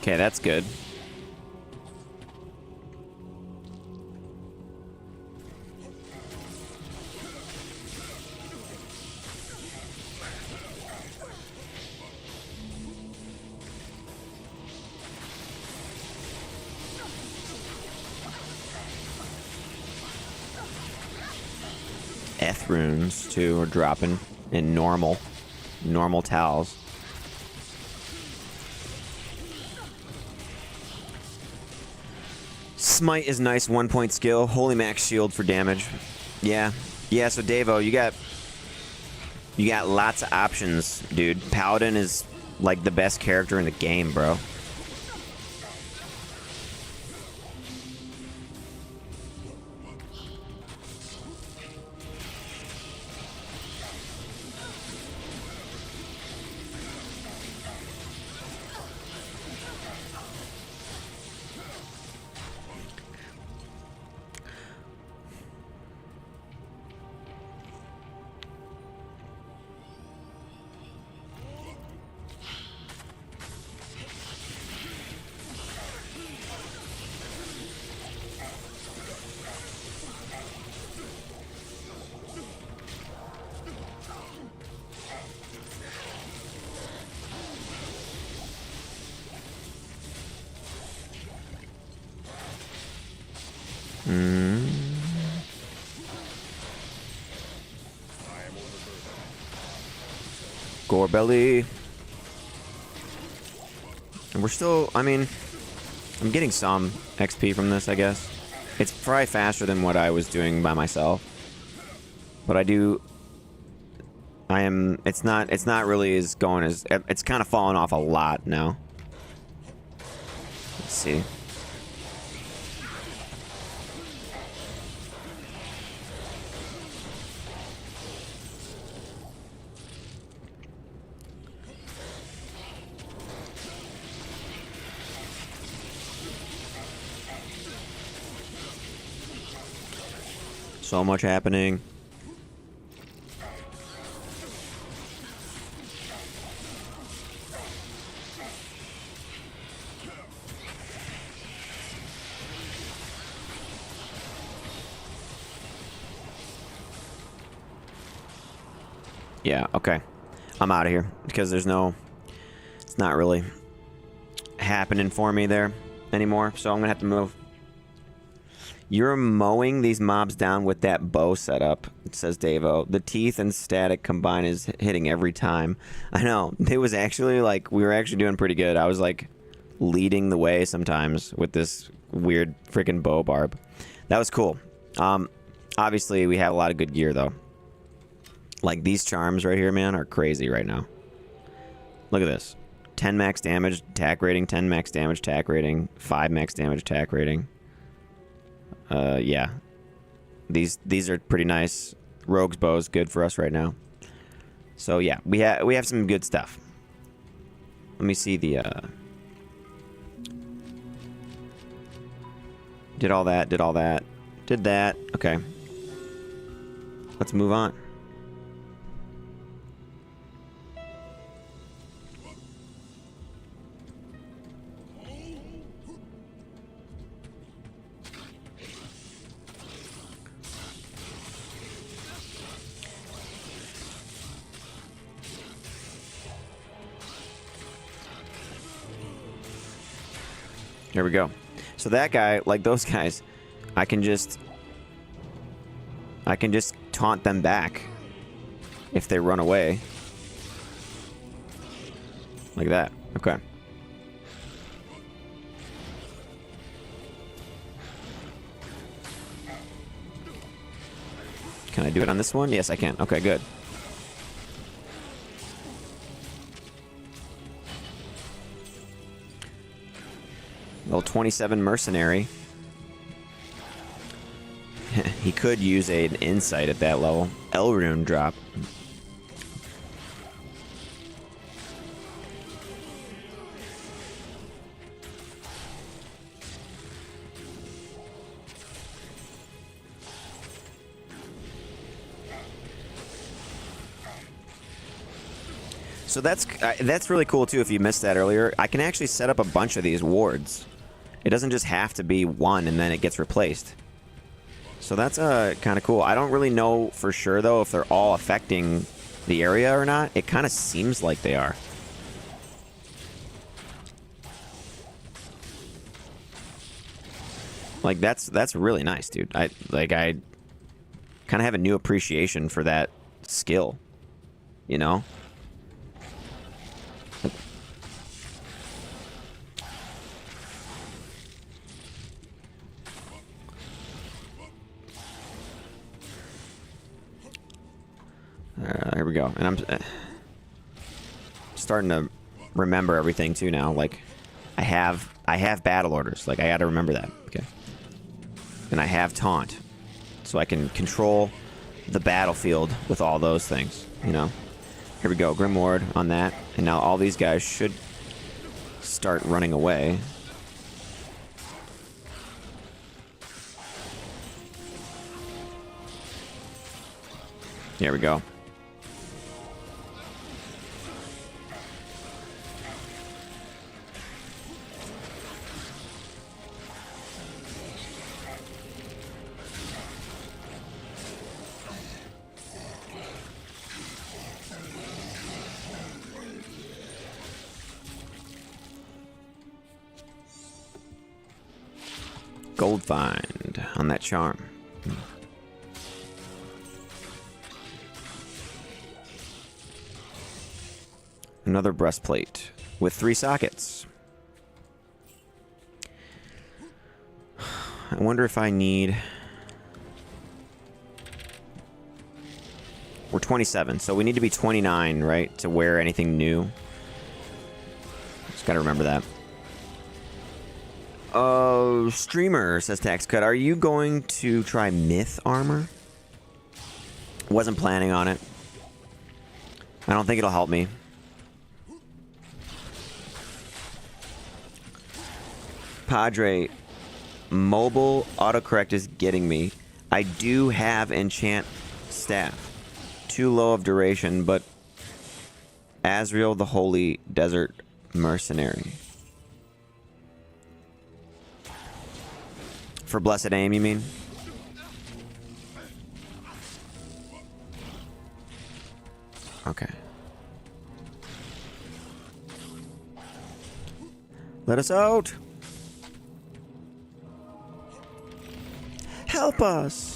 Okay, that's good. Eth runes too are dropping in normal towels. Smite is nice 1-point skill. Holy max shield for damage. Yeah. Yeah, so Davo, you got lots of options, dude. Paladin is like the best character in the game, bro. Gore belly. And we're still, I mean, I'm getting some XP from this, I guess. It's probably faster than what I was doing by myself. But it's not really as going as, it's kind of fallen off a lot now. Let's see. So much happening. Yeah, okay. I'm out of here because it's not really happening for me there anymore, so I'm gonna have to move. You're mowing these mobs down with that bow setup, says Davo. The teeth and static combine is hitting every time. I know. It was actually like, we were actually doing pretty good. I was like leading the way sometimes with this weird freaking bow barb. That was cool. Obviously, we have a lot of good gear though. Like these charms right here, man, are crazy right now. Look at this. 10 max damage, attack rating, 10 max damage, attack rating, 5 max damage, attack rating. Yeah. These are pretty nice. Rogue's bow is good for us right now. So yeah, we have some good stuff. Let me see the did all that, did that. Okay. Let's move on. Here we go. So that guy, like those guys, I can just taunt them back if they run away. Like that. Okay. Can I do it on this one? Yes, I can. Okay, good. Level 27 mercenary. He could use an insight at that level. Elrune drop. So that's really cool too. If you missed that earlier, I can actually set up a bunch of these wards. It doesn't just have to be one and then it gets replaced. So that's kind of cool. I don't really know for sure though if they're all affecting the area or not. It kind of seems like they are. Like that's really nice, dude. I kind of have a new appreciation for that skill, you know? Here we go. And I'm starting to remember everything too now. Like, I have battle orders. Like, I got to remember that. Okay. And I have taunt, so I can control the battlefield with all those things. You know. Here we go. Grim Ward on that, and now all these guys should start running away. There we go. Gold find on that charm. Another breastplate with 3 sockets. I wonder if I need... We're 27, so we need to be 29, right, to wear anything new. Just gotta remember that. Oh, streamer, says Tax Cut. Are you going to try myth armor? Wasn't planning on it. I don't think it'll help me. Padre, mobile autocorrect is getting me. I do have enchant staff. Too low of duration, but Azrael the Holy Desert Mercenary. For Blessed Aim, you mean? Okay. Let us out! Help us!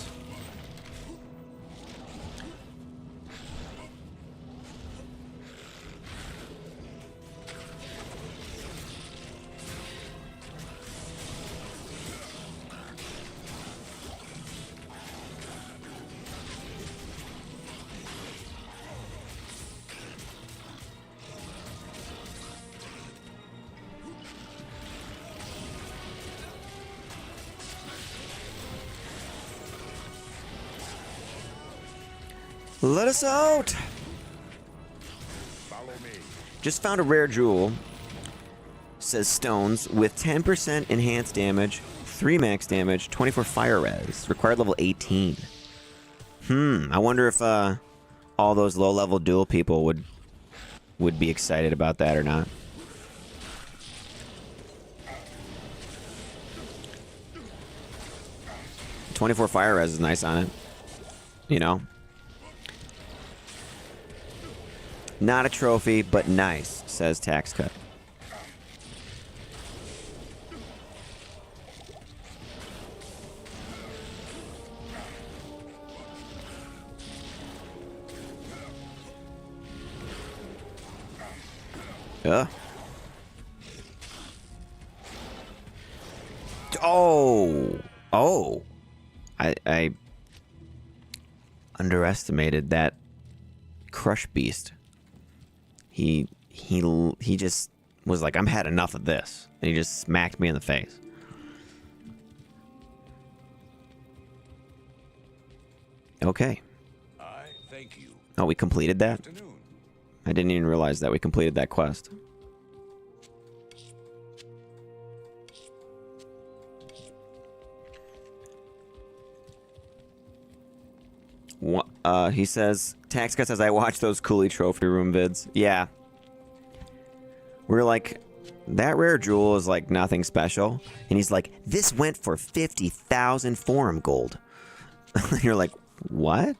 Let us out! Follow me. Just found a rare jewel. Says stones with 10% enhanced damage, 3 max damage, 24 fire res. Required level 18. I wonder if all those low-level duel people would be excited about that or not. .24 fire res is nice on it. You know? Not a trophy, but nice, says Tax Cut. Ugh. Oh. Oh. I underestimated that Crush Beast. He just was like, I'm had enough of this. And he just smacked me in the face. Okay. I thank you. Oh, we completed that? Afternoon. I didn't even realize that we completed that quest. He says, Taxcut says, I watched those Cooley Trophy Room vids. Yeah. We're like, that rare jewel is like nothing special. And he's like, this went for 50,000 forum gold. And you're like, what?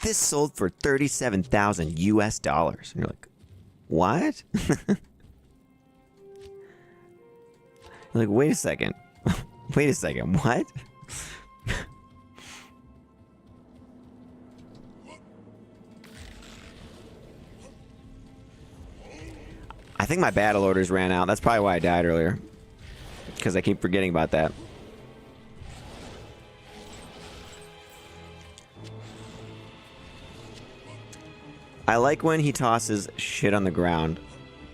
This sold for 37,000 US dollars. And you're like, what? You're like, wait a second. Wait a second, what? I think my battle orders ran out. That's probably why I died earlier. Because I keep forgetting about that. I like when he tosses shit on the ground.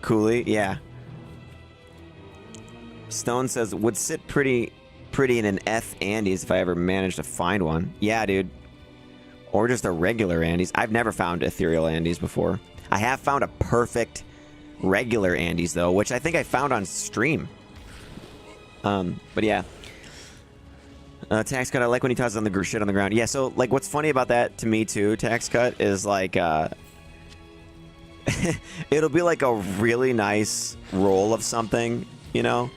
Cooley, yeah. Stone says, would sit pretty in an F Andes if I ever managed to find one. Yeah, dude. Or just a regular Andes. I've never found ethereal Andes before. I have found a perfect regular Andes, though, which I think I found on stream. But yeah. Tax Cut, I like when he tosses on the shit on the ground. Yeah, so, like, what's funny about that to me, too, Tax Cut, is, like, it'll be, like, a really nice roll of something, you know?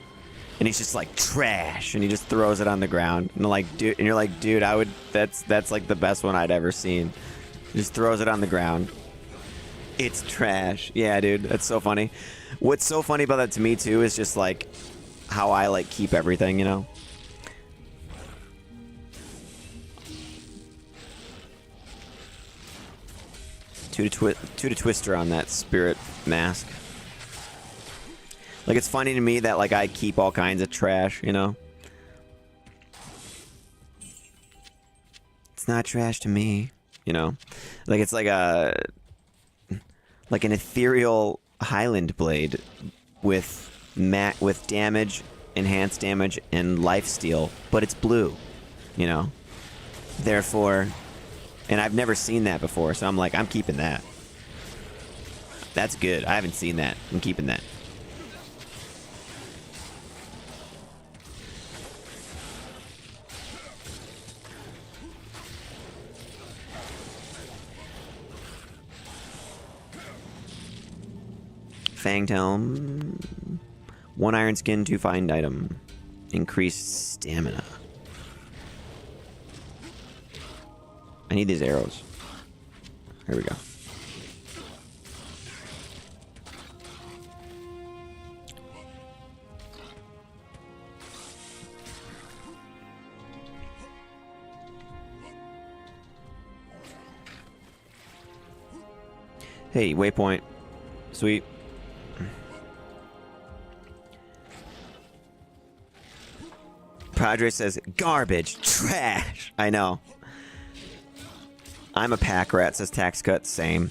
And he's just like, trash, and he just throws it on the ground. And like, dude, and you're like, dude, I would, that's like the best one I'd ever seen. He just throws it on the ground. It's trash. Yeah, dude, that's so funny. What's so funny about that to me, too, is just, like, how I, like, keep everything, you know? Two to Twister on that spirit mask. Like, it's funny to me that, like, I keep all kinds of trash, you know? It's not trash to me, you know? Like, it's like a... like an ethereal Highland blade with damage, enhanced damage, and lifesteal, but it's blue, you know? Therefore... and I've never seen that before, so I'm like, I'm keeping that. That's good. I haven't seen that. I'm keeping that. Fanged Helm. 1 iron skin, 2 find item. Increased stamina. I need these arrows. Here we go. Hey, waypoint. Sweet. Padre says, garbage, trash. I know. I'm a pack rat, says Tax Cut, same.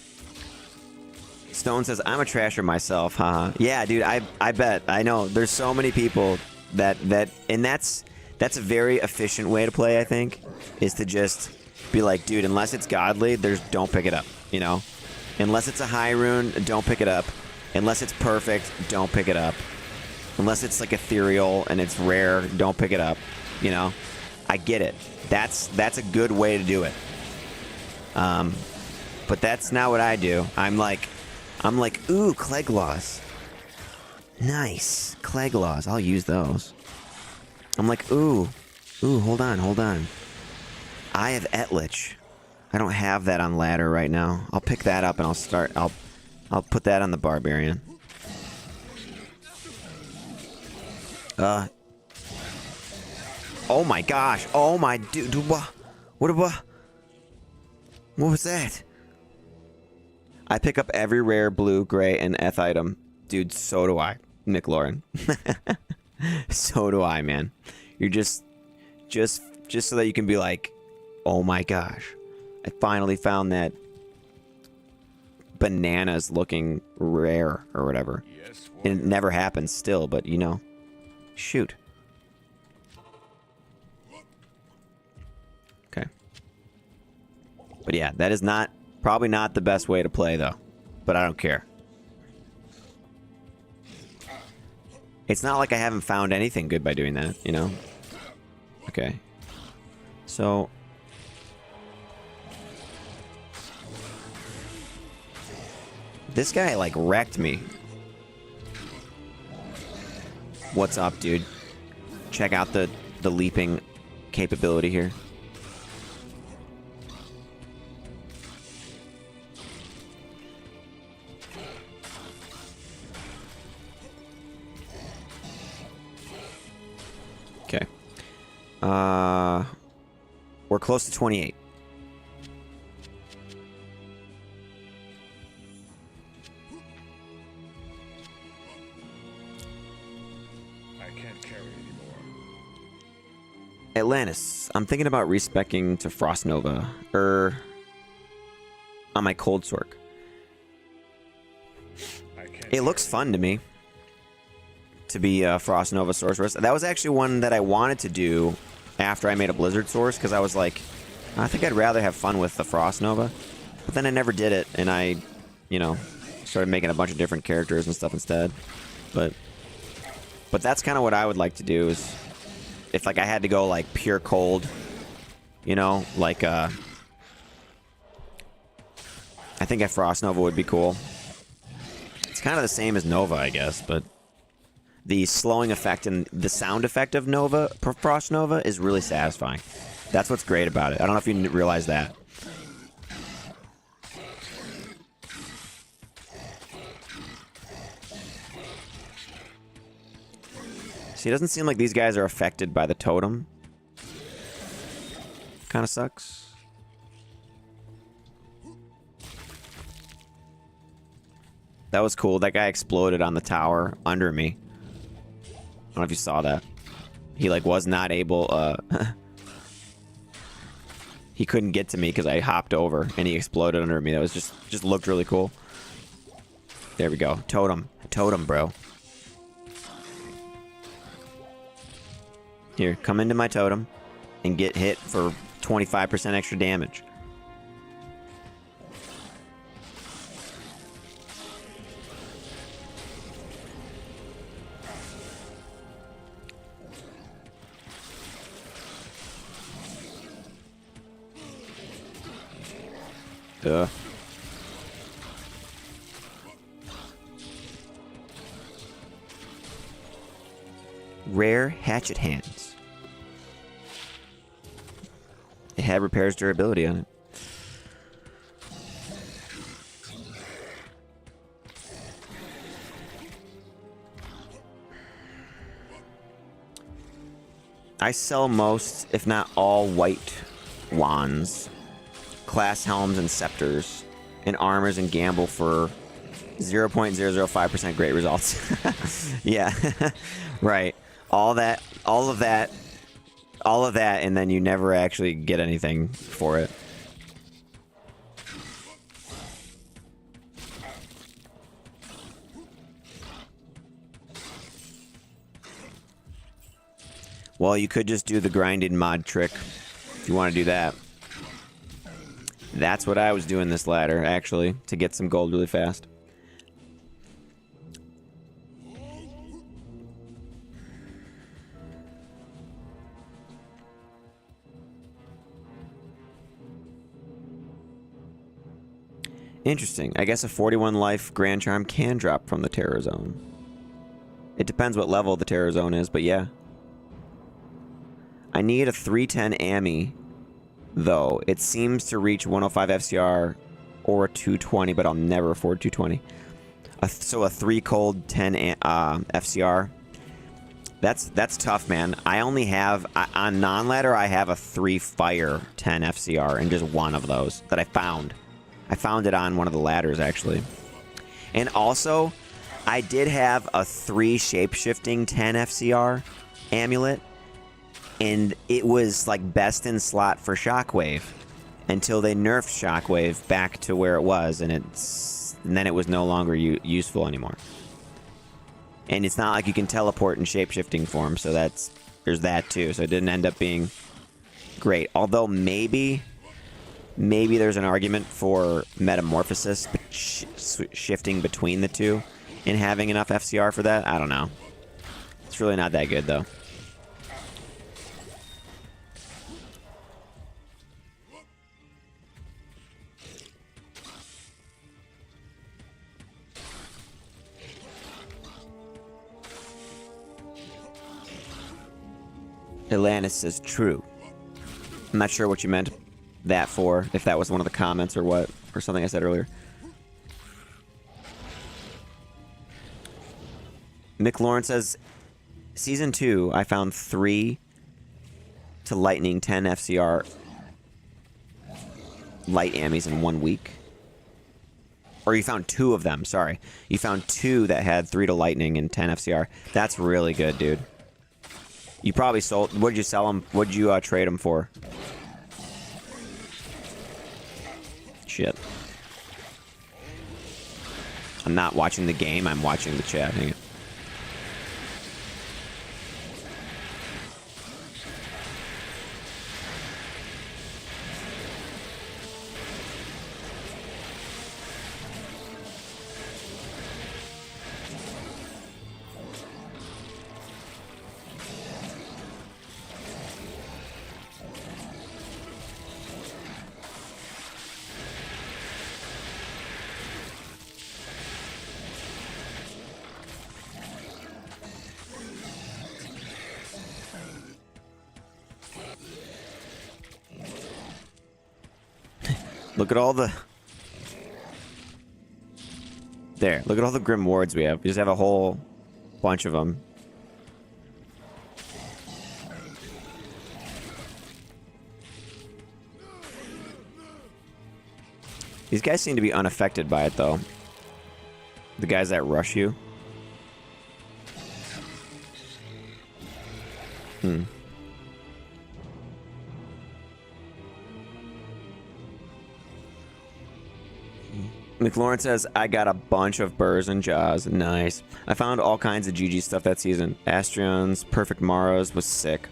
Stone says, I'm a trasher myself, haha. Yeah, dude, I bet. I know. There's so many people that and that's a very efficient way to play, I think, is to just be like, dude, unless it's godly, don't pick it up, you know? Unless it's a high rune, don't pick it up. Unless it's perfect, don't pick it up. Unless it's like ethereal and it's rare, don't pick it up, you know? I get it. That's a good way to do it. But that's not what I do. I'm like, ooh, Cleglaws. Nice. Cleglaws. I'll use those. I'm like, ooh, hold on. Eye of Etlich. I don't have that on ladder right now. I'll pick that up and I'll put that on the Barbarian. Oh my gosh. Oh my dude. What was that? I pick up every rare blue, gray, and Eth item. Dude, so do I, McLaurin. So do I, man. You're just so that you can be like, oh my gosh, I finally found that bananas looking rare or whatever. Yes, And it never happens still, but you know, shoot. Okay. But yeah, that is probably not the best way to play though, but I don't care. It's not like I haven't found anything good by doing that, you know? Okay. So... this guy, like, wrecked me. What's up, dude? Check out the leaping capability here. Okay. We're close to 28. I can't carry anymore. Atlantis. I'm thinking about respeccing to Frost Nova. On my Cold Sork. It looks fun to me. To be a Frost Nova Sorceress. That was actually one that I wanted to do after I made a Blizzard Source, because I was like, I think I'd rather have fun with the Frost Nova. But then I never did it, and I, you know, started making a bunch of different characters and stuff instead. But that's kind of what I would like to do, is if like I had to go like pure cold, you know, like I think a Frost Nova would be cool. It's kind of the same as Nova, I guess, but the slowing effect and the sound effect of Nova, Frost Nova, is really satisfying. That's what's great about it. I don't know if you realize that. See, it doesn't seem like these guys are affected by the totem. Kind of sucks. That was cool. That guy exploded on the tower under me. I don't know if you saw that. He like was not able, he couldn't get to me because I hopped over and he exploded under me. That was just looked really cool. There we go. Totem. Totem, bro. Here, come into my totem and get hit for 25% extra damage. Duh. Rare hatchet hands. It had repairs durability on it. I sell most, if not all, white wands, class helms and scepters, and armors and gamble for 0.005% great results. Yeah, right. All of that, and then you never actually get anything for it. Well, you could just do the grinded mod trick if you want to do that. That's what I was doing this ladder, actually, to get some gold really fast. Interesting. I guess a 41 life Grand Charm can drop from the Terror Zone. It depends what level the Terror Zone is, but yeah. I need a 310 AMI, though. It seems to reach 105 FCR or a 220, but I'll never afford 220. So a 3 cold 10 FCR. That's tough, man. I only have, on non-ladder, I have a 3 fire 10 FCR, and just one of those that I found. I found it on one of the ladders, actually. And also, I did have a 3 shape-shifting 10 FCR amulet, and it was like best in slot for Shockwave until they nerfed Shockwave back to where it was, and then it was no longer useful anymore. And it's not like you can teleport in shape-shifting form, so there's that too. So it didn't end up being great. Although maybe there's an argument for metamorphosis shifting between the two and having enough FCR for that. I don't know. It's really not that good though. Atlantis says true. I'm not sure what you meant that for, if that was one of the comments or what, or something I said earlier. Mick Lawrence says, Season 2, I found 3 to Lightning 10 FCR light ammies in 1 week. Or you found 2 of them, sorry. You found 2 that had 3 to Lightning and 10 FCR. That's really good, dude. You probably sold... What did you sell them? What did you trade them for? Shit. I'm not watching the game. I'm watching the chat. Hang on. Look at all the... There. Look at all the Grim Wards we have. We just have a whole bunch of them. These guys seem to be unaffected by it, though. The guys that rush you. McLaurin says, I got a bunch of burrs and jaws. Nice. I found all kinds of GG stuff that season. Astrions, Perfect Maras was sick.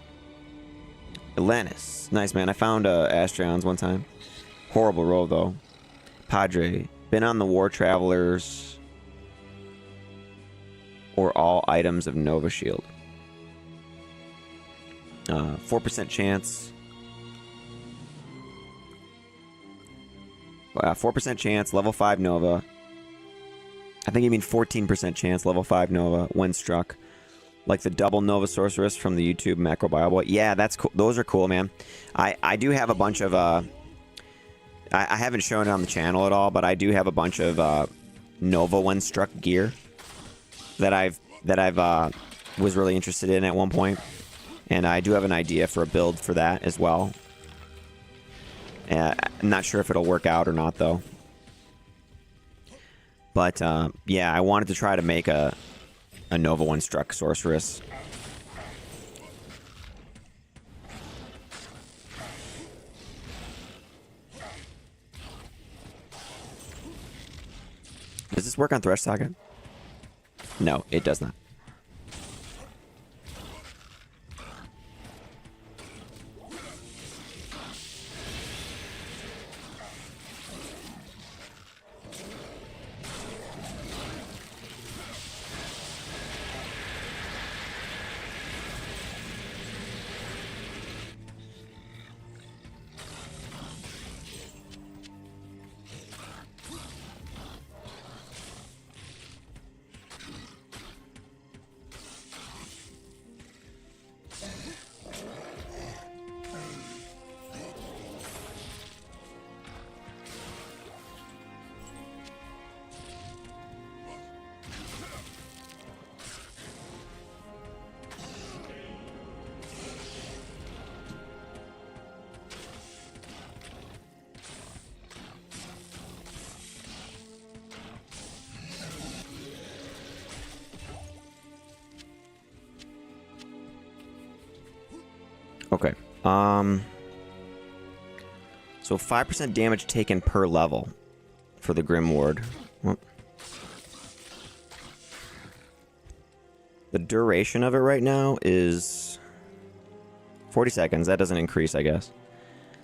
Atlantis. Nice, man. I found Astrions one time. Horrible roll, though. Padre. Been on the War Travelers. Or all items of Nova Shield. 4% chance. 4% chance, level 5 Nova. I think you mean 14% chance, level 5 Nova, when struck. Like the double Nova Sorceress from the YouTube Macro Bible. Yeah, that's cool. Those are cool, man. I do have a bunch of... I haven't shown it on the channel at all, but I do have a bunch of Nova when struck gear that I've was really interested in at one point. And I do have an idea for a build for that as well. I'm not sure if it'll work out or not, though. But, yeah, I wanted to try to make a Nova One-Struck Sorceress. Does this work on Thresh Saga? No, it does not. Okay. So 5% damage taken per level for the Grim Ward. Well, the duration of it right now is 40 seconds. That doesn't increase, I guess.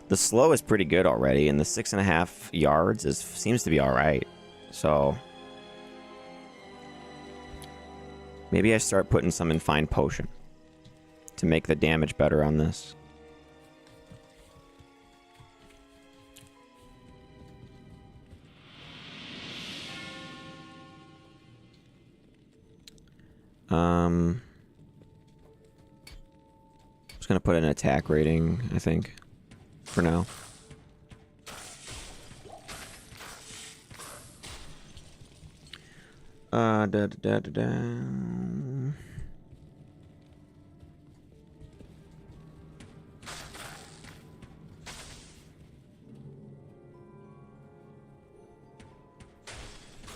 The slow is pretty good already, and the 6.5 yards seems to be alright. So maybe I start putting some in Fine Potion to make the damage better on this. Just gonna put an attack rating, I think, for now. Da, da, da, da, da.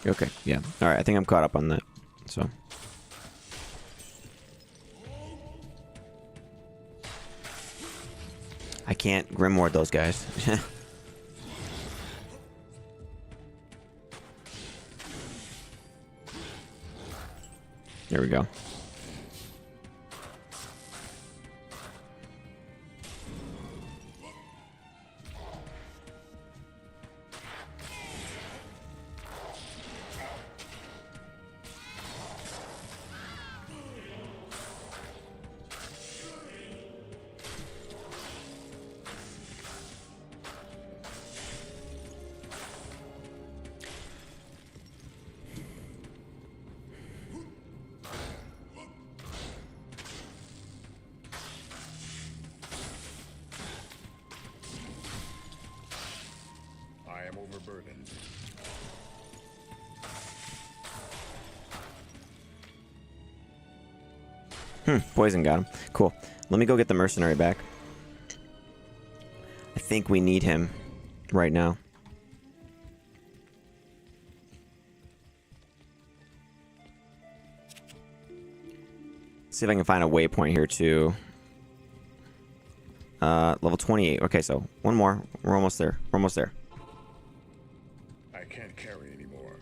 Okay, yeah. All right, I think I'm caught up on that. So. I can't Grimward those guys. There we go. I am overburdened. Poison got him. Cool. Let me go get the mercenary back. I think we need him right now. See if I can find a waypoint here too. Level 28. Okay, so one more. We're almost there. We're almost there. I can't carry anymore.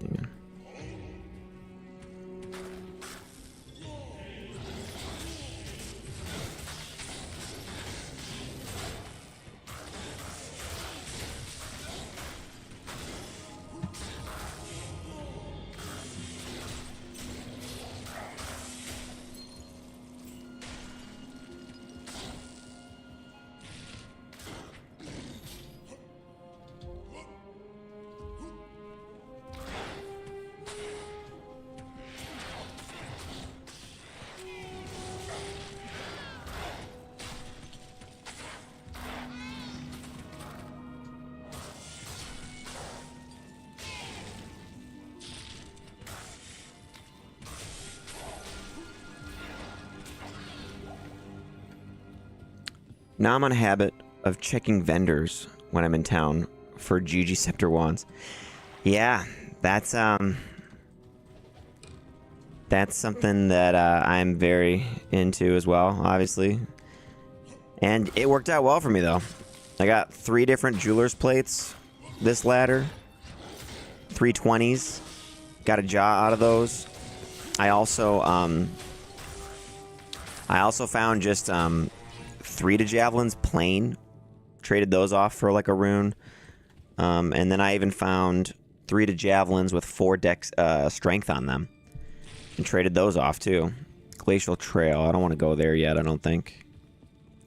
Yeah. Now I'm on a habit of checking vendors when I'm in town for GG Scepter Wands. Yeah, that's something that I'm very into as well, obviously. And it worked out well for me, though. I got 3 different jeweler's plates this ladder. 3 20s. Got a jaw out of those. I also found just 3 to javelins plain. Traded those off for like a rune. And then I even found 3 to javelins with 4 dex strength on them. And traded those off too. Glacial Trail. I don't want to go there yet, I don't think.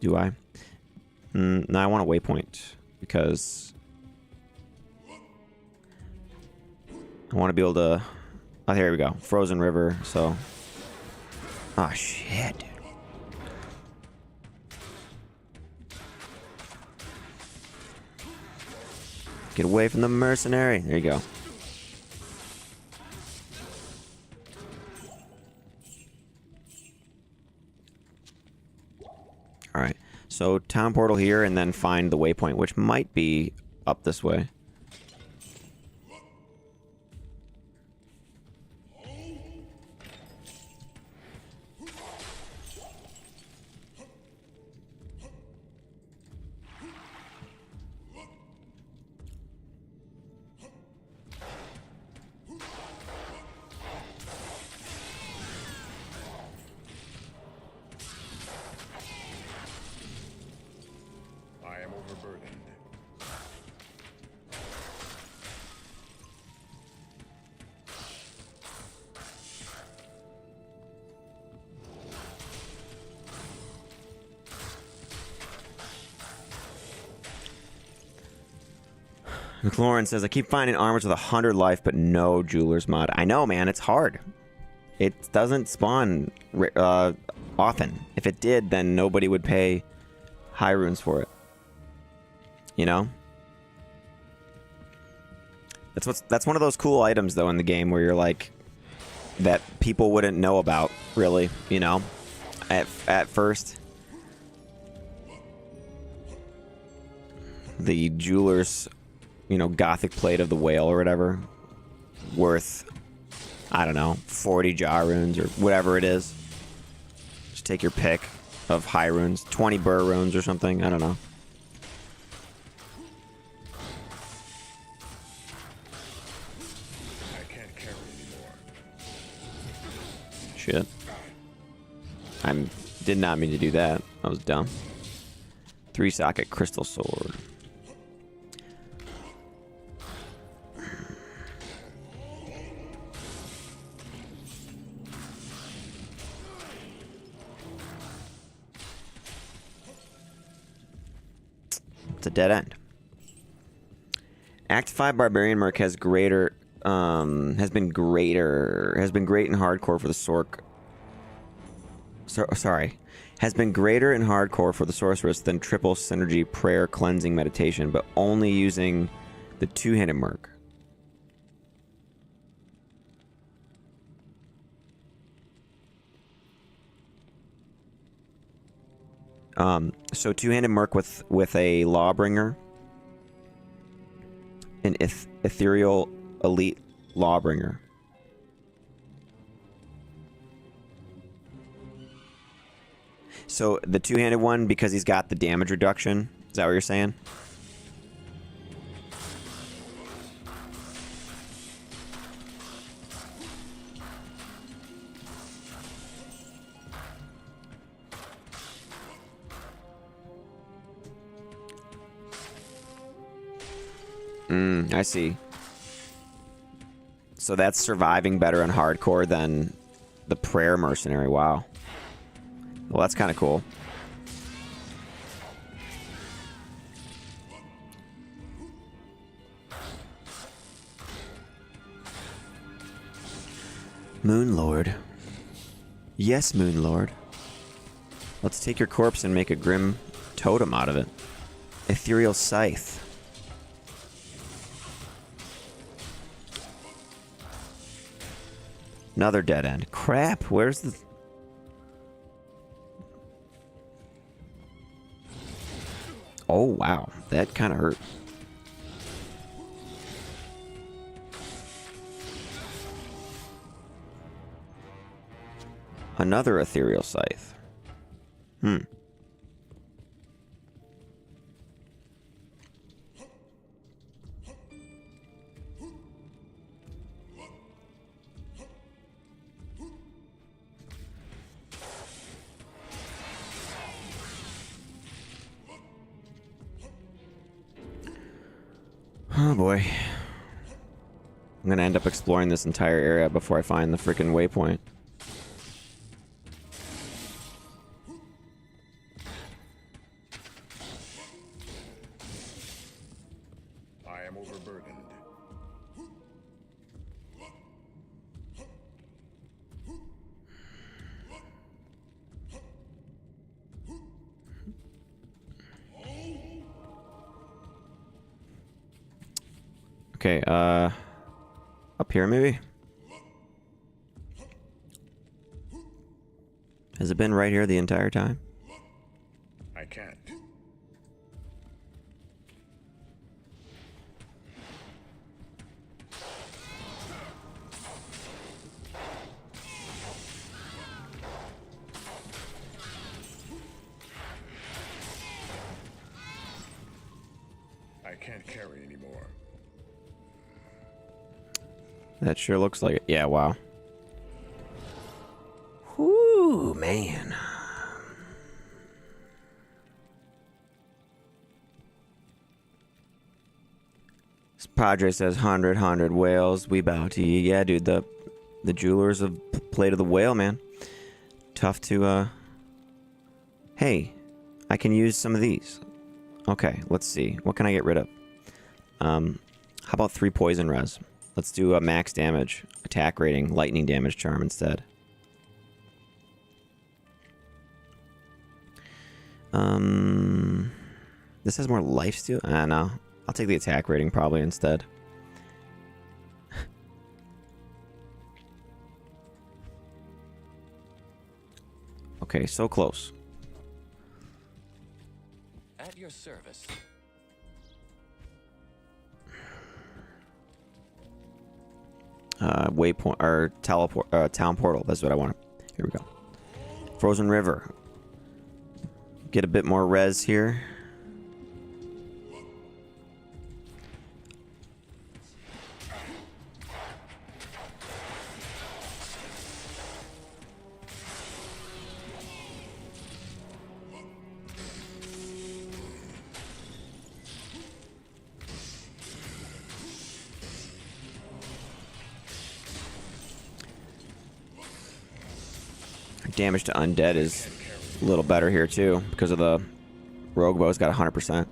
Do I? No, I want a waypoint. Because I want to be able to... Oh, here we go. Frozen River, so... Oh, shit, dude. Get away from the mercenary. There you go. Alright. So, town portal here, and then find the waypoint, which might be up this way. I am overburdened. McLaurin says, I keep finding armors with 100 life, but no Jeweler's mod. I know, man. It's hard. It doesn't spawn often. If it did, then nobody would pay high runes for it. You know? That's one of those cool items, though, in the game where you're like, that people wouldn't know about, really, you know, at first. The Jeweler's, you know, Gothic plate of the whale or whatever, worth, I don't know, 40 Jaw runes or whatever it is. Just take your pick of high runes, 20 Burr runes or something, I don't know. I can't carry anymore. Shit. I did not mean to do that. That was dumb. 3-socket crystal sword. It's a dead end. Act 5 Barbarian Merc has great in hardcore for the Sork. Has been greater in hardcore for the Sorceress than triple synergy prayer cleansing meditation, but only using the two-handed Merc. So two-handed Merc with a Lawbringer, an ethereal elite Lawbringer. So the two-handed one, because he's got the damage reduction. Is that what you're saying? I see. So that's surviving better in hardcore than the prayer mercenary. Wow. Well, that's kind of cool. Moon Lord. Yes, Moon Lord. Let's take your corpse and make a grim totem out of it. Ethereal Scythe. Another dead end. Crap, where's the... Oh, wow. That kind of hurt. Another ethereal scythe. Oh boy. I'm gonna end up exploring this entire area before I find the freaking waypoint. I am overburdened. Okay, up here maybe? Has it been right here the entire time? I can't. carry anymore. That sure looks like it. Yeah, wow. Whoo, man. This Padre says 100 whales. We bow to you. Yeah, dude, the jewelers have played of the whale, man. Tough to, Hey, I can use some of these. Okay, let's see. What can I get rid of? How about 3 poison res? Let's do a max damage, attack rating, lightning damage charm instead. This has more lifesteal. No. I'll take the attack rating probably instead. Okay, so close. At your service. Waypoint or teleport, town portal. That's what I want. Here we go. Frozen River. Get a bit more res here. Damage to undead is a little better here too because of the rogue bow's got 100%. I am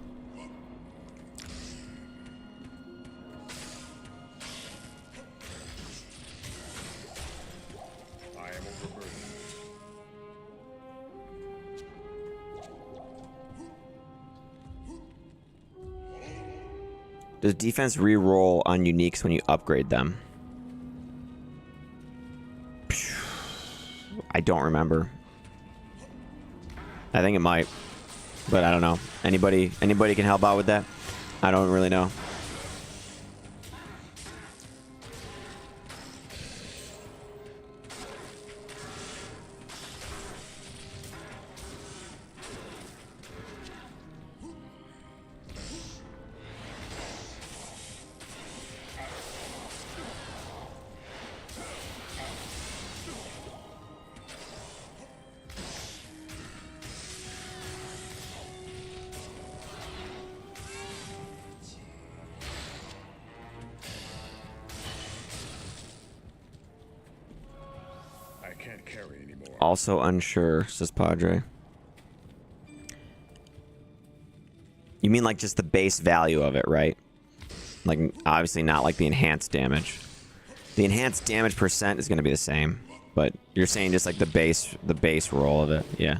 overburdened. Does defense re-roll on uniques when you upgrade them? I don't remember. I think it might, but I don't know. Anybody can help out with that? I don't really know. Can't carry anymore. Also unsure, says Padre. You mean like just the base value of it, right? Like obviously not like the enhanced damage. The enhanced damage percent is going to be the same, but you're saying just like the base roll of it. Yeah.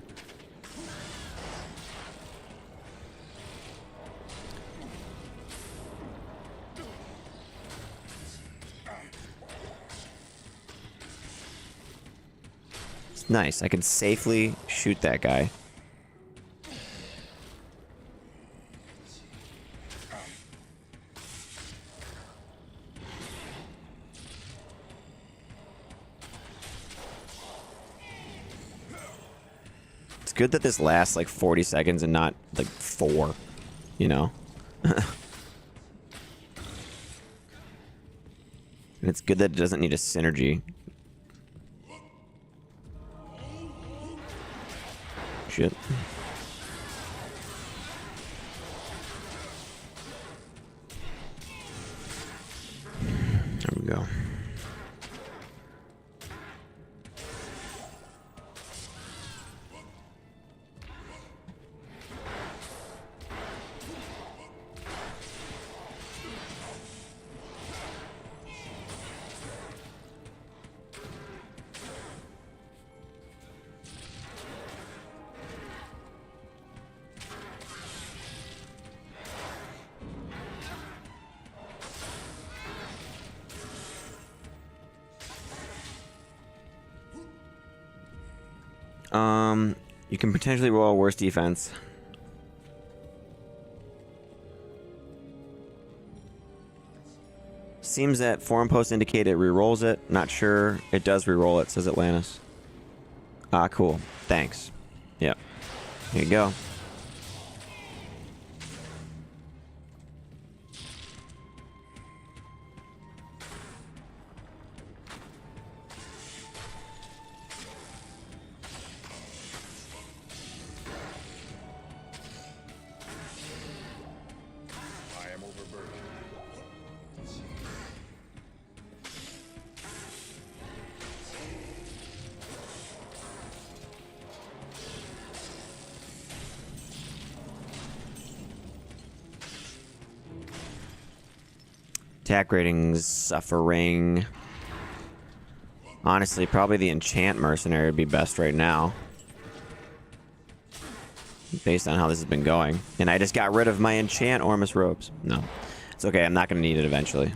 Nice. I can safely shoot that guy. It's good that this lasts like 40 seconds and not like 4, you know? And it's good that it doesn't need a synergy. Shit. There we go. You can potentially roll a worse defense. Seems that forum post indicate it rerolls it. Not sure. It does reroll it, says Atlantis. Ah, cool. Thanks. Yep. Here you go. Attack ratings suffering. Honestly, probably the enchant mercenary would be best right now. Based on how this has been going. And I just got rid of my enchant Ormus robes. No. It's okay, I'm not going to need it eventually.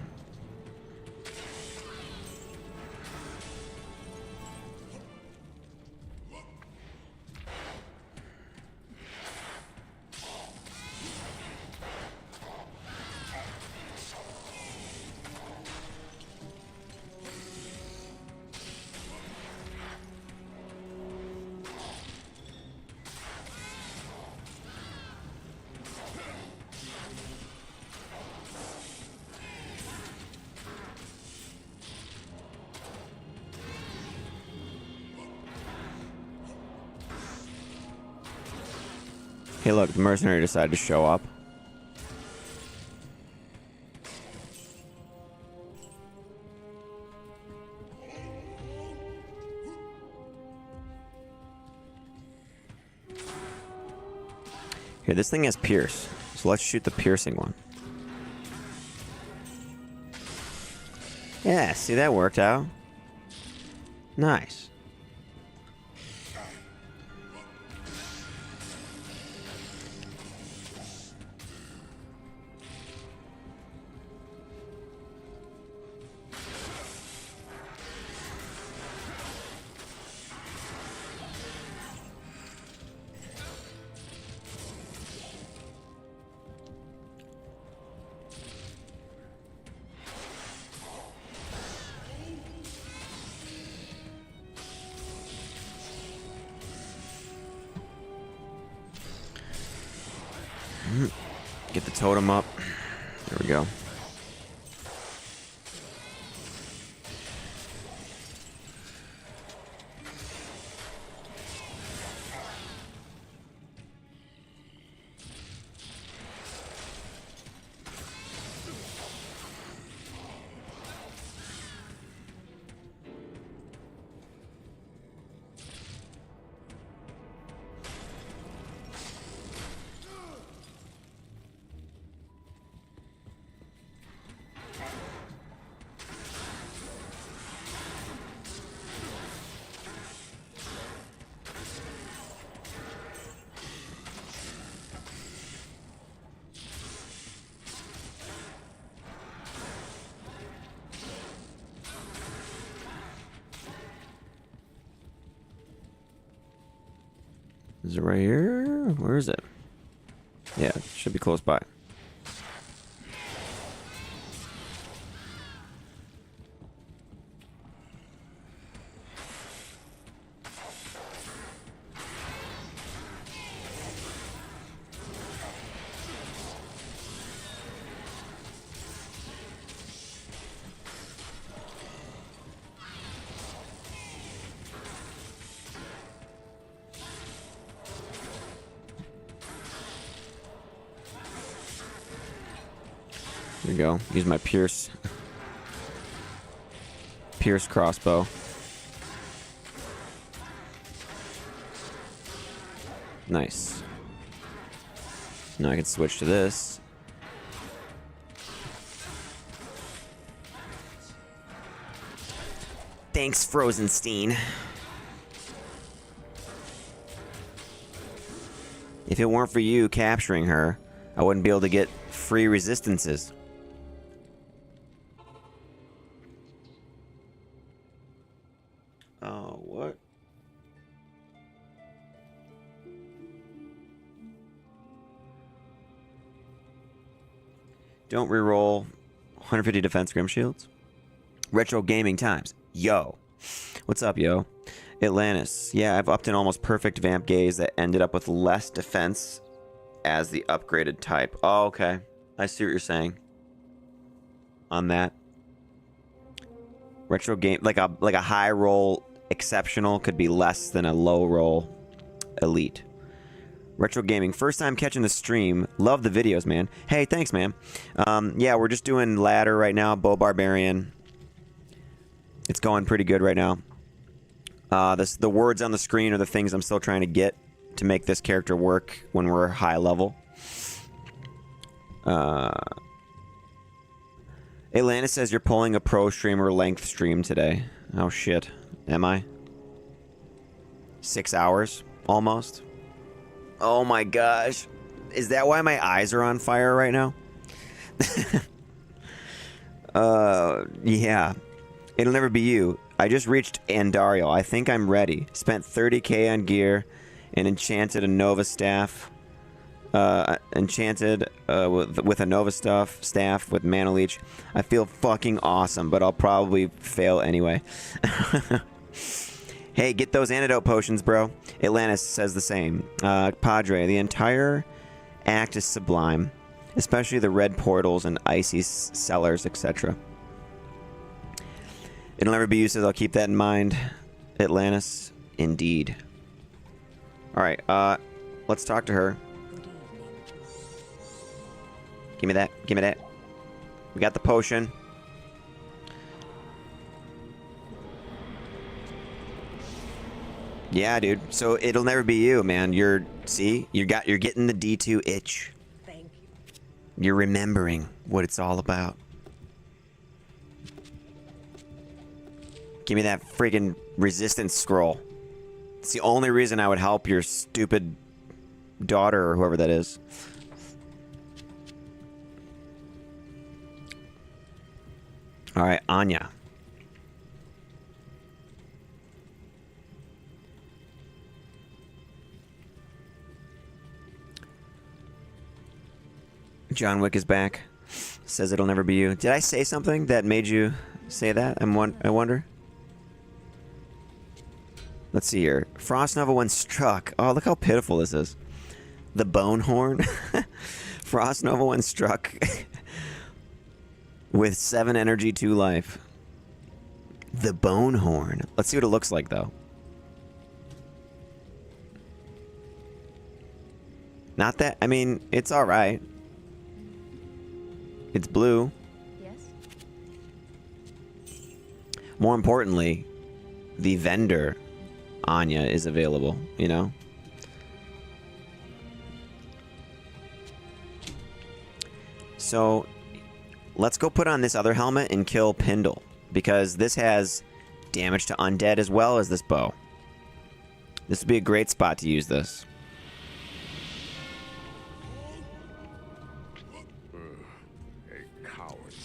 Hey look, the mercenary decided to show up. Here, this thing has pierce, so let's shoot the piercing one. Yeah, see, that worked out. Nice. Get the totem up. There we go. Is it right here? Where is it? Yeah, it should be close by. There you go. Use my pierce crossbow. Nice. Now I can switch to this. Thanks, Frozenstein. If it weren't for you capturing her, I wouldn't be able to get free resistances. Oh, what? Don't reroll 150 defense grim shields. Retro gaming times. Yo. What's up, yo? Atlantis. Yeah, I've upped an almost perfect vamp gaze that ended up with less defense as the upgraded type. Oh, okay. I see what you're saying. On that. Retro game, like a high roll exceptional could be less than a low roll elite. Retro gaming, first time catching the stream. Love the videos, man. Hey, thanks, man. Yeah, we're just doing ladder right now. Bow Barbarian. It's going pretty good right now. The words on the screen are the things I'm still trying to get to make this character work when we're high level. Atlantis says you're pulling a pro streamer length stream today. Oh shit. Am I? 6 hours? Almost? Oh my gosh. Is that why my eyes are on fire right now? Yeah. It'll never be you. I just reached Andariel. I think I'm ready. Spent 30k on gear and enchanted a Nova staff. Enchanted with a Nova staff with Mana Leech. I feel fucking awesome, but I'll probably fail anyway. Hey, get those antidote potions, bro. Atlantis says the same. Padre, the entire act is sublime, especially the red portals and icy cellars, etc. It'll never be used, says I'll keep that in mind. Atlantis, indeed. Alright, let's talk to her. Give me that. Give me that. We got the potion. Yeah, dude. So it'll never be you, man. You're getting the D2 itch. Thank you. You're remembering what it's all about. Give me that freaking resistance scroll. It's the only reason I would help your stupid daughter or whoever that is. All right, Anya. John Wick is back. Says it'll never be you. Did I say something that made you say that? I wonder. Let's see here. Frost Nova when struck. Oh, look how pitiful this is. The Bonehorn. Frost Nova when struck with 7 energy, 2 life. The Bonehorn. Let's see what it looks like, though. Not that... I mean, it's alright. It's blue. Yes? More importantly, the vendor, Anya, is available, you know? So, let's go put on this other helmet and kill Pindle, because this has damage to undead as well as this bow. This would be a great spot to use this.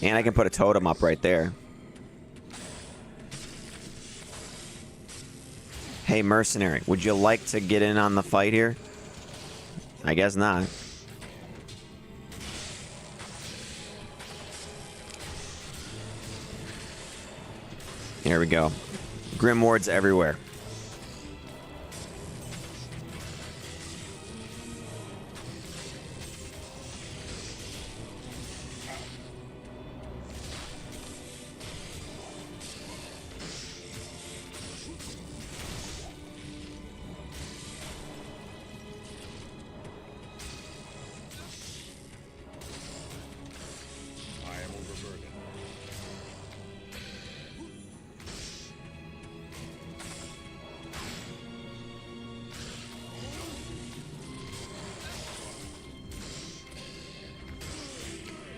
And I can put a totem up right there. Hey, mercenary, would you like to get in on the fight here? I guess not. Here we go. Grim wards everywhere.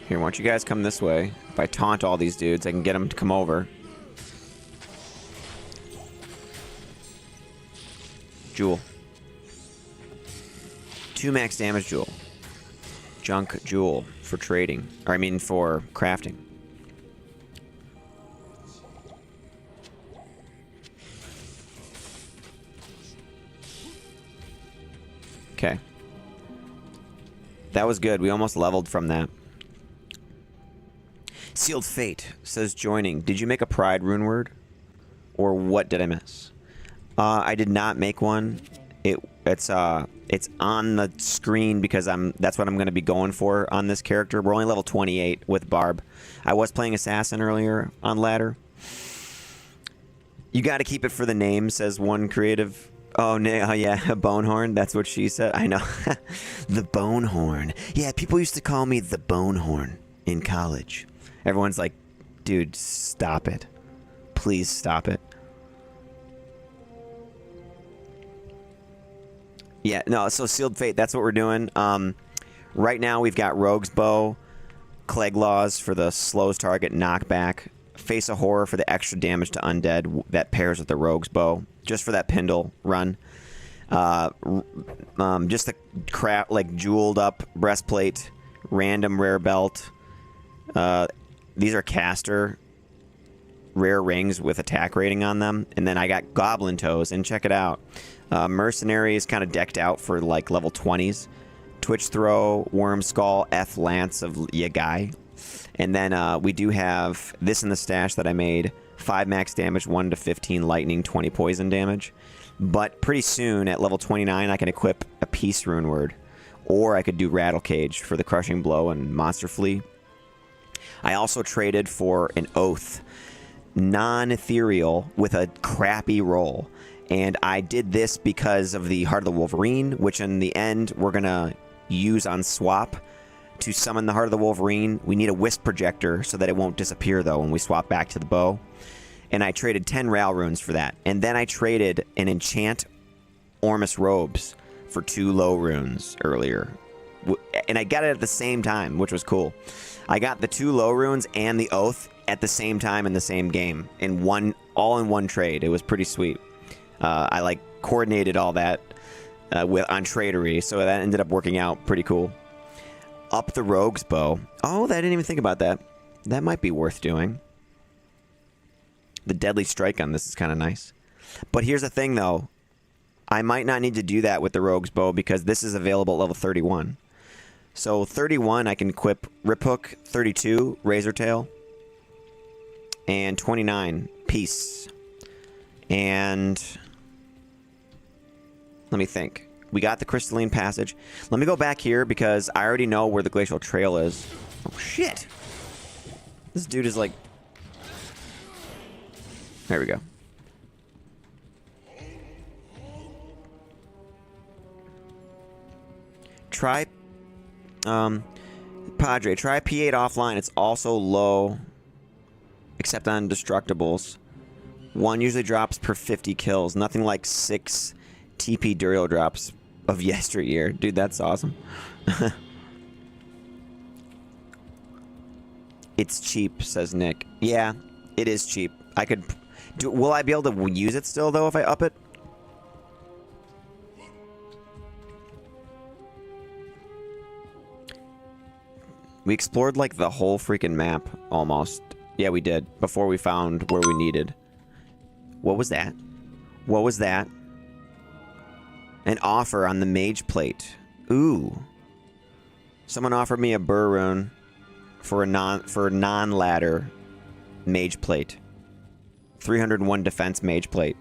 Here, why don't you guys come this way? If I taunt all these dudes, I can get them to come over. Jewel. 2 max damage jewel. Junk jewel for trading. Or I mean for crafting. Okay. That was good. We almost leveled from that. Sealed Fate says joining. Did you make a pride rune word? Or what did I miss? I did not make one. It's on the screen because that's what I'm going to be going for on this character. We're only level 28 with Barb. I was playing Assassin earlier on ladder. You got to keep it for the name, says one creative. Oh, yeah, Bonehorn. That's what she said. I know. The Bonehorn. Yeah, people used to call me the Bonehorn in college. Everyone's like, dude, stop it. Please stop it. Yeah, no, so Sealed Fate, that's what we're doing. Right now we've got Rogue's Bow, Cleglaws for the slows target knockback. Face of Horror for the extra damage to undead that pairs with the Rogue's Bow, just for that Pindle run. Just the crap, like jeweled up breastplate, random rare belt. These are caster rare rings with attack rating on them, and then I got Goblin Toes, and check it out. Mercenary is kind of decked out for like level 20s. Twitch Throw, Worm Skull, F Lance of Yagai. And then we do have this in the stash that I made. 5 max damage, 1 to 15 lightning, 20 poison damage. But pretty soon, at level 29, I can equip a Peace Rune Word. Or I could do Rattle Cage for the Crushing Blow and Monster Flea. I also traded for an Oath. Non-ethereal with a crappy roll. And I did this because of the Heart of the Wolverine, which in the end, we're going to use on swap. To summon the Heart of the Wolverine, we need a Wisp Projector so that it won't disappear, though, when we swap back to the bow. And I traded 10 Ral Runes for that. And then I traded an Enchant Ormus Robes for 2 low runes earlier. And I got it at the same time, which was cool. I got the 2 low runes and the Oath at the same time in the same game. All in one trade. It was pretty sweet. I, like, coordinated all that on Tradery, so that ended up working out pretty cool. Up the Rogue's Bow. Oh, I didn't even think about that. That might be worth doing. The Deadly Strike on this is kind of nice. But here's the thing, though. I might not need to do that with the Rogue's Bow because this is available at level 31. So 31, I can equip Rip Hook, 32, Razor Tail, and 29, Peace. And let me think. We got the Crystalline Passage. Let me go back here because I already know where the Glacial Trail is. Oh, shit. This dude is like... There we go. Try... Padre, try P8 offline. It's also low, except on Destructibles. 1 usually drops per 50 kills. Nothing like 6 TP Duriel drops of yesteryear. Dude, that's awesome. It's cheap, says Nick. Yeah, it is cheap. I could... will I be able to use it still, though, if I up it? We explored, like, the whole freaking map, almost. Yeah, we did. Before we found where we needed. What was that? What was that? An offer on the Mage Plate. Ooh. Someone offered me a Burr Rune for a non-ladder Mage Plate. 301 defense Mage Plate.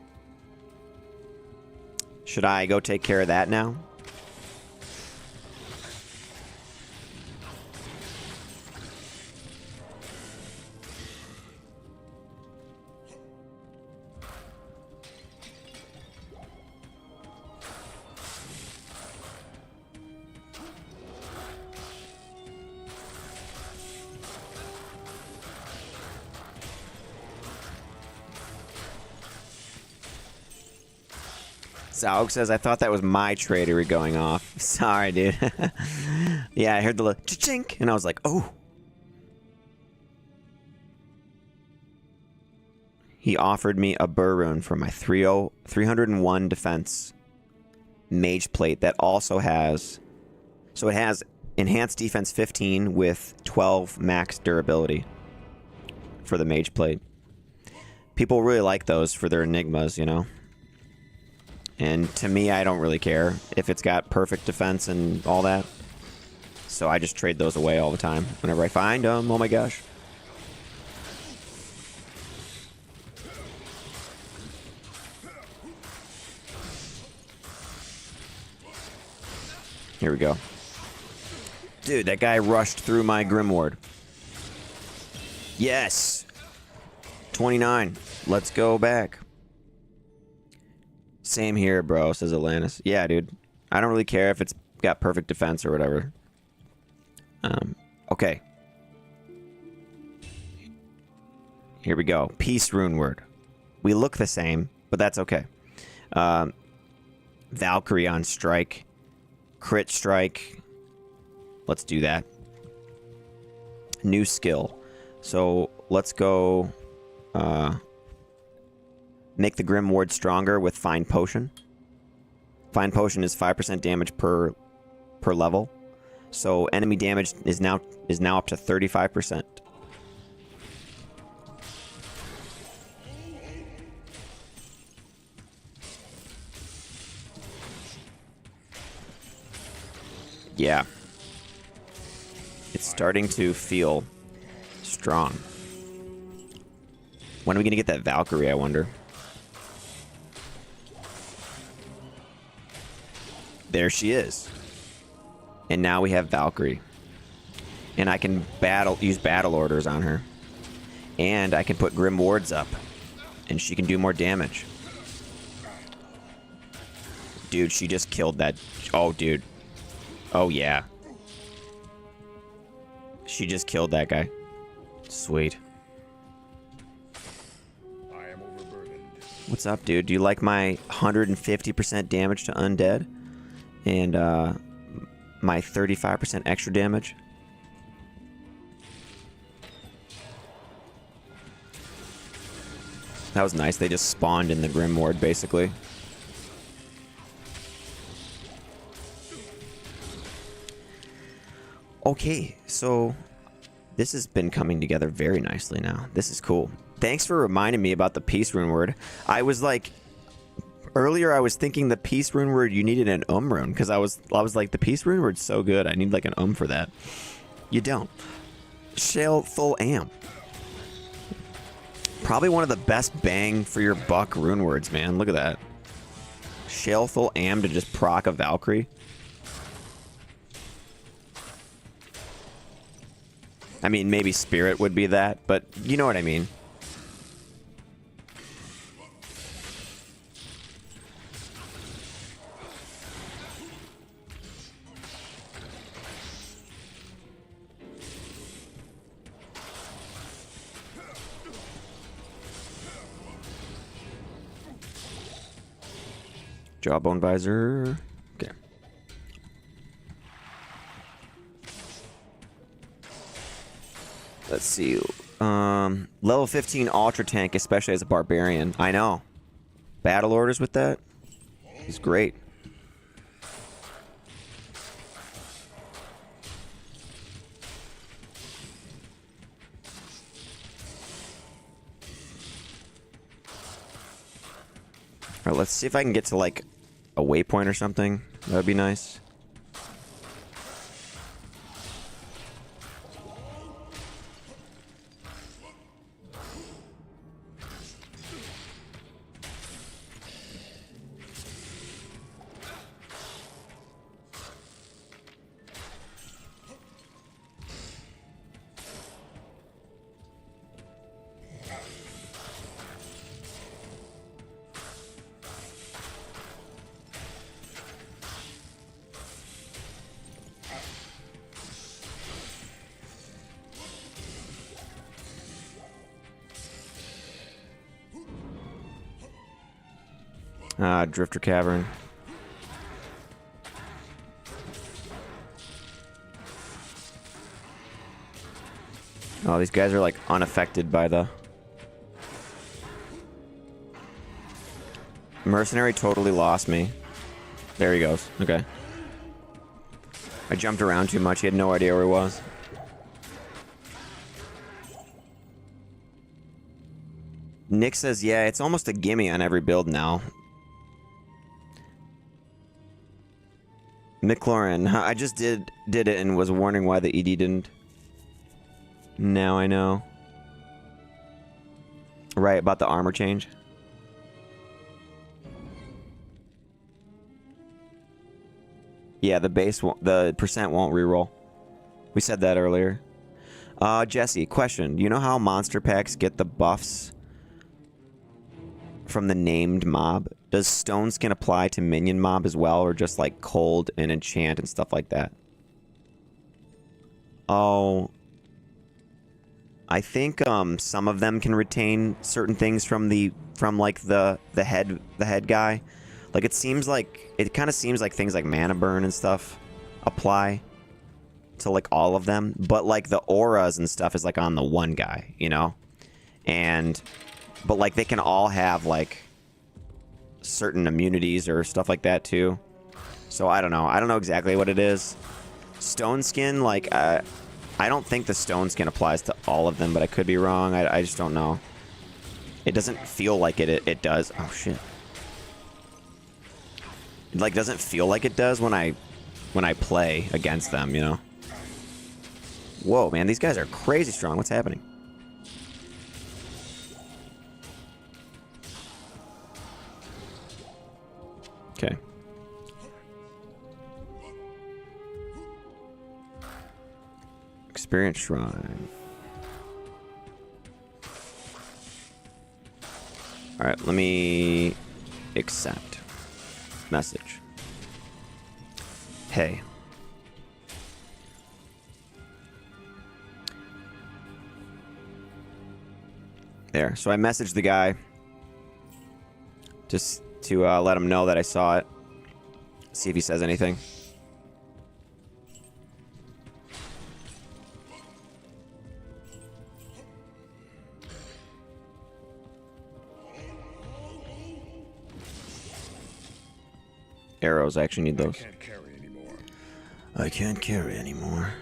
Should I go take care of that now? Zaug says, I thought that was my tradery going off. Sorry, dude. Yeah, I heard the little chink, and I was like, oh. He offered me a Burr Rune for my 301 defense Mage Plate that also has... So it has Enhanced Defense 15 with 12 max durability for the Mage Plate. People really like those for their Enigmas, you know? And to me, I don't really care if it's got perfect defense and all that. So I just trade those away all the time whenever I find them. Oh my gosh. Here we go. Dude, that guy rushed through my Grimward. Yes! 29. Let's go back. Same here, bro, says Atlantis. Yeah, dude. I don't really care if it's got perfect defense or whatever. Okay. Here we go. Peace Rune Word. We look the same, but that's okay. Valkyrie on strike. Crit strike. Let's do that. new skill. So let's go make the Grim Ward stronger with Fine Potion. Fine Potion is 5% damage per level. So enemy damage is now up to 35%. Yeah. It's starting to feel strong. When are we going to get that Valkyrie, I wonder? There she is. And now we have Valkyrie. And I can use battle orders on her. And I can put Grim Wards up. And she can do more damage. Dude, she just killed that. Oh, dude. Oh, yeah. She just killed that guy. Sweet. I am overburdened. What's up, dude? Do you like my 150% damage to undead? And my 35% extra damage? That was nice. They just spawned in the Grim Ward, basically. Okay, so this has been coming together very nicely now. This is cool. Thanks for reminding me about the Peace Rune word. I was like, earlier I was thinking the Peace Rune word, you needed an rune, because I was like, the Peace Rune word's so good. I need like an for that. You don't. Shale Full Am. Probably one of the best bang for your buck rune words, man. Look at that. Shale Full Am to just proc a Valkyrie. I mean, maybe Spirit would be that, but you know what I mean. Jawbone visor. Okay. Let's see. Level 15 Ultra Tank, especially as a barbarian. I know. Battle orders with that? He's great. Alright, let's see if I can get to like a waypoint or something. That would be nice. Drifter Cavern. Oh, these guys are like unaffected by the... Mercenary totally lost me. There he goes. Okay. I jumped around too much. He had no idea where he was. Nick says, yeah, it's almost a gimme on every build now. McLaurin, I just did it and was wondering why the ED didn't. Now I know. Right, about the armor change. Yeah, the base won't, the percent won't reroll. We said that earlier. Jesse, question. Do you know how monster packs get the buffs from the named mob? Does Stone Skin apply to minion mob as well, or just like cold and enchant and stuff like that? Oh, I think some of them can retain certain things from the head guy. Like it kind of seems like things like mana burn and stuff apply. to like all of them, but like the auras and stuff is like on the one guy, you know? But like they can all have like certain immunities or stuff like that too. So I don't know. I don't know exactly what it is. Stone skin, like, I don't think the stone skin applies to all of them, but I could be wrong. I just don't know. It doesn't feel like it does. Oh, shit. It, like, doesn't feel like it does when I play against them, you know? Whoa, man, these guys are crazy strong. What's happening? Okay. Experience shrine. Alright, let me accept. Message. Hey. There. So I messaged the guy just to let him know that I saw it. See if he says anything. Arrows, I actually need those. I can't carry anymore. I can't carry anymore.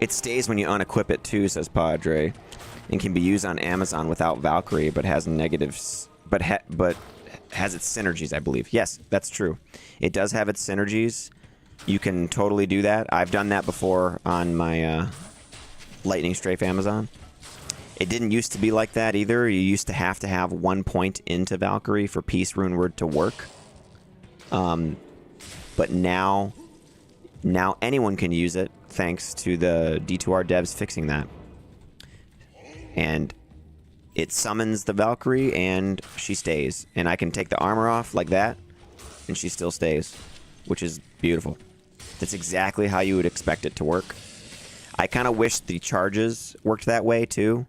It stays when you unequip it too, says Padre, and can be used on Amazon without Valkyrie, but has negatives, but has its synergies, I believe. Yes, that's true. It does have its synergies. You can totally do that. I've done that before on my Lightning Strafe Amazon. It didn't used to be like that either. You used to have 1 point into Valkyrie for Peace Rune Word to work. But now anyone can use it thanks to the D2R devs fixing that. And it summons the Valkyrie and she stays. And I can take the armor off like that and she still stays, which is beautiful. That's exactly how you would expect it to work. I kind of wish the charges worked that way too,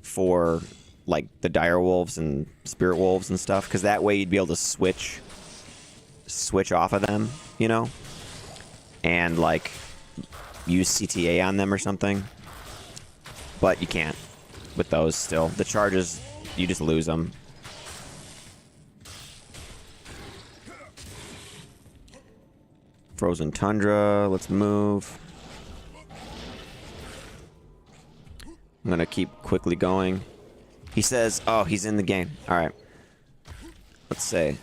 for like the dire wolves and spirit wolves and stuff, because that way you'd be able to switch off of them, you know, and like use CTA on them or something. But you can't with those. Still, the charges, you just lose them. Frozen Tundra, let's move. I'm gonna keep quickly going. He says, oh, he's in the game. Alright. Let's say.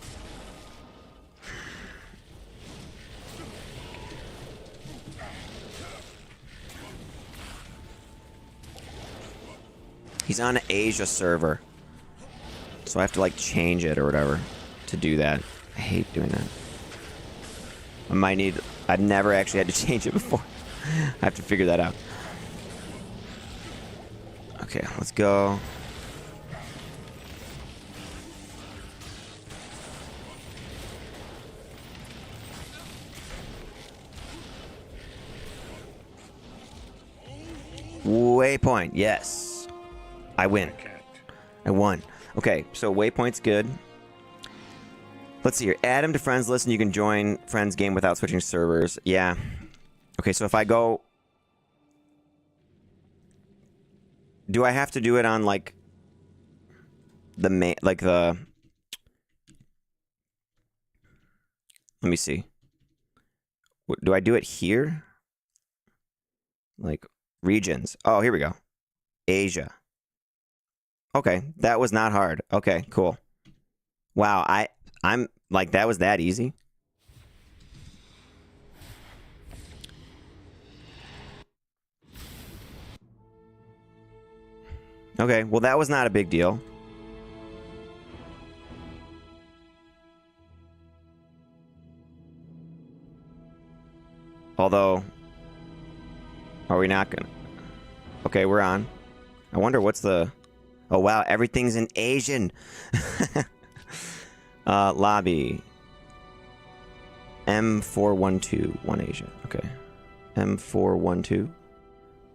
He's on an Asia server. So I have to like change it or whatever to do that. I hate doing that. I might need... I've never actually had to change it before. I have to figure that out. Okay, let's go. Waypoint, yes. I win. I won. Okay, so waypoint's good. Let's see here. Add him to friends list and you can join friends game without switching servers. Yeah. Okay, so if I go... Do I have to do it on, like, the main, like, the... Let me see. Do I do it here? Like, regions. Oh, here we go. Asia. Okay, that was not hard. Okay, cool. Wow, I'm, like, that was that easy? Okay, well, that was not a big deal. Although, are we not gonna... Okay, we're on. I wonder what's the... Oh, wow, everything's in Asian. Lobby. M412, 1 Asia. Okay. M412,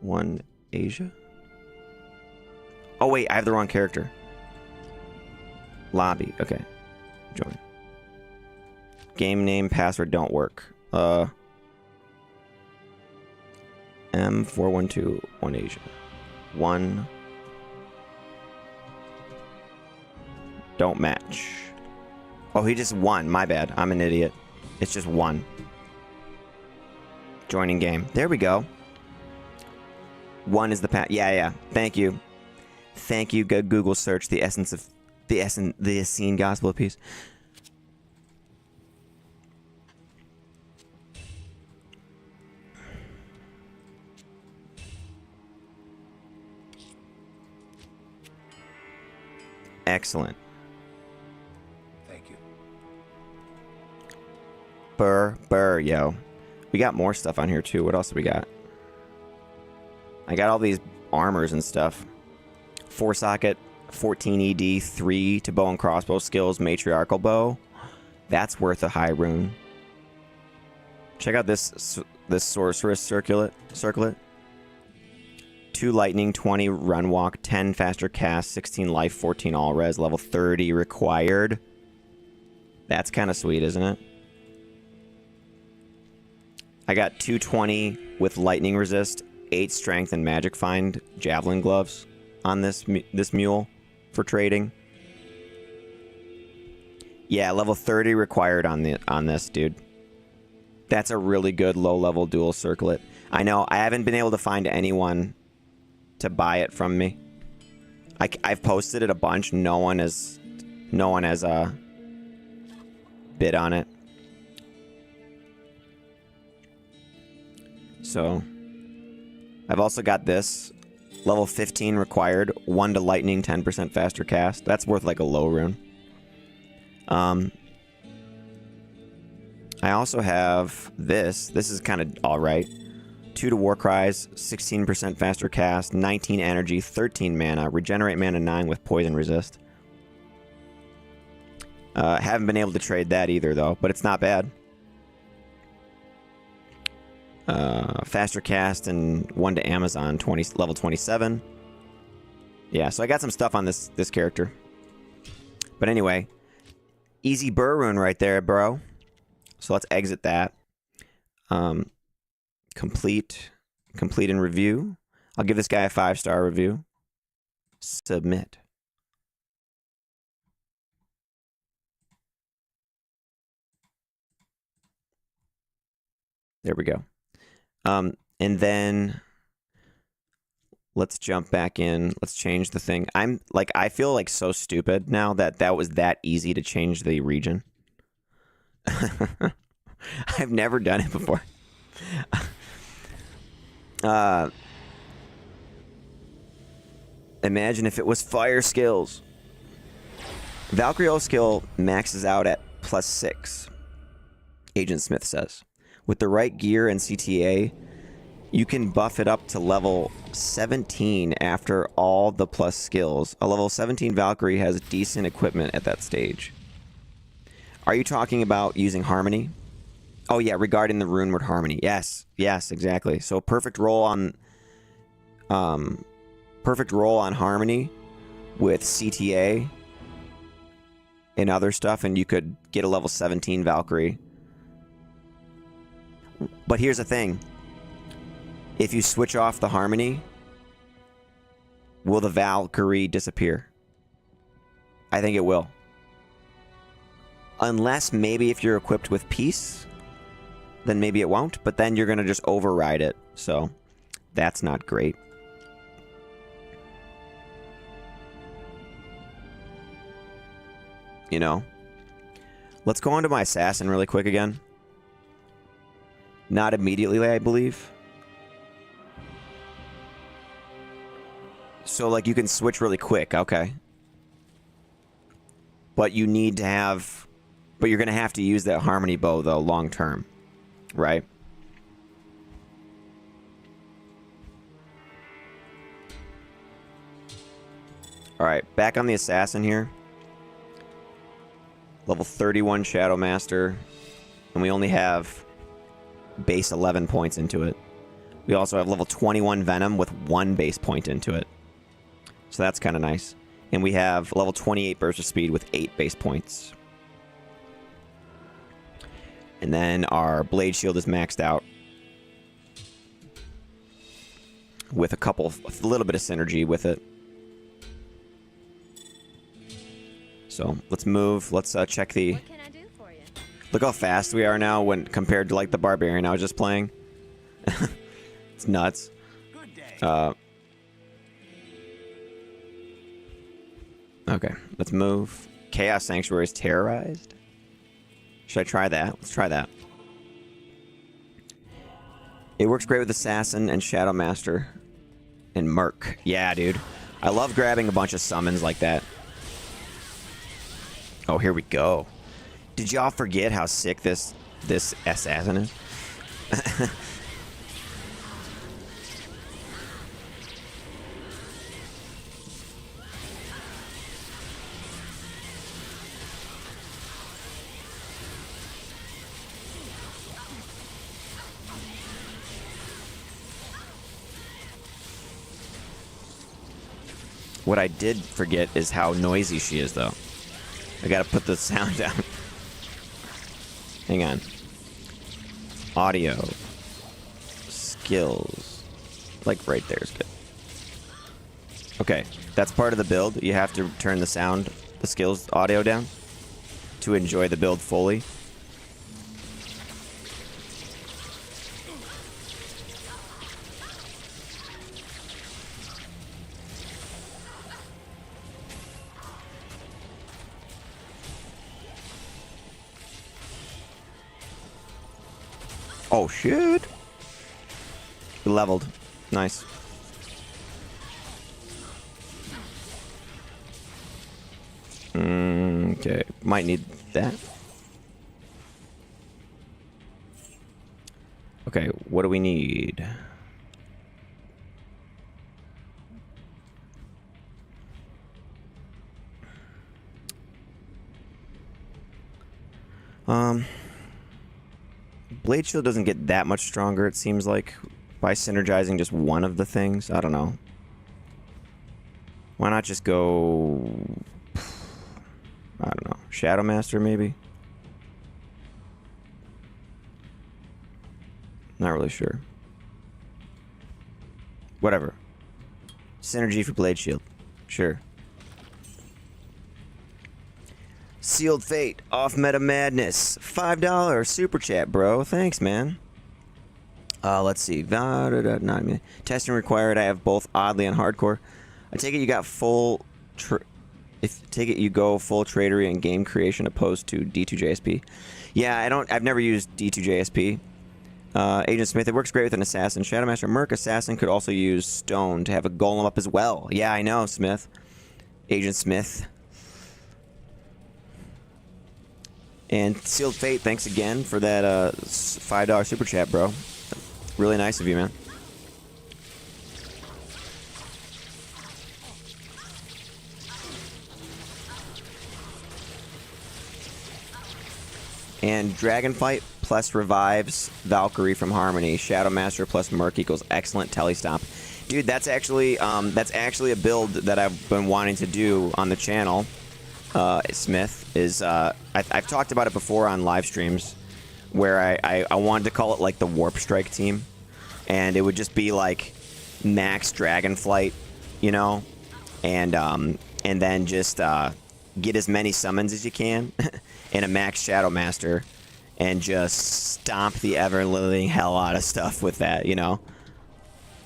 1 Asia. Oh, wait, I have the wrong character. Lobby. Okay. Join. Game name, password don't work. M412, 1 Asia. 1. Don't match. Oh, he just won. My bad. I'm an idiot. It's just 1. Joining game. There we go. 1 is the path. Yeah. Thank you. Thank you. Good Google search. The essence of the Essene Gospel of Peace. Excellent. Thank you. Burr, yo. We got more stuff on here too. What else do we got? I got all these armors and stuff. 4 socket, 14 ED, 3 to bow and crossbow skills, matriarchal bow. That's worth a high rune. Check out this sorceress circlet. 2 lightning, 20 run walk, 10 faster cast, 16 life, 14 all res, level 30 required. That's kind of sweet, isn't it? I got 220 with lightning resist, 8 strength and magic find javelin gloves on this mule for trading. Yeah, level 30 required on this, dude. That's a really good low level dual circlet. I know I haven't been able to find anyone to buy it from me. I've posted it a bunch. No one has bid on it. So I've also got this level 15 required, 1 to lightning, 10% faster cast. That's worth like a low rune. I also have this. This is kind of all right. 2 to war cries, 16% faster cast, 19 energy, 13 mana, regenerate mana 9 with poison resist. Haven't been able to trade that either though, but it's not bad. Faster cast and 1 to Amazon, level 27. Yeah, so I got some stuff on this character. But anyway, easy burr rune right there, bro. So let's exit that. Complete and review. I'll give this guy a 5-star review. Submit. There we go. And then let's jump back in. Let's change the thing. I feel like so stupid now that was that easy to change the region. I've never done it before. Imagine if it was fire skills. Valkyrie skill maxes out at +6. Agent Smith says. With the right gear and CTA, you can buff it up to level 17 after all the plus skills. A level 17 Valkyrie has decent equipment at that stage. Are you talking about using Harmony? Oh yeah, regarding the rune word Harmony. Yes, exactly. So perfect roll on Harmony with CTA and other stuff, and you could get a level 17 Valkyrie. But here's the thing. If you switch off the Harmony, will the Valkyrie disappear? I think it will. Unless maybe if you're equipped with Peace, then maybe it won't, but then you're going to just override it. So that's not great. You know? Let's go on to my assassin really quick again. Not immediately, I believe. So, like, you can switch really quick. Okay. But you need to have... But you're going to have to use that Harmony bow, though, long term. Right? Alright, back on the assassin here. Level 31 Shadow Master. And we only have base 11 points into it. We also have level 21 Venom with 1 base point into it. So that's kind of nice. And we have level 28 Burst of Speed with 8 base points. And then our Blade Shield is maxed out. with a little bit of synergy with it. So let's move. Let's check the. What can I do for you? Look how fast we are now when compared to like the barbarian I was just playing. It's nuts. Good day. Okay, let's move. Chaos Sanctuary is terrorized. Should I try that? Let's try that. It works great with Assassin and Shadow Master and Merc. Yeah, dude. I love grabbing a bunch of summons like that. Oh, here we go. Did y'all forget how sick this assassin is? What I did forget is how noisy she is, though. I gotta put the sound down. Hang on. Audio. Skills. Like right there is good. Okay, that's part of the build. You have to turn the sound, the skills audio down to enjoy the build fully. Oh, shit. Leveled. Nice. Okay. Might need that. Okay, what do we need? Blade Shield doesn't get that much stronger, it seems like, by synergizing just one of the things. I don't know. Why not just go... I don't know. Shadow Master, maybe? Not really sure. Whatever. Synergy for Blade Shield. Sure. Sealed Fate, off Meta Madness. $5 super chat, bro. Thanks, man. Let's see. Testing required. I have both oddly and hardcore. I take it you got full. You go full tradery and game creation opposed to D2JSP. Yeah, I've never used D2JSP. Agent Smith, it works great with an assassin. Shadow Master Merc assassin could also use stone to have a golem up as well. Yeah, I know, Smith. Agent Smith. And Sealed Fate, thanks again for that $5 super chat, bro. Really nice of you, man. And Dragonflight plus revives Valkyrie from Harmony. Shadow Master plus Merc equals excellent telestomp. Dude, that's actually a build that I've been wanting to do on the channel. Smith is I've talked about it before on live streams where I wanted to call it like the Warp Strike team, and it would just be like max Dragonflight, you know, and then just get as many summons as you can and a max Shadow Master and just stomp the ever-living hell out of stuff with that, you know.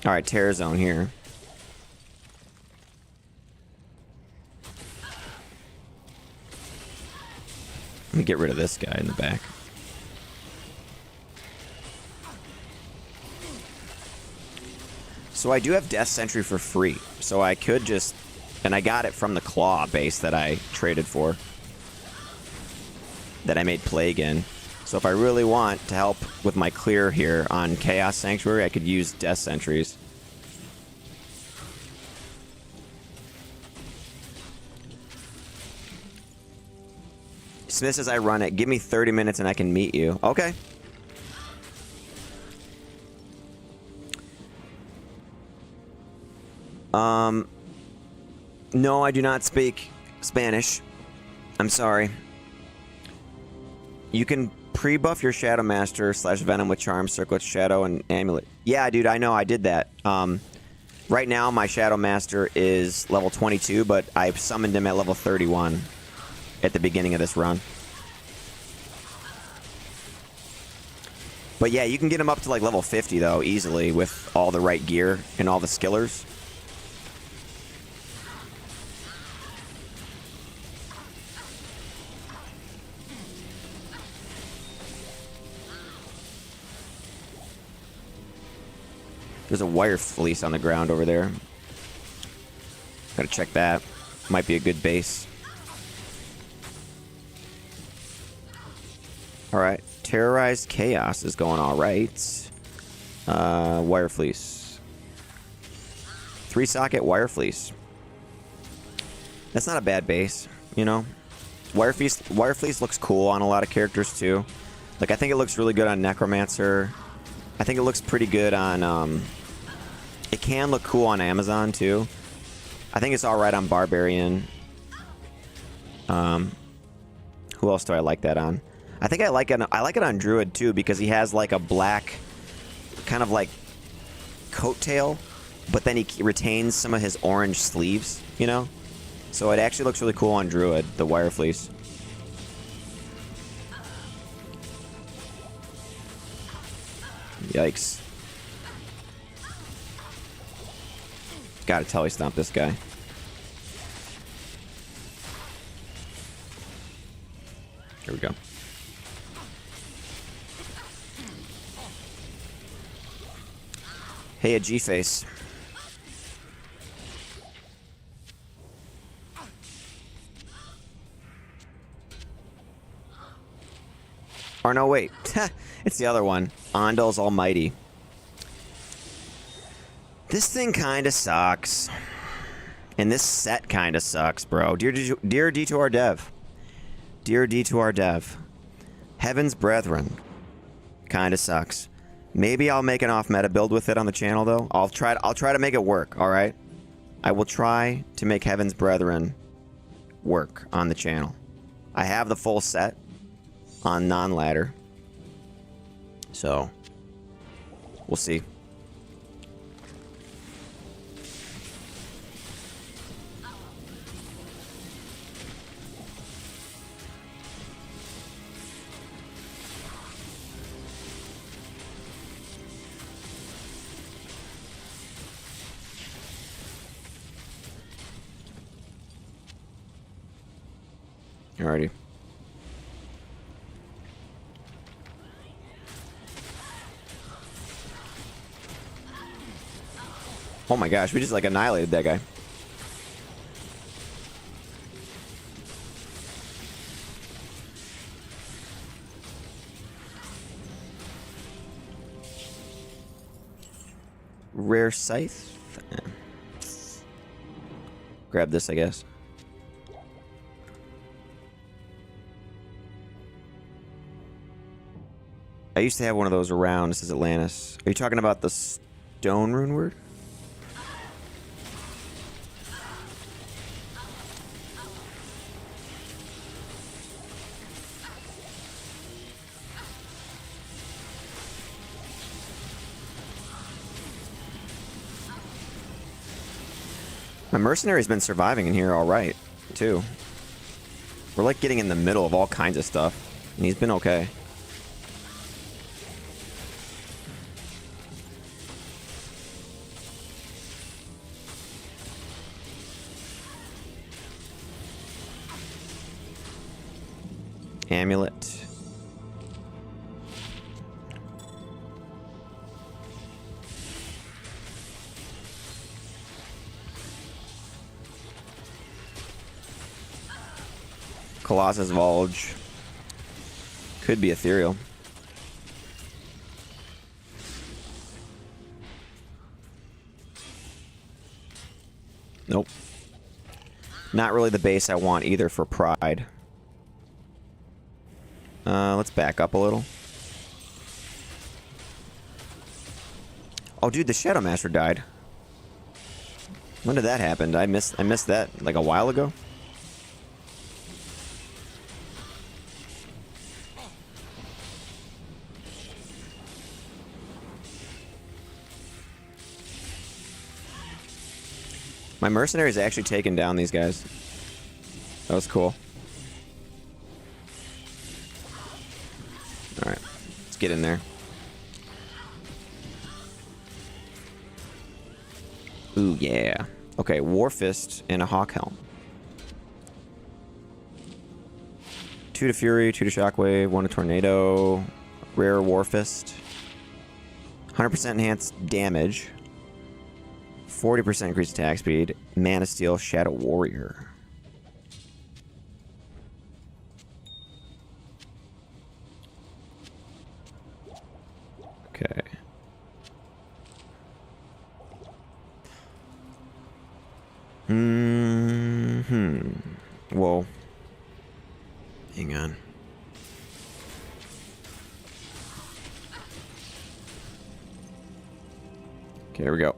All right, Terror Zone here. Let me get rid of this guy in the back. So I do have Death Sentry for free. So I could just... And I got it from the Claw base that I traded for. That I made Plague in. So if I really want to help with my clear here on Chaos Sanctuary, I could use Death Sentries. Smith says I run it. Give me 30 minutes and I can meet you. Okay. No, I do not speak Spanish. I'm sorry. You can pre-buff your Shadow Master /Venom with Charm, Circlet, Shadow, and Amulet. Yeah, dude, I know. I did that. Right now, my Shadow Master is level 22, but I summoned him at level 31 at the beginning of this run. But yeah, you can get him up to like level 50, though, easily with all the right gear and all the skillers. There's a wire fleece on the ground over there. Gotta check that. Might be a good base. Alright. Terrorized Chaos is going alright. Wire fleece. 3-socket wire fleece. That's not a bad base, you know? Wire fleece looks cool on a lot of characters too. Like, I think it looks really good on Necromancer. I think it looks pretty good on, it can look cool on Amazon, too. I think it's alright on Barbarian. Who else do I like that on? I think I like it on Druid, too, because he has, like, a black, kind of, like, coattail, but then he retains some of his orange sleeves, you know? So it actually looks really cool on Druid, the wire fleece. Yikes. Gotta tell he stomped this guy. Here we go. Hey, a G-face. Or no, wait. It's the other one. Ondal's Almighty. This thing kind of sucks. And this set kind of sucks, bro. Dear D2R dev. Dear D2R dev. Heaven's Brethren. Kind of sucks. Maybe I'll make an off-meta build with it on the channel, though. I'll try to make it work, alright? I will try to make Heaven's Brethren work on the channel. I have the full set on non-ladder. So, we'll see. Alrighty. Oh my gosh, we just like annihilated that guy. Rare Scythe. Grab this, I guess. I used to have one of those around. This is Atlantis. Are you talking about the stone rune word? My mercenary's been surviving in here all right, too. We're like getting in the middle of all kinds of stuff, and he's been okay. Amulet. Colossus Vulge. Could be ethereal. Nope. Not really the base I want either for Pride. Let's back up a little. Oh, dude, the Shadow Master died. When did that happen? I missed that like a while ago. My mercenaries actually taken down these guys. That was cool. Alright. Let's get in there. Ooh, yeah. Okay, Warfist and a Hawk Helm. 2 to Fury, 2 to Shockwave, 1 to Tornado. Rare Warfist. 100% enhanced damage. 40% increased attack speed. Mana Steel, Shadow Warrior. Okay. Whoa. Hang on. Okay, here we go.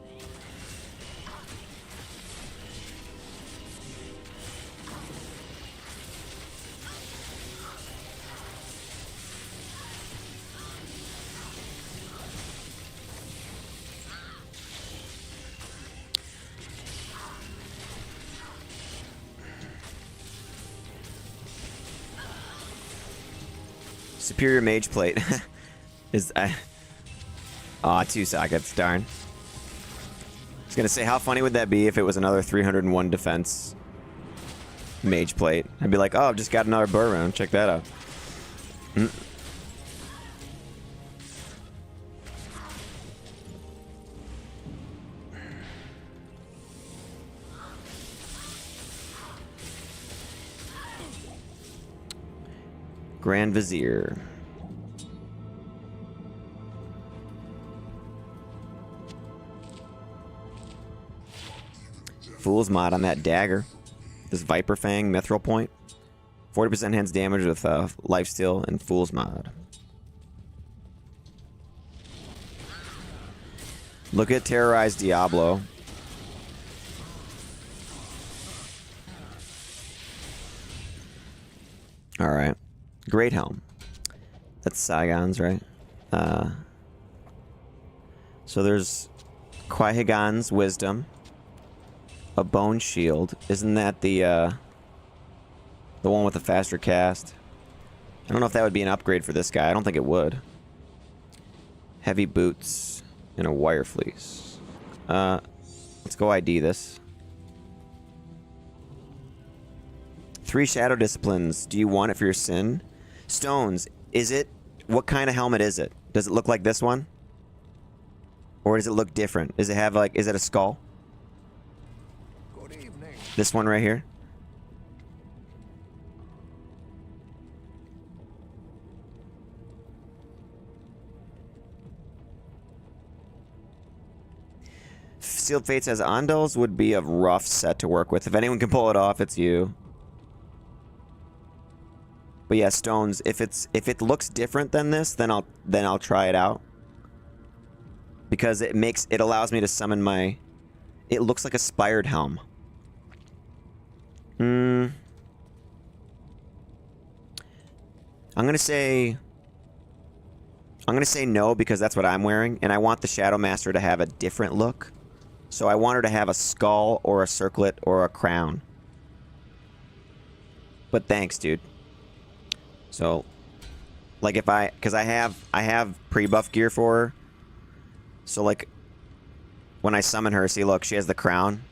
Superior Mage Plate is aw, 2 sockets, darn. I was gonna say, how funny would that be if it was another 301 defense Mage Plate? I'd be like, oh, I've just got another burr round. Check that out. Grand Vizier. Fool's Mod on that dagger. This Viper Fang Mithril Point. 40% enhanced damage with Lifesteal and Fool's Mod. Look at Terrorize Diablo. Alright. Great Helm. That's Saigon's, right? So there's Qui-Gon's Wisdom. A Bone Shield. Isn't that the one with the faster cast? I don't know if that would be an upgrade for this guy. I don't think it would. Heavy Boots and a Wire Fleece. Let's go ID this. 3 Shadow Disciplines. Do you want it for your sin? Stones. Is it... What kind of helmet is it? Does it look like this one? Or does it look different? Does it have, like... Is it a skull? Good evening. This one right here? Sealed Fates as Andals would be a rough set to work with. If anyone can pull it off, it's you. But yeah, stones. If it looks different than this, then I'll try it out. Because it allows me to summon my... It looks like a Spired Helm. I'm gonna say no because that's what I'm wearing, and I want the Shadow Master to have a different look. So I want her to have a skull or a circlet or a crown. But thanks, dude. So, like because I have pre-buff gear for her. So like, when I summon her, see, look, she has the crown.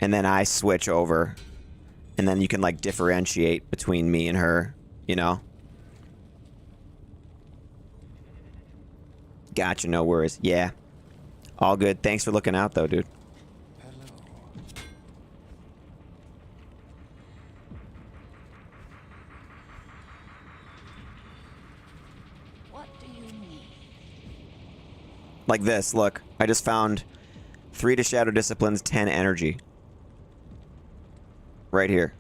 And then I switch over. And then you can like differentiate between me and her, you know? Gotcha, no worries. Yeah. All good. Thanks for looking out though, dude. Like this, look. I just found 3 to Shadow Disciplines, 10 energy. Right here.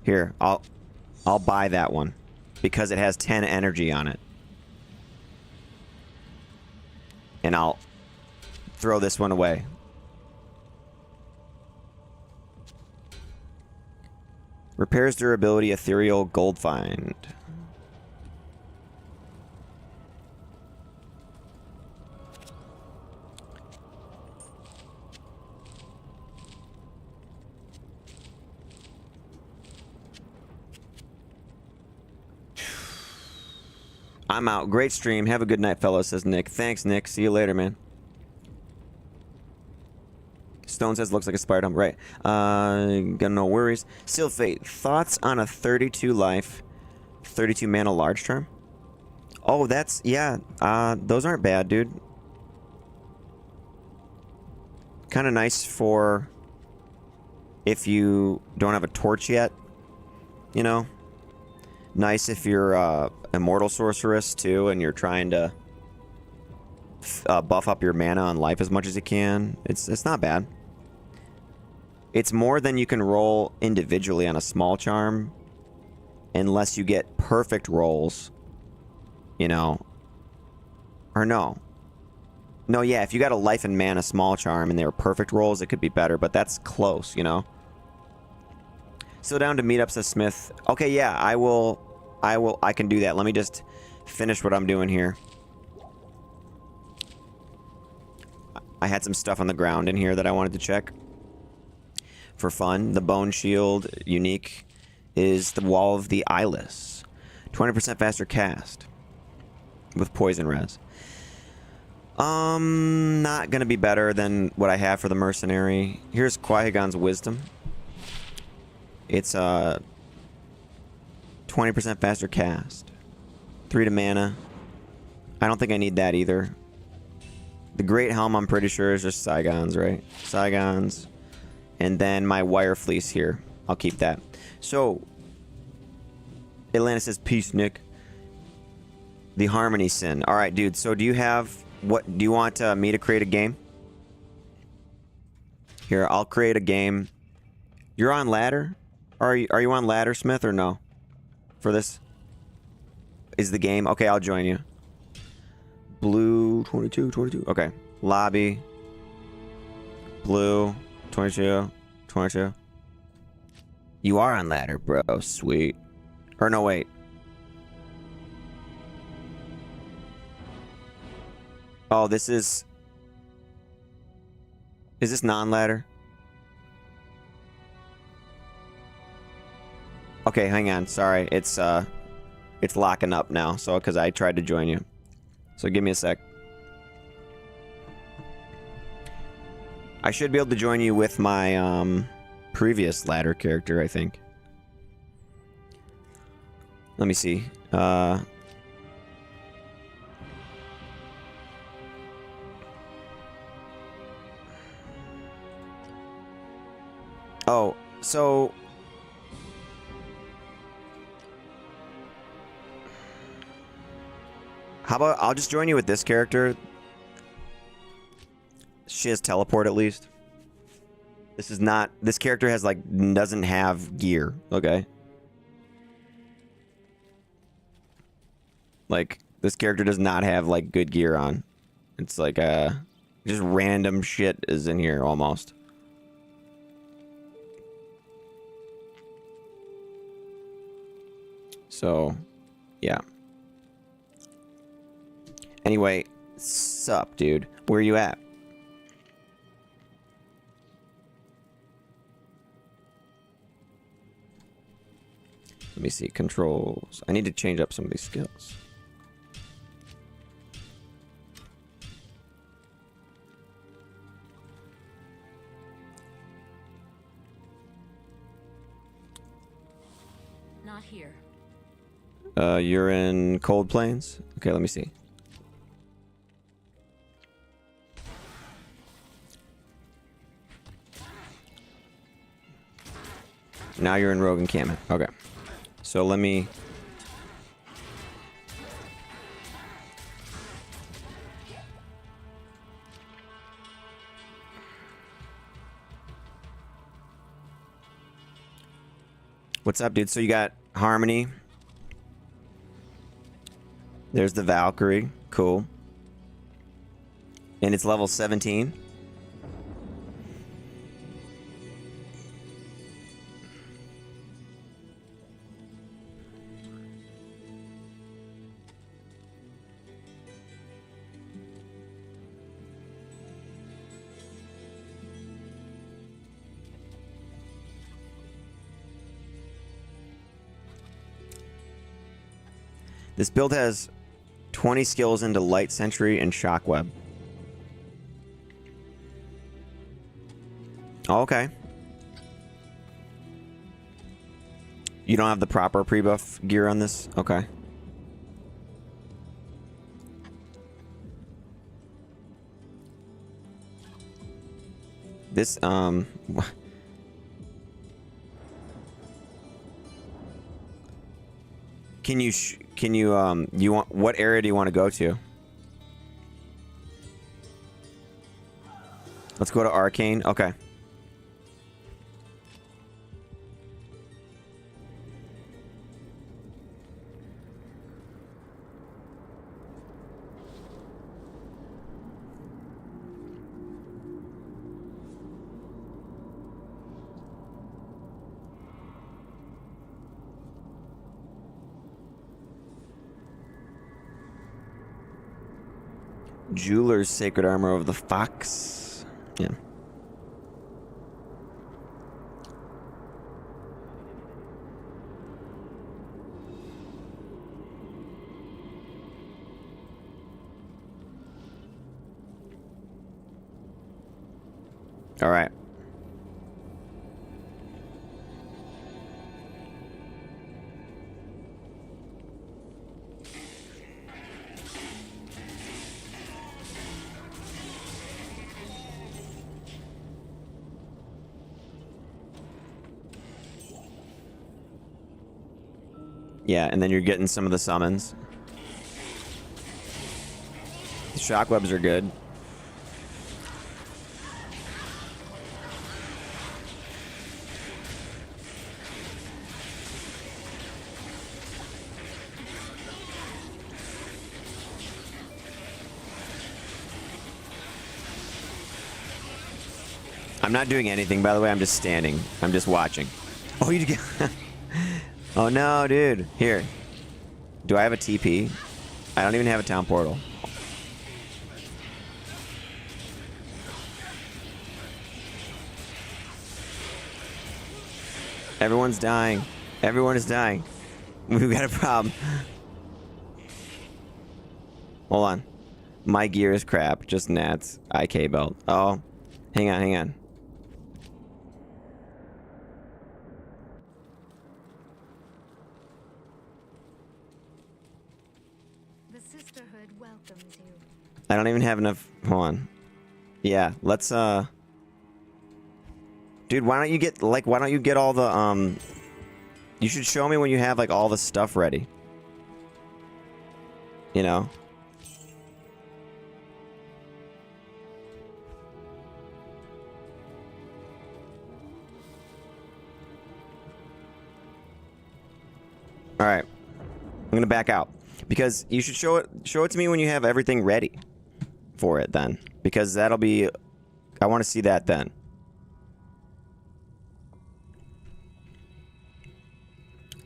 Here, I'll buy that one. Because it has 10 energy on it. And I'll throw this one away. Repairs durability, ethereal gold find. I'm out. Great stream. Have a good night, fellas, says Nick. Thanks, Nick. See you later, man. Stone says looks like a spider hump. Right. Got no worries. Still Fate. Thoughts on a 32 life, 32 mana large term? Oh, that's... Yeah. Those aren't bad, dude. Kind of nice for if you don't have a torch yet. You know? Nice if you're immortal sorceress, too, and you're trying to buff up your mana on life as much as you can. It's not bad. It's more than you can roll individually on a small charm, unless you get perfect rolls, you know. Or no. No, yeah, if you got a life and mana small charm and they were perfect rolls, it could be better, but that's close, you know. Still down to meet up, says Smith. Okay, yeah, I can do that. Let me just finish what I'm doing here. I had some stuff on the ground in here that I wanted to check. For fun, the Bone Shield unique is the Wall of the Eyeless. 20% faster cast. With Poison Res. Not gonna be better than what I have for the Mercenary. Here's Qui-Gon's Wisdom. It's 20% faster cast. 3 to mana. I don't think I need that either. The Great Helm, I'm pretty sure, is just Saigons, right? Saigons. And then my Wire Fleece here. I'll keep that. So, Atlanta says, peace, Nick. The Harmony Sin. Alright, dude. So, do you have... What do you want me to create a game? Here, I'll create a game. You're on ladder? Are you on ladder, Smith, or no? For this? Is the game? Okay, I'll join you. Blue 22. Okay. Lobby. Blue 22. You are on ladder, bro. Sweet. Or no, wait. Oh, this is... Is this non-ladder? Okay, hang on. Sorry. It's locking up now, so because I tried to join you. So give me a sec. I should be able to join you with my previous ladder character, I think. Let me see. Oh, so... How about I'll just join you with this character. She has teleport at least. This is not... This character has like... Doesn't have gear, okay? Like, this character does not have like good gear on. It's like just random shit is in here almost. So, yeah. Anyway, sup, dude? Where you at? Let me see. Controls. I need to change up some of these skills. Not here. You're in Cold Plains? Okay, let me see. Now you're in Rogue Encampment. Okay. So let me... What's up, dude? So you got Harmony. There's the Valkyrie. Cool. And it's level 17. This build has 20 skills into Light Sentry and Shockweb. Oh, okay. You don't have the proper pre-buff gear on this? Okay. This, you want, what area do you want to go to? Let's go to Arcane. Okay. Jeweler's Sacred Armor of the Fox. Yeah. All right. Yeah, and then you're getting some of the summons. The shockwebs are good. I'm not doing anything, by the way. I'm just standing. I'm just watching. Oh, you get... Oh no, dude. Here. Do I have a TP? I don't even have a town portal. Everyone's dying. Everyone is dying. We've got a problem. Hold on. My gear is crap. Just gnats. IK belt. Oh. Hang on, hang on. I don't even have enough. Hold on. Yeah, let's dude, why don't you get why don't you get all the you should show me when you have like all the stuff ready. You know? All right. I'm going to back out because you should show it to me when you have everything ready for it then, because that'll be, I want to see that then.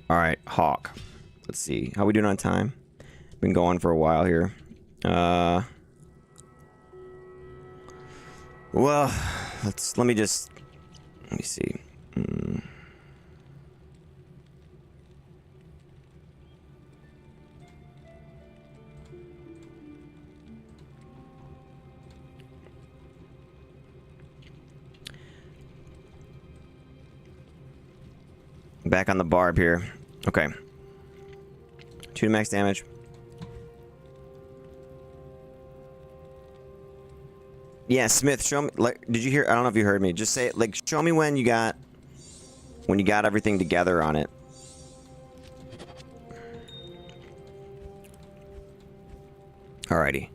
All right, Hawk. Let's see how we doing on time. Been going for a while here. Well, let me see. Back on the barb here. Okay. 2 max damage. Yeah, Smith, show me, like, did you hear? I don't know if you heard me. Just say it, like, show me when you got everything together on it. Alrighty.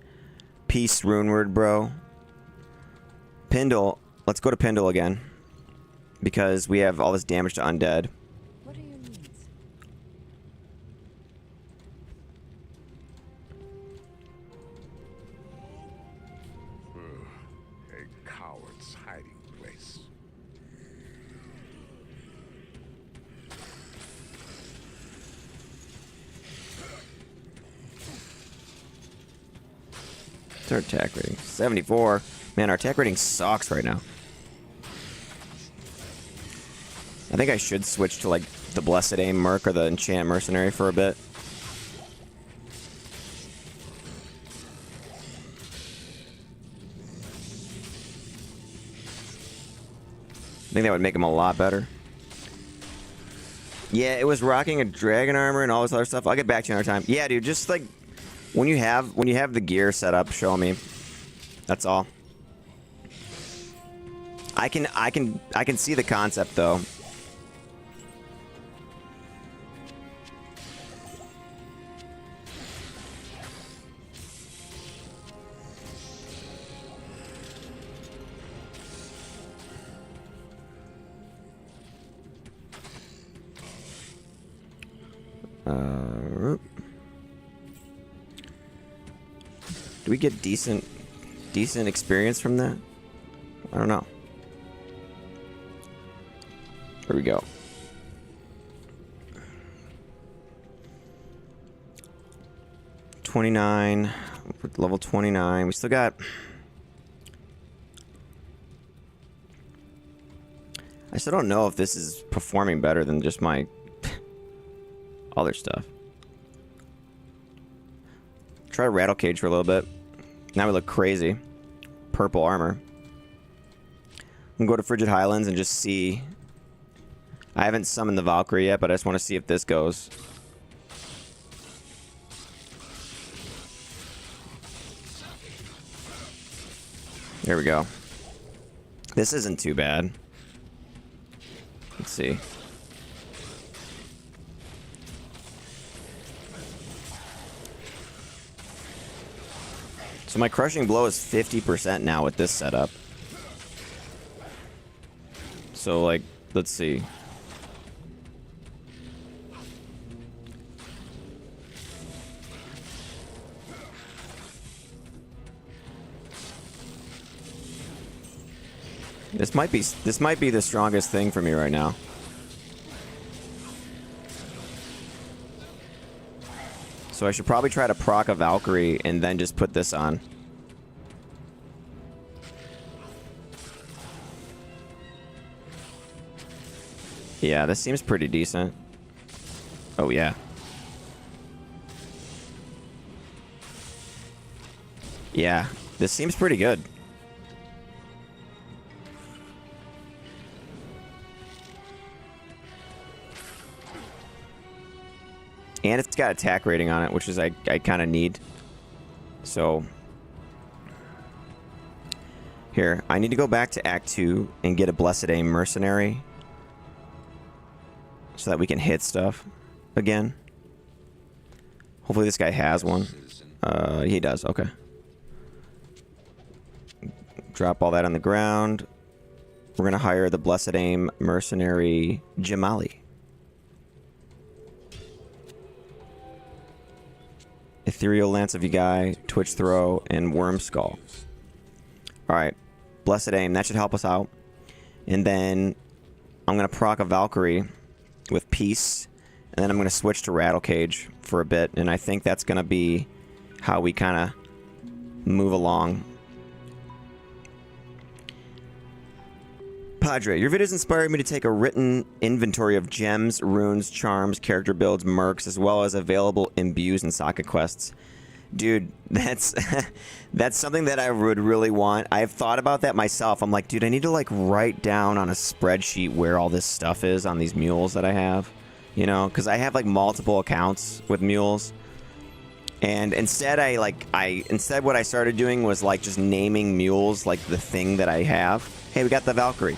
Peace runeward, bro. Pindle. Let's go to Pindle again. Because we have all this damage to undead. What are your needs? A coward's hiding place. What's our attack rating? 74. Man, our attack rating sucks right now. I think I should switch to, like, the Blessed Aim Merc or the Enchant Mercenary for a bit. I think that would make him a lot better. Yeah, it was rocking a dragon armor and all this other stuff. I'll get back to you another time. Yeah, dude, just like when you have the gear set up, show me. That's all. I can see the concept though. Do we get decent experience from that? I don't know. Here we go. $29. Level 29. We still got... I still don't know if this is performing better than just my other stuff. Try Rattle Cage for a little bit. Now we look crazy. Purple armor. I'm gonna go to Frigid Highlands and just see. I haven't summoned the Valkyrie yet, but I just want to see if this goes. There we go. This isn't too bad. Let's see. So my crushing blow is 50% now with this setup. So like, let's see. This might be the strongest thing for me right now. So I should probably try to proc a Valkyrie and then just put this on. Yeah, this seems pretty decent. Oh, yeah. Yeah, this seems pretty good. And it's got attack rating on it, which is I kind of need. So here, I need to go back to Act 2 and get a Blessed Aim Mercenary so that we can hit stuff again. Hopefully this guy has one. He does, okay. Drop all that on the ground. We're going to hire the Blessed Aim Mercenary Jamali. Ethereal Lance of Yagai, Twitch Throw, and Worm Skull. Alright. Blessed Aim. That should help us out. And then I'm going to proc a Valkyrie with Peace. And then I'm going to switch to Rattle Cage for a bit. And I think that's going to be how we kind of move along. Padre, your videos inspired me to take a written inventory of gems, runes, charms, character builds, mercs, as well as available imbues and socket quests. Dude, that's that's something that I would really want. I've thought about that myself. I'm like, dude, I need to like write down on a spreadsheet where all this stuff is on these mules that I have. You know, because I have like multiple accounts with mules. And instead instead what I started doing was like just naming mules like the thing that I have. Hey, we got the Valkyrie.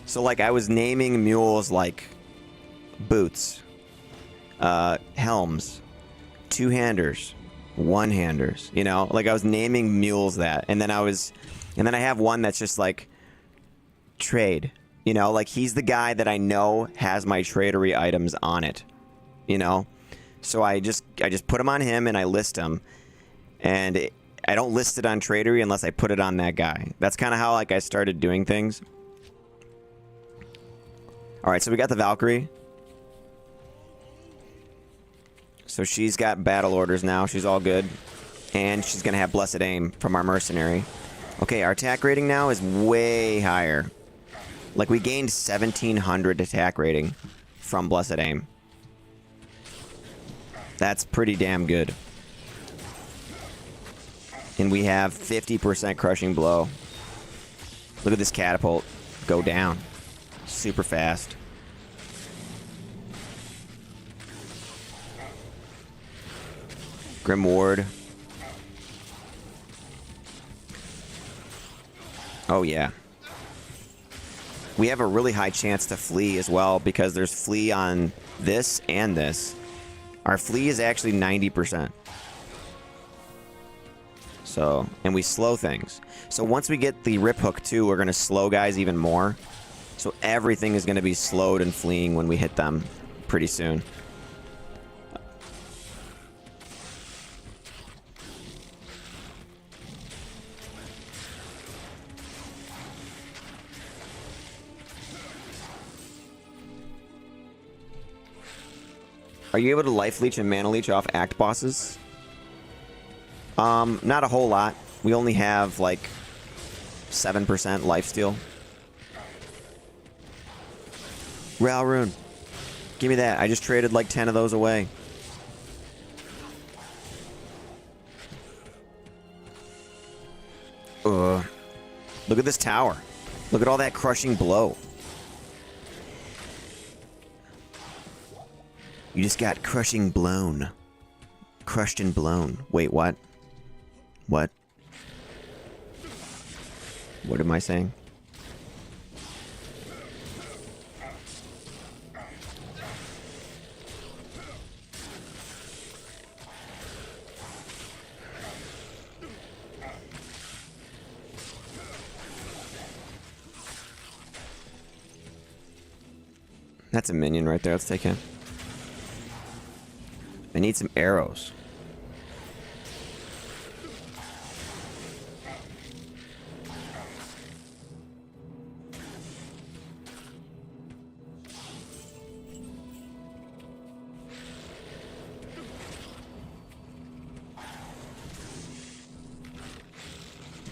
So like I was naming mules like boots, helms, two-handers, one-handers, you know? Like I was naming mules that. And then I have one that's just like trade, you know? Like he's the guy that I know has my tradery items on it, you know? So I just put him on him and I list him. And I don't list it on tradery unless I put it on that guy. That's kind of how like I started doing things. All right, so we got the Valkyrie. So she's got battle orders now. She's all good. And she's going to have Blessed Aim from our mercenary. Okay, our attack rating now is way higher. Like we gained 1700 attack rating from Blessed Aim. That's pretty damn good. And we have 50% crushing blow. Look at this catapult go down. Super fast. Grim Ward. Oh, yeah. We have a really high chance to flee as well because there's flee on this and this. Our flee is actually 90%. So, and we slow things. So once we get the Rip Hook too, we're going to slow guys even more. So everything is going to be slowed and fleeing when we hit them pretty soon. Are you able to life leech and mana leech off act bosses? Not a whole lot. We only have like 7% lifesteal. Ral Rune. Give me that. I just traded like 10 of those away. Look at this tower. Look at all that crushing blow. You just got crushing blown. Crushed and blown. Wait, what? What? What am I saying? That's a minion right there. Let's take him. I need some arrows.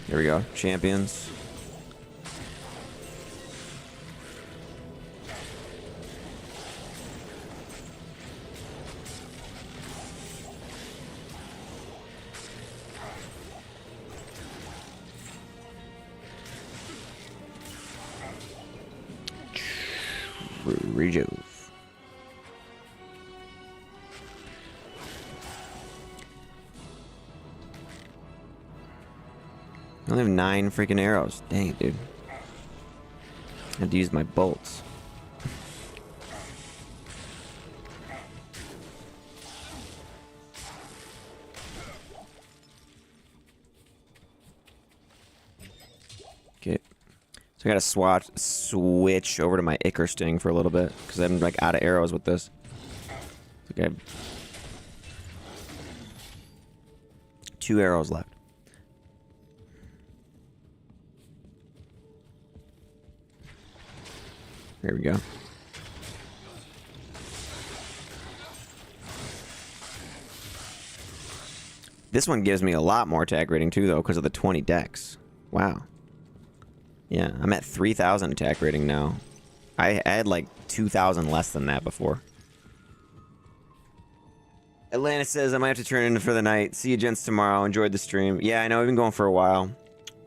Here we go. Champions. Rejove. I only have 9 freaking arrows. Dang, dude. I had to use my bolts. Okay. So I gotta switch over to my Ichor Sting for a little bit because I'm like out of arrows with this. Okay. 2 arrows left. There we go. This one gives me a lot more attack rating too, though, because of the 20 dex. Wow. Yeah, I'm at 3,000 attack rating now. I had like 2,000 less than that before. Atlanta says I might have to turn in for the night. See you gents tomorrow. Enjoyed the stream. Yeah, I know. We've been going for a while.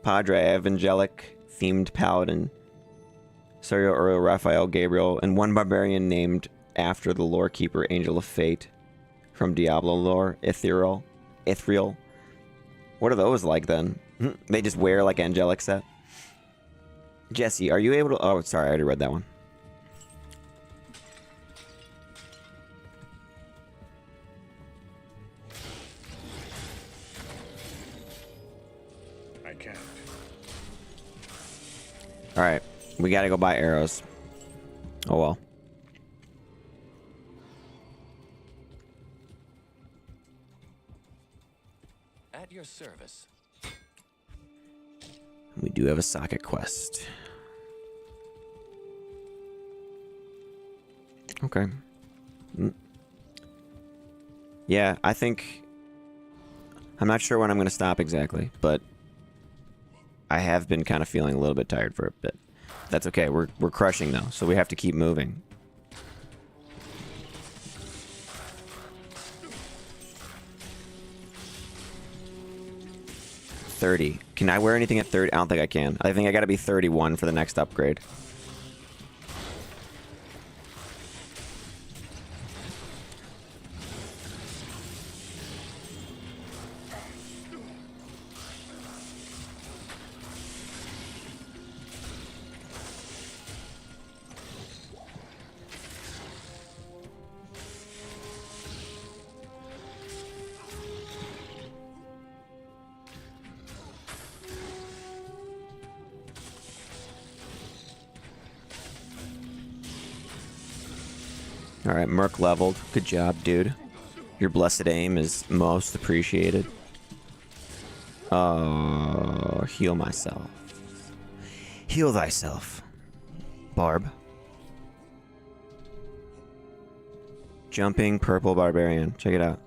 Padre, Evangelic, Themed Paladin, Serial Earl, Raphael, Gabriel, and one barbarian named after the lore keeper, Angel of Fate, from Diablo lore, Ethereal. What are those like then? They just wear like angelic set. Jesse, are you able to... Oh, sorry, I already read that one. I can't. Alright, we gotta go buy arrows. Oh well. At your service. We do have a socket quest. Okay. Yeah, I think... I'm not sure when I'm going to stop exactly, but I have been kind of feeling a little bit tired for a bit. That's okay. We're crushing, though, so we have to keep moving. $30. Can I wear anything at 30? I don't think I can. I think I got to be 31 for the next upgrade. Alright, Merc leveled. Good job, dude. Your blessed aim is most appreciated. Heal myself. Heal thyself, Barb. Jumping purple barbarian. Check it out.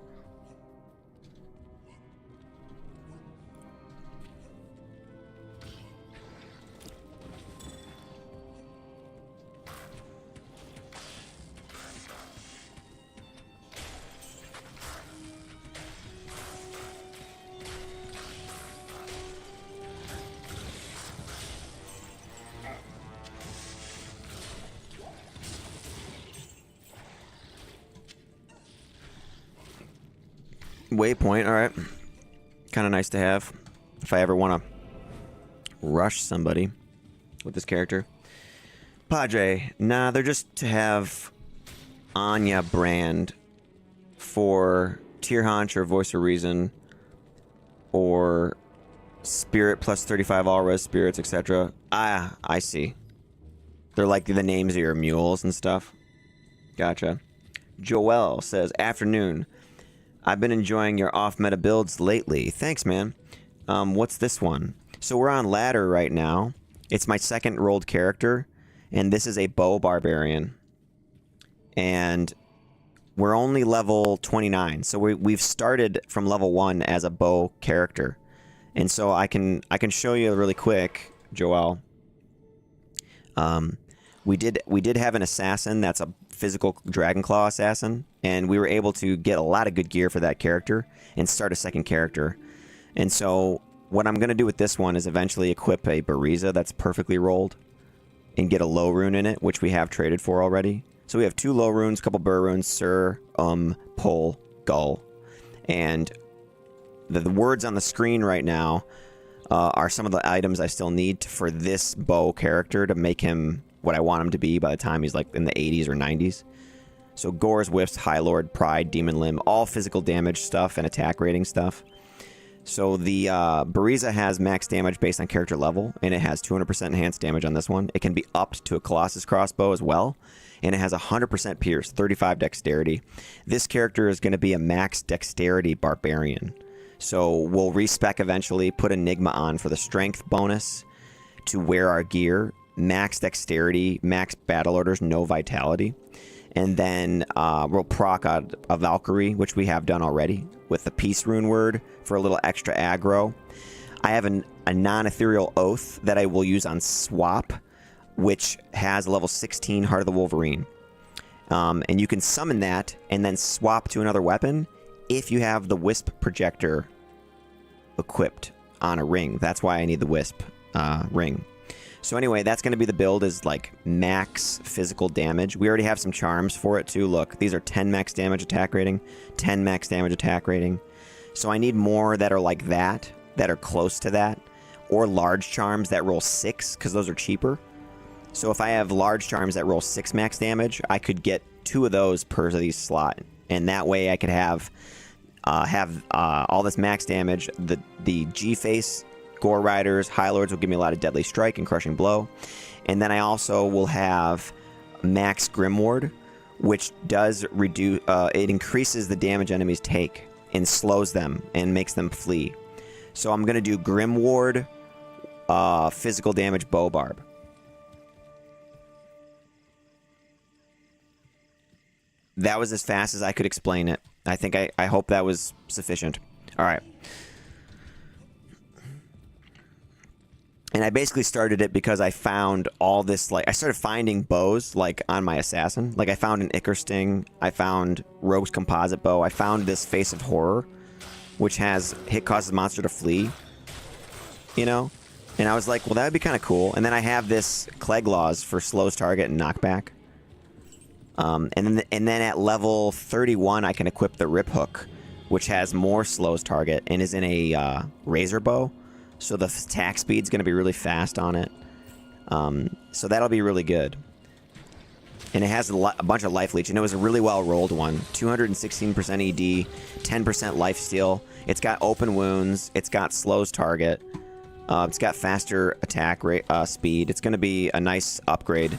Waypoint, alright. Kind of nice to have if I ever want to rush somebody with this character. Padre, nah, they're just to have Anya brand for Tier Haunch or Voice of Reason or Spirit plus 35 all res spirits, etc. Ah, I see. They're like the names of your mules and stuff. Gotcha. Joel says, afternoon. I've been enjoying your off-meta builds lately. Thanks, man. What's this one? So we're on ladder right now. It's my second rolled character, and this is a bow barbarian. And we're only level 29, so we've started from level 1 as a bow character. And so I can show you really quick, Joel. We did have an assassin that's a physical Dragonclaw assassin, and we were able to get a lot of good gear for that character and start a second character. And so what I'm going to do with this one is eventually equip a Bariza that's perfectly rolled and get a low rune in it, which we have traded for already. So we have 2 low runes, a couple burr runes, Sir, Pull, Gull. And the words on the screen right now are some of the items I still need for this bow character to make him what I want him to be by the time he's like in the 80s or 90s. So Gore's Whiffs, High Lord, Pride, Demon Limb, all physical damage stuff and attack rating stuff. So the Bariza has max damage based on character level, and it has 200% enhanced damage on this one. It can be upped to a Colossus crossbow as well, and it has 100% pierce, 35 dexterity. This character is going to be a max dexterity barbarian. So we'll respec eventually, put Enigma on for the strength bonus to wear our gear, max dexterity, max battle orders, no vitality. And then we'll proc a Valkyrie, which we have done already, with the Peace Rune word for a little extra aggro. I have a non-ethereal oath that I will use on swap, which has level 16 Heart of the Wolverine. And you can summon that and then swap to another weapon if you have the Wisp projector equipped on a ring. That's why I need the Wisp ring. So anyway, that's going to be the build, is like max physical damage. We already have some charms for it too. Look, these are 10 max damage attack rating, 10 max damage attack rating. So I need more that are like that are close to that, or large charms that roll 6, because those are cheaper. So if I have large charms that roll 6 max damage, I could get 2 of those per these slot, and that way I could have all this max damage. The G-Face Gore Riders, High Lords will give me a lot of Deadly Strike and Crushing Blow. And then I also will have Max Grimward, which does reduce, it increases the damage enemies take and slows them and makes them flee. So I'm going to do Grimward, physical damage Bow Barb. That was as fast as I could explain it. I hope that was sufficient. All right. And I basically started it because I found all this, like, I started finding bows, like, on my assassin. Like, I found an Ichor Sting, I found Rogue's Composite Bow, I found this Face of Horror, which has hit causes monster to flee, you know? And I was like, well, that would be kind of cool. And then I have this Cleglaws for slows target and knockback. And then at level 31, I can equip the Rip Hook, which has more slows target and is in a Razor Bow. So the attack speed's going to be really fast on it. So that'll be really good. And it has a bunch of life leech, and it was a really well rolled one. 216% ED, 10% lifesteal. It's got open wounds. It's got slows target. It's got faster attack rate, speed. It's going to be a nice upgrade.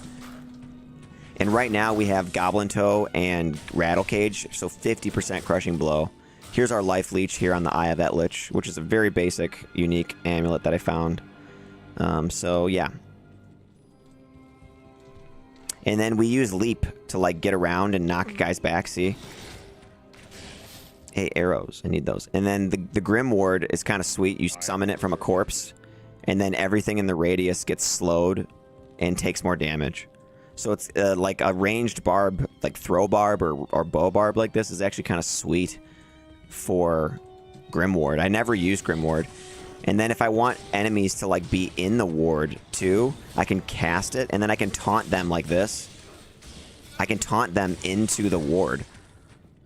And right now we have Goblin Toe and Rattle Cage, so 50% crushing blow. Here's our Life Leech here on the Eye of Etlich, which is a very basic, unique amulet that I found. So yeah. And then we use Leap to like get around and knock guys back, see? Hey, arrows, I need those. And then the Grim Ward is kind of sweet. You summon it from a corpse, and then everything in the radius gets slowed and takes more damage. So it's like a ranged barb, like throw barb or bow barb like this is actually kind of sweet for Grim Ward. I never use Grim Ward. And then if I want enemies to like be in the ward too, I can cast it and then I can taunt them like this. I can taunt them into the ward,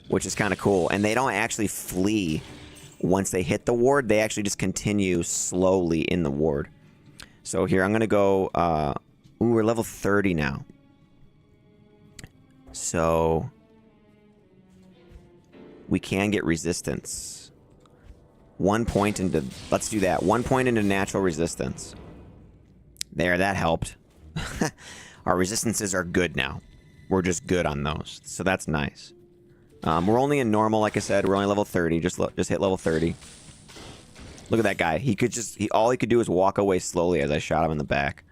which is kind of cool. And they don't actually flee once they hit the ward. They actually just continue slowly in the ward. So here I'm going to go... ooh, we're level 30 now. So we can get resistance. 1 point into... Let's do that. 1 point into natural resistance. There, that helped. Our resistances are good now. We're just good on those. So that's nice. We're only in normal, like I said. We're only level 30. Just hit level 30. Look at that guy. He could just... all he could do is walk away slowly as I shot him in the back.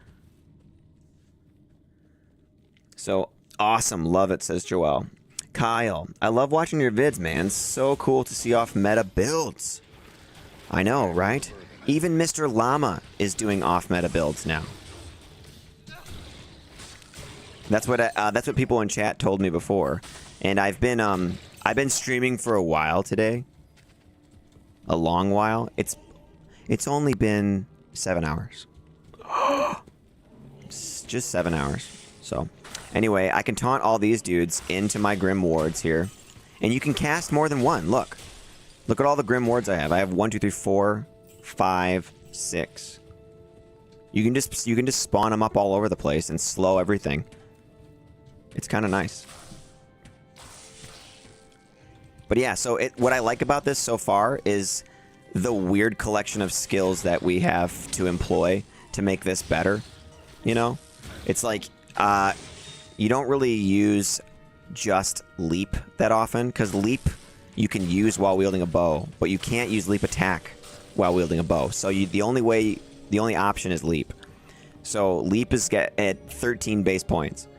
So, awesome. Love it, says Joel. Kyle, I love watching your vids, man. So cool to see off-meta builds. I know, right? Even Mr. Llama is doing off-meta builds now. That's what people in chat told me before. And I've been streaming for a while today. A long while. It's only been 7 hours. It's just 7 hours. So, anyway, I can taunt all these dudes into my Grim Wards here. And you can cast more than one. Look. Look at all the Grim Wards I have. I have 1, 2, 3, 4, 5, 6. You can just spawn them up all over the place and slow everything. It's kind of nice. But yeah, so what I like about this so far is the weird collection of skills that we have to employ to make this better. You know? It's like, you don't really use just Leap that often, because Leap you can use while wielding a bow, but you can't use Leap Attack while wielding a bow. So the only option is Leap. So Leap is at 13 base points.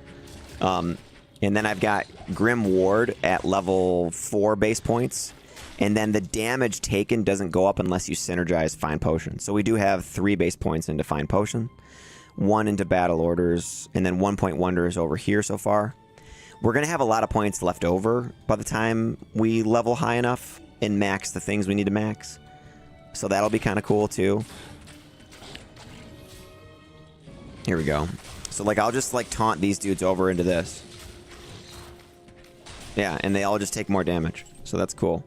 And then I've got Grim Ward at level 4 base points. And then the damage taken doesn't go up unless you synergize Fine Potion. So we do have 3 base points into Fine Potion, 1 into Battle Orders, and then 1 point Wonders over here so far. We're going to have a lot of points left over by the time we level high enough and max the things we need to max. So that'll be kind of cool too. Here we go. So like I'll just like taunt these dudes over into this. Yeah, and they all just take more damage. So that's cool.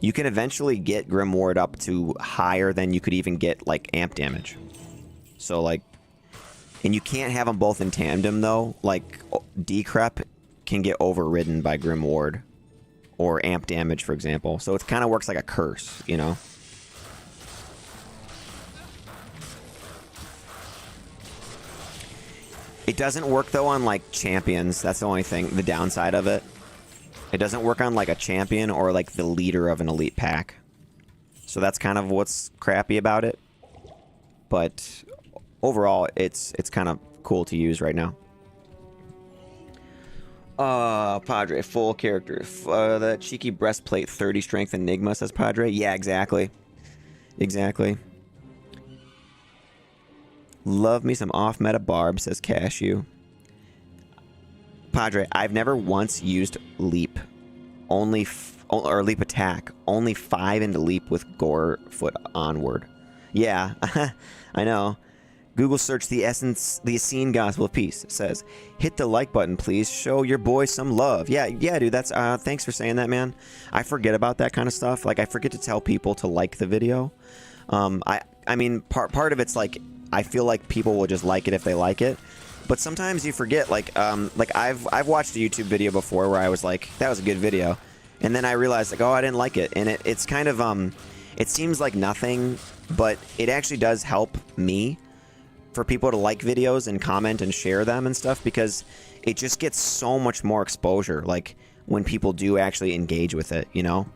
You can eventually get Grim Ward up to higher than you could even get like amp damage. So like, and you can't have them both in tandem though. Like Decrep can get overridden by Grim Ward or amp damage, for example. So it kind of works like a curse, you know? It doesn't work though on like champions. That's the only thing, the downside of it. It doesn't work on like a champion or like the leader of an elite pack. So that's kind of what's crappy about it. But overall, it's kind of cool to use right now. Padre, full character. The cheeky breastplate, 30 strength Enigma, says Padre. Yeah, exactly. Exactly. Love me some off-meta barb, says Cashew. Padre, I've never once used Leap. Or Leap Attack. Only 5 into Leap with Gore Foot onward. Yeah, I know. Google search the Essene Gospel of Peace. It says, hit the like button, please. Show your boy some love. Yeah, dude. That's thanks for saying that, man. I forget about that kind of stuff. Like, I forget to tell people to like the video. I mean, part of it's like, I feel like people will just like it if they like it. But sometimes you forget, like I've watched a YouTube video before where I was like, that was a good video. And then I realized, like, oh, I didn't like it. And it's kind of, it seems like nothing, but it actually does help me for people to like videos and comment and share them and stuff, because it just gets so much more exposure, like when people do actually engage with it, you know?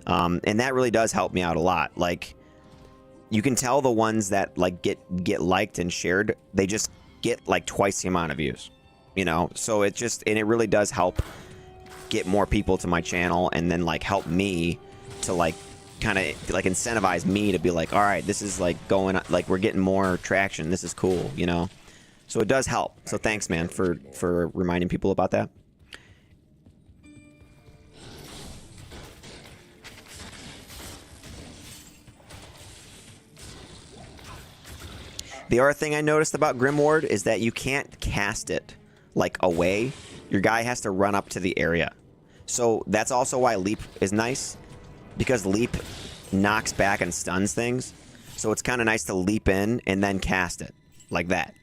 And that really does help me out a lot. Like, you can tell the ones that like get liked and shared, they just get like twice the amount of views, you know? So it just, and it really does help get more people to my channel, and then like help me to like kind of like incentivize me to be like, all right, this is like going, like we're getting more traction, this is cool, you know? So it does help. So thanks, man, for reminding people about that. The other thing I noticed about Grimward is that you can't cast it like away. Your guy has to run up to the area. So that's also why Leap is nice, because Leap knocks back and stuns things. So it's kind of nice to leap in and then cast it like that.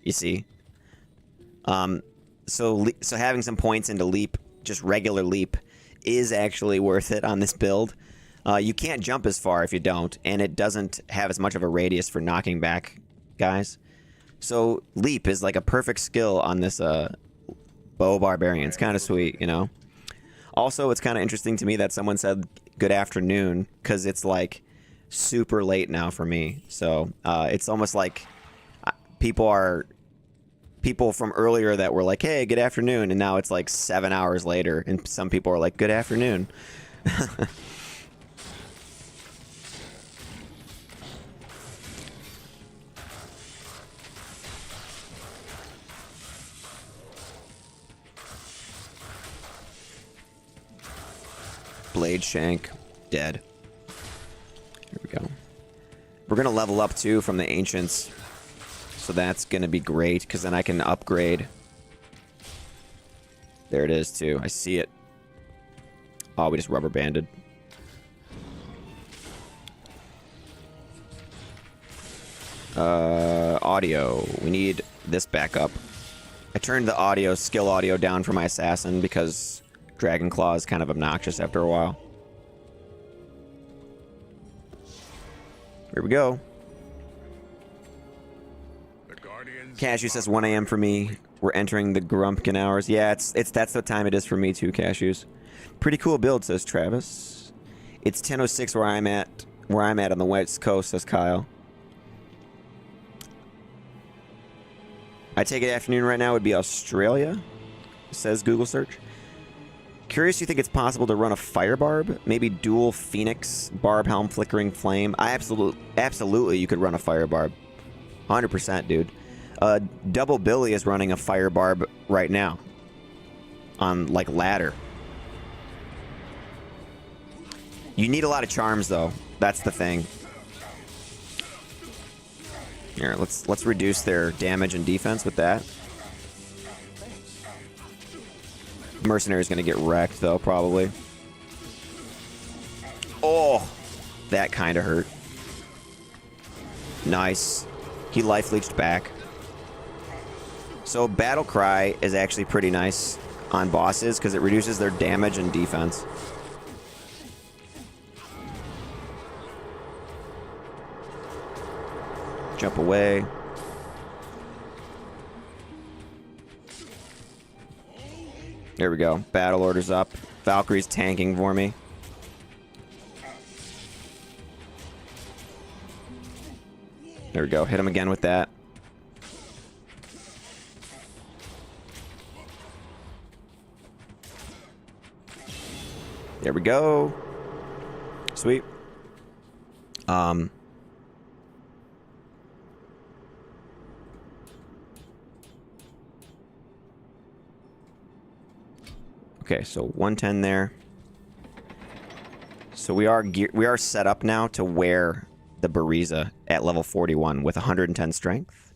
You see? So having some points into Leap, just regular Leap, is actually worth it on this build. You can't jump as far if you don't, and it doesn't have as much of a radius for knocking back guys. So Leap is like a perfect skill on this bow barbarian. It's kind of sweet, you know? Also, it's kind of interesting to me that someone said good afternoon, because it's like super late now for me. So it's almost like people from earlier that were like, hey, good afternoon, and now it's like 7 hours later, and some people are like, good afternoon. Blade Shank, dead. Here we go. We're going to level up, too, from the Ancients. So that's going to be great, because then I can upgrade. There it is, too. I see it. Oh, we just rubber banded. Audio. We need this backup. I turned the audio, skill audio, down for my assassin, because Dragon Claw is kind of obnoxious after a while. Here we go. Cashew says 1 a.m. for me. We're entering the Grumpkin hours. Yeah, that's the time it is for me too, Cashews. Pretty cool build, says Travis. It's 10:06 where I'm at on the West Coast, says Kyle. I take it afternoon right now would be Australia, says Google search. Curious, you think it's possible to run a fire barb? Maybe dual Phoenix, barb helm, flickering flame? Absolutely you could run a fire barb. 100%, dude. Double Billy is running a fire barb right now. On, like, ladder. You need a lot of charms, though. That's the thing. Here, let's reduce their damage and defense with that. Mercenary's gonna get wrecked, though, probably. Oh! That kind of hurt. Nice. He life leeched back. So Battle Cry is actually pretty nice on bosses, because it reduces their damage and defense. Jump away. There we go. Battle order's up. Valkyrie's tanking for me. There we go. Hit him again with that. There we go. Sweet. Okay, so 110 there. So we are set up now to wear the Bariza at level 41 with 110 strength.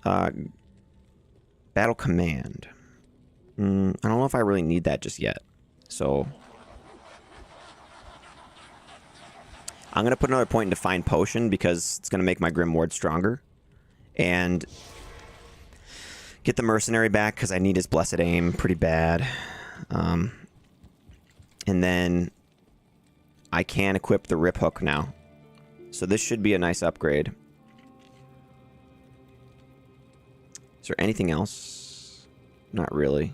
Battle Command. I don't know if I really need that just yet. So I'm going to put another point in Divine Potion, because it's going to make my Grim Ward stronger. And get the Mercenary back, because I need his Blessed Aim pretty bad. And then I can equip the Rip Hook now. So this should be a nice upgrade. Is there anything else? Not really.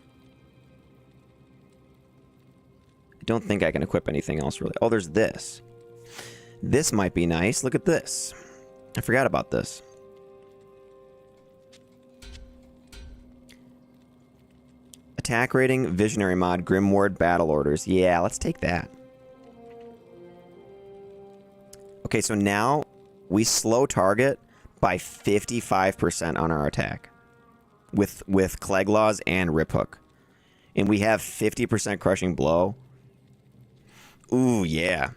I don't think I can equip anything else really. Oh, there's this. This might be nice. Look at this. I forgot about this. Attack rating, visionary mod, Grimward battle orders. Yeah, let's take that. Okay, so now we slow target by 55% on our attack with Cleglaws and Rip Hook. And we have 50% crushing blow. Ooh, yeah.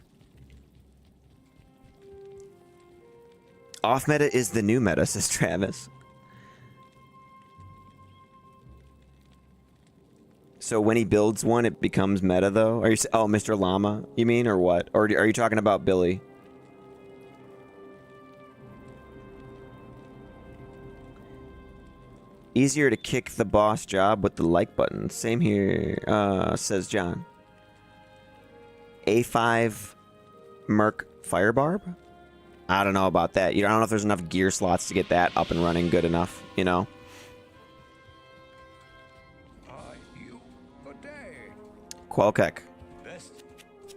Off meta is the new meta, says Travis. So when he builds one, it becomes meta, though? Are you? Oh, Mr. Llama, you mean, or what? Or are you talking about Billy? Easier to kick the boss job with the like button. Same here, says John. A5 Merc Firebarb? I don't know about that. I don't know if there's enough gear slots to get that up and running good enough, you know? Qualkek.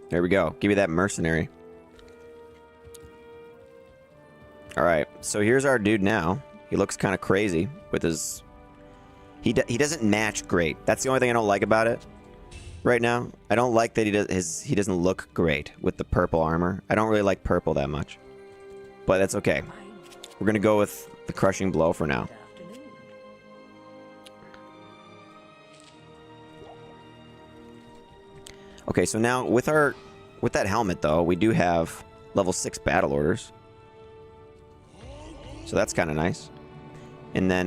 There we go. Give me that mercenary. Alright, so here's our dude now. He looks kind of crazy with his... He doesn't match great. That's the only thing I don't like about it right now. I don't like that he doesn't look great with the purple armor. I don't really like purple that much. But that's okay. We're going to go with the crushing blow for now. Okay, so now with that helmet though, we do have level 6 battle orders. So that's kind of nice. And then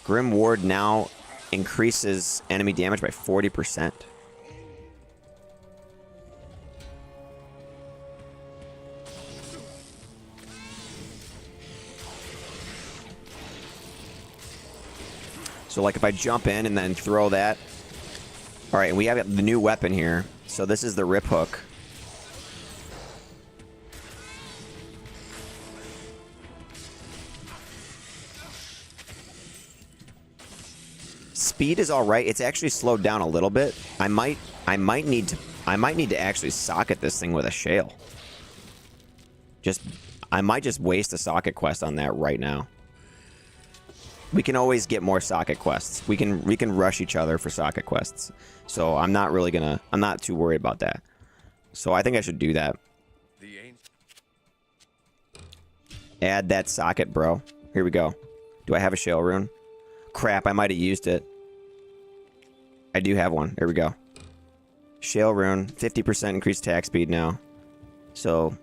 Grim Ward now increases enemy damage by 40%. So like if I jump in and then throw that. All right, we have the new weapon here. So this is the Rip Hook. Speed is all right. It's actually slowed down a little bit. I might need to actually socket this thing with a shale. I might just waste a socket quest on that right now. We can always get more socket quests. We can rush each other for socket quests. So I'm not too worried about that. So I think I should do that. Add that socket, bro. Here we go. Do I have a shale rune? Crap, I might have used it. I do have one. There we go. Shale rune, 50% increased attack speed now. So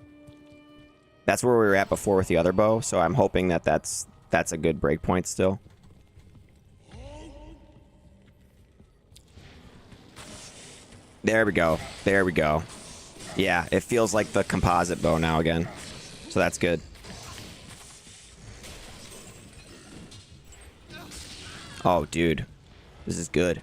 that's where we were at before with the other bow. So I'm hoping that that's a good breakpoint still. There we go. There we go. Yeah, it feels like the composite bow now again. So that's good. Oh, dude. This is good.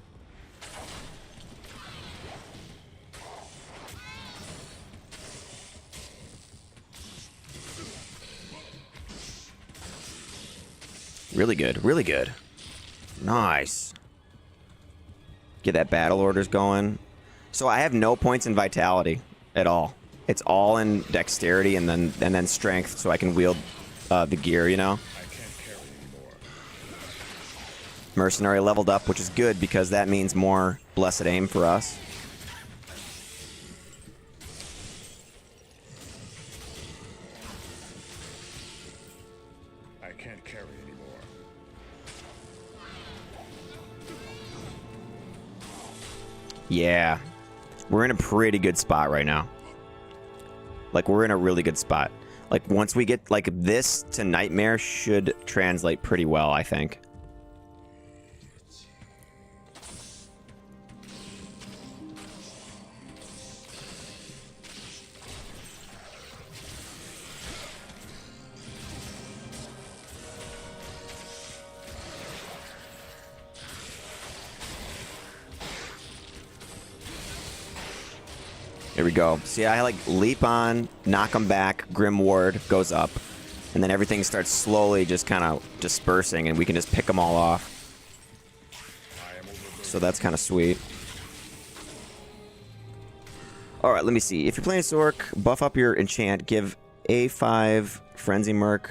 Really good. Really good. Nice. Get that battle orders going. So I have no points in vitality at all. It's all in dexterity and then strength, so I can wield the gear, you know? Mercenary leveled up, which is good because that means more blessed aim for us. I can't carry anymore. Yeah. We're in a pretty good spot right now. Like, we're in a really good spot. Like, once we get, like, this to Nightmare should translate pretty well, I think. There we go. See, I like leap on, knock him back, Grim Ward goes up. And then everything starts slowly just kind of dispersing, and we can just pick them all off. So that's kind of sweet. Alright, let me see. If you're playing Sork, buff up your enchant. Give A5, Frenzy Merc,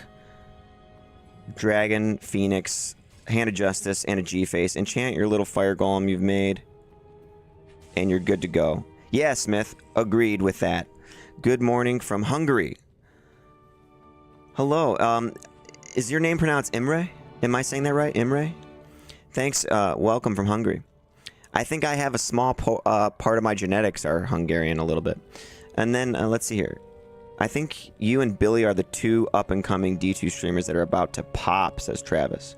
Dragon, Phoenix, Hand of Justice, and a G-Face. Enchant your little fire golem you've made, and you're good to go. Yeah, Smith, agreed with that. Good morning from Hungary. Hello, is your name pronounced Imre? Am I saying that right? Imre? Thanks, welcome from Hungary. I think I have a small part of my genetics are Hungarian a little bit. And then, let's see here. I think you and Billy are the two up-and-coming D2 streamers that are about to pop, says Travis.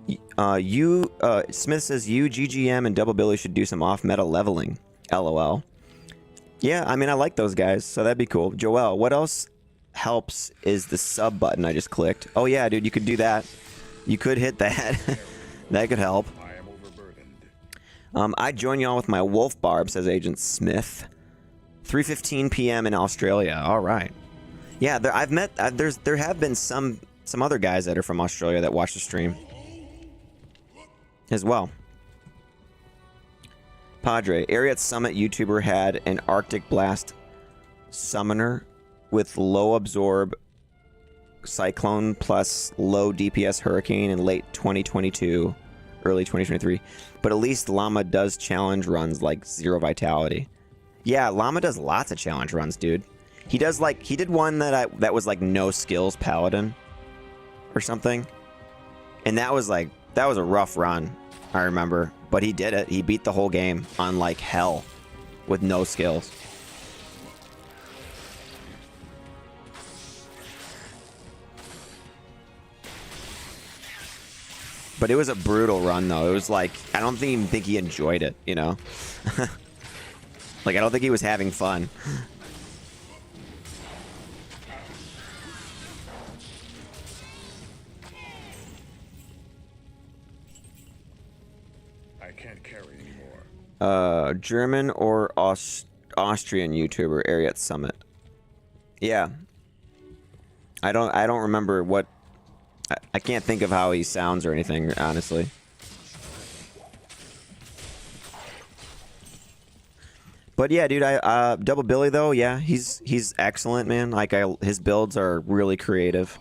Smith says you, GGM, and Double Billy should do some off-meta leveling. LOL. Yeah, I mean, I like those guys, so that'd be cool. Joel, what else helps is the sub button I just clicked. Oh yeah, dude, you could do that. You could hit that. That could help. I'd join y'all with my wolf barb, says Agent Smith. 3:15 p.m. in Australia. All right. Yeah, I've met. There have been some other guys that are from Australia that watch the stream as well. Padre, Ariat Summit YouTuber had an Arctic Blast summoner with low absorb cyclone plus low DPS hurricane in late 2022, early 2023. But at least Llama does challenge runs like zero vitality. Yeah, Llama does lots of challenge runs, dude. He does like he did one that was like no skills paladin or something. And that was a rough run, I remember. But he did it. He beat the whole game on like hell with no skills. But it was a brutal run, though. It was like, I don't even think he enjoyed it, you know? Like, I don't think he was having fun. I can't carry anymore. German or Austrian YouTuber, Ariat Summit. Yeah. I don't remember what... I can't think of how he sounds or anything, honestly. But yeah, dude, Double Billy though, yeah, he's excellent, man. Like his builds are really creative.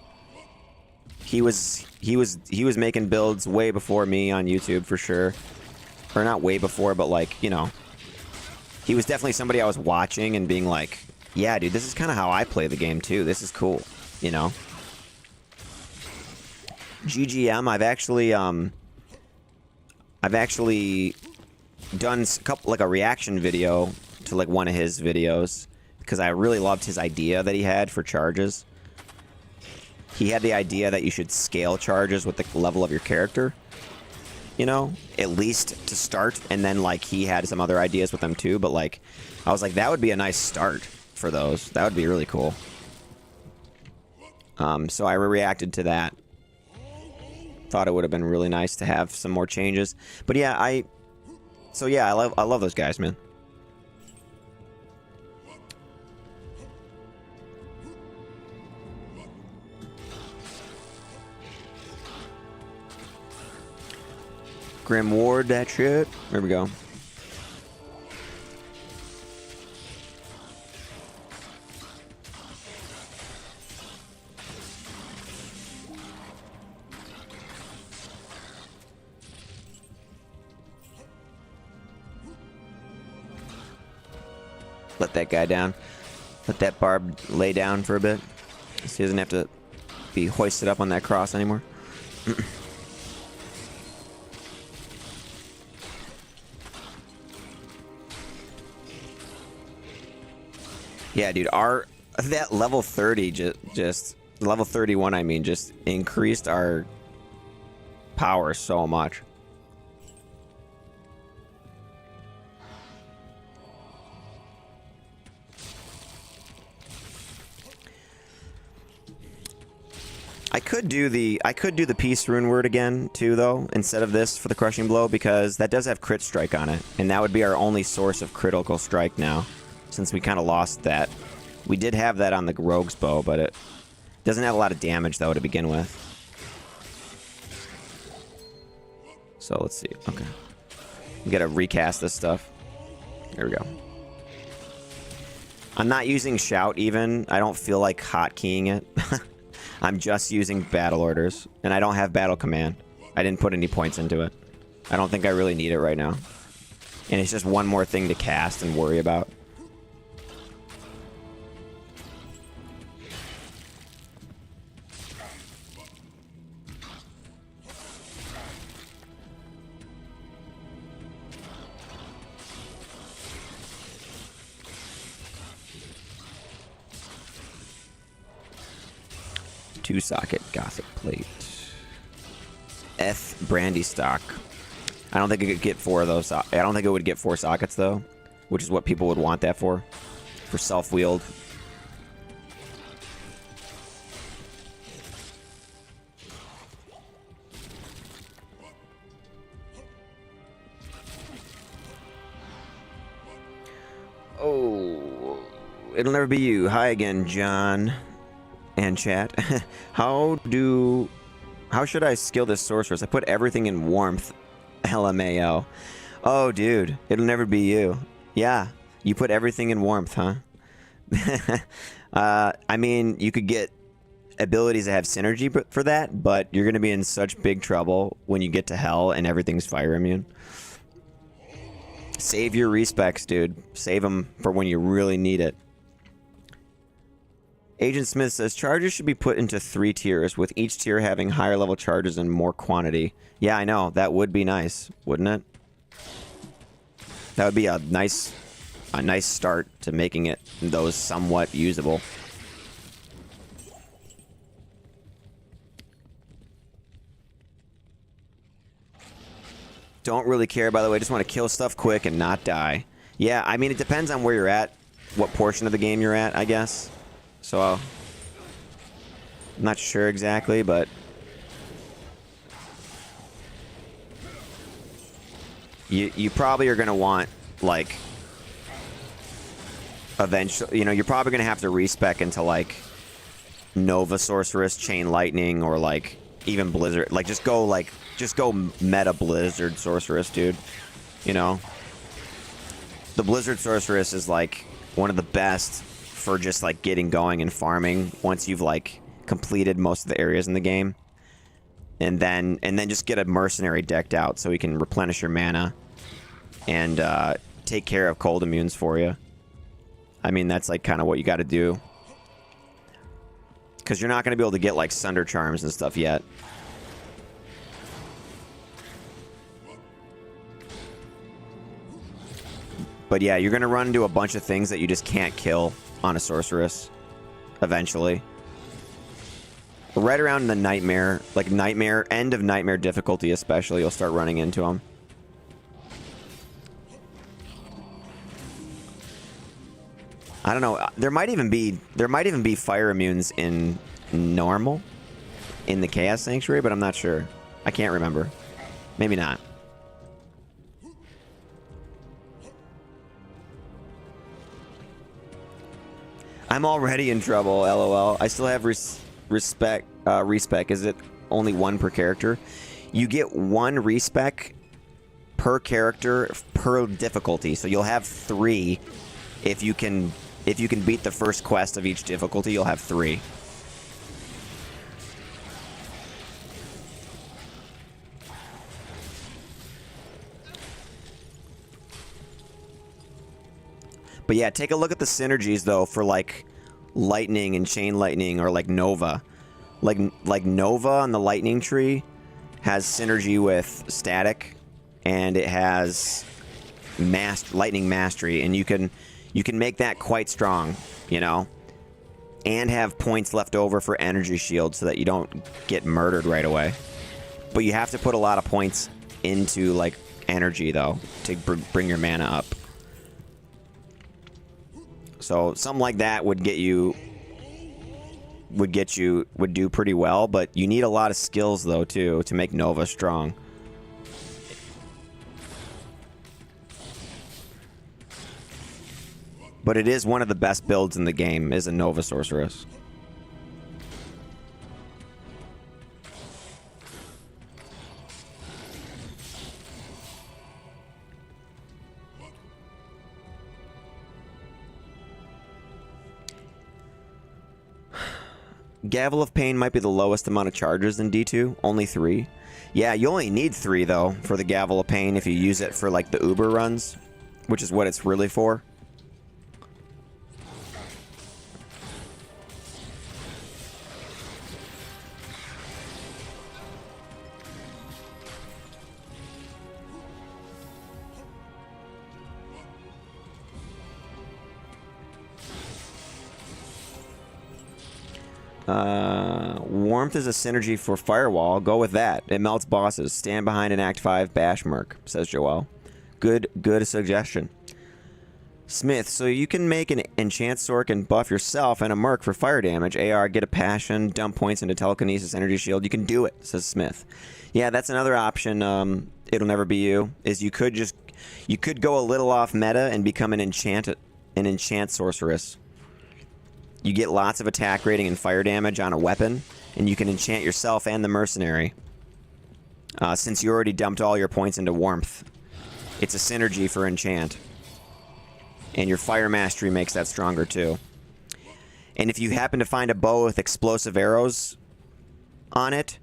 He was making builds way before me on YouTube for sure. Or not way before, but like, you know. He was definitely somebody I was watching and being like, yeah, dude, this is kind of how I play the game too. This is cool, you know. GGM, I've actually done a reaction video to like one of his videos because I really loved his idea that he had for charges. He had the idea that you should scale charges with the level of your character, you know, at least to start, and then like he had some other ideas with them too, but like I was like, that would be a nice start for those. That would be really cool. So I reacted to that. Thought it would have been really nice to have some more changes. But yeah, I love those guys, man. Grim Ward, that shit. There we go. Let that guy down. Let that barb lay down for a bit. So he doesn't have to be hoisted up on that cross anymore. Yeah, dude, that level 30 just level 31, I mean, just increased our power so much. I could do the Peace Rune word again too, though, instead of this for the Crushing Blow, because that does have crit strike on it, and that would be our only source of critical strike now, since we kind of lost that. We did have that on the Rogue's Bow, but Doesn't have a lot of damage though to begin with. So let's see. Okay. We gotta recast this stuff. There we go. I'm not using shout even. I don't feel like hotkeying it. I'm just using battle orders. And I don't have battle command. I didn't put any points into it. I don't think I really need it right now. And it's just one more thing to cast and worry about. Two socket Gothic plate. F brandy stock. I don't think it could get 4 of those. I don't think it would get 4 sockets though, which is what people would want that for self-wield. Oh, it'll never be you. Hi again, John. And chat. How should I skill this sorceress? I put everything in warmth. LMAO. Oh, dude. It'll never be you. Yeah. You put everything in warmth, huh? I mean, you could get abilities that have synergy for that, but you're going to be in such big trouble when you get to hell and everything's fire immune. Save your respecs, dude. Save them for when you really need it. Agent Smith says, charges should be put into 3 tiers, with each tier having higher level charges and more quantity. Yeah, I know. That would be nice, wouldn't it? That would be a nice start to making it those somewhat usable. Don't really care, by the way. Just want to kill stuff quick and not die. Yeah, I mean, it depends on where you're at, what portion of the game you're at, I guess. So, I'm not sure exactly, but you probably are going to want, like, eventually, you know, you're probably going to have to respec into, like, Nova Sorceress, Chain Lightning, or, like, even Blizzard. Like, just go meta Blizzard Sorceress, dude. You know? The Blizzard Sorceress is, like, one of the best for just like getting going and farming once you've like completed most of the areas in the game, and then just get a mercenary decked out so he can replenish your mana and take care of cold immunes for you. I mean, that's like kind of what you got to do, because you're not going to be able to get like Sunder Charms and stuff yet. But yeah, you're going to run into a bunch of things that you just can't kill on a sorceress eventually. Right around the nightmare, like end of nightmare difficulty especially, you'll start running into them. I don't know. There might even be fire immunes in normal in the Chaos Sanctuary, but I'm not sure. I can't remember. Maybe not. I'm already in trouble, lol. I still have respec. Is it only 1 per character? You get 1 respec per character per difficulty. So you'll have 3 if you can beat the first quest of each difficulty. You'll have 3. But yeah, take a look at the synergies though for like lightning and chain lightning, or like Nova. Like Nova on the lightning tree has synergy with static, and it has lightning mastery, and you can make that quite strong, you know, and have points left over for energy shield so that you don't get murdered right away. But you have to put a lot of points into like energy though to bring your mana up. So something like that would do pretty well, but you need a lot of skills though too to make Nova strong. But it is one of the best builds in the game, is a Nova Sorceress. Gavel of Pain might be the lowest amount of charges in D2. Only 3. Yeah, you only need 3, though, for the Gavel of Pain if you use it for, like, the Uber runs, which is what it's really for. Warmth is a synergy for Firewall. Go with that. It melts bosses. Stand behind an Act 5 bash merc, says Joel. Good suggestion. Smith, so you can make an enchant sork and buff yourself and a merc for fire damage. AR, get a passion, dump points into telekinesis, energy shield. You can do it, says Smith. Yeah, that's another option. It'll never be you. Is you could go a little off meta and become an enchant sorceress. You get lots of attack rating and fire damage on a weapon, and you can enchant yourself and the mercenary. Since you already dumped all your points into warmth, it's a synergy for enchant. And your fire mastery makes that stronger too. And if you happen to find a bow with explosive arrows on it,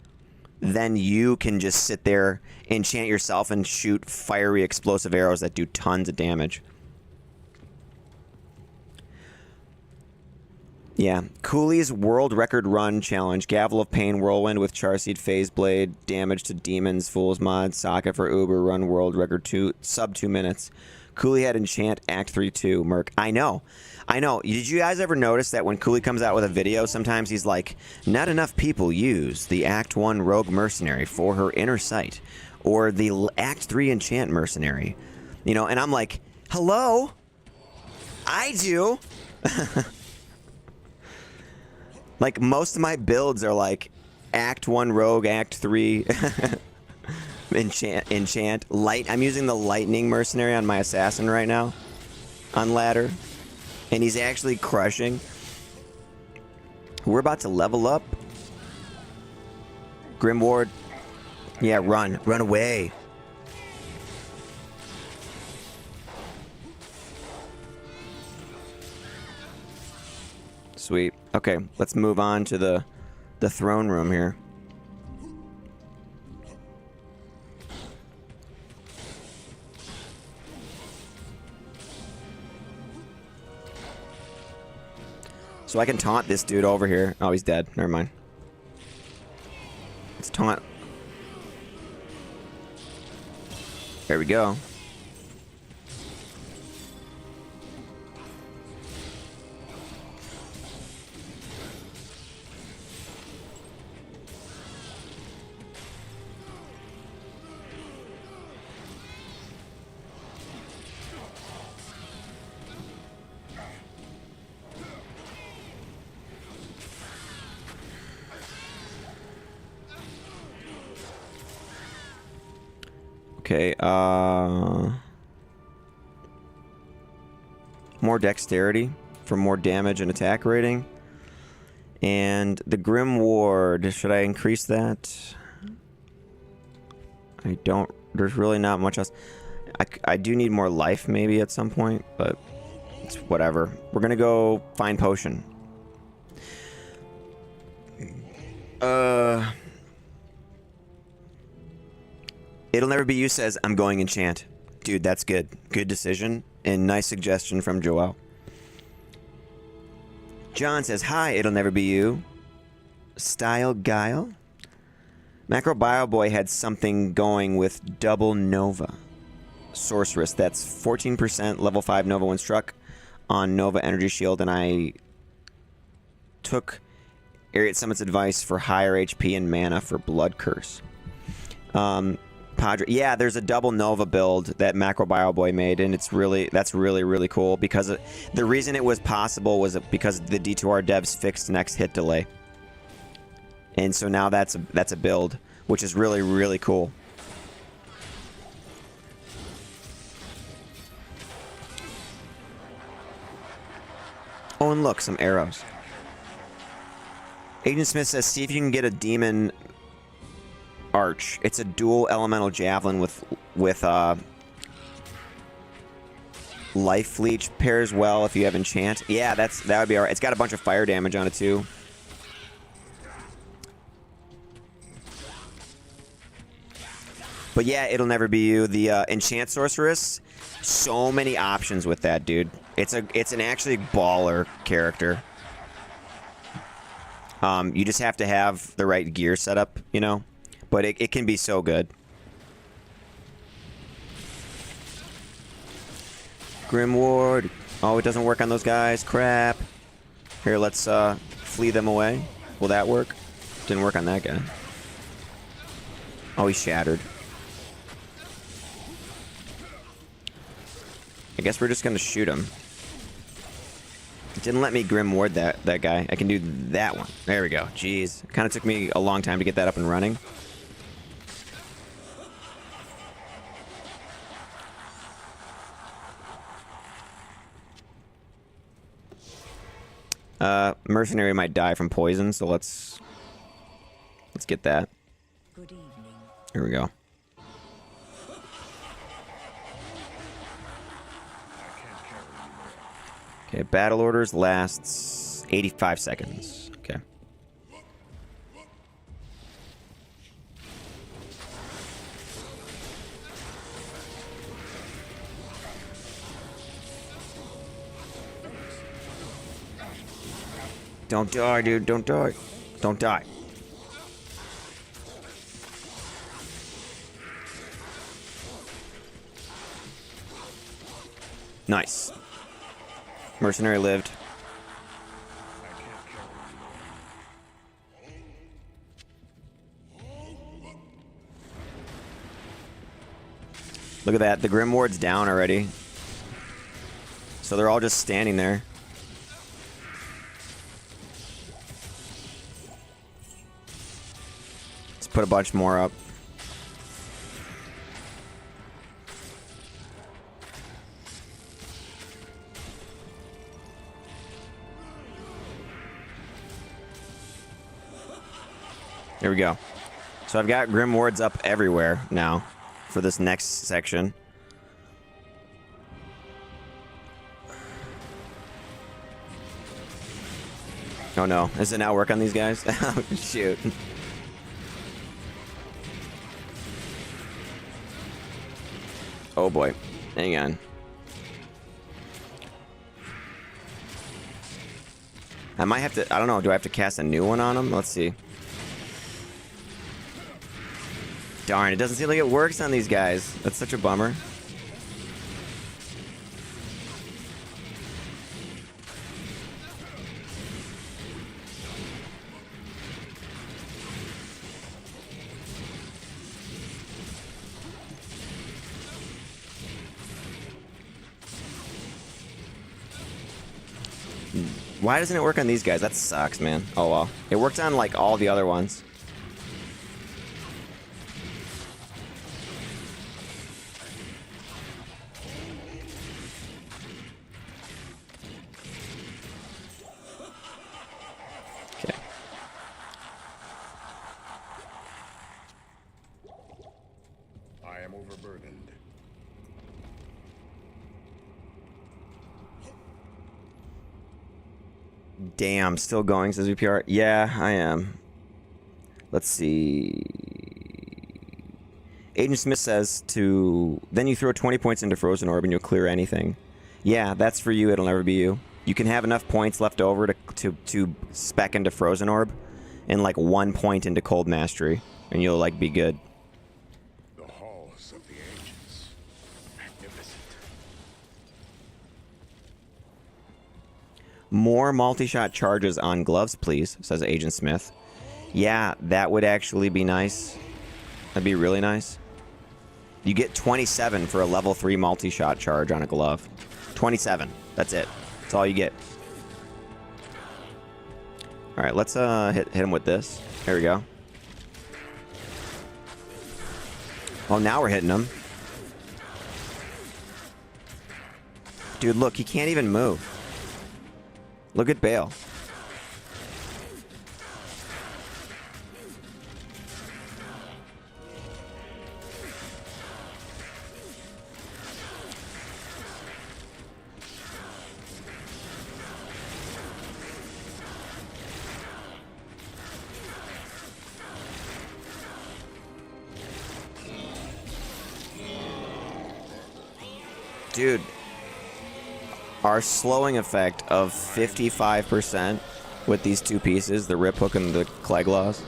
then you can just sit there, enchant yourself, and shoot fiery explosive arrows that do tons of damage. Yeah, Cooley's World Record Run Challenge. Gavel of Pain, Whirlwind with Charseed, Phase Blade, damage to demons, Fool's Mod, Socket for Uber, Run World Record 2, sub 2 minutes. Cooley had Enchant, Act 3 2, Merc. I know. Did you guys ever notice that when Cooley comes out with a video, sometimes he's like, not enough people use the Act 1 Rogue Mercenary for her inner sight, or the Act 3 Enchant Mercenary. You know, and I'm like, hello? I do. Like, most of my builds are like Act 1 Rogue, Act 3 Enchant. Light. I'm using the Lightning Mercenary on my Assassin right now on ladder. And he's actually crushing. We're about to level up. Grim Ward. Yeah, run. Run away. Sweet. Okay, let's move on to the throne room here. So I can taunt this dude over here. Oh, he's dead. Never mind. Let's taunt. There we go. Okay, more dexterity for more damage and attack rating. And the Grim Ward, should I increase that? I don't, there's really not much else. I do need more life maybe at some point, but it's whatever. We're gonna go find potion. It'll never be you says, I'm going enchant. Dude, that's good. Good decision. And nice suggestion from Joel. John says, hi, it'll never be you. Style Guile. Macro Bio Boy had something going with Double Nova. Sorceress. That's 14% level 5 Nova when struck on Nova Energy Shield. And I took Ariat Summit's advice for higher HP and mana for Blood Curse. Padre, yeah, there's a double Nova build that Macro Bio Boy made, and that's really cool because the reason it was possible was because the D2R devs fixed next hit delay, and so now that's a build which is really cool. Oh, and look, some arrows. Agent Smith says, see if you can get a demon arch. It's a dual elemental javelin with life leech. Pairs well if you have enchant. Yeah, that would be alright. It's got a bunch of fire damage on it too. But yeah, it'll never be you. The enchant sorceress, so many options with that, dude. It's an actually baller character. You just have to have the right gear setup, you know. But it can be so good. Grimward. Oh, it doesn't work on those guys. Crap. Here, let's flee them away. Will that work? Didn't work on that guy. Oh, he's shattered. I guess we're just gonna shoot him. It didn't let me Grim Ward that guy. I can do that one. There we go. Jeez. Kind of took me a long time to get that up and running. Mercenary might die from poison, so let's get that. Good evening. Here we go. Okay, battle orders lasts 85 seconds. Okay. Don't die, dude. Don't die. Don't die. Nice. Mercenary lived. Look at that. The Grim Ward's down already. So they're all just standing there. Let's put a bunch more up. There we go. So I've got Grim Wards up everywhere now for this next section. Oh no, does it not work on these guys? Oh shoot. Oh boy, hang on. I might have to, I don't know, do I have to cast a new one on them? Let's see. Darn, it doesn't seem like it works on these guys. That's such a bummer. Why doesn't it work on these guys? That sucks, man. Oh well. It worked on like all the other ones. Okay. I am overburdened. Damn, still going, says VPR. Yeah, I am. Let's see. Agent Smith says then you throw 20 points into Frozen Orb and you'll clear anything. Yeah, that's for you. It'll never be you. You can have enough points left over to spec into Frozen Orb and like 1 point into Cold Mastery, and you'll like be good. The halls of the ancients. Magnificent. More multi-shot charges on gloves, please, says Agent Smith. Yeah, that would actually be nice. That'd be really nice. You get 27 for a level 3 multi-shot charge on a glove. 27. That's it. That's all you get. All right, let's hit him with this. There we go. Oh, now we're hitting him. Dude, look, he can't even move. Look at Bale. Dude, our slowing effect of 55% with these two pieces, the Rip Hook and the Cleglaws,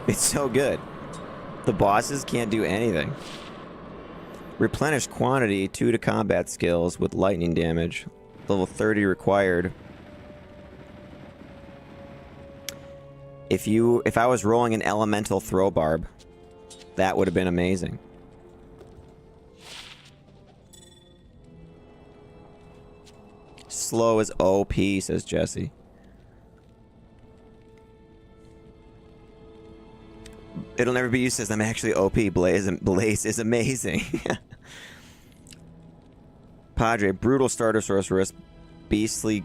it's so good. The bosses can't do anything. Replenish quantity 2 to combat skills with lightning damage. Level 30 required. If I was rolling an elemental throw barb, that would have been amazing. Slow as OP, says Jesse. It'll never be used as I'm actually OP. Blaze is amazing. Padre, brutal starter sorceress, beastly.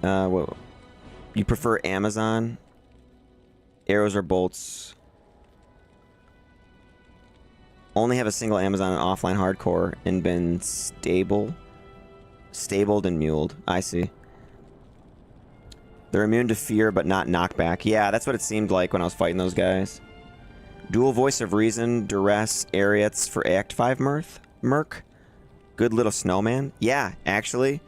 What? You prefer Amazon? Arrows or bolts? Only have a single Amazon and offline hardcore and been stabled and muled. I see. They're immune to fear but not knockback. Yeah, that's what it seemed like when I was fighting those guys. Dual voice of reason, duress, Ariats for Act 5 Merc. Good little snowman. Yeah, actually.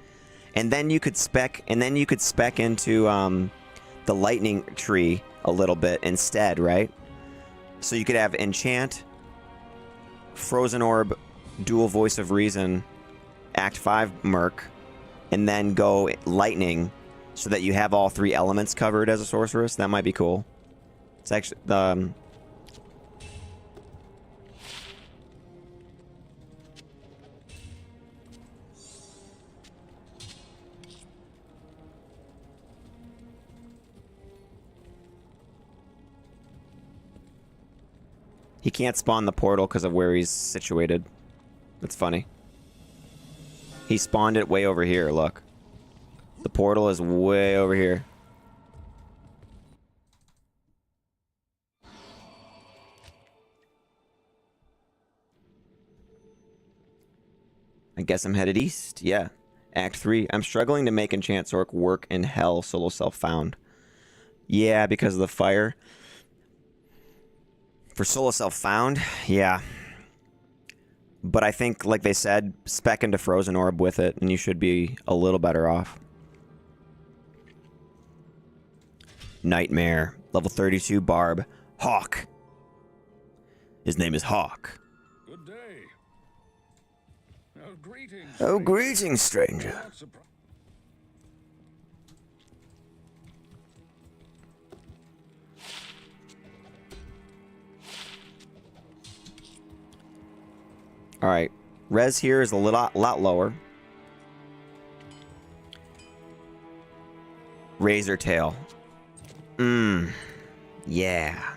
And then you could spec into the lightning tree a little bit instead, right? So you could have enchant, frozen orb, dual voice of reason, Act 5 Merc, and then go lightning so that you have all 3 elements covered as a sorceress. That might be cool. It's actually he can't spawn the portal because of where he's situated. That's funny. He spawned it way over here, look. The portal is way over here. I guess I'm headed east. Yeah. Act 3. I'm struggling to make Enchant Sorc work in Hell solo self-found. Yeah, because of the fire. For solo self-found, yeah. But I think, like they said, spec into Frozen Orb with it, and you should be a little better off. Nightmare. Level 32 Barb. Hawk. His name is Hawk. Good day. Greetings. Oh, greetings, stranger. Alright. Res here is a lot lower. Razor Tail. Yeah.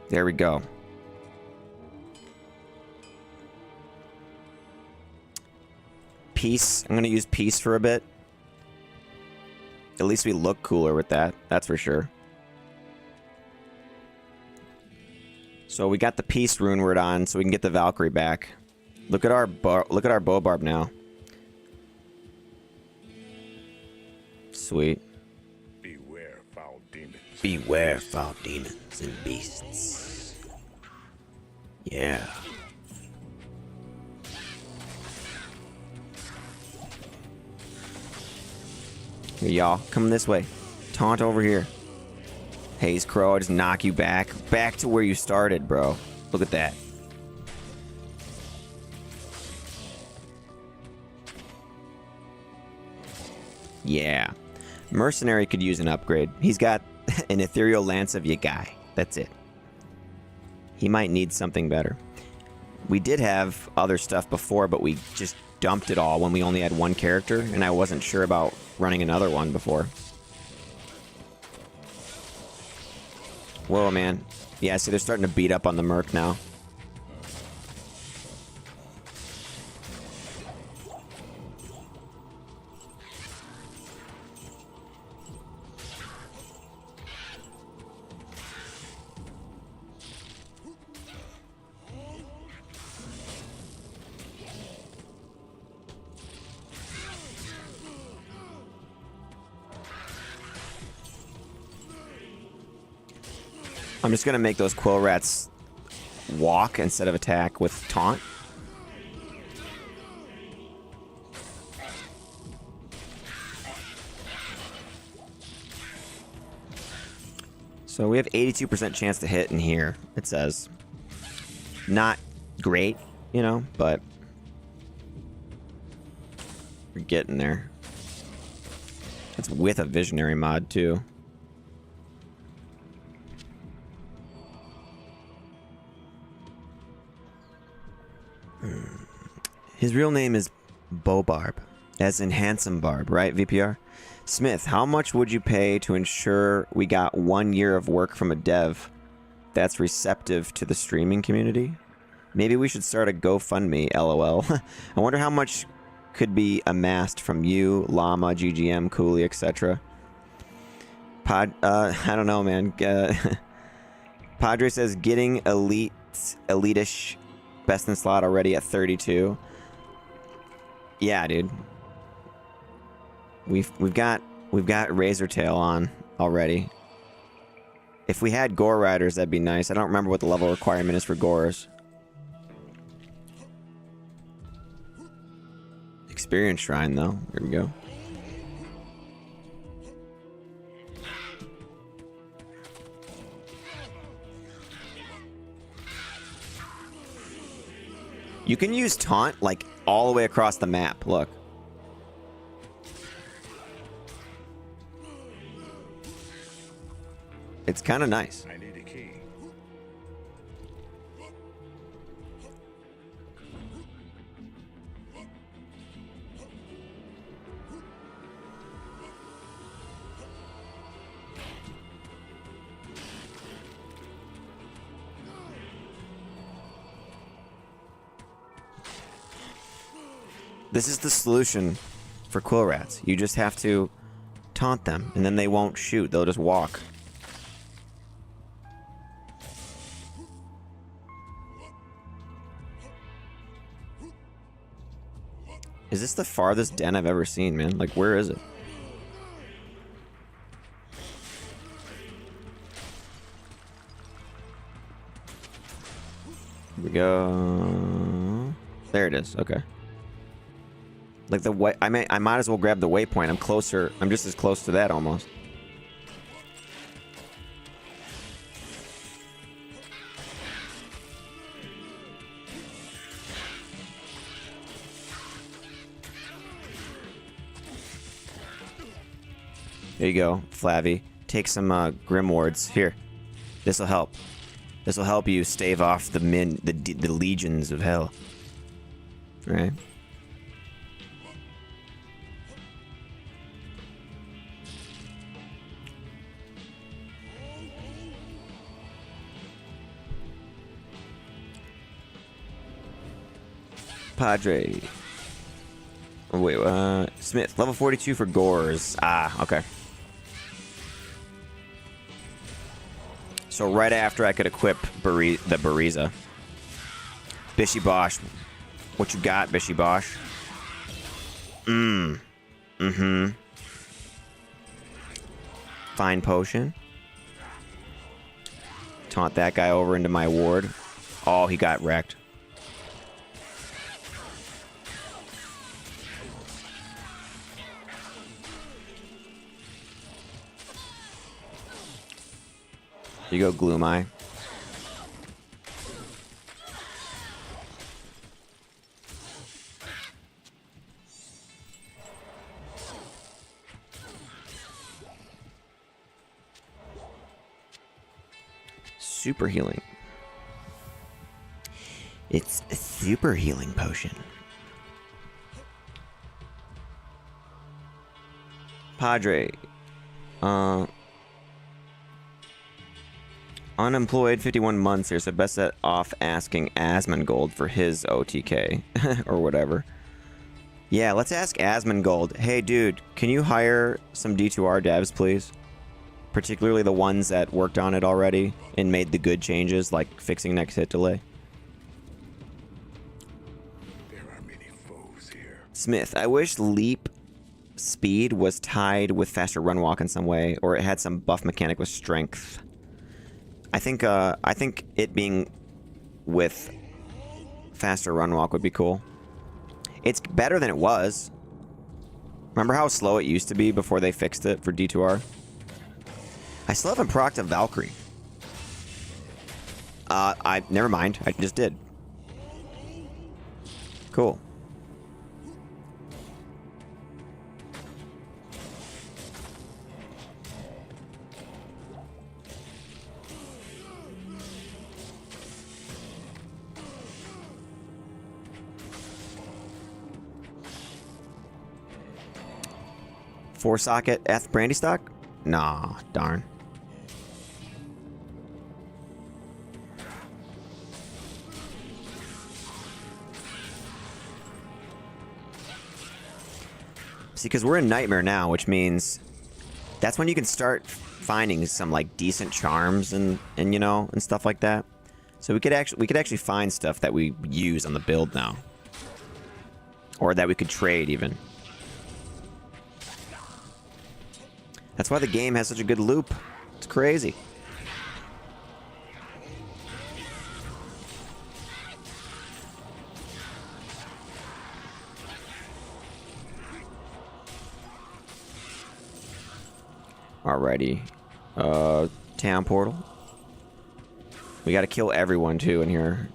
There we go. Peace. I'm gonna use Peace for a bit. At least we look cooler with that. That's for sure. So we got the Peace rune word on, so we can get the Valkyrie back. Look at our bow barb now. Sweet. Beware foul demons. Beware foul demons and beasts. Yeah. Here, y'all. Come this way. Taunt over here. Haze Crow, I just knock you back. Back to where you started, bro. Look at that. Yeah. Mercenary could use an upgrade. He's got an Ethereal Lance of Yagai. That's it. He might need something better. We did have other stuff before, but we just dumped it all when we only had one character, and I wasn't sure about running another one before. Whoa, man. Yeah, see, they're starting to beat up on the Merc now. I'm just gonna make those quill rats walk instead of attack with taunt. So we have 82% chance to hit in here, it says. Not great, you know, but we're getting there. It's with a visionary mod, too. His real name is Bobarb, as in handsome barb, right, VPR? Smith, how much would you pay to ensure we got 1 year of work from a dev that's receptive to the streaming community? Maybe we should start a GoFundMe, LOL. I wonder how much could be amassed from you, Llama, GGM, Cooley, etc. I don't know, man. Padre says getting elitish best in slot already at 32. Yeah, dude. We've got Razor Tail on already. If we had Gore Riders, that'd be nice. I don't remember what the level requirement is for Gores. Experience Shrine, though. Here we go. You can use Taunt, like, all the way across the map. Look. It's kind of nice. I need a key. This is the solution for quill rats. You just have to taunt them, and then they won't shoot. They'll just walk. Is this the farthest den I've ever seen, man? Like, where is it? Here we go. There it is. Okay. Like the way I might as well grab the waypoint. I'm closer. I'm just as close to that almost. There you go, Flavy. Take some Grim Wards. Here. This'll help. This'll help you stave off the legions of hell. All right. Padre. Oh, wait, Smith, level 42 for Gores. Ah, okay. So right after I could equip the Bariza. Bishy Bosh. What you got, Bishy Bosh? Mm-hmm. Fine potion. Taunt that guy over into my ward. Oh, he got wrecked. Here you go, Gloom Eye. Super healing. It's a super healing potion. Padre. Unemployed, 51 months here, so best set off asking Asmongold for his OTK. Or whatever. Yeah, let's ask Asmongold. Hey, dude, can you hire some D2R devs, please? Particularly the ones that worked on it already and made the good changes, like fixing next hit delay. There are many foes here. Smith, I wish leap speed was tied with faster run walk in some way, or it had some buff mechanic with strength. I think it being with faster run walk would be cool. It's better than it was. Remember how slow it used to be before they fixed it for D2R? I still haven't procced a Valkyrie. Never mind. I just did. Cool. Four socket F brandy stock? Nah, darn. See, because we're in Nightmare now, which means that's when you can start finding some like decent charms and you know and stuff like that. So we could actually find stuff that we use on the build now, or that we could trade even. That's why the game has such a good loop. It's crazy. Alrighty. Town portal. We gotta kill everyone too in here.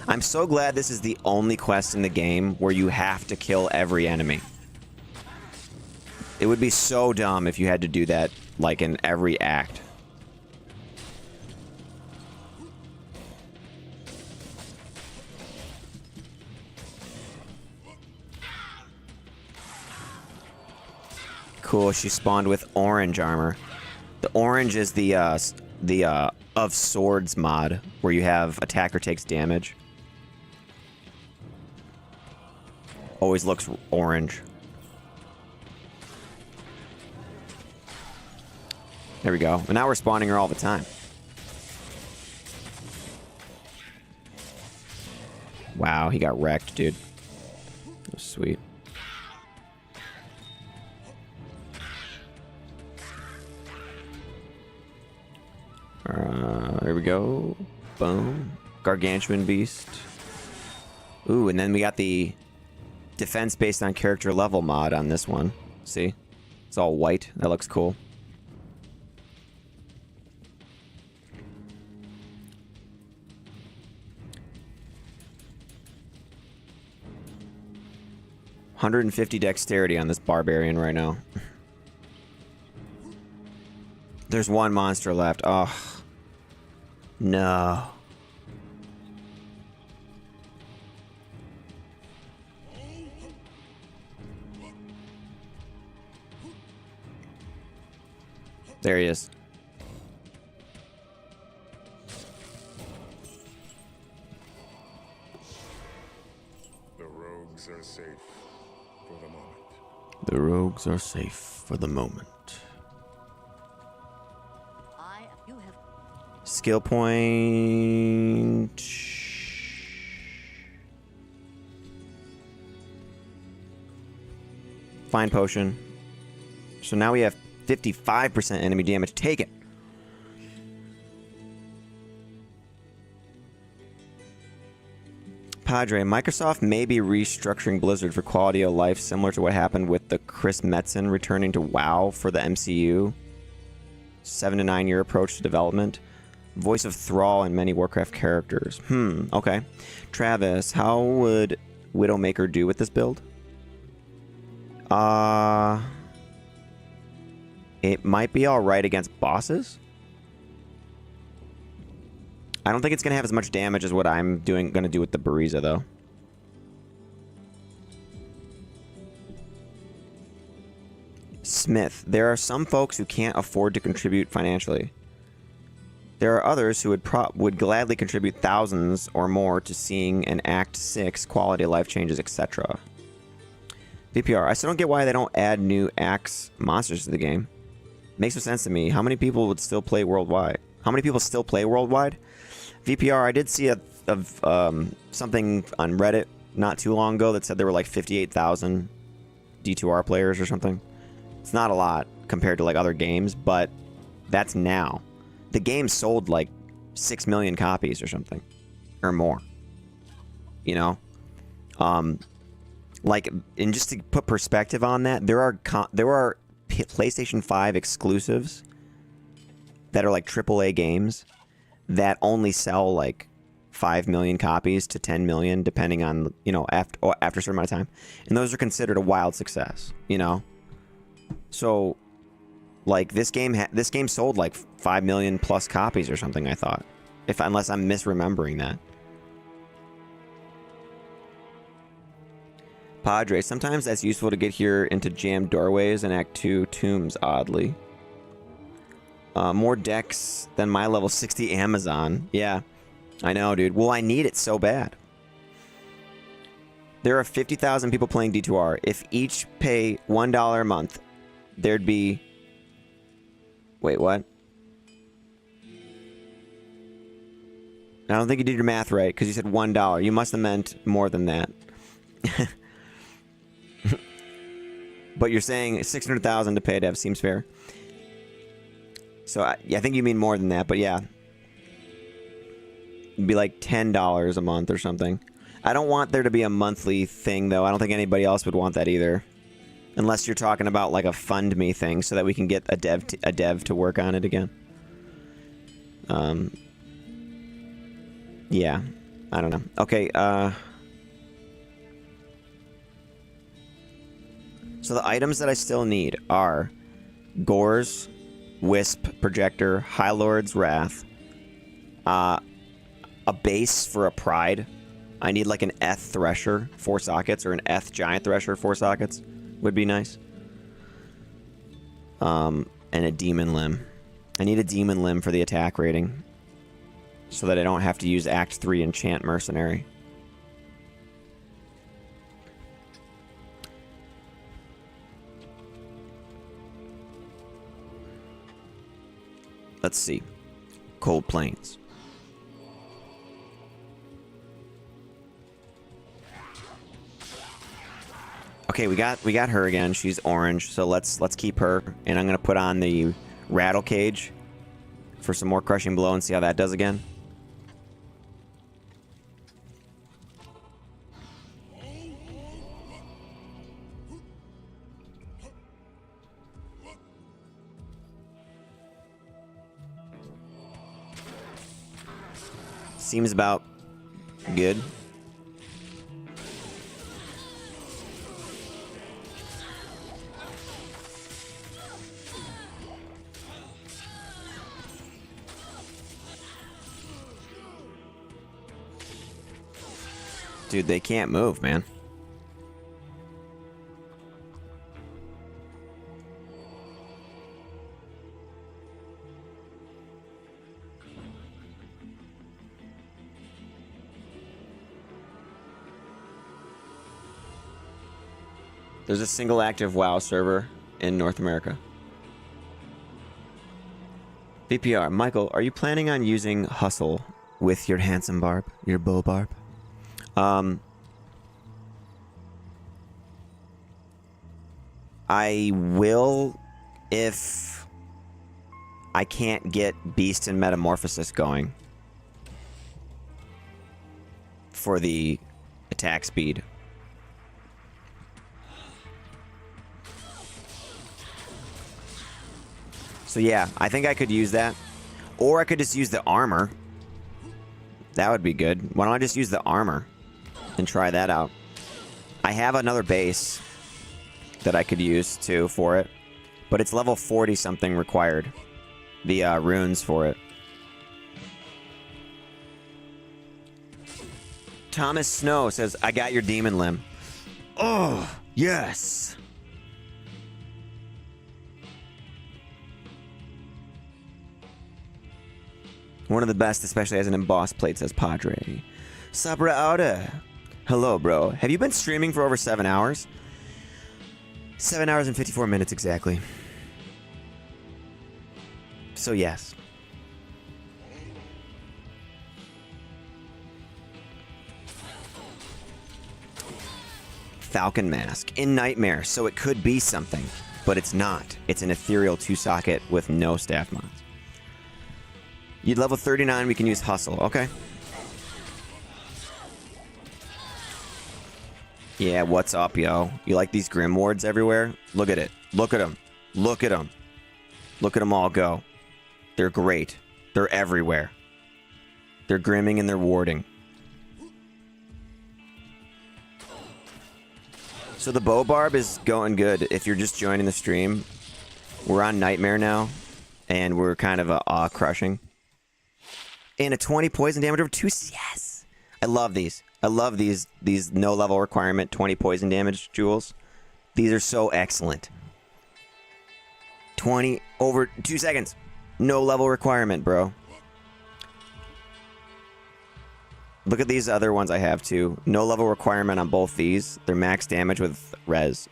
I'm so glad this is the only quest in the game where you have to kill every enemy. It would be so dumb if you had to do that, like, in every act. Cool, she spawned with orange armor. The orange is the of swords mod, where you have attacker takes damage. Always looks orange. There we go. And now we're spawning her all the time. Wow, he got wrecked, dude. That was sweet. There we go. Boom. Gargantuan beast. Ooh, and then we got the defense based on character level mod on this one. See? It's all white. That looks cool. $150 dexterity on this barbarian right now. There's one monster left. Oh. No. There he is. The rogues are safe for the moment. The rogues are safe for the moment. You have Skill point. Fine potion. So now we have 55% enemy damage taken. Padre, Microsoft may be restructuring Blizzard for quality of life, similar to what happened with the Chris Metzen returning to WoW for the MCU. 7 to 9 year approach to development. Voice of Thrall and many Warcraft characters. Okay. Travis, how would Widowmaker do with this build? It might be alright against bosses. I don't think it's going to have as much damage as what I'm going to do with the Bariza, though. Smith. There are some folks who can't afford to contribute financially. There are others who would gladly contribute thousands or more to seeing an Act 6 quality of life changes, etc. VPR. I still don't get why they don't add new acts monsters to the game. Makes no sense to me. How many people would still play worldwide? How many people still play worldwide? VPR, I did see something on Reddit not too long ago that said there were like 58,000 D2R players or something. It's not a lot compared to like other games, but that's now. The game sold like 6 million copies or something, or more. You know, like, and just to put perspective on that, there are PlayStation 5 exclusives that are like AAA games that only sell like 5 million copies to 10 million, depending on, you know, after a certain amount of time, and those are considered a wild success. You know, so like this game sold like 5 million plus copies or something, I thought, unless I'm misremembering that. Padre, sometimes that's useful to get here into jammed doorways and Act 2 tombs, oddly. More decks than my level 60 Amazon. Yeah, I know, dude. Well, I need it so bad. There are 50,000 people playing D2R. If each pay $1 a month, there'd be... Wait, what? I don't think you did your math right, because you said $1. You must have meant more than that. But you're saying 600,000 to pay to have seems fair. So I think you mean more than that, but yeah. It'd be like $10 a month or something. I don't want there to be a monthly thing, though. I don't think anybody else would want that either. Unless you're talking about like a fund me thing so that we can get a dev to work on it again. Yeah. I don't know. Okay, so the items that I still need are Gore's Wisp Projector, High Lord's Wrath, a base for a Pride. I need like an Eth Thresher, 4 sockets, or an Eth Giant Thresher, 4 sockets. Would be nice. And a Demon Limb. I need a Demon Limb for the attack rating, so that I don't have to use Act 3 Enchant Mercenary. Let's see. Cold Plains. Okay, we got her again. She's orange, so let's keep her. And I'm gonna put on the Rattle Cage for some more Crushing Blow and see how that does again. Seems about good. Dude, they can't move, man. There's a single active WoW server in North America. VPR, Michael, are you planning on using Hustle with your handsome barb, your bow barb? I will if I can't get Beast and Metamorphosis going for the attack speed. So yeah, I think I could use that. Or I could just use the armor. That would be good. Why don't I just use the armor and try that out? I have another base that I could use too for it, but it's level 40 something required. The runes for it. Thomas Snow says, I got your demon limb. Oh, yes. One of the best, especially as an embossed plate, says Padre. Sabra Auda. Hello, bro. Have you been streaming for over 7 hours? 7 hours and 54 minutes exactly. So, yes. Falcon Mask in Nightmare, so it could be something, but it's not. It's an ethereal 2-socket with no staff mods. You level 39, we can use hustle. Okay. Yeah, what's up, yo? You like these Grim Wards everywhere? Look at it. Look at them. Look at them. Look at them all go. They're great. They're everywhere. They're grimming and they're warding. So the bow barb is going good. If you're just joining the stream, we're on Nightmare now, and we're kind of crushing. And a 20 poison damage over 2. Yes! I love these. I love these no level requirement 20 poison damage jewels. These are so excellent. 20 over 2 seconds. No level requirement, bro. Look at these other ones I have too. No level requirement on both these. They're max damage with res.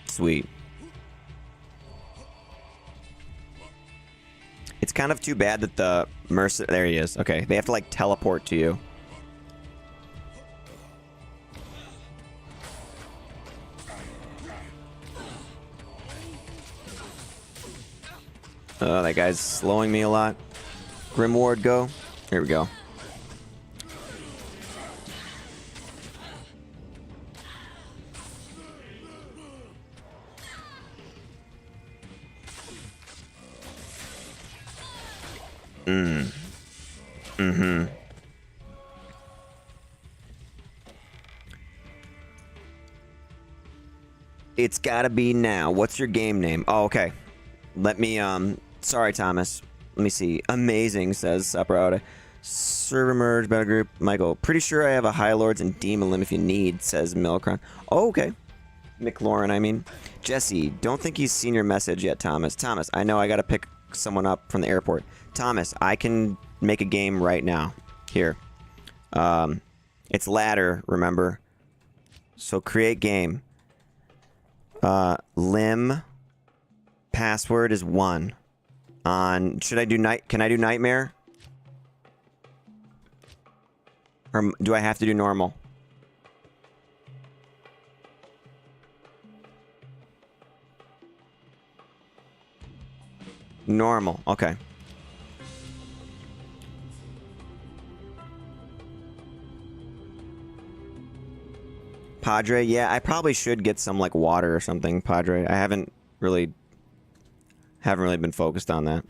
Sweet. It's kind of too bad that the there he is. Okay, they have to like teleport to you. That guy's slowing me a lot. Grim Ward, go. Here we go. It's gotta be now. What's your game name? Oh, okay. Let me, sorry, Thomas. Let me see. Amazing, says Saprauda. Server merge, battle group. Michael, pretty sure I have a High Lords and Demon Limb if you need, says Milcron. Oh, okay. McLaurin, I mean. Jesse, don't think he's seen your message yet, Thomas. Thomas, I know I gotta pick someone up from the airport. Thomas, I can make a game right now. Here. It's ladder, remember? So create game. Limb password is 1. On should I do can I do nightmare? Or do I have to do normal? Normal, okay. Padre, yeah, I probably should get some like water or something, Padre. I haven't really been focused on that.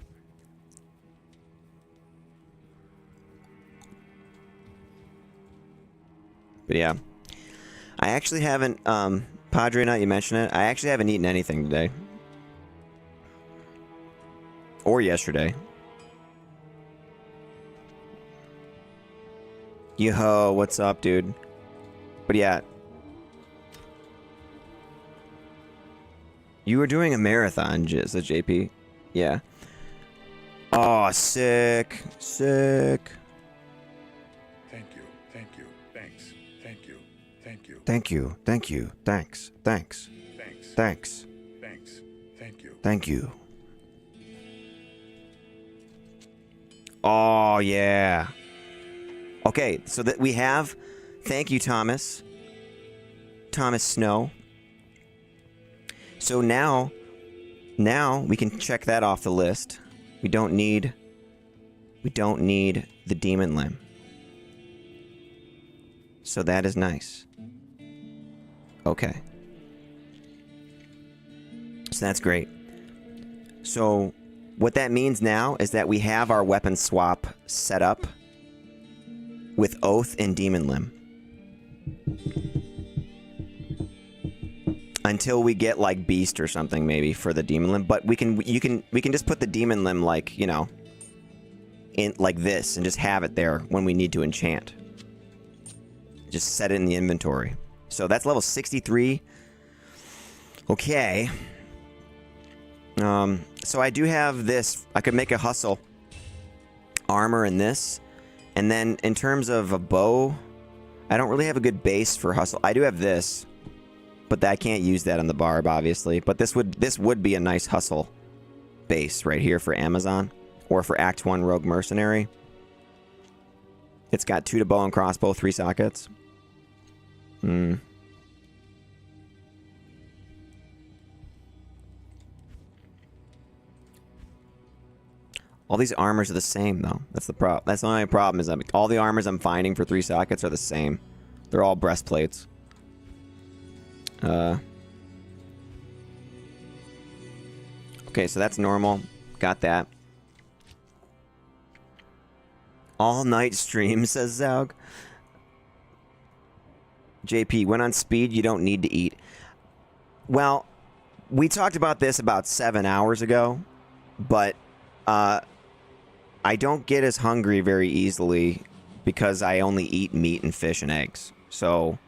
But yeah. I actually haven't Padre, now you mention it, I actually haven't eaten anything today. Or yesterday. Yo, what's up, dude? But yeah. You were doing a marathon, said JP. Yeah. Oh, sick. Sick. Thank you. Thank you. Thanks. Thank you. Thank you. Thank you. Thank you. Thanks. Thanks. Thanks. Thanks. Thanks. Thank you. Thank you. Oh, yeah. Okay, so that we have... Thank you, Thomas. Thomas Snow. So now we can check that off the list. We don't need the Demon Limb. So that is nice. Okay. So that's great. So what that means now is that we have our weapon swap set up with Oath and Demon Limb. Until we get like Beast or something maybe for the Demon Limb, but we can just put the Demon Limb like, you know, in like this and just have it there when we need to enchant. Just set it in the inventory. So that's level 63. Okay. So I do have this. I could make a hustle armor in this. And then in terms of a bow, I don't really have a good base for hustle. I do have this, but I can't use that on the barb, obviously. But this would be a nice hustle base right here for Amazon or for Act 1 Rogue Mercenary. It's got 2 to bow and crossbow, 3 sockets. All these armors are the same, though. That's the problem. That's the only problem, is that all the armors I'm finding for 3 sockets are the same. They're all breastplates. Okay, so that's normal. Got that. All night stream, says Zaug. JP, when on speed, you don't need to eat. Well, we talked about this about 7 hours ago, but I don't get as hungry very easily because I only eat meat and fish and eggs. So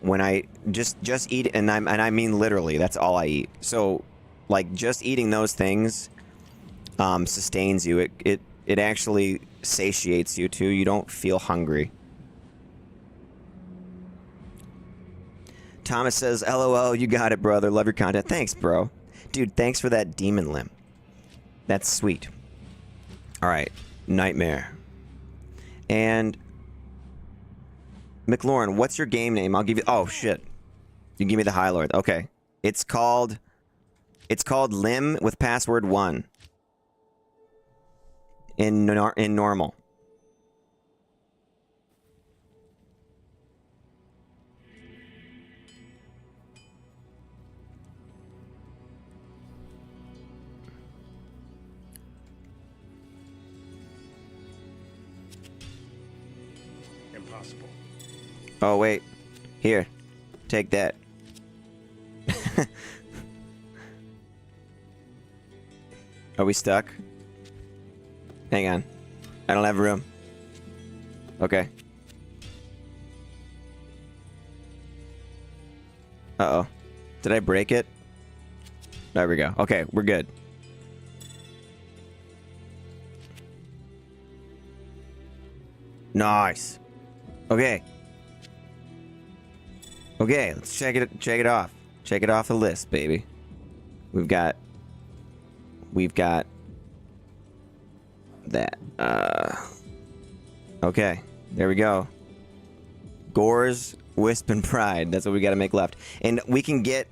when I just eat, and I mean literally, that's all I eat. So like just eating those things sustains you. It actually satiates you too. You don't feel hungry. Thomas says, LOL, you got it, brother. Love your content. Thanks, bro. Dude, thanks for that demon limb. That's sweet. All right. Nightmare. And McLaurin, what's your game name? I'll give you... Oh, shit. You give me the High Lord. Okay. It's called Limb with password 1. In normal. Impossible. Oh, wait. Here. Take that. Are we stuck? Hang on. I don't have room. Okay. Uh-oh. Did I break it? There we go. Okay, we're good. Nice. Okay. Okay, let's check it off. Check it off the list, baby. We've got that. Okay, there we go. Gores, Wisp, and Pride. That's what we got to make left. And we can get...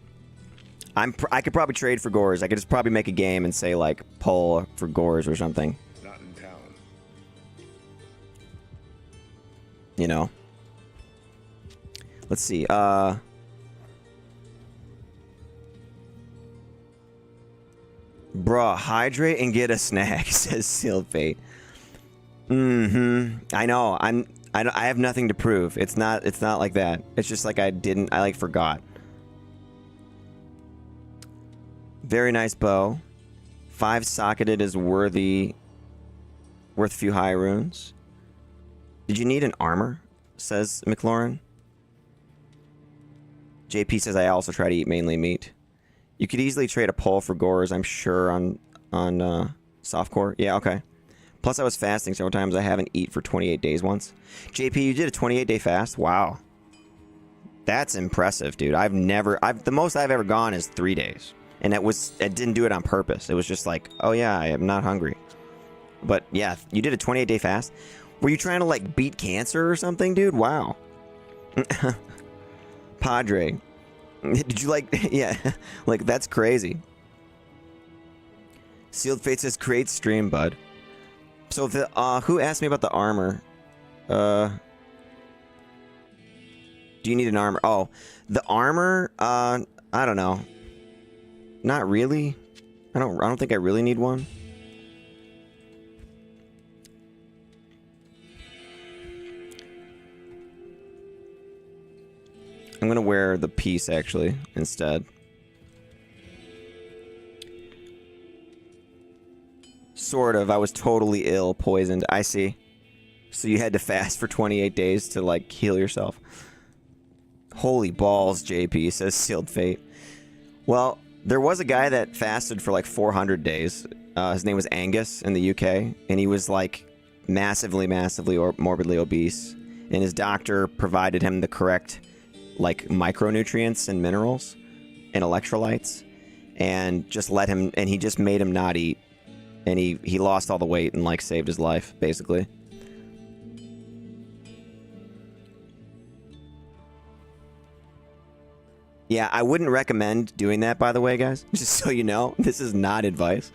I could probably trade for Gores. I could just probably make a game and say, like, pull for Gores or something. Not in town. You know. Let's see. Bruh, hydrate and get a snack, says Sealed Fate. I know. I have nothing to prove. It's not like that. It's just like I forgot. Very nice bow. 5-socketed is worth a few high runes. Did you need an armor? Says McLaurin. JP says I also try to eat mainly meat. You could easily trade a pole for Gores, I'm sure, on softcore. Yeah, okay. Plus, I was fasting several times. I haven't eaten for 28 days once. JP, you did a 28-day fast? Wow. That's impressive, dude. The most I've ever gone is 3 days. And I didn't do it on purpose. It was just like, oh yeah, I am not hungry. But yeah, you did a 28-day fast? Were you trying to, like, beat cancer or something, dude? Wow. Padre. Did you like... Yeah. Like, that's crazy. Sealed Fate says, great stream, bud. So, who asked me about the armor? Do you need an armor? Oh, the armor, I don't know. Not really. I don't think I really need one. I'm gonna wear the piece, actually, instead. Sort of. I was totally ill, poisoned. I see. So you had to fast for 28 days to, like, heal yourself. Holy balls, JP, says Sealed Fate. Well, there was a guy that fasted for, like, 400 days. His name was Angus in the UK, and he was, like, massively or morbidly obese. And his doctor provided him the correct, like, micronutrients and minerals and electrolytes, and just let him, and he just made him not eat. And he lost all the weight and, like, saved his life, basically. Yeah, I wouldn't recommend doing that, by the way, guys. Just so you know, this is not advice.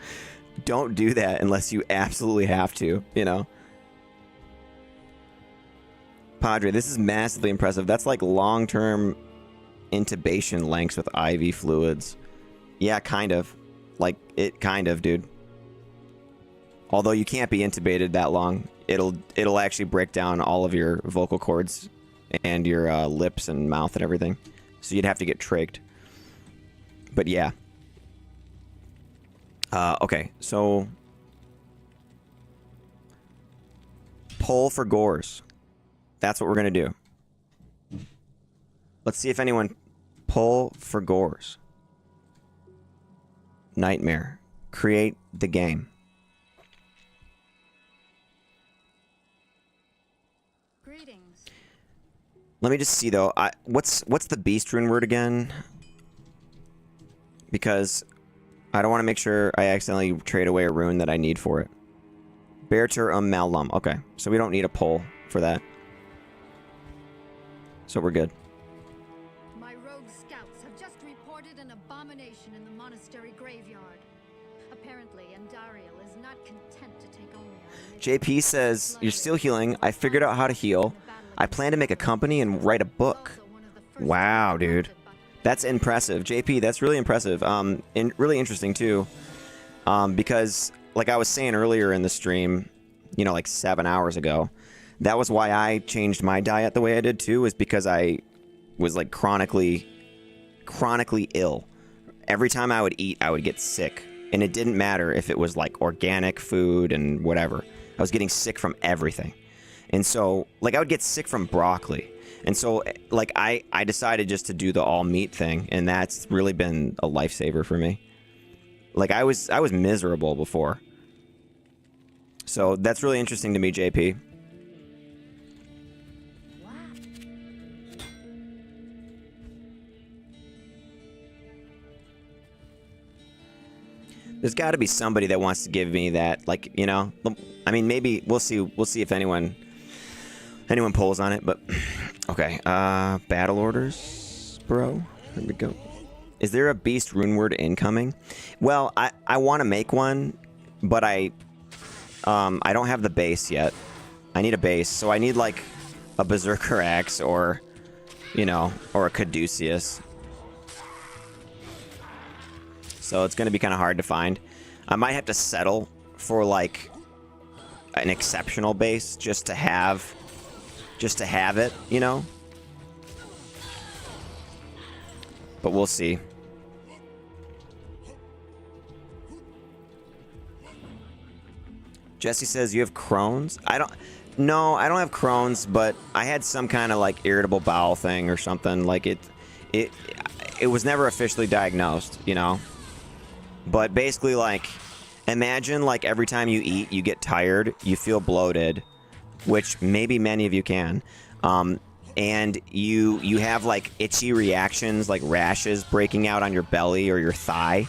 don't do that unless you absolutely have to, you know? Padre, this is massively impressive. That's like long-term intubation lengths with IV fluids. Yeah, kind of. Like, it kind of, dude. Although you can't be intubated that long. It'll actually break down all of your vocal cords and your lips and mouth and everything. So you'd have to get trached. But yeah. Okay, so... Poll for gores. That's what we're going to do. Let's see if anyone... Poll for gores. Nightmare. Create the game. Greetings. Let me just see though. What's the beast rune word again? Because I don't want to make sure I accidentally trade away a rune that I need for it. Bearter Malum. Okay, so we don't need a poll for that. So we're good. My rogue scouts have just reported an abomination in the monastery graveyard. Apparently, Andariel is not content to take only our JP says, you're still healing. I figured out how to heal. I plan to make a company and write a book. Wow, dude. That's impressive. JP, that's really impressive. And really interesting, too. Because, like I was saying earlier in the stream, you know, like 7 hours ago, that was why I changed my diet the way I did, too, is because I was, like, chronically ill. Every time I would eat, I would get sick. And it didn't matter if it was, like, organic food and whatever. I was getting sick from everything. And so, like, I would get sick from broccoli. And so, like, I decided just to do the all meat thing, and that's really been a lifesaver for me. Like, I was miserable before. So that's really interesting to me, JP. There's got to be somebody that wants to give me that, like, you know. I mean, maybe we'll see. We'll see if anyone pulls on it. But okay, battle orders, bro. There we go. Is there a beast rune word incoming? Well, I want to make one, but I don't have the base yet. I need a base, so I need like a berserker axe or, you know, or a caduceus. So it's going to be kind of hard to find. I might have to settle for like an exceptional base just to have it, you know? But we'll see. Jesse says you have Crohn's? No, I don't have Crohn's, but I had some kind of like irritable bowel thing or something. Like it was never officially diagnosed, you know? But basically, like, imagine, like, every time you eat, you get tired, you feel bloated, which maybe many of you can, and you have, like, itchy reactions, like rashes breaking out on your belly or your thigh.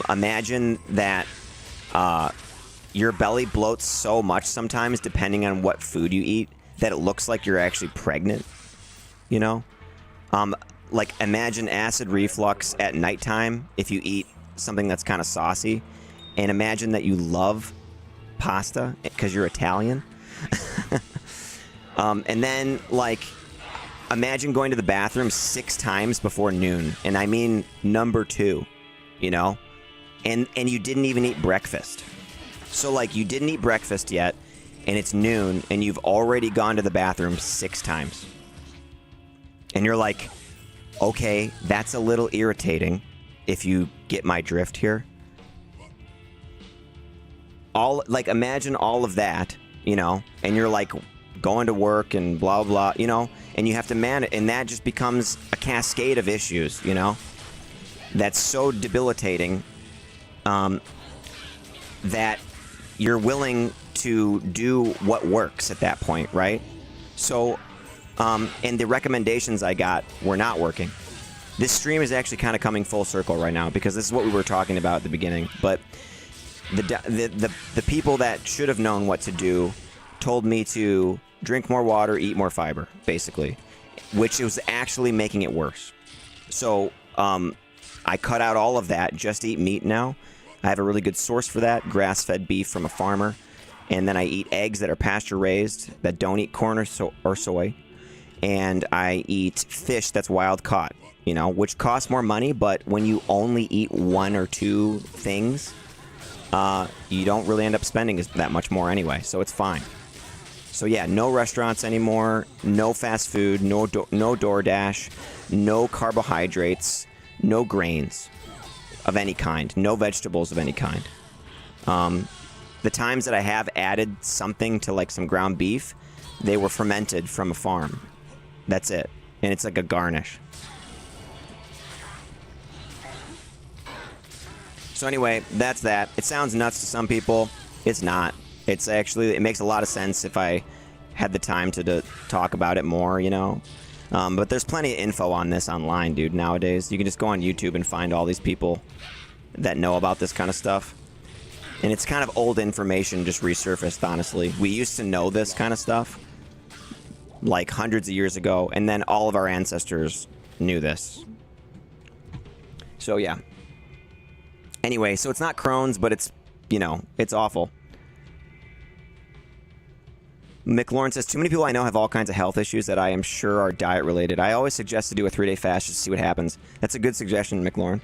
Imagine that your belly bloats so much sometimes, depending on what food you eat, that it looks like you're actually pregnant, you know? Like, imagine acid reflux at nighttime if you eat something that's kind of saucy, and imagine that you love pasta because you're Italian. And then, like, imagine going to the bathroom 6 times before noon, and I mean number 2, you know, and you didn't even eat breakfast. So, like, you didn't eat breakfast yet, and it's noon, and you've already gone to the bathroom 6 times, and you're like, okay, that's a little irritating. If you get my drift here. Imagine all of that, you know, and you're like going to work and blah, blah, you know, and you have to manage, and that just becomes a cascade of issues, you know, that's so debilitating that you're willing to do what works at that point, right? So, and the recommendations I got were not working. This stream is actually kind of coming full circle right now because this is what we were talking about at the beginning. But the people that should have known what to do told me to drink more water, eat more fiber, basically, which was actually making it worse. So I cut out all of that, just eat meat now. I have a really good source for that, grass-fed beef from a farmer. And then I eat eggs that are pasture-raised, that don't eat corn or soy. And I eat fish that's wild-caught, you know, which costs more money, but when you only eat 1 or 2 things, you don't really end up spending that much more anyway, so it's fine. So yeah, no restaurants anymore, no fast food, no DoorDash, no carbohydrates, no grains of any kind, no vegetables of any kind. The times that I have added something to like some ground beef, they were fermented from a farm. That's it. And it's like a garnish. So anyway, that's that. It sounds nuts to some people. It's not. It's actually, it makes a lot of sense if I had the time to talk about it more, you know. But there's plenty of info on this online, dude, nowadays. You can just go on YouTube and find all these people that know about this kind of stuff. And it's kind of old information just resurfaced, honestly. We used to know this kind of stuff like hundreds of years ago, and then all of our ancestors knew this. So yeah. Anyway, so it's not Crohn's, but it's, you know, it's awful. McLaurin says, too many people I know have all kinds of health issues that I am sure are diet related. I always suggest to do a 3-day fast just to see what happens. That's a good suggestion, McLaurin.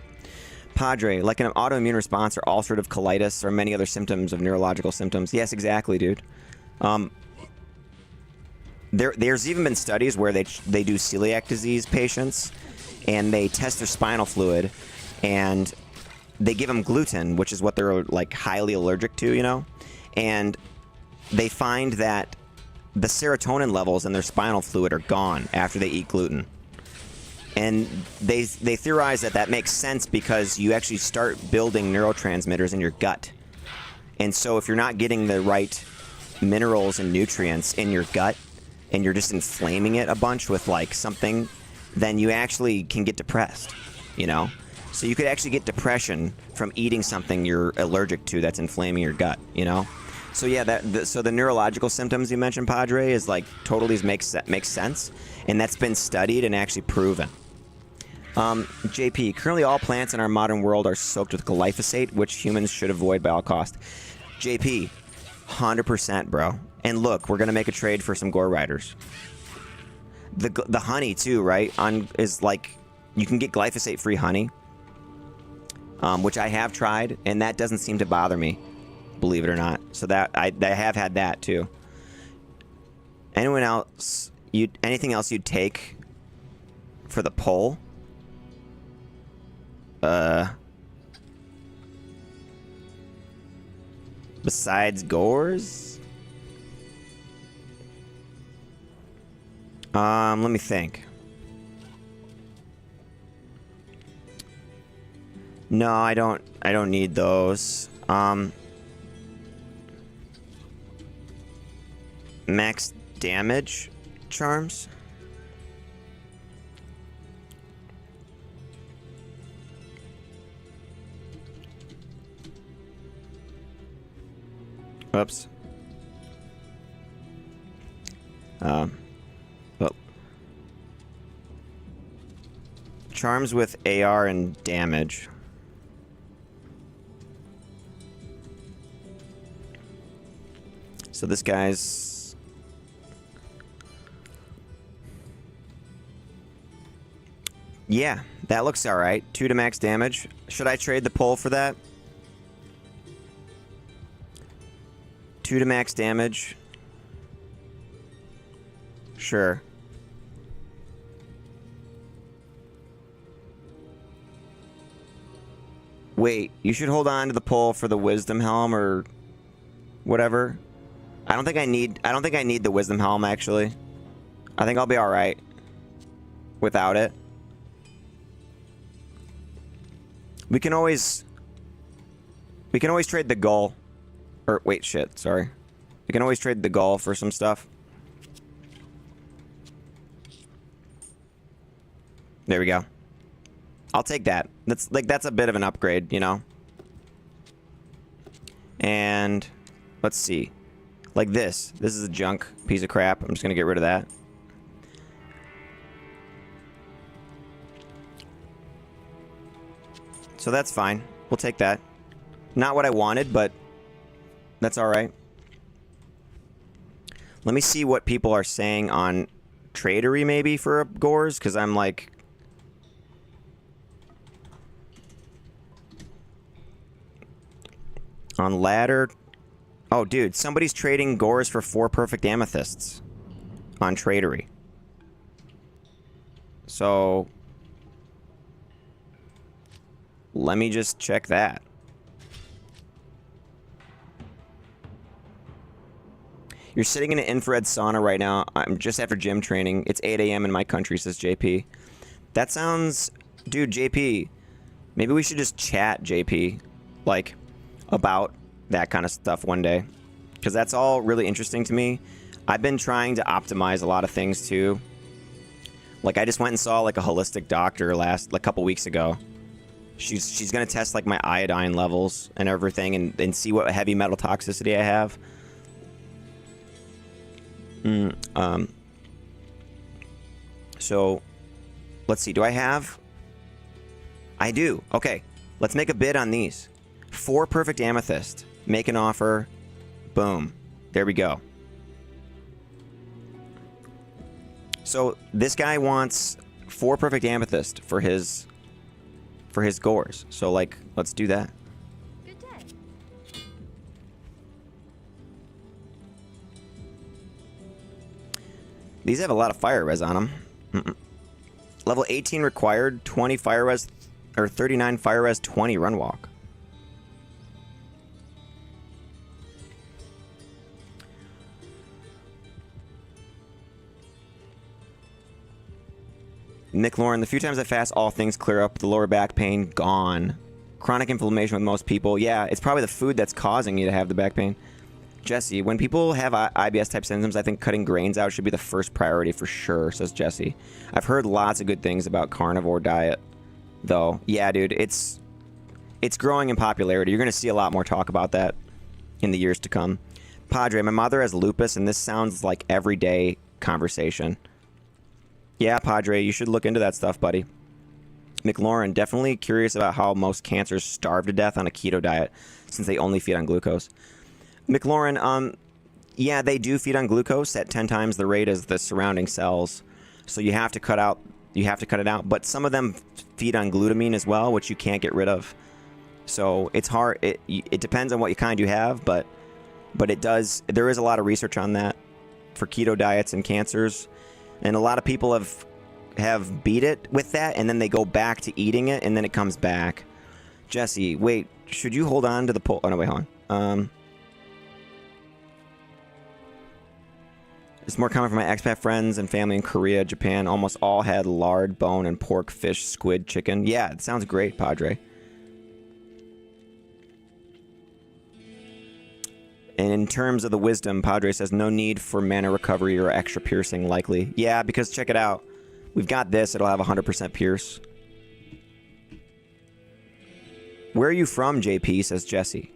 Padre, like an autoimmune response or ulcerative colitis or many other symptoms of neurological symptoms. Yes, exactly, dude. There's even been studies where they do celiac disease patients and they test their spinal fluid and they give them gluten, which is what they're like highly allergic to, you know? And they find that the serotonin levels in their spinal fluid are gone after they eat gluten. And they theorize that makes sense because you actually start building neurotransmitters in your gut. And so if you're not getting the right minerals and nutrients in your gut and you're just inflaming it a bunch with like something, then you actually can get depressed, you know? So you could actually get depression from eating something you're allergic to that's inflaming your gut, you know? So yeah, so the neurological symptoms you mentioned, Padre, is like totally makes sense, and that's been studied and actually proven. JP, currently all plants in our modern world are soaked with glyphosate, which humans should avoid by all costs. JP, 100%, bro. And look, we're gonna make a trade for some Gore Riders. The honey too, right? Is like you can get glyphosate-free honey, which I have tried, and that doesn't seem to bother me, believe it or not. So that I have had that too. Anyone else? Anything else you'd take for the poll? Besides Gores? Let me think. No, I don't need those. Max damage charms? Oops. Well. Charms with AR and damage. So this guy's... Yeah, that looks alright. 2 to max damage. Should I trade the pole for that? 2 to max damage. Sure. Wait, you should hold on to the pole for the wisdom helm or whatever. I don't think I need the wisdom helm actually. I think I'll be all right without it. We can always trade the gull. Or wait, shit, sorry. We can always trade the gull for some stuff. There we go. I'll take that. That's a bit of an upgrade, you know. And let's see. Like this. This is a junk piece of crap. I'm just gonna get rid of that. So that's fine. We'll take that. Not what I wanted, but that's all right. Let me see what people are saying on Tradery maybe for gores, because I'm like... On ladder... Oh, dude, somebody's trading gores for 4 perfect amethysts on Tradery. So... Let me just check that. You're sitting in an infrared sauna right now. I'm just after gym training. It's 8 a.m. in my country, says JP. That sounds... Dude, JP, maybe we should just chat, JP, like, about that kind of stuff one day. Because that's all really interesting to me. I've been trying to optimize a lot of things, too. Like, I just went and saw, like, a holistic doctor a couple weeks ago. She's going to test, like, my iodine levels and everything and see what heavy metal toxicity I have. So, let's see. Do I have... I do. Okay. Let's make a bid on these. 4 perfect amethyst. Make an offer. Boom. There we go. So, this guy wants 4 perfect amethyst for his gores. So, like, let's do that. Good day. These have a lot of fire res on them. Level 18 required, 20 fire res, or 39 fire res, 20 run walk. Nick Lauren, the few times I fast, all things clear up. The lower back pain, gone. Chronic inflammation with most people. Yeah, it's probably the food that's causing you to have the back pain. Jesse, when people have IBS-type symptoms, I think cutting grains out should be the first priority for sure, says Jesse. I've heard lots of good things about carnivore diet, though. Yeah, dude, it's growing in popularity. You're going to see a lot more talk about that in the years to come. Padre, my mother has lupus, and this sounds like everyday conversation. Yeah, Padre, you should look into that stuff, buddy. McLaurin, definitely curious about how most cancers starve to death on a keto diet, since they only feed on glucose. McLaurin, yeah, they do feed on glucose at 10 times the rate as the surrounding cells. So you have to cut it out. But some of them feed on glutamine as well, which you can't get rid of. So it's hard. It depends on what kind you have, but it does. There is a lot of research on that for keto diets and cancers, and a lot of people have beat it with that, and then they go back to eating it, and then it comes back. Jesse, wait, should you hold on to the poll? Oh no, wait, hold on. It's more common for my expat friends and family in Korea, Japan. Almost all had lard, bone, and pork, fish, squid, chicken. Yeah, it sounds great, Padre. And in terms of the wisdom, Padre says no need for mana recovery or extra piercing, likely. Yeah, because check it out. We've got this. It'll have 100% pierce. Where are you from, JP, says Jesse.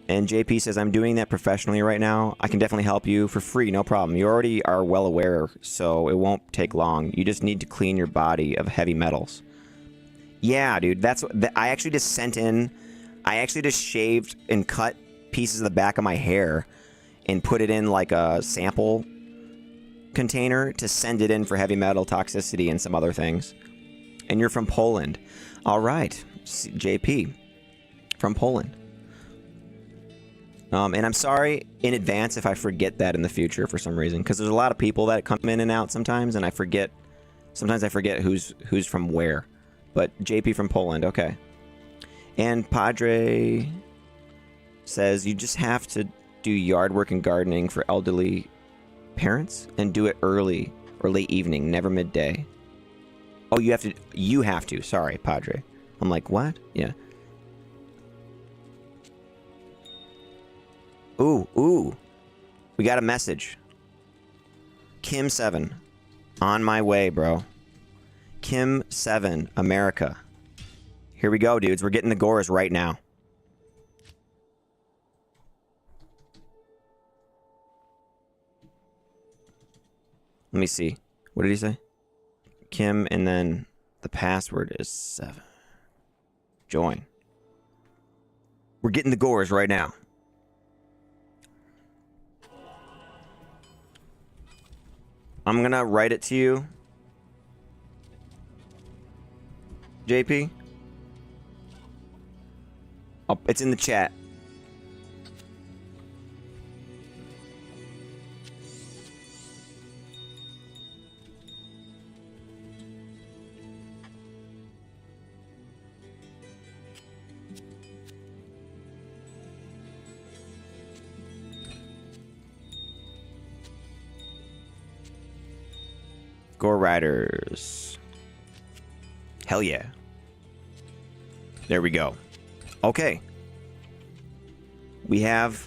And JP says, I'm doing that professionally right now. I can definitely help you for free, no problem. You already are well aware, so it won't take long. You just need to clean your body of heavy metals. Yeah, dude, that's what I actually just sent in. I actually just shaved and cut pieces of the back of my hair and put it in like a sample container to send it in for heavy metal toxicity and some other things. And you're from Poland. All right, JP from Poland. And I'm sorry in advance if I forget that in the future for some reason, because there's a lot of people that come in and out sometimes, and I forget. Sometimes I forget who's from where. But JP from Poland, okay. And Padre says you just have to do yard work and gardening for elderly parents, and do it early or late evening, never midday. Oh, you have to. Sorry, Padre. I'm like, what? Yeah. Ooh. We got a message. Kim7. On my way, bro. Kim7, America. Here we go, dudes. We're getting the gores right now. Let me see. What did he say? Kim, and then the password is 7. Join. We're getting the gores right now. I'm going to write it to you, JP. Oh, it's in the chat. Gore Riders. Hell yeah. There we go. Okay. We have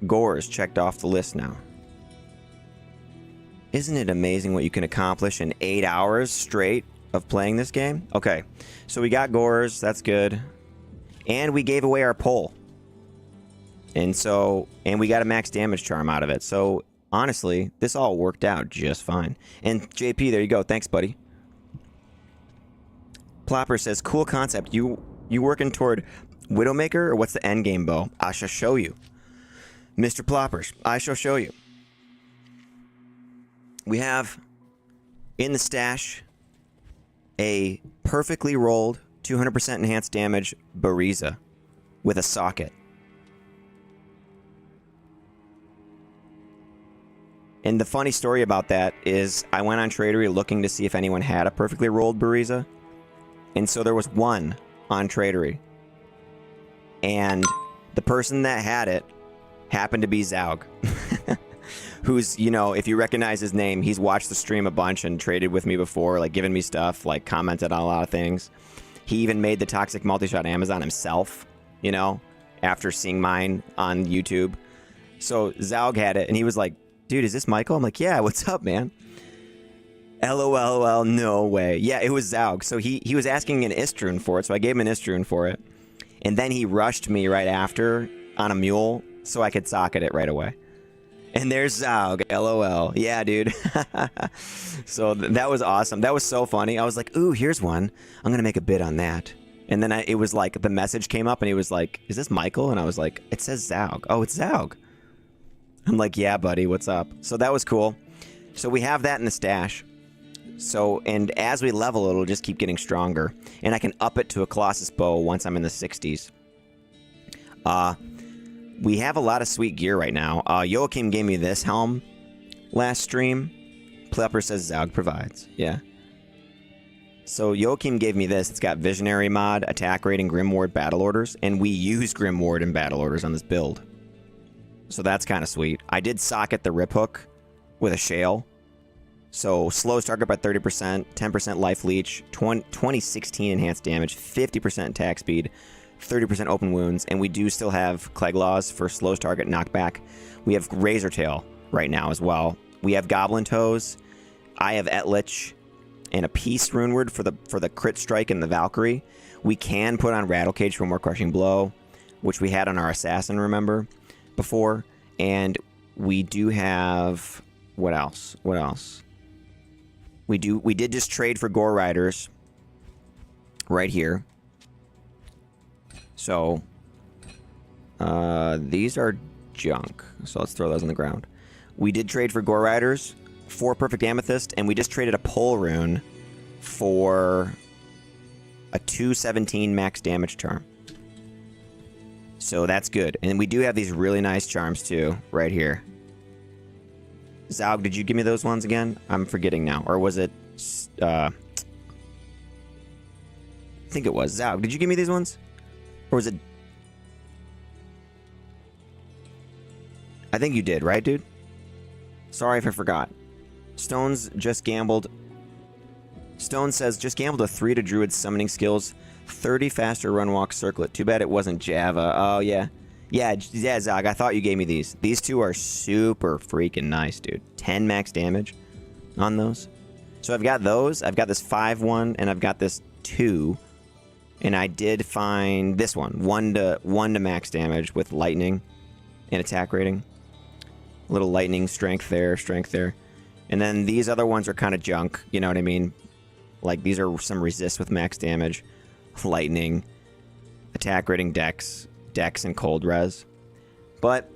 gores checked off the list now. Isn't it amazing what you can accomplish in 8 hours straight of playing this game? Okay. So we got gores. That's good. And we gave away our pole. And we got a max damage charm out of it. So honestly, this all worked out just fine. And JP, there you go. Thanks, buddy. Plopper says, cool concept. You working toward Widowmaker, or what's the end game bow? I shall show you. Mr. Ploppers, I shall show you. We have in the stash a perfectly rolled 200% enhanced damage Bariza with a socket. And the funny story about that is I went on Tradery looking to see if anyone had a perfectly rolled Bariza. And so there was one on Tradery. And the person that had it happened to be Zaug. Who's, you know, if you recognize his name, he's watched the stream a bunch and traded with me before, like given me stuff, like commented on a lot of things. He even made the Toxic Multi-Shot Amazon himself, you know, after seeing mine on YouTube. So Zaug had it and he was like, dude, is this Michael? I'm like, yeah, what's up, man? LOL, no way. Yeah, it was Zaug. So he was asking an Istrun for it, so I gave him an Istrun for it. And then he rushed me right after on a mule so I could socket it right away. And there's Zaug, LOL. Yeah, dude. So that was awesome. That was so funny. I was like, ooh, here's one. I'm going to make a bid on that. And then it was like, the message came up and he was like, is this Michael? And I was like, it says Zaug. Oh, it's Zaug. I'm like, yeah, buddy, what's up? So that was cool. So we have that in the stash. So, and as we level, it'll just keep getting stronger. And I can up it to a Colossus bow once I'm in the 60s. We have a lot of sweet gear right now. Joachim gave me this helm last stream. Plepper says Zaug provides. Yeah. So Joachim gave me this. It's got Visionary mod, attack rating, Grimward, battle orders. And we use Grimward and battle orders on this build. So that's kind of sweet. I did socket the Rip Hook with a Shale. So slows target by 30%, 10% life leech, 2016 enhanced damage, 50% attack speed, 30% open wounds, and we do still have Cleglaws for slows target knockback. We have Razor Tail right now as well. We have Goblin Toes. I have Etlich and a Peace Runeward for the crit strike and the Valkyrie. We can put on Rattle Cage for more crushing blow, which we had on our Assassin, remember, before. And we do have what else? What else? We did just trade for Gore Riders right here. So these are junk. So let's throw those on the ground. We did trade for Gore Riders, 4 Perfect Amethyst, and we just traded a Pole Rune for a 217 max damage charm. So that's good. And we do have these really nice charms too, right here. Zaug, did you give me those ones again? I'm forgetting now. Or was it... I think it was. Zaug, did you give me these ones? Or was it... I think you did, right, dude? Sorry if I forgot. Stones just gambled... Stone says, just gambled a 3 to Druid summoning skills, 30 faster run walk circlet. Too bad it wasn't Java. Oh, yeah. Yeah, Zog, I thought you gave me these. These two are super freaking nice, dude. 10 max damage on those. So I've got those. I've got this 5-1, and I've got this 2. And I did find this one. 1 to max damage with lightning and attack rating. A little lightning strength there, strength there. And then these other ones are kind of junk, you know what I mean? Like, these are some resist with max damage, lightning, attack rating dex, Dex and Cold Res. But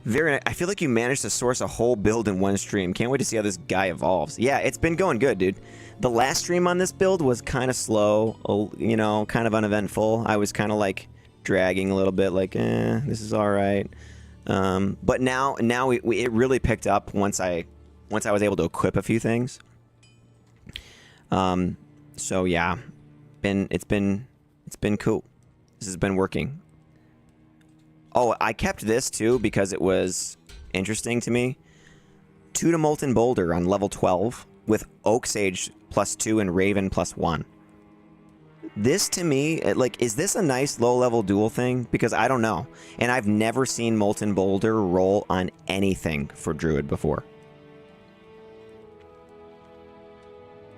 I feel like you managed to source a whole build in one stream. Can't wait to see how this guy evolves. Yeah, it's been going good, dude. The last stream on this build was kind of slow, you know, kind of uneventful. I was kind of like dragging a little bit, like, this is all right. But now it really picked up once I was able to equip a few things. So yeah, it's been cool. This has been working. Oh, I kept this too because it was interesting to me. 2 to Molten Boulder on level 12 with Oak Sage +2 and Raven +1. This to me, is this a nice low-level duel thing? Because I don't know. And I've never seen Molten Boulder roll on anything for Druid before.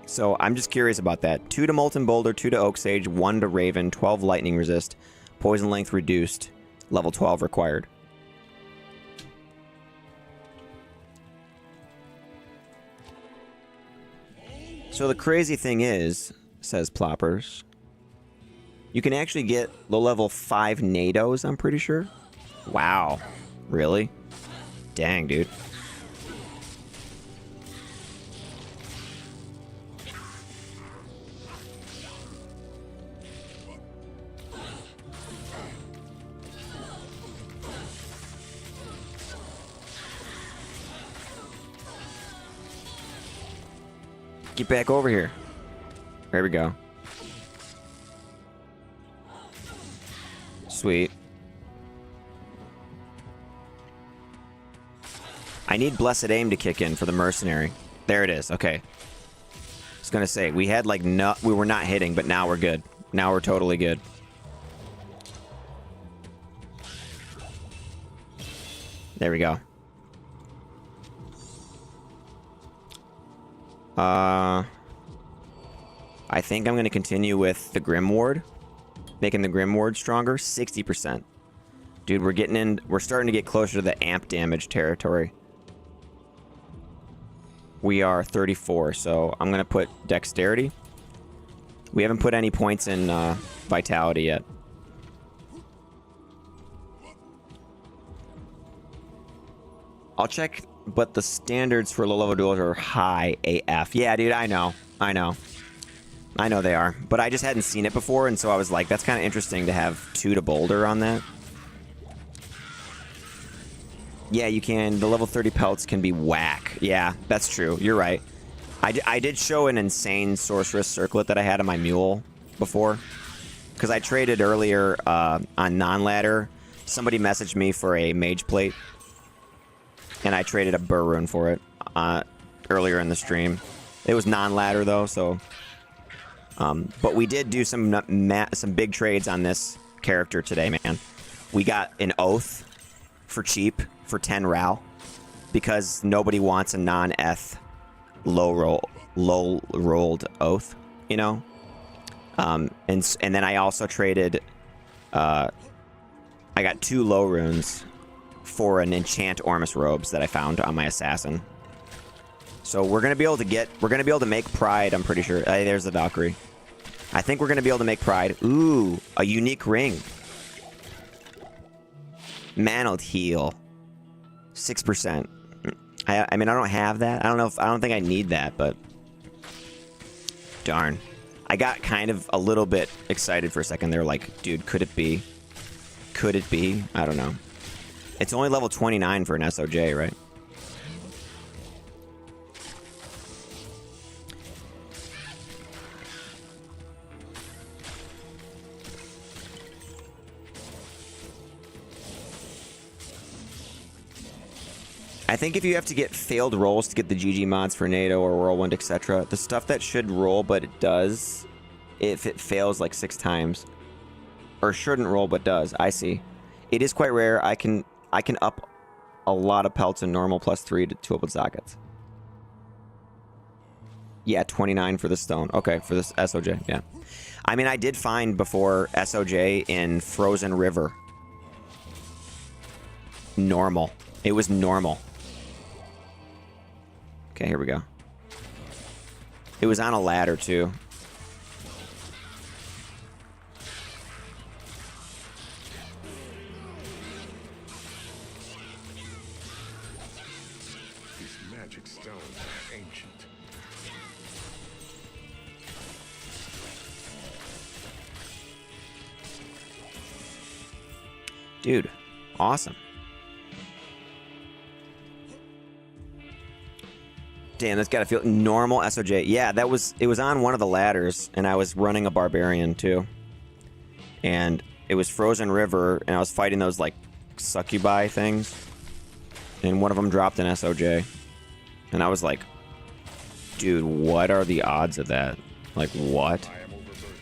So I'm just curious about that. 2 to Molten Boulder, 2 to Oak Sage, 1 to Raven, 12 Lightning Resist, Poison Length reduced, level 12 required. So the crazy thing is, says Ploppers, you can actually get low-level 5 NATOs, I'm pretty sure. Wow. Really? Dang, dude. Get back over here. There we go. Sweet. I need Blessed Aim to kick in for the Mercenary. There it is. Okay. I was gonna say, we had like we were not hitting, but now we're good. Now we're totally good. There we go. I think I'm going to continue with the Grim Ward. Making the Grim Ward stronger. 60%. Dude, we're starting to get closer to the amp damage territory. We are 34, so I'm going to put Dexterity. We haven't put any points in Vitality yet. I'll check, but the standards for low-level duels are high AF. Yeah, dude, I know they are, but I just hadn't seen it before, and so I was like, that's kind of interesting to have 2 to Boulder on that. Yeah, you can. The level 30 pelts can be whack. Yeah, that's true. You're right. I did show an insane Sorceress Circlet that I had on my Mule before, because I traded earlier on non-ladder. Somebody messaged me for a Mage Plate, and I traded a Burr Rune for it earlier in the stream. It was non-ladder, though, so... but we did do some big trades on this character today, man. We got an Oath for cheap for 10 Ral because nobody wants a non-eth low-rolled Oath, you know? And then I also traded... I got 2 low runes for an enchant Ormus robes that I found on my assassin. So we're gonna be able to make Pride, I'm pretty sure. Hey, there's the Valkyrie. I think we're gonna be able to make Pride. Ooh, a unique ring. Mantled heal. 6%. I mean, I don't have that. I don't think I need that, but darn. I got kind of a little bit excited for a second there, like, dude, could it be? Could it be? I don't know. It's only level 29 for an SOJ, right? I think if you have to get failed rolls to get the GG mods for NATO or Whirlwind, etc., the stuff that should roll but it does, if it fails like 6 times, or shouldn't roll but does, I see. It is quite rare. I can up a lot of pelts in normal +3 to 2 sockets. Yeah, 29 for the stone. Okay, for this SOJ, yeah. I mean, I did find before SOJ in Frozen River. Normal. It was normal. Okay, here we go. It was on a ladder, too. magic stones are ancient. Dude, awesome. Damn, that's gotta feel normal SOJ. Yeah, it was on one of the ladders, and I was running a barbarian too. And it was Frozen River, and I was fighting those like succubi things. And one of them dropped an SOJ. And I was like, dude, what are the odds of that? Like, what? I am overburdened.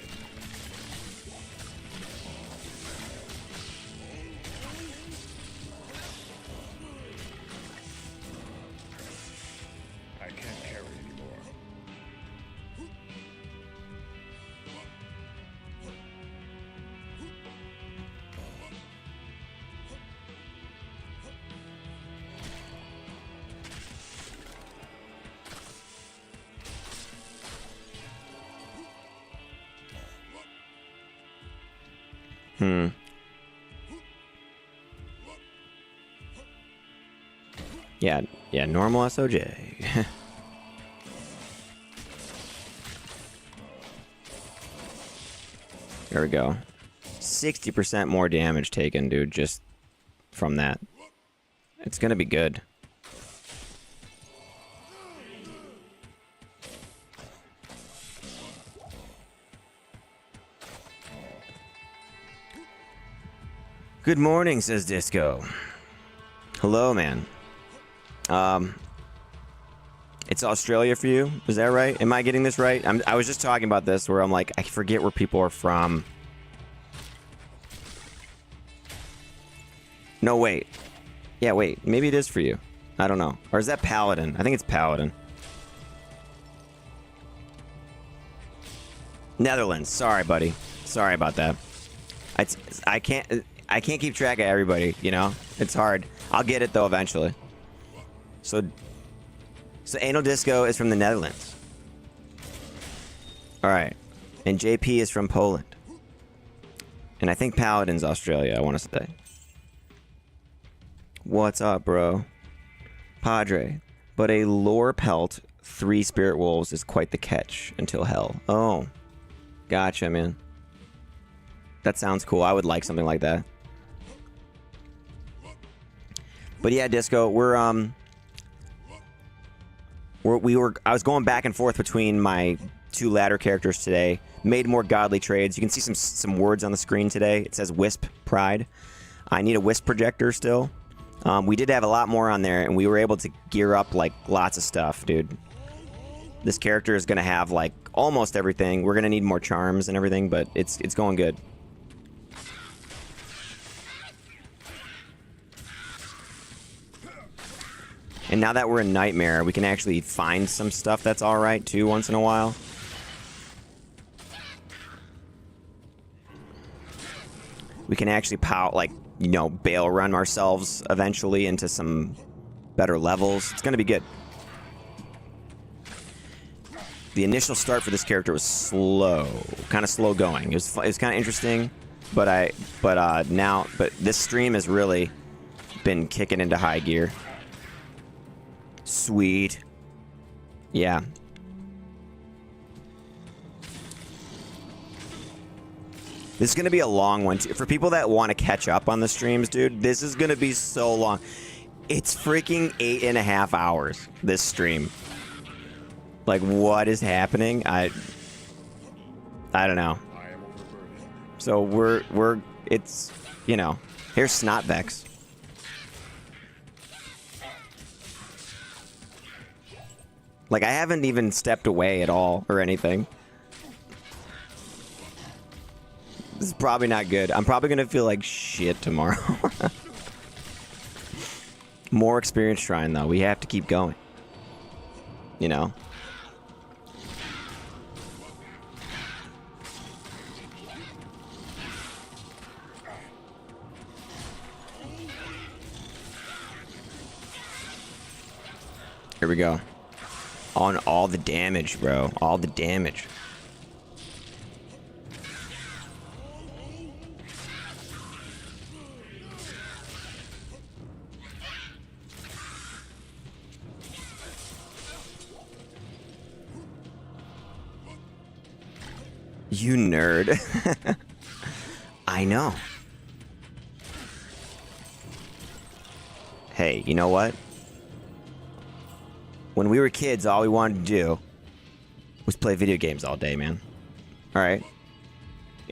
I can't carry anymore. Yeah, normal SOJ. There we go. 60% more damage taken, dude, just from that. It's gonna be good. Good morning, says Disco. Hello, man. It's Australia for you? Is that right? Am I getting this right? I was just talking about this where I'm like, I forget where people are from. No, wait. Yeah, wait. Maybe it is for you. I don't know. Or is that Paladin? I think it's Paladin. Netherlands. Sorry, buddy. Sorry about that. I can't keep track of everybody, you know? It's hard. I'll get it, though, eventually. So Anal Disco is from the Netherlands. Alright. And JP is from Poland. And I think Paladin's Australia, I want to say. What's up, bro? Padre. But a lore pelt, 3 spirit wolves is quite the catch until hell. Oh. Gotcha, man. That sounds cool. I would like something like that. But yeah, Disco, I was going back and forth between my 2 ladder characters today. Made more godly trades. You can see some words on the screen today. It says Wisp Pride. I need a Wisp projector still. We did have a lot more on there, and we were able to gear up like lots of stuff, dude. This character is gonna have like almost everything. We're gonna need more charms and everything, but it's going good. And now that we're in Nightmare, we can actually find some stuff that's alright, too, once in a while. We can actually bail run ourselves eventually into some better levels. It's going to be good. The initial start for this character was slow. Kind of slow going. It was kind of interesting, but this stream has really been kicking into high gear. Sweet. Yeah. This is going to be a long one, too. For people that want to catch up on the streams, dude, this is going to be so long. It's freaking 8.5 hours, this stream. Like, what is happening? I don't know. So it's, you know, here's Snotvex. Like, I haven't even stepped away at all or anything. This is probably not good. I'm probably going to feel like shit tomorrow. More experience shrine, though. We have to keep going. You know? Here we go. On all the damage, bro. All the damage. You nerd. I know. Hey, you know what? When we were kids, all we wanted to do was play video games all day, man. All right?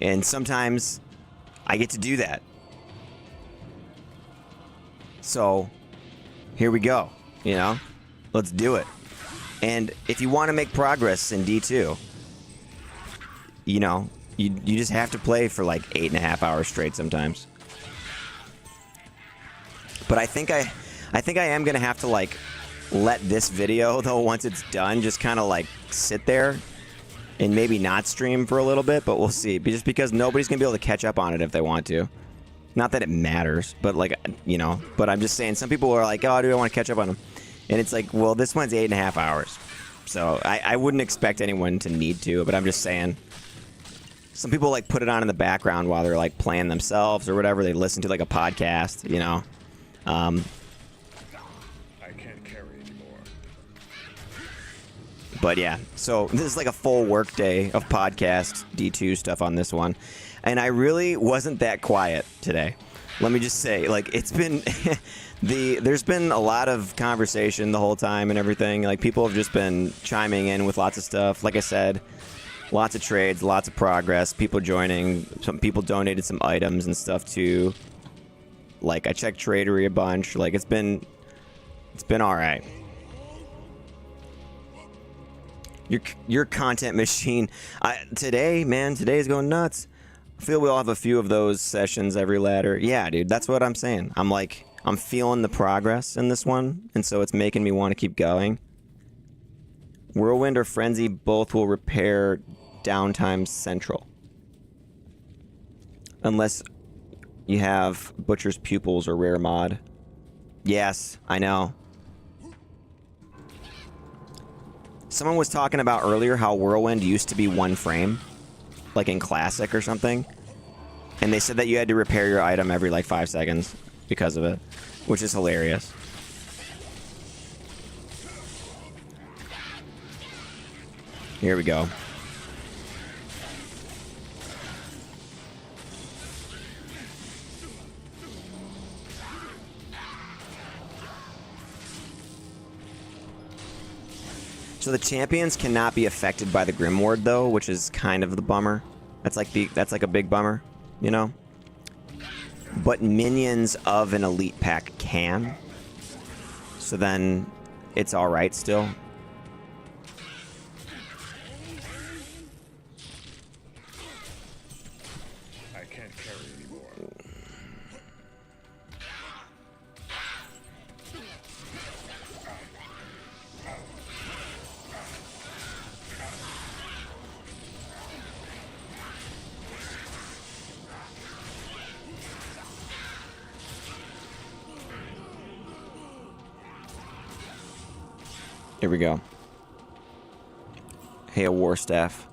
And sometimes I get to do that. So, here we go, you know? Let's do it. And if you want to make progress in D2, you know, you just have to play for like 8.5 hours straight sometimes. But I think I am gonna have to like let this video though once it's done just kind of like sit there and maybe not stream for a little bit, but we'll see. Just because nobody's gonna be able to catch up on it if they want to. Not that it matters, but like, you know. But I'm just saying, some people are like, oh, do I want to catch up on them? And it's like, well, this one's 8.5 hours, so I wouldn't expect anyone to need to. But I'm just saying. Some people like put it on in the background while they're like playing themselves or whatever. They listen to like a podcast, you know. I can't carry anymore. But yeah, so this is like a full work day of podcast D2 stuff on this one. And I really wasn't that quiet today. Let me just say, like, it's been there's been a lot of conversation the whole time and everything. Like, people have just been chiming in with lots of stuff. Like I said, lots of trades, lots of progress, people joining. Some people donated some items and stuff too. Like, I checked Tradery a bunch. Like, it's been all right. Your content machine. Today's going nuts. I feel we all have a few of those sessions every ladder. Yeah, dude, that's what I'm saying. I'm feeling the progress in this one, and so it's making me want to keep going. Whirlwind or Frenzy both will repair downtime central. Unless you have Butcher's Pupils or Rare Mod. Yes, I know. Someone was talking about earlier how Whirlwind used to be 1 frame. Like in Classic or something. And they said that you had to repair your item every like 5 seconds because of it. Which is hilarious. Here we go. So the champions cannot be affected by the Grim Ward though, which is kind of the bummer. That's like a big bummer, you know? But minions of an elite pack can. So then it's alright still. I can't carry anymore. Here we go. Hey, a War Staff.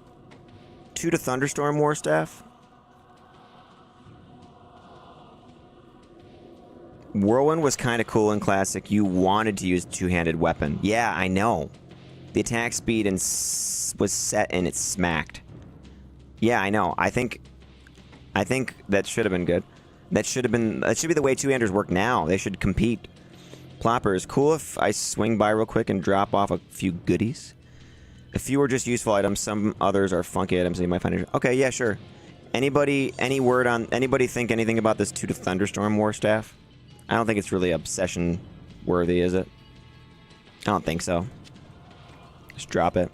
2 to Thunderstorm War Staff. Whirlwind was kind of cool in Classic. You wanted to use a 2-handed weapon. Yeah, I know. The attack speed was set and it smacked. Yeah, I know. I think that should have been good. That should be the way 2-handers work now. They should compete. Plopper is cool if I swing by real quick and drop off a few goodies. A few are just useful items. Some others are funky items that you might find. Okay, yeah, sure. Anybody think anything about this 2 to Thunderstorm War Staff? I don't think it's really obsession worthy, is it? I don't think so. Just drop it.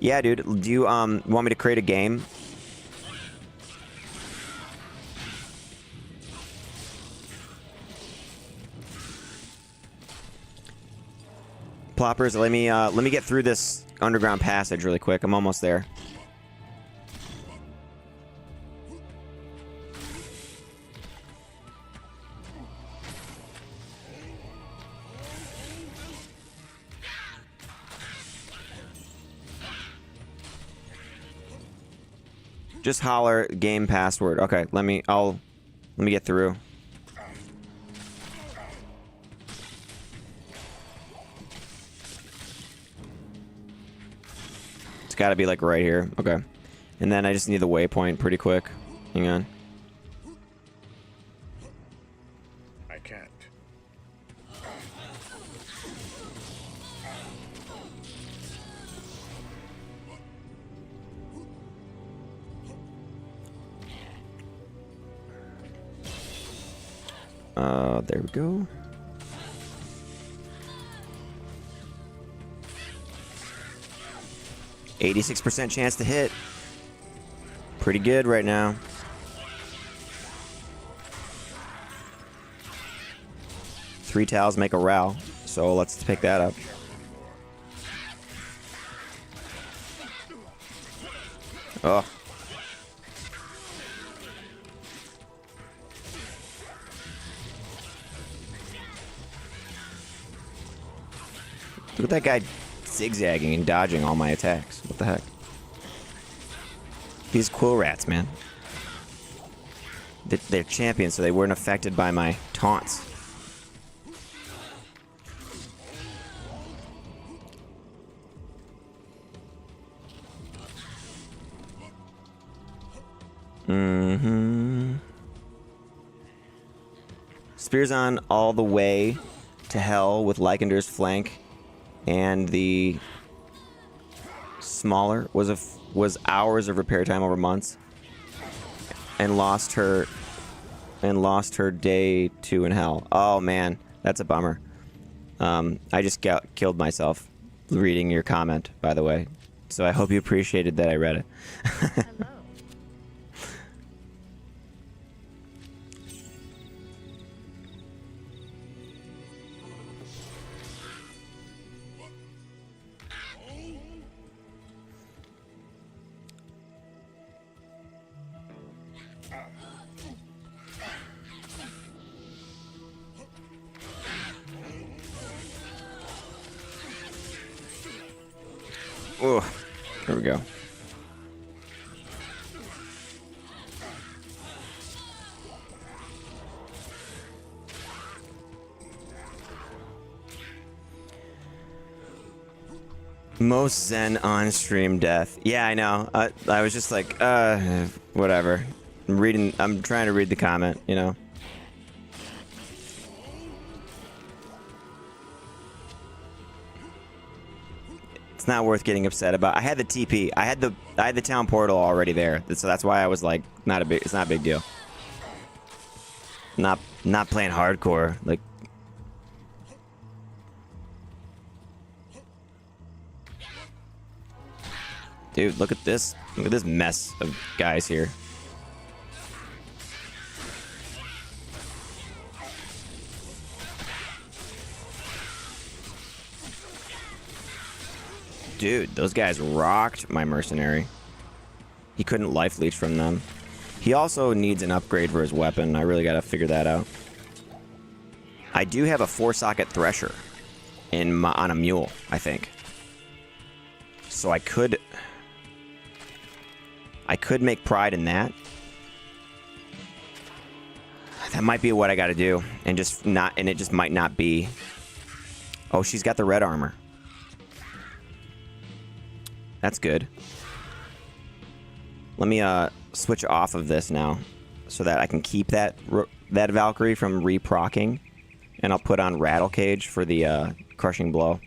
Yeah, dude. Do you want me to create a game? Ploppers, let me get through this underground passage really quick. I'm almost there. Just holler game password. Okay, let me get through. It's got to be like right here. Okay. And then I just need the waypoint pretty quick. Hang on. I can't. There we go. %86 chance to hit. Pretty good right now. Three towels make a row, so let's pick that up. Oh. Look at that guy zigzagging and dodging all my attacks. What the heck? These quill rats, man. They're champions, so they weren't affected by my taunts. Spears on all the way to hell with Lycander's flank, and the smaller was hours of repair time over months, and lost her day 2 in hell. Oh man, that's a bummer. I just killed myself reading your comment, by the way. So I hope you appreciated that I read it. Hello. Oh, there we go. Most zen on stream death. Yeah, I know. I was just like, whatever. I'm trying to read the comment, you know. It's not worth getting upset about. I had the TP. I had the town portal already there, so that's why I was like, it's not a big deal. Not playing hardcore, like. Dude, look at this. Look at this mess of guys here. Dude, those guys rocked my mercenary. He couldn't life leech from them. He also needs an upgrade for his weapon. I really gotta figure that out. I do have a 4-socket thresher on a mule, I think. So I could make pride in that. That might be what I gotta do, and it just might not be. Oh, she's got the red armor. That's good. Let me switch off of this now, so that I can keep that Valkyrie from re-procking, and I'll put on Rattle Cage for the crushing blow.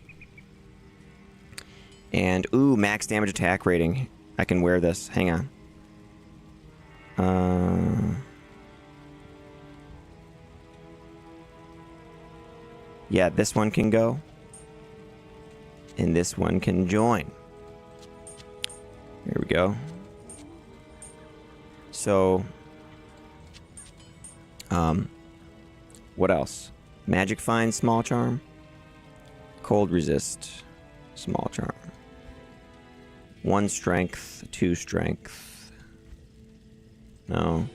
And ooh, max damage attack rating. I can wear this. Hang on. Yeah, this one can go, and this one can join. Here we go. So, what else? Magic Find, Small Charm. Cold Resist, Small Charm. 1 strength, 2 strength. No.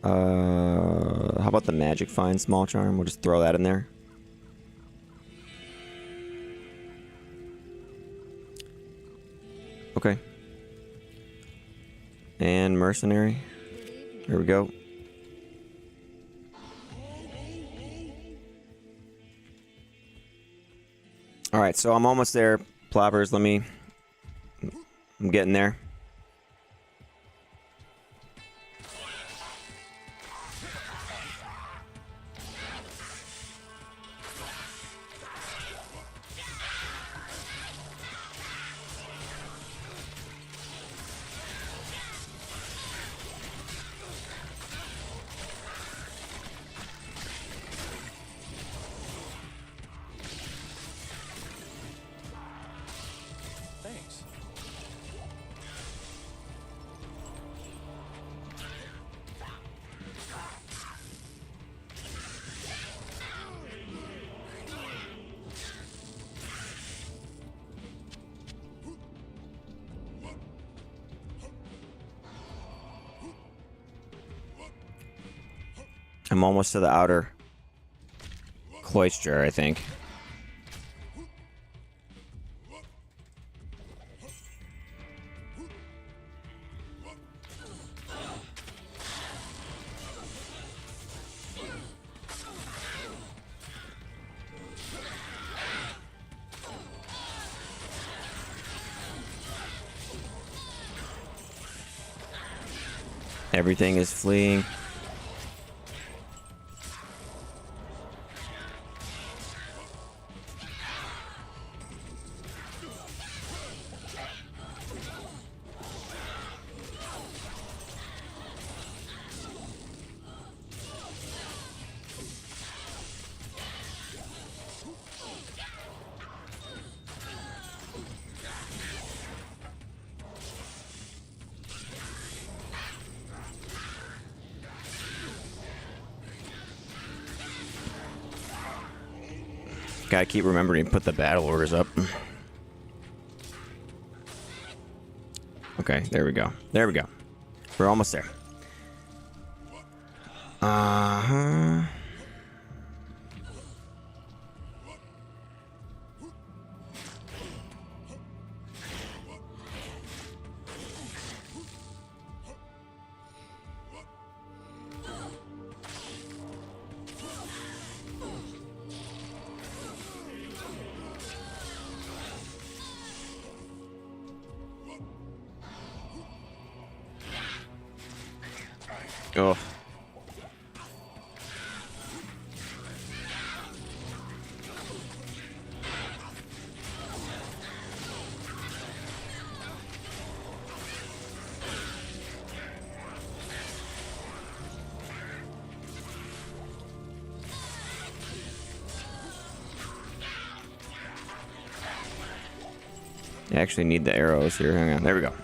How about the Magic Find, Small Charm? We'll just throw that in there. Okay. And Mercenary. Here we go. Alright, so I'm almost there, ploppers. Let me I'm getting there. Thanks. I'm almost to the outer cloister, I think. Everything is fleeing. Gotta keep remembering to put the battle orders up. Okay, there we go. There we go. We're almost there. Uh-huh. Oh. I actually need the arrows here. Hang on. There we go.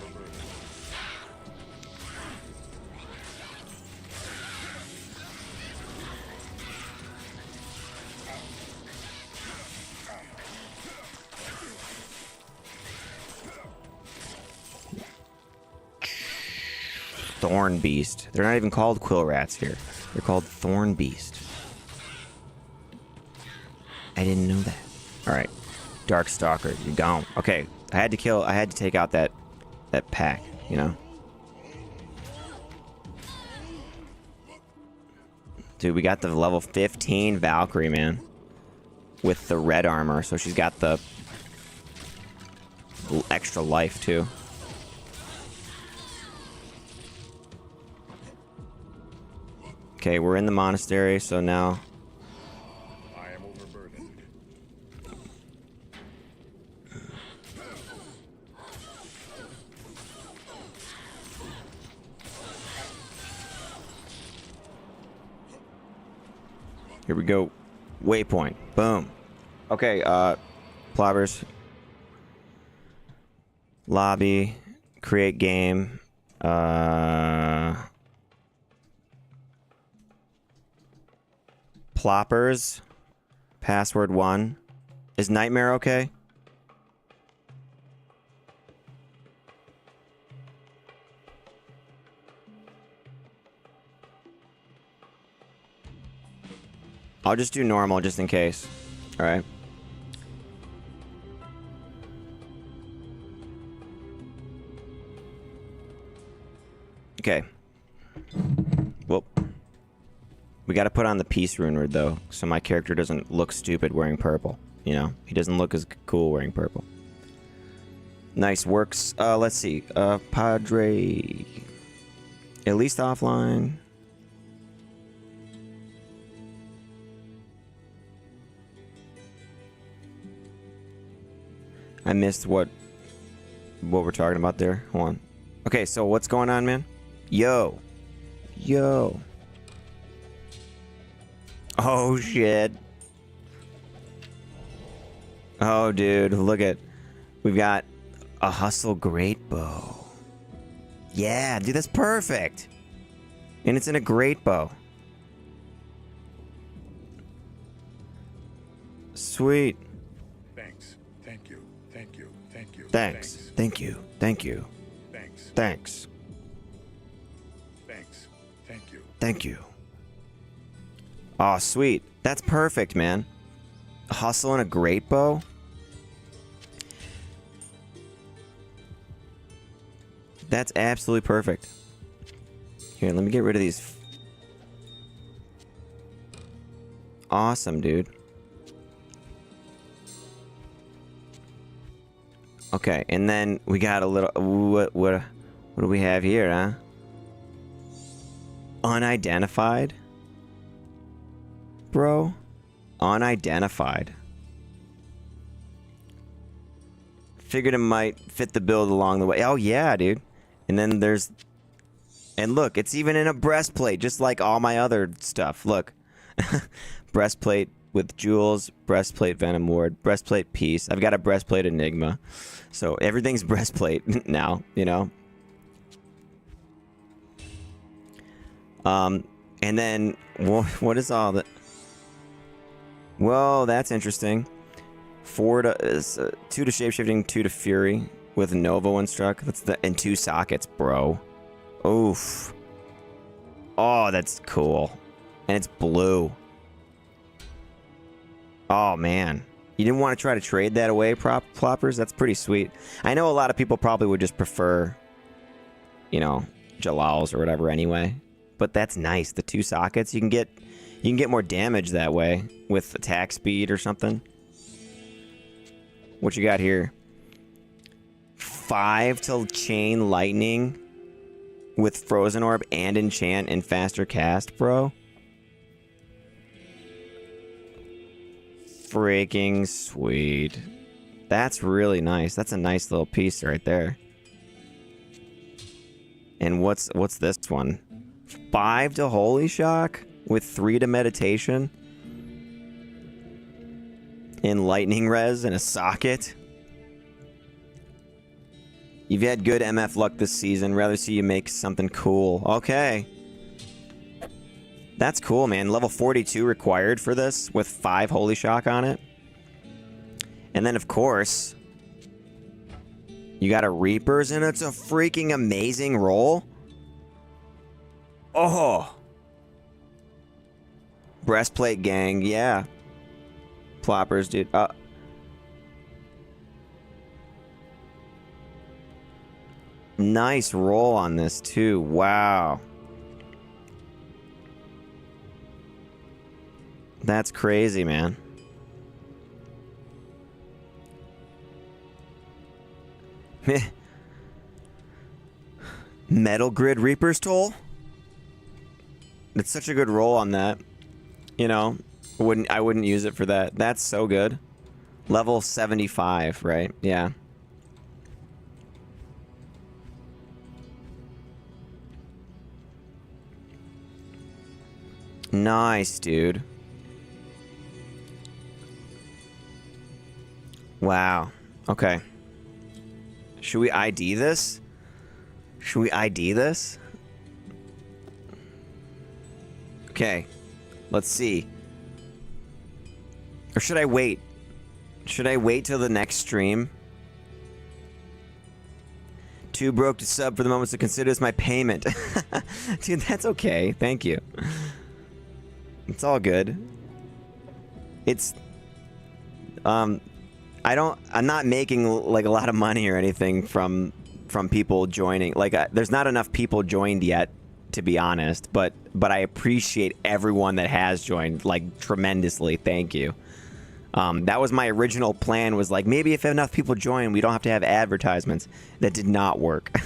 Thorn Beast. They're not even called Quill Rats here. They're called Thorn Beast. I didn't know that. Alright. Dark Stalker, you're gone. Okay. I had to take out that pack, you know? Dude, we got the level 15 Valkyrie, man. With the red armor, so she's got the extra life, too. Okay, we're in the monastery, so now... I am overburdened. Here we go. Waypoint. Boom. Okay, plobbers. Lobby. Create game. Ploppers. Password 1. Is Nightmare okay? I'll just do normal just in case. Alright. Okay. Well, we gotta put on the peace rune word though, so my character doesn't look stupid wearing purple. You know, he doesn't look as cool wearing purple. Nice works. Let's see. Padre. At least offline. I missed what we're talking about there. Hold on. Okay, so what's going on, man? Yo. Yo. Oh, shit. Oh, dude. Look at... We've got a Hustle Great Bow. Yeah, dude, that's perfect. And it's in a Great Bow. Sweet. Thanks. Thank you. Thank you. Thank you. Thanks. Thank you. Thank you. Thanks. Thanks. Thanks. Thank you. Thank you. Oh, sweet. That's perfect, man. Hustle and a Great Bow. That's absolutely perfect. Here, let me get rid of these. Awesome, dude. Okay, and then we got a little... What do we have here, huh? Unidentified? Bro? Unidentified. Figured it might fit the build along the way. Oh, yeah, dude. And then there's... And look, it's even in a breastplate, just like all my other stuff. Look. Breastplate with jewels, breastplate Venom Ward, breastplate Peace. I've got a breastplate Enigma. So everything's breastplate now, you know? And then, what is all that? Whoa, that's interesting. 2 to shapeshifting, 2 to fury with Nova 1 struck. That's and 2 sockets, bro. Oof. Oh, that's cool. And it's blue. Oh, man. You didn't want to try to trade that away, ploppers? That's pretty sweet. I know a lot of people probably would just prefer, you know, Jalal's or whatever anyway. But that's nice. The 2 sockets, you can get more damage that way with attack speed or something. What you got here? 5 to chain lightning with Frozen Orb and enchant and faster cast, bro. Freaking sweet. That's really nice. That's a nice little piece right there. And what's this one? 5 to Holy Shock with 3 to meditation. And lightning res and a socket. You've had good MF luck this season. Rather see you make something cool. Okay. That's cool, man. Level 42 required for this with 5 Holy Shock on it. And then, of course, you got a Reapers, and it's a freaking amazing roll. Oh. Breastplate gang, yeah. Ploppers, dude. Nice roll on this, too. Wow. That's crazy, man. Metal Grid Reaper's Toll? It's such a good roll on that. You know, I wouldn't use it for that. That's so good. Level 75, right? Yeah. Nice, dude. Wow. Okay. Should we ID this? Should we ID this? Okay. Let's see. Or should I wait? Should I wait till the next stream? Too broke to sub for the moment, so consider this my payment. Dude, that's okay. Thank you. It's all good. It's... I'm not making like a lot of money or anything from people joining. Like there's not enough people joined yet, to be honest, but I appreciate everyone that has joined like tremendously. Thank you. That was my original plan, was like, maybe if enough people join, we don't have to have advertisements. That did not work.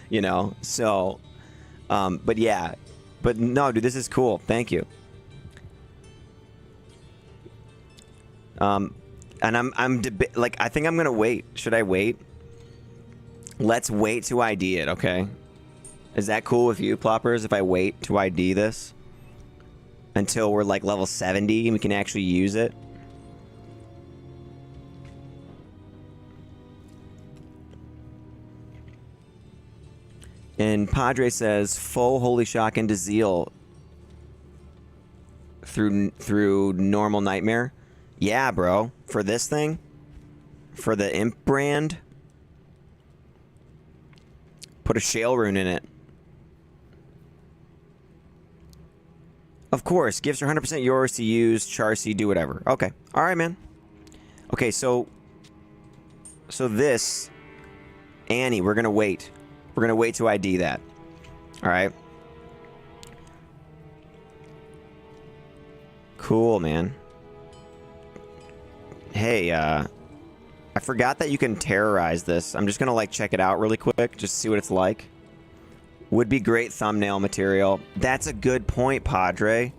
You know? So, but yeah. But no, dude, this is cool. Thank you. And like, I think I'm gonna wait. Should I wait? Let's wait to ID it, okay? Is that cool with you, Ploppers, if I wait to ID this? Until we're like level 70 and we can actually use it? And Padre says, full holy shock into Zeal through normal nightmare. Yeah, bro. For this thing, for the imp brand, put a shale rune in it. Of course, gifts are 100% yours to use. Charcy, do whatever. Okay. All right, man. Okay, so this Annie, we're gonna wait. We're gonna wait to ID that. All right. Cool, man. Hey, I forgot that you can terrorize this. I'm just gonna like check it out really quick, just see what it's like. Would be great thumbnail material. That's a good point, Padre.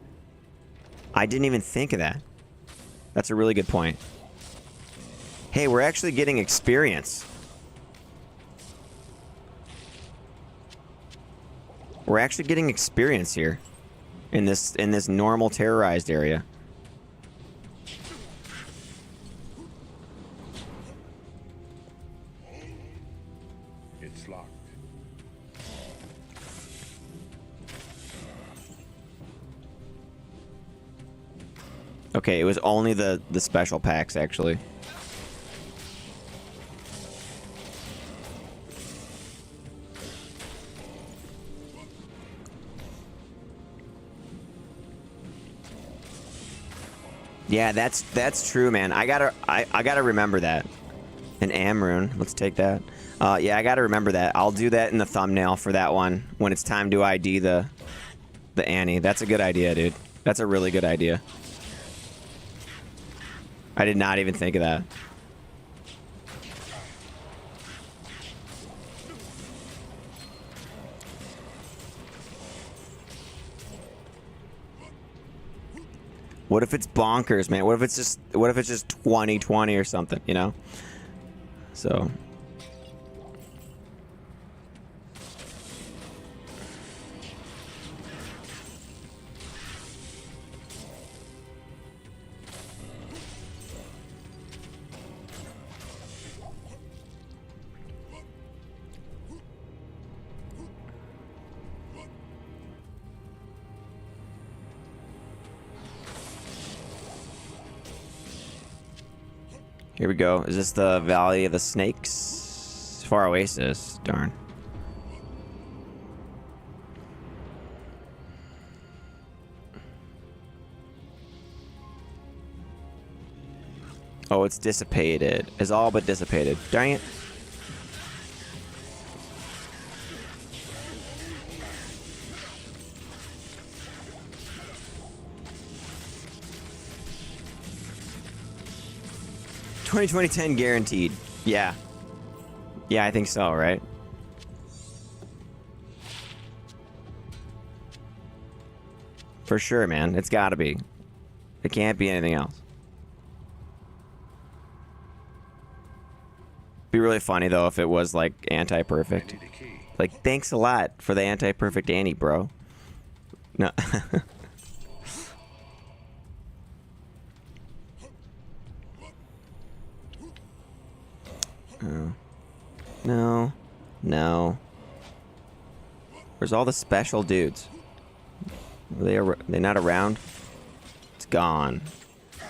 I didn't even think of that. That's a really good point. Hey, we're actually getting experience. We're actually getting experience here in this normal terrorized area. It's locked. Okay, it was only the special packs actually. Yeah, that's true, man. I gotta remember that. An Amrune. Let's take that. Yeah, I gotta remember that. I'll do that in the thumbnail for that one when it's time to ID the Annie. That's a good idea, dude. That's a really good idea. I did not even think of that. What if it's bonkers, man? What if it's just 2020 or something, you know? So here we go. Is this the Valley of the Snakes? Far Oasis. Darn. Oh, it's dissipated. It's all but dissipated. Dang it. $20 guaranteed. Yeah. Yeah, I think so, right? For sure, man. It's gotta be. It can't be anything else. Be really funny, though, if it was, like, anti-perfect. Like, thanks a lot for the anti-perfect Annie, bro. No. Oh. No. No. Where's all the special dudes? Are they not around? It's gone.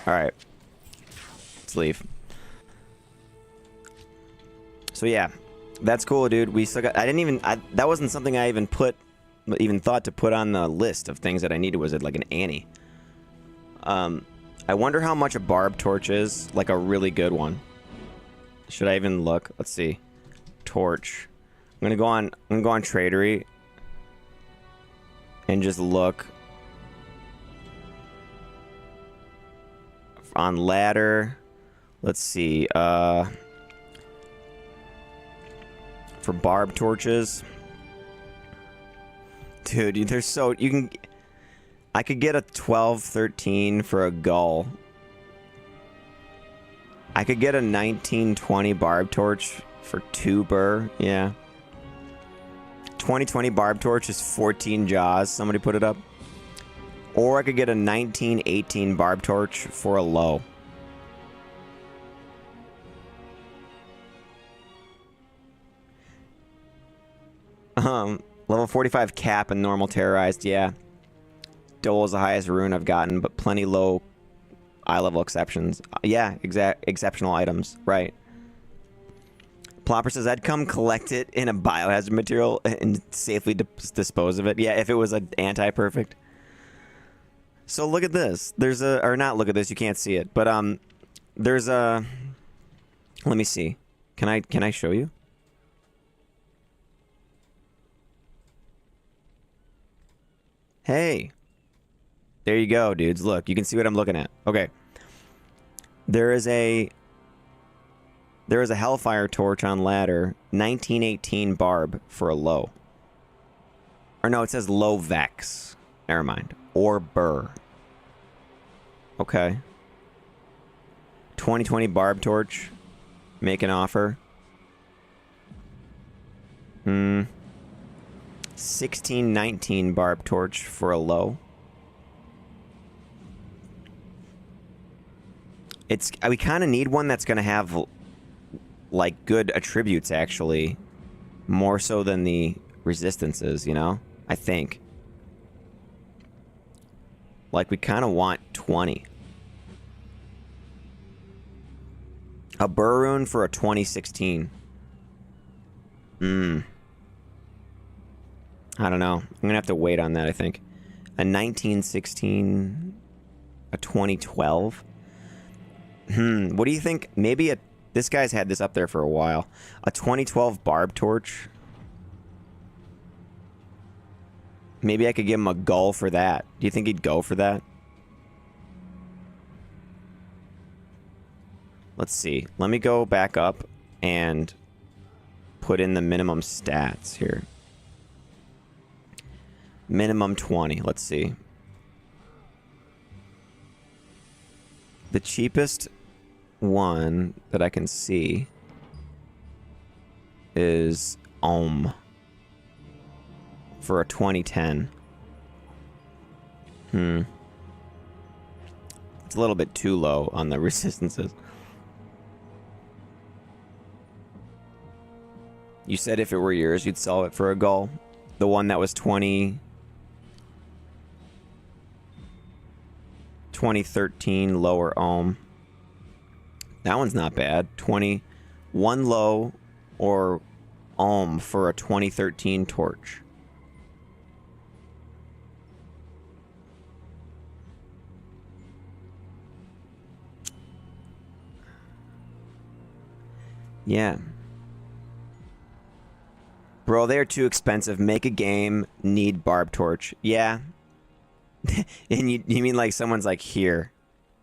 Alright. Let's leave. So yeah. That's cool, dude. We still got... that wasn't something I even thought to put on the list of things that I needed. Was it like an Annie? I wonder how much a barb torch is. Like a really good one. Should I even look? Let's see. Torch. I'm gonna go on Tradery and just look on ladder. Let's see. For barb torches. Dude, they're so... You can... I could get a 12, 13 for a gull. I could get a 19, 20 barb torch for 2 burr. Yeah. 20, barb torch is 14 jaws. Somebody put it up. Or I could get a 19, 18 barb torch for a low. Level 45 cap and normal terrorized, yeah. Dole is the highest rune I've gotten, but plenty low eye level exceptions. Yeah, exceptional items, right. Plopper says, I'd come collect it in a biohazard material and safely dispose of it. Yeah, if it was an anti-perfect. So look at this. There's a... Or not look at this, you can't see it. But, there's a... Let me see. Can I show you? Hey. There you go, dudes. Look, you can see what I'm looking at. Okay. There is a Hellfire torch on ladder, 1918 barb for a low. Or no, it says low vex. Never mind. Or burr. Okay. 2020 barb torch. Make an offer. 1619 barb torch for a low. We kind of need one that's going to have like good attributes actually, more so than the resistances, you know? I think. Like we kind of want 20. A burr rune for a 2016. I don't know. I'm going to have to wait on that, I think. A 1916, a 2012. What do you think? Maybe this guy's had this up there for a while. A 2012 barb torch. Maybe I could give him a gull for that. Do you think he'd go for that? Let's see. Let me go back up and put in the minimum stats here. Minimum 20. Let's see. The cheapest one that I can see is Ohm for a 2010. It's a little bit too low on the resistances. You said if it were yours, you'd sell it for a gull. The one that was 2013 lower ohm. That one's not bad. 21 low or ohm for a 2013 torch. Yeah. Bro, they're too expensive. Make a game, need barb torch. Yeah. And you mean like someone's like, here,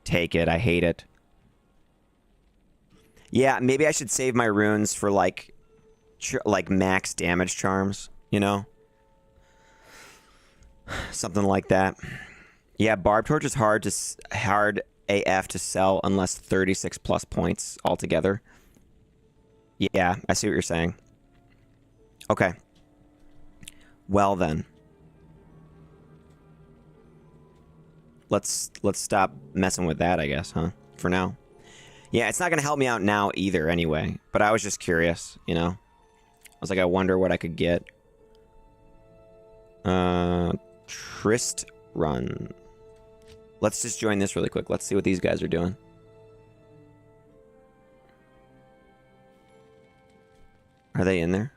take it, I hate it. Yeah, maybe I should save my runes for like max damage charms, you know? Something like that. Yeah, barb torch is hard AF to sell unless 36 plus points altogether. Yeah, I see what you're saying. Okay. Well then. Let's stop messing with that, I guess, huh? For now. Yeah, it's not going to help me out now either anyway. But I was just curious, you know? I was like, I wonder what I could get. Trist Run. Let's just join this really quick. Let's see what these guys are doing. Are they in there?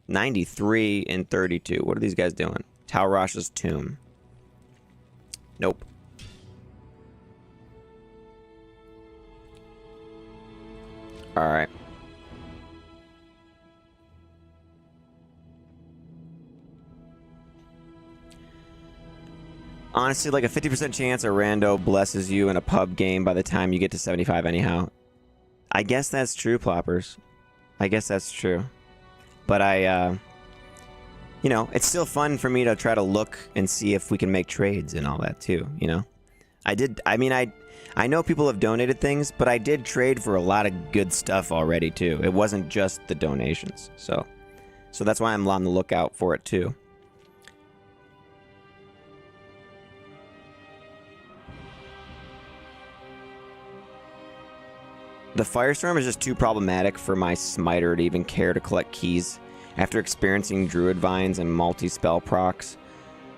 93 and 32. What are these guys doing? Talrash's Tomb. Nope. Alright. Honestly, like a 50% chance a rando blesses you in a pub game by the time you get to 75 anyhow. I guess that's true, Ploppers. I guess that's true. But you know, it's still fun for me to try to look and see if we can make trades and all that too, you know? I know people have donated things, but I did trade for a lot of good stuff already too. It wasn't just the donations. So that's why I'm on the lookout for it too. The Firestorm is just too problematic for my Smiter to even care to collect keys after experiencing Druid Vines and multi-spell procs.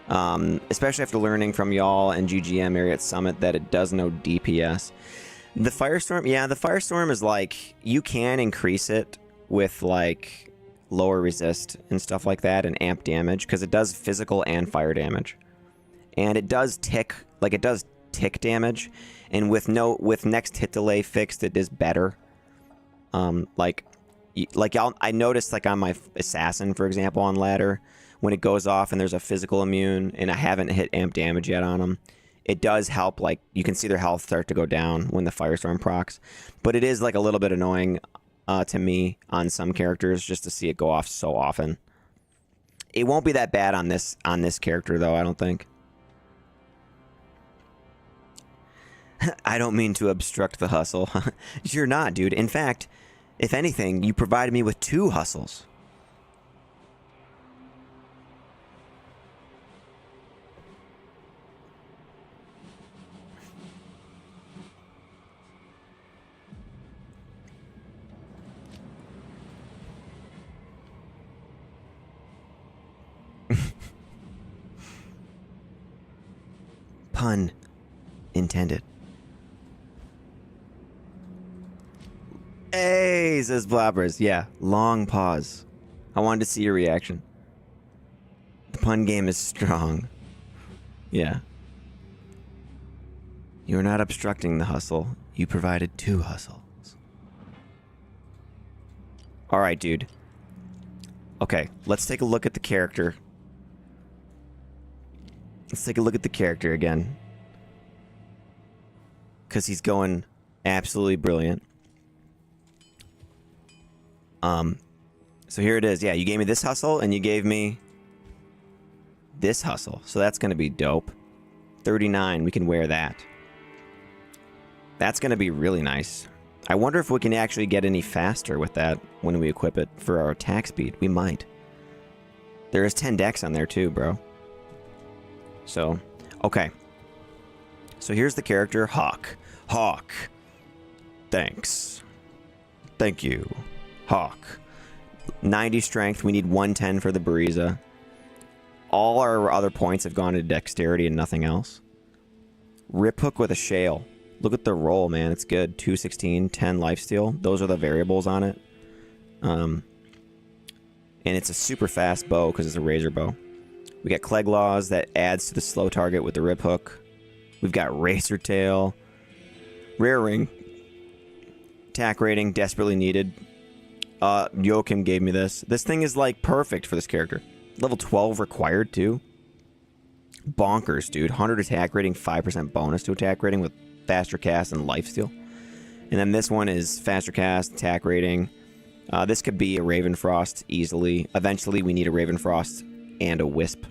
Especially after learning from y'all and GGM area at Summit that it does no DPS. The Firestorm, yeah, the Firestorm is like, you can increase it with like lower resist and stuff like that and amp damage because it does physical and fire damage. And it does tick, like it does tick damage. And with next hit delay fixed, it is better. I noticed like on my assassin, for example, on ladder, when it goes off and there's a physical immune and I haven't hit amp damage yet on them, it does help. Like you can see their health start to go down when the Firestorm procs, but it is like a little bit annoying to me on some characters just to see it go off so often. It won't be that bad on this character though, I don't think. I don't mean to obstruct the hustle. You're not, dude. In fact, if anything, you provided me with 2 hustles. Pun intended. Hey, says Blobbers. Yeah, long pause. I wanted to see your reaction. The pun game is strong. Yeah. You're not obstructing the hustle. You provided 2 hustles. Alright, dude. Okay, let's take a look at the character. Let's take a look at the character again. Because he's going absolutely brilliant. So here it is. Yeah, you gave me this hustle and you gave me this hustle. So that's going to be dope. 39, we can wear that. That's going to be really nice. I wonder if we can actually get any faster with that when we equip it for our attack speed. We might. There is 10 decks on there too, bro. So, okay. So here's the character, Hawk. Hawk. Thanks. Thank you. Hawk. 90 strength. We need 110 for the Bariza. All our other points have gone to dexterity and nothing else. Rip hook with a shale. Look at the roll, man. It's good. 216, 10 lifesteal. Those are the variables on it. And it's a super fast bow because it's a razor bow. We got Cleglaws that adds to the slow target with the rip hook. We've got Razor Tail. Rare Ring. Attack rating, desperately needed. Joachim gave me this. This thing is like perfect for this character. Level 12 required too. Bonkers, dude. 100 attack rating, 5% bonus to attack rating with faster cast and lifesteal. And then this one is faster cast, attack rating. This could be a Ravenfrost easily. Eventually we need a Ravenfrost and a Wisp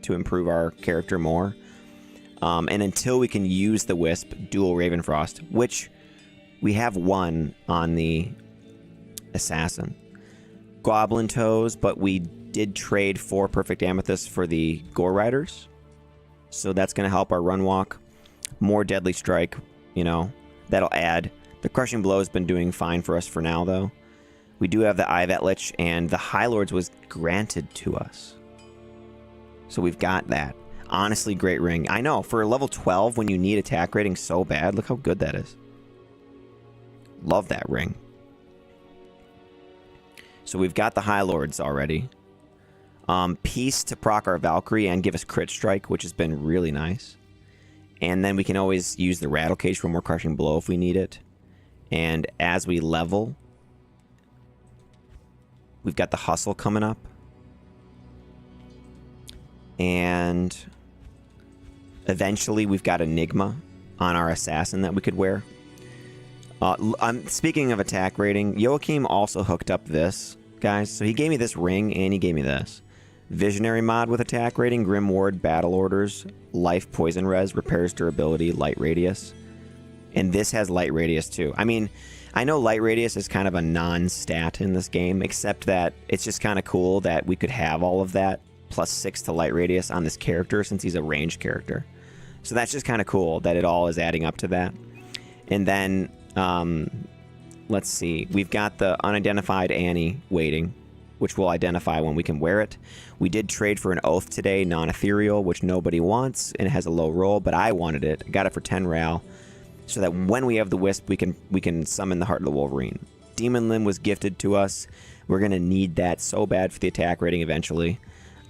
to improve our character more. And until we can use the Wisp, dual Ravenfrost, which we have one on the Assassin. Goblin Toes, but we did trade 4 Perfect Amethysts for the Gore Riders. So that's going to help our run walk. More Deadly Strike, you know, that'll add. The Crushing Blow has been doing fine for us for now, though. We do have the Ivet Lich, and the High Lords was granted to us. So we've got that. Honestly, great ring. I know, for level 12, when you need attack rating so bad, look how good that is. Love that ring. So we've got the High Lords already. Peace to proc our Valkyrie and give us crit strike, which has been really nice. And then we can always use the Rattle Cage for more Crushing Blow if we need it. And as we level, we've got the Hustle coming up. And eventually we've got Enigma on our assassin that we could wear. I'm speaking of attack rating. Joachim also hooked up this, guys. So he gave me this ring and he gave me this. Visionary mod with attack rating, Grim Ward, Battle Orders, Life, Poison Res, Repairs Durability, Light Radius. And this has Light Radius too. I mean, I know Light Radius is kind of a non-stat in this game, except that it's just kind of cool that we could have all of that plus 6 to Light Radius on this character since he's a ranged character. So that's just kind of cool that it all is adding up to that. And then, let's see. We've got the unidentified Annie waiting, which we'll identify when we can wear it. We did trade for an Oath today, non-ethereal, which nobody wants, and it has a low roll, but I wanted it. I got it for 10 Ral, so that when we have the Wisp, we can summon the Heart of the Wolverine. Demon Limb was gifted to us. We're going to need that so bad for the attack rating eventually.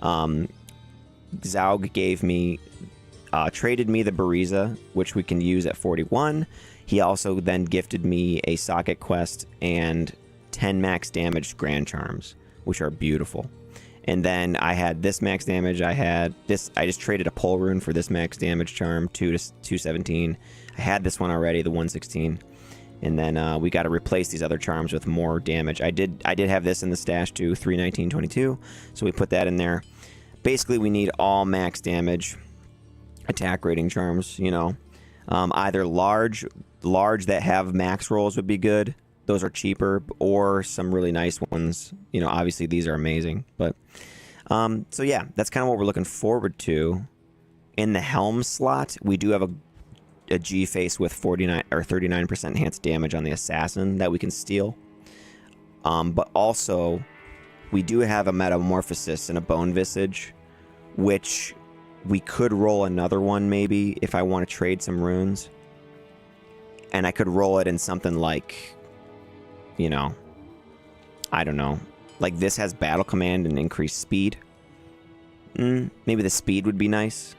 Zaug gave me, traded me the Bariza, which we can use at 41. He also then gifted me a Socket Quest and 10 max damage Grand Charms, which are beautiful. And then I had this max damage. I had this. I just traded a Pole Rune for this max damage charm, 217. I had this one already, the 116. And then we got to replace these other charms with more damage. I did have this in the stash too, 319.22. So we put that in there. Basically, we need all max damage attack rating charms. You know, either large that have max rolls would be good. Those are cheaper, or some really nice ones. You know, obviously these are amazing. But so yeah, that's kind of what we're looking forward to. In the helm slot, we do have a G face with 49 or 39% enhanced damage on the assassin that we can steal. But also, we do have a metamorphosis and a bone visage, which we could roll another one maybe if I want to trade some runes. And I could roll it in something like, you know, I don't know. Like this has battle command and increased speed. Maybe the speed would be nice.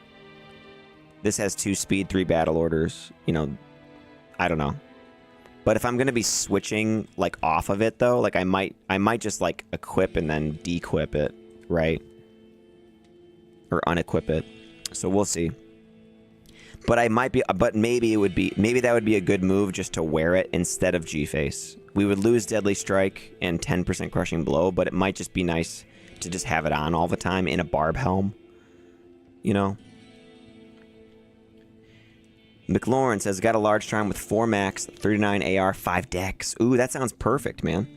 This has 2 speed, 3 battle orders. You know, I don't know. But if I'm gonna be switching like off of it though, like I might just like equip and then dequip it, right? Or unequip it. So we'll see. But maybe that would be a good move just to wear it instead of G-Face. We would lose Deadly Strike and 10% Crushing Blow, but it might just be nice to just have it on all the time in a barb helm. You know? McLaurin says, got a large charm with 4 max, 39 AR, 5 decks. Ooh, that sounds perfect, man.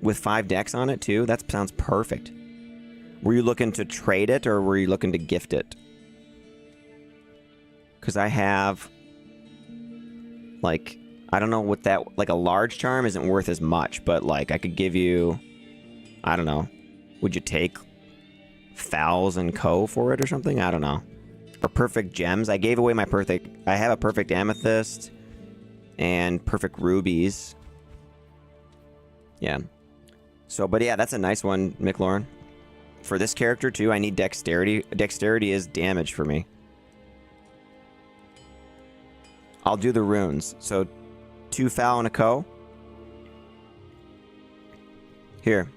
With 5 decks on it, too? That sounds perfect. Were you looking to trade it, or were you looking to gift it? Because I have, like, I don't know what that, like a large charm isn't worth as much, but like I could give you, I don't know. Would you take Fowls and Co for it or something? I don't know. Or perfect gems. I gave away my perfect, I have a perfect amethyst and perfect rubies. Yeah. So, but yeah, that's a nice one, McLaurin. For this character too, I need dexterity. Dexterity is damage for me. I'll do the runes. So, 2 Foul and a Co. Here.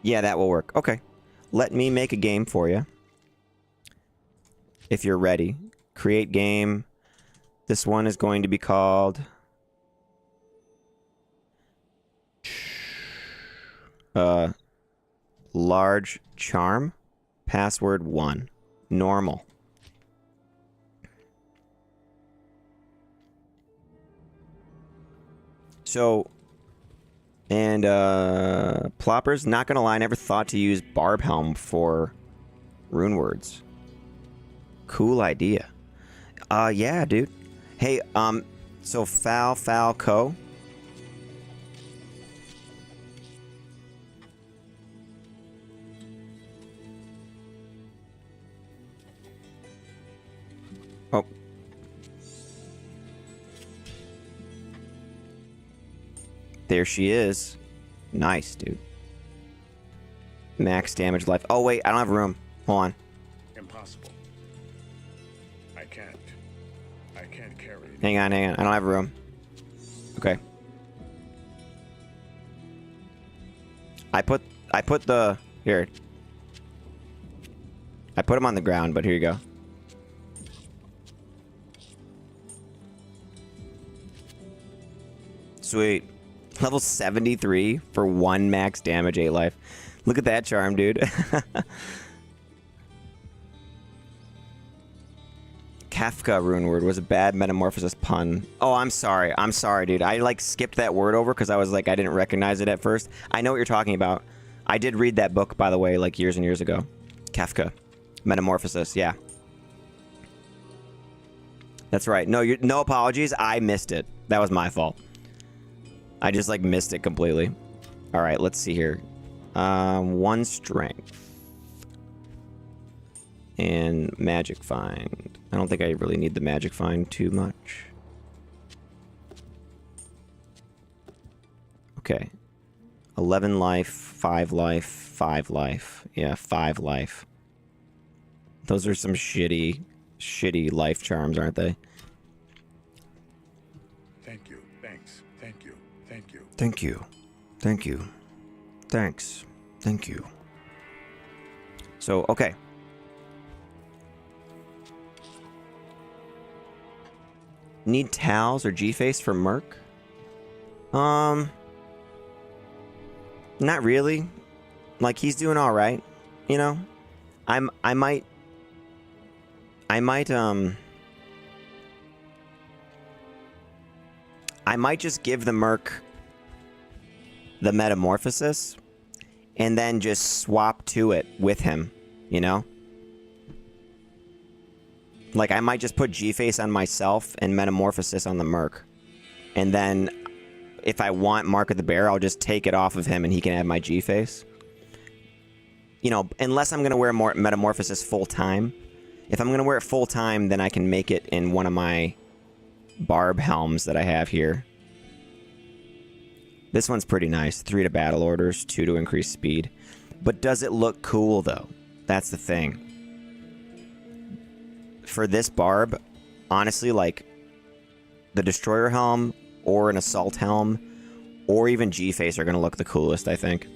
Yeah, that will work. Okay. Let me make a game for you. If you're ready. Create game. This one is going to be called... Large charm. Password 1. Normal. So, and Ploppers, not gonna lie, I never thought to use Barb Helm for rune words. Cool idea. Yeah, dude. Hey, so Foul Co. Oh. There she is. Nice, dude. Max damage life. Oh, wait, I don't have room. Hold on. Impossible. I can't carry it. Hang on. I don't have room. Okay. I put the... Here. I put him on the ground, but here you go. Sweet. Level 73 for 1 max damage, 8 life. Look at that charm, dude. Kafka rune word was a bad metamorphosis pun. Oh, I'm sorry. I'm sorry, dude. I like skipped that word over because I was like, I didn't recognize it at first. I know what you're talking about. I did read that book, by the way, like years and years ago. Kafka. Metamorphosis, yeah. That's right. No, no apologies. I missed it. That was my fault. I just like missed it completely. All right, let's see here. 1 strength. And magic find. I don't think I really need the magic find too much. Okay. 11 life, 5 life, 5 life. Yeah, 5 life. Those are some shitty life charms, aren't they? Thank you. Thanks. Thank you. Thank you. Thank you. Thank you. Thanks. Thank you. So, okay. Need towels or G-Face for Merc? Not really. Like, he's doing alright, you know? I might just give the Merc the Metamorphosis and then just swap to it with him, you know? Like, I might just put G-Face on myself and Metamorphosis on the Merc. And then, if I want Mark of the Bear, I'll just take it off of him and he can have my G-Face. You know, unless I'm going to wear more Metamorphosis full-time. If I'm going to wear it full-time, then I can make it in one of my Barb helms that I have here. This one's pretty nice. 3 to battle orders, 2 to increase speed. But does it look cool, though? That's the thing. For this Barb, honestly, like, the Destroyer helm, or an Assault helm, or even G-Face are going to look the coolest, I think.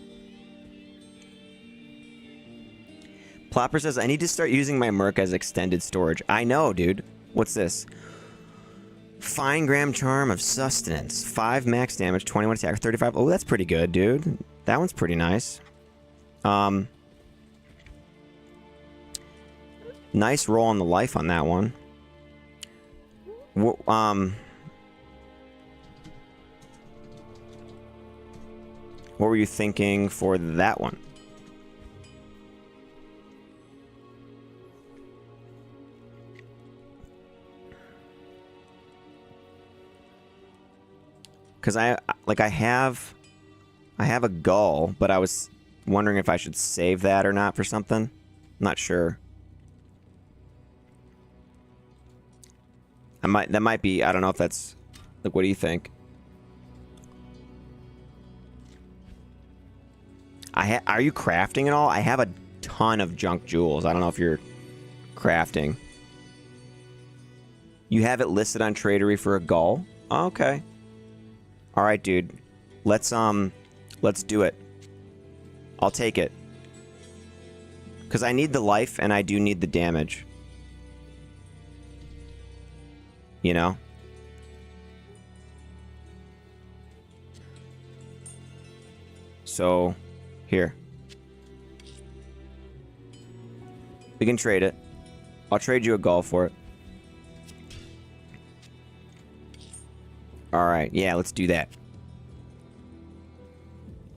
Plopper says, I need to start using my Merc as extended storage. I know, dude. What's this? Fine Gram Charm of Sustenance. 5 max damage, 21 attack, 35. Oh, that's pretty good, dude. That one's pretty nice. Nice roll on the life on that one. What were you thinking for that one? Because I have a gull, but I was wondering if I should save that or not for something. I'm not sure. That might be, I don't know if that's, like, what do you think? Are you crafting at all? I have a ton of junk jewels. I don't know if you're crafting. You have it listed on Tradery for a gull? Oh, okay. All right, dude. Let's do it. I'll take it. Because I need the life and I do need the damage. You know? So, here. We can trade it. I'll trade you a gull for it. Alright, yeah, let's do that.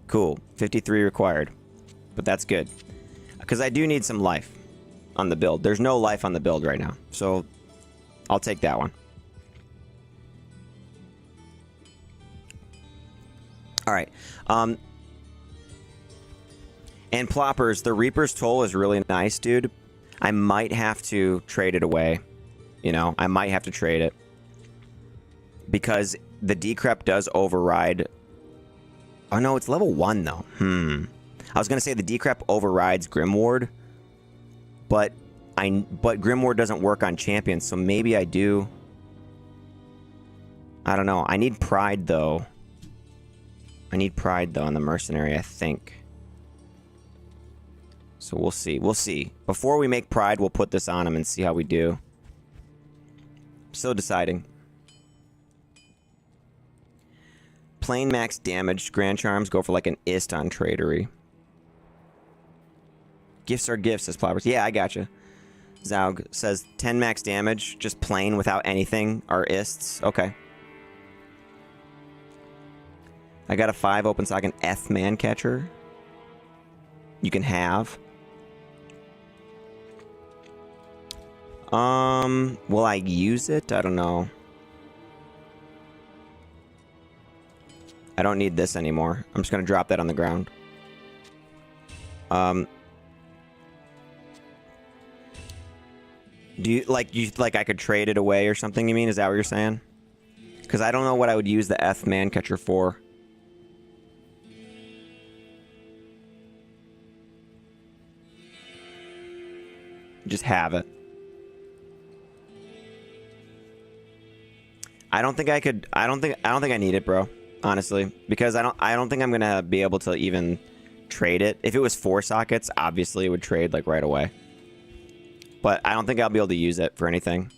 Cool. 53 required. But that's good. Because I do need some life on the build. There's no life on the build right now. So, I'll take that one. Alright. And Ploppers, the Reaper's Toll is really nice, dude. I might have to trade it away. You know, I might have to trade it. Because the Decrep does override... Oh, no, it's level 1, though. I was going to say the Decrep overrides Grimward. But Grimward doesn't work on champions, so maybe I do... I don't know. I need Pride, though. I need Pride, though, on the Mercenary, I think. So we'll see. We'll see. Before we make Pride, we'll put this on him and see how we do. Still deciding. Plain max damage. Grand Charms go for like an ist on Tradery. Gifts are gifts, says Plobbers. Yeah, I gotcha. Zaug says 10 max damage, just plain without anything, are ists. Okay. I got a 5 open sock and F man catcher. You can have. Will I use it? I don't know. I don't need this anymore. I'm just gonna drop that on the ground. Do you like I could trade it away or something, you mean? Is that what you're saying? Because I don't know what I would use the F man catcher for. Just have it. I don't think I could. I don't think I need it, bro. Honestly, because I don't think I'm gonna be able to even trade it. If it was 4 sockets, obviously it would trade like right away. But I don't think I'll be able to use it for anything.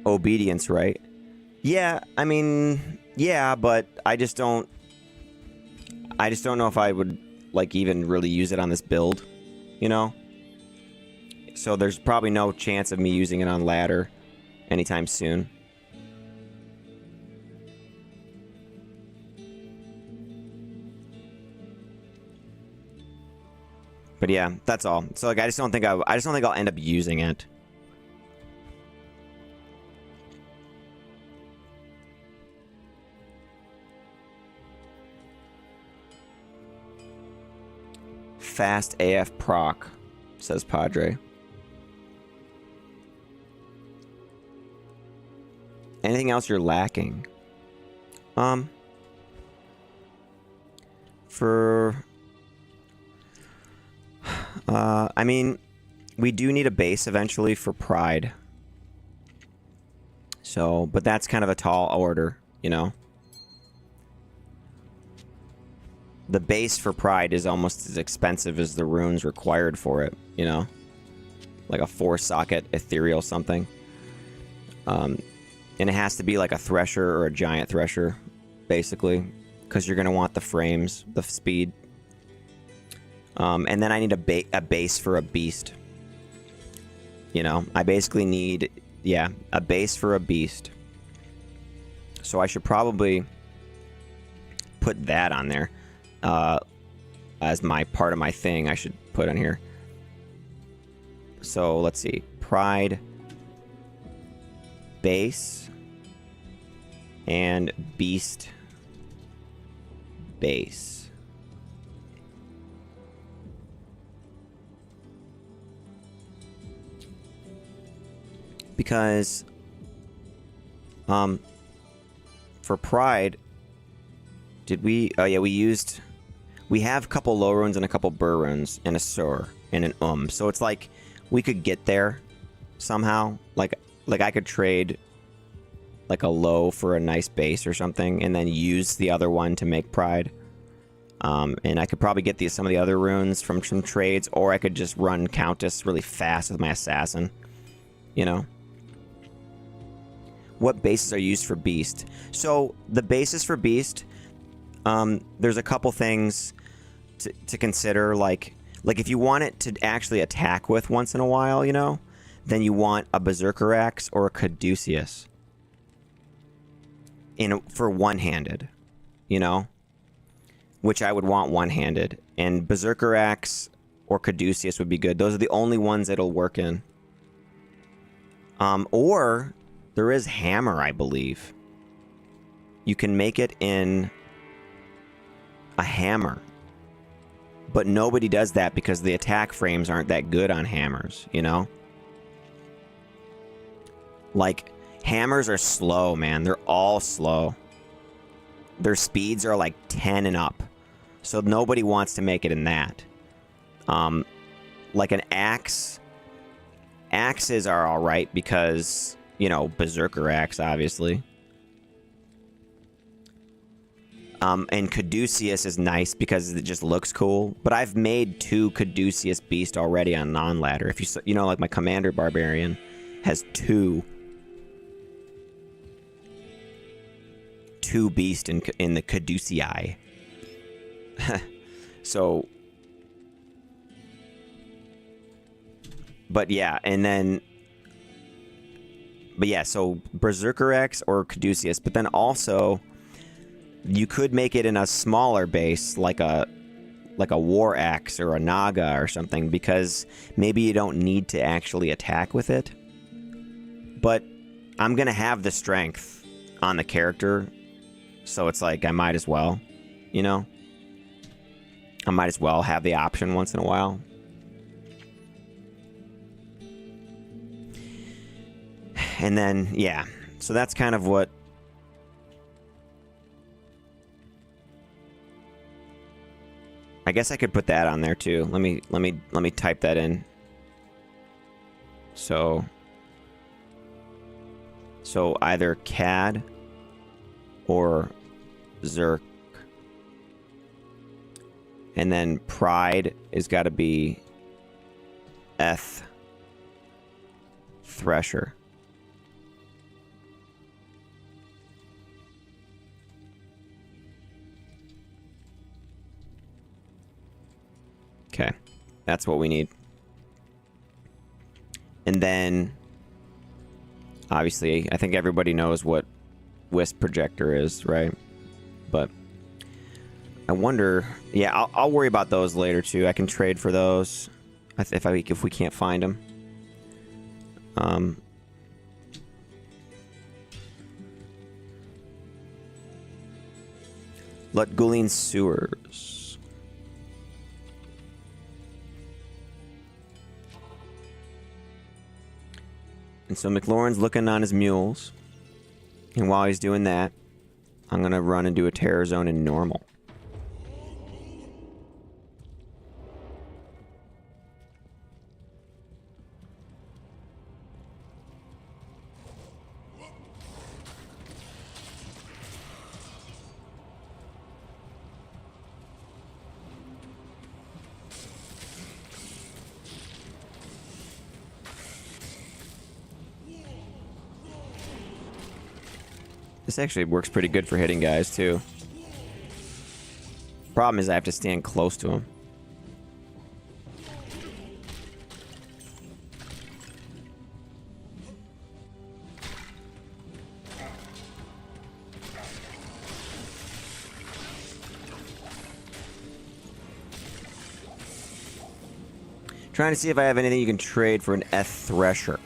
Obedience, right? Yeah, I mean, yeah, but I just don't know if I would like even really use it on this build, you know? So there's probably no chance of me using it on ladder anytime soon. But yeah, that's all. So like I just don't think I'll end up using it. Fast AF proc, says Padre. Anything else you're lacking? I mean, we do need a base eventually for Pride. So, but that's kind of a tall order, you know? The base for Pride is almost as expensive as the runes required for it, you know? Like a 4-socket ethereal something. And it has to be like a Thresher or a Giant Thresher, basically. Because you're going to want the frames, the speed. And then I need a base for a Beast. You know, I basically need, yeah, a base for a Beast. So I should probably put that on there. As my part of my thing I should put on here. So let's see. Pride, base, and Beast base. Because for Pride, did we, oh yeah, we have a couple low runes and a couple burr runes and a sur and an so it's like we could get there somehow. Like I could trade like a low for a nice base or something and then use the other one to make Pride. And I could probably get some of the other runes from some trades, or I could just run Countess really fast with my assassin, you know? What bases are used for Beast? So the bases for Beast, there's a couple things to consider, like if you want it to actually attack with once in a while, you know, then you want a Berserker Axe or a Caduceus for one-handed, you know, which I would want one-handed, and Berserker Axe or Caduceus would be good. Those are the only ones it'll work in. Or there is Hammer, I believe. You can make it in a Hammer. But nobody does that because the attack frames aren't that good on hammers, you know? Like, hammers are slow, man. They're all slow. Their speeds are like 10 and up. So nobody wants to make it in that. Like an axe. Axes are alright because, you know, Berserker Axe, obviously. And Caduceus is nice because it just looks cool. But I've made 2 Caduceus Beast already on non-ladder. If you know, like my Commander Barbarian has 2 Beast in the Caducei. So, but yeah, and then, but yeah, so Berserker X or Caduceus, but then also you could make it in a smaller base, like a War Axe or a Naga or something, because maybe you don't need to actually attack with it. But I'm gonna have the strength on the character, so it's like I might as well, you know? I might as well have the option once in a while. And then, yeah, so that's kind of what... I guess I could put that on there too. Let me type that in. So either CAD or Zerk. And then Pride is got to be Eth Thresher. Okay, that's what we need. And then, obviously, I think everybody knows what Wisp Projector is, right? But I wonder... Yeah, I'll worry about those later, too. I can trade for those if we can't find them. Lutgulian Sewers. And so McLaurin's looking on his mules. And while he's doing that, I'm going to run and do a terror zone in normal. This actually works pretty good for hitting guys, too. Problem is I have to stand close to him. Trying to see if I have anything you can trade for an Eth Thresher,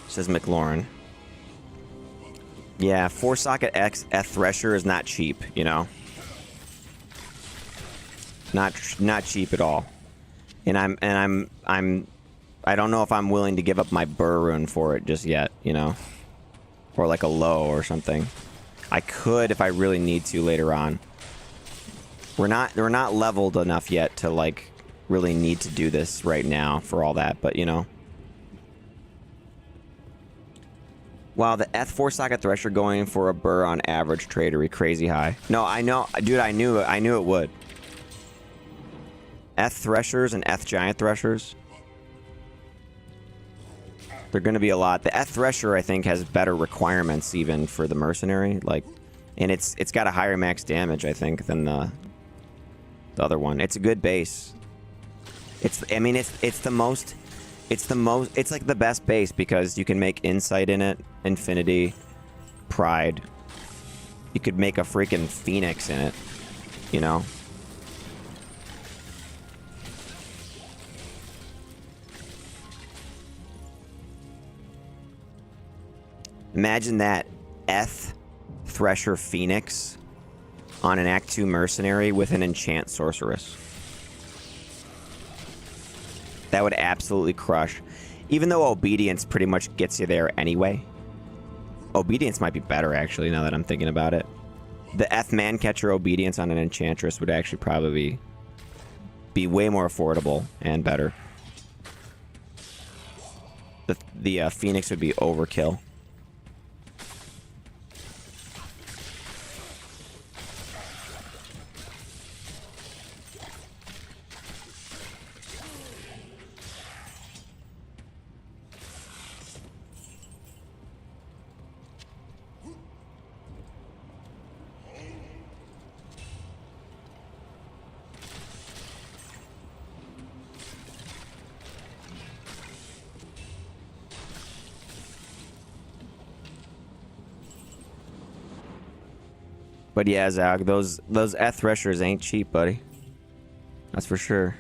says McLaurin. Yeah, 4-socket X Eth Thresher is not cheap, you know. Not cheap at all. And I don't know if I'm willing to give up my Burr rune for it just yet, you know. Or like a low or something. I could if I really need to later on. We're not leveled enough yet to like really need to do this right now for all that, but you know. Wow, the Eth 4-socket Thresher going for a Burr on average tradery, crazy high. No, I know, dude, I knew it would. Eth Threshers and Eth Giant Threshers. They're going to be a lot. The Eth Thresher, I think, has better requirements even for the Mercenary. Like, and it's got a higher max damage, I think, than the other one. It's a good base. It's like the best base because you can make Insight in it, Infinity, Pride. You could make a freaking Phoenix in it, you know? Imagine that Eth Thresher Phoenix on an Act 2 Mercenary with an Enchant Sorceress. That would absolutely crush. Even though Obedience pretty much gets you there anyway. Obedience might be better, actually, now that I'm thinking about it. The Eth Mancatcher Obedience on an Enchantress would actually probably be way more affordable and better. The Phoenix would be overkill. But yeah, Zog, those Eth Threshers ain't cheap, buddy. That's for sure.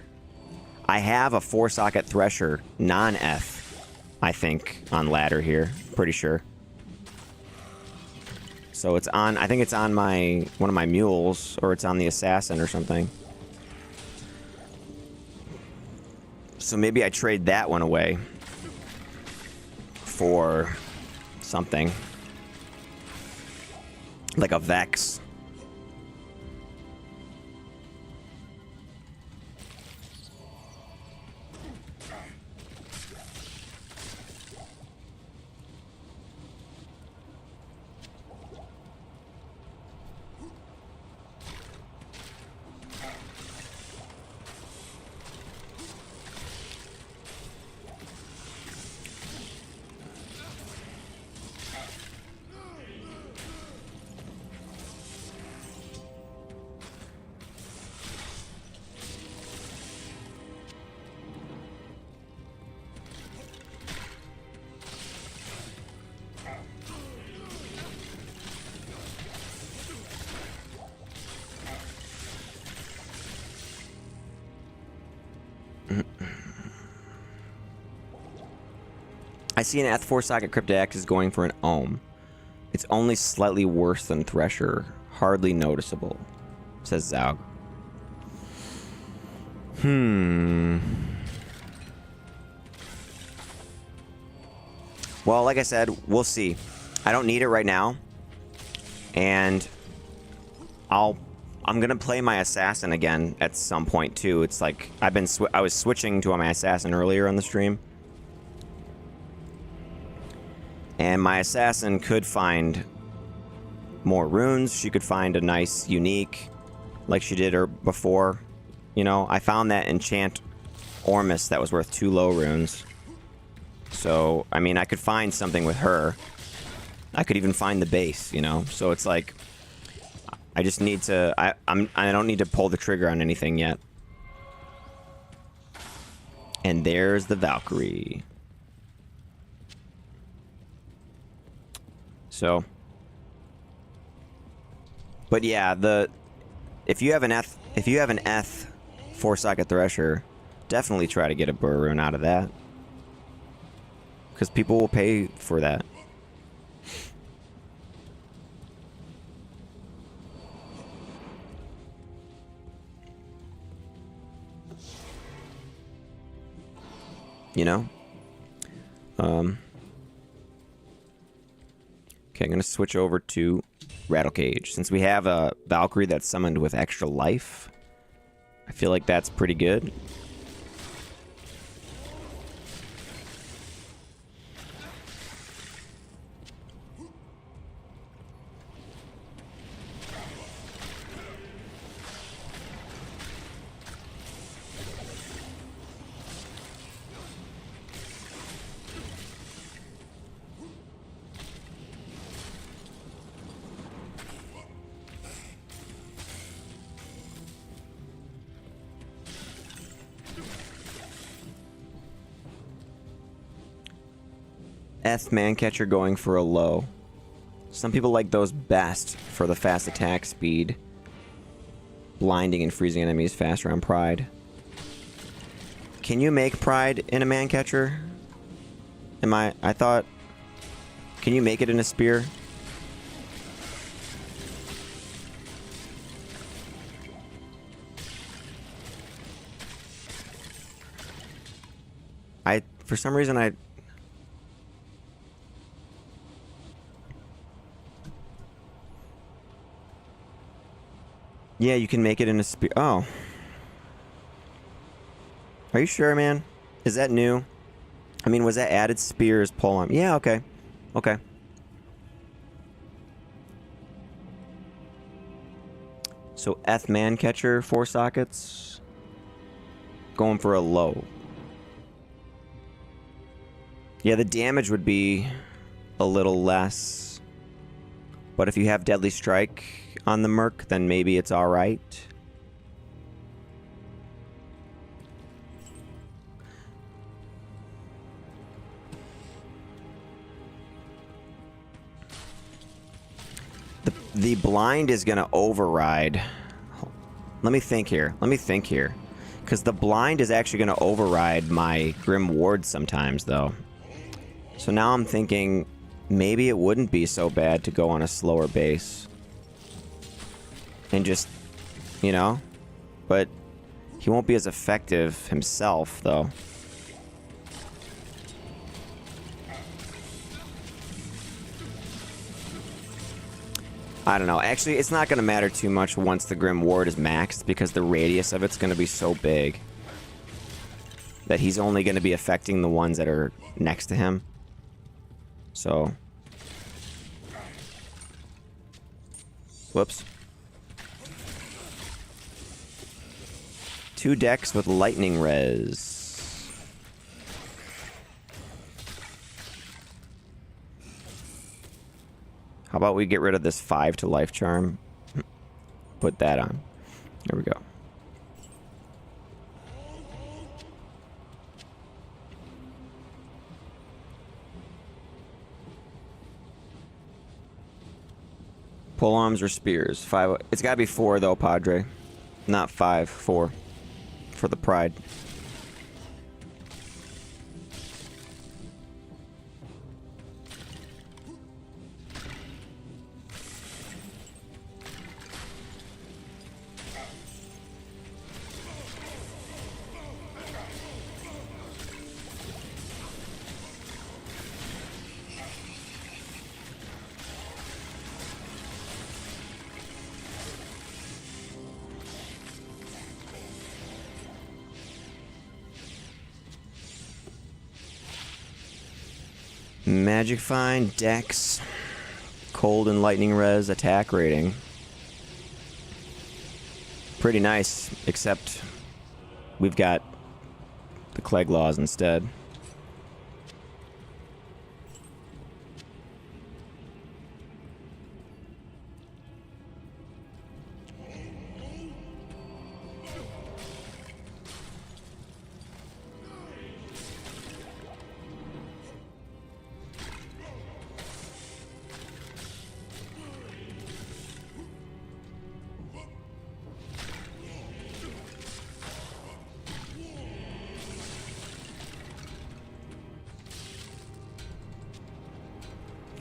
I have a 4-socket Thresher, non-Eth, I think, on ladder here. Pretty sure. So it's on, I think it's on my, one of my mules, or it's on the Assassin or something. So maybe I trade that one away for something. Like a Vex. I see an Eth 4-socket Cryptax is going for an Ohm. It's only slightly worse than Thresher. Hardly noticeable, says Zaug. Well, like I said, we'll see. I don't need it right now. And I'm gonna play my Assassin again at some point too. It's like I was switching to my Assassin earlier on the stream. And my Assassin could find more runes. She could find a nice unique, like she did her before. You know, I found that enchant Ormus that was worth 2 low runes. So, I mean, I could find something with her. I could even find the base, you know? So it's like, I just need to, I don't need to pull the trigger on anything yet. And there's the Valkyrie. So, but yeah, if you have an Eth 4-socket Thresher, definitely try to get a Burr rune out of that, because people will pay for that. You know? Okay, I'm going to switch over to Rattle Cage. Since we have a Valkyrie that's summoned with extra life, I feel like that's pretty good. Eth Mancatcher going for a low. Some people like those best for the fast attack speed. Blinding and freezing enemies faster on Pride. Can you make Pride in a Mancatcher? I thought... Can you make it in a Spear? For some reason, yeah, you can make it in a Spear. Oh. Are you sure, man? Is that new? I mean, was that added Spears pull on? Yeah, okay. Okay. So, Eth Mancatcher, 4 sockets. Going for a low. Yeah, the damage would be a little less. But if you have Deadly Strike on the Merc, then maybe it's alright. the blind is going to override. Let me think here. Because the blind is actually going to override my Grim Ward sometimes, though. So now I'm thinking maybe it wouldn't be so bad to go on a slower base. And just, you know? But he won't be as effective himself, though. I don't know. Actually, it's not going to matter too much once the Grim Ward is maxed, because the radius of it's going to be so big that he's only going to be affecting the ones that are next to him. So. Whoops. 2 decks with lightning res. How about we get rid of this 5 to life charm? Put that on. There we go. Pole arms or spears? 5. It's gotta be 4 though, Padre. Not 5, 4. For the pride. Magic Find, Dex, Cold and Lightning Res, attack rating. Pretty nice, except we've got the Clegg Laws instead.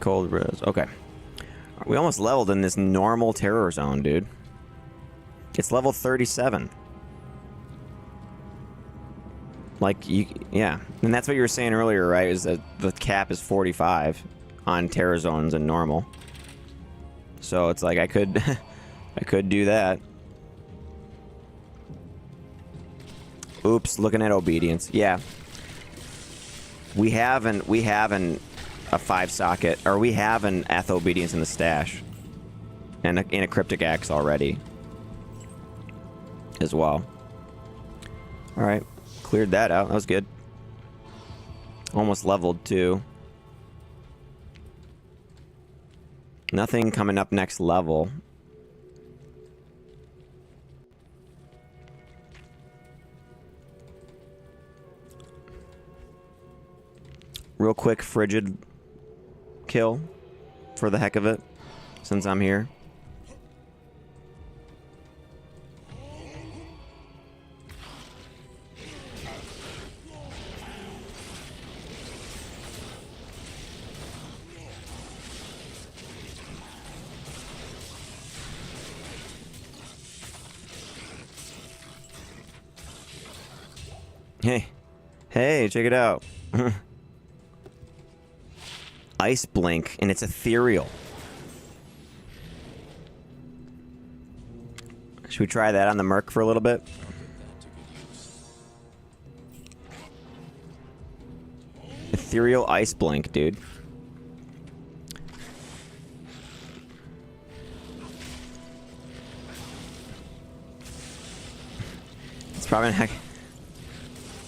Cold Res. Okay. We almost leveled in this normal terror zone, dude. It's level 37. Like, yeah. And that's what you were saying earlier, right? Is that the cap is 45 on terror zones and normal. So it's like I could I could do that. Oops, looking at obedience. Yeah. We have a 5-socket, or we have an Eth Obedience in the stash. And in a Cryptic Axe already. As well. Alright. Cleared that out. That was good. Almost leveled, too. Nothing coming up next level. Real quick frigid kill for the heck of it, since I'm here. Hey, check it out. Ice Blink, and it's ethereal. Should we try that on the Merc for a little bit? Ethereal Ice Blink, dude. It's probably not...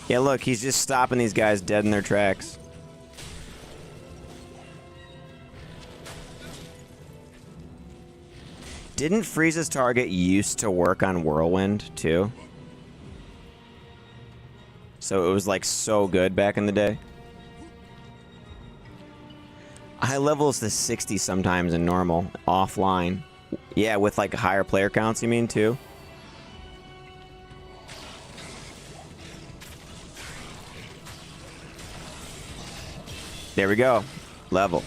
Yeah, look, he's just stopping these guys dead in their tracks. Didn't Frieza's target used to work on Whirlwind, too? So it was, like, so good back in the day. High levels to 60 sometimes in normal, offline. Yeah, with like higher player counts, you mean, too? There we go. Level.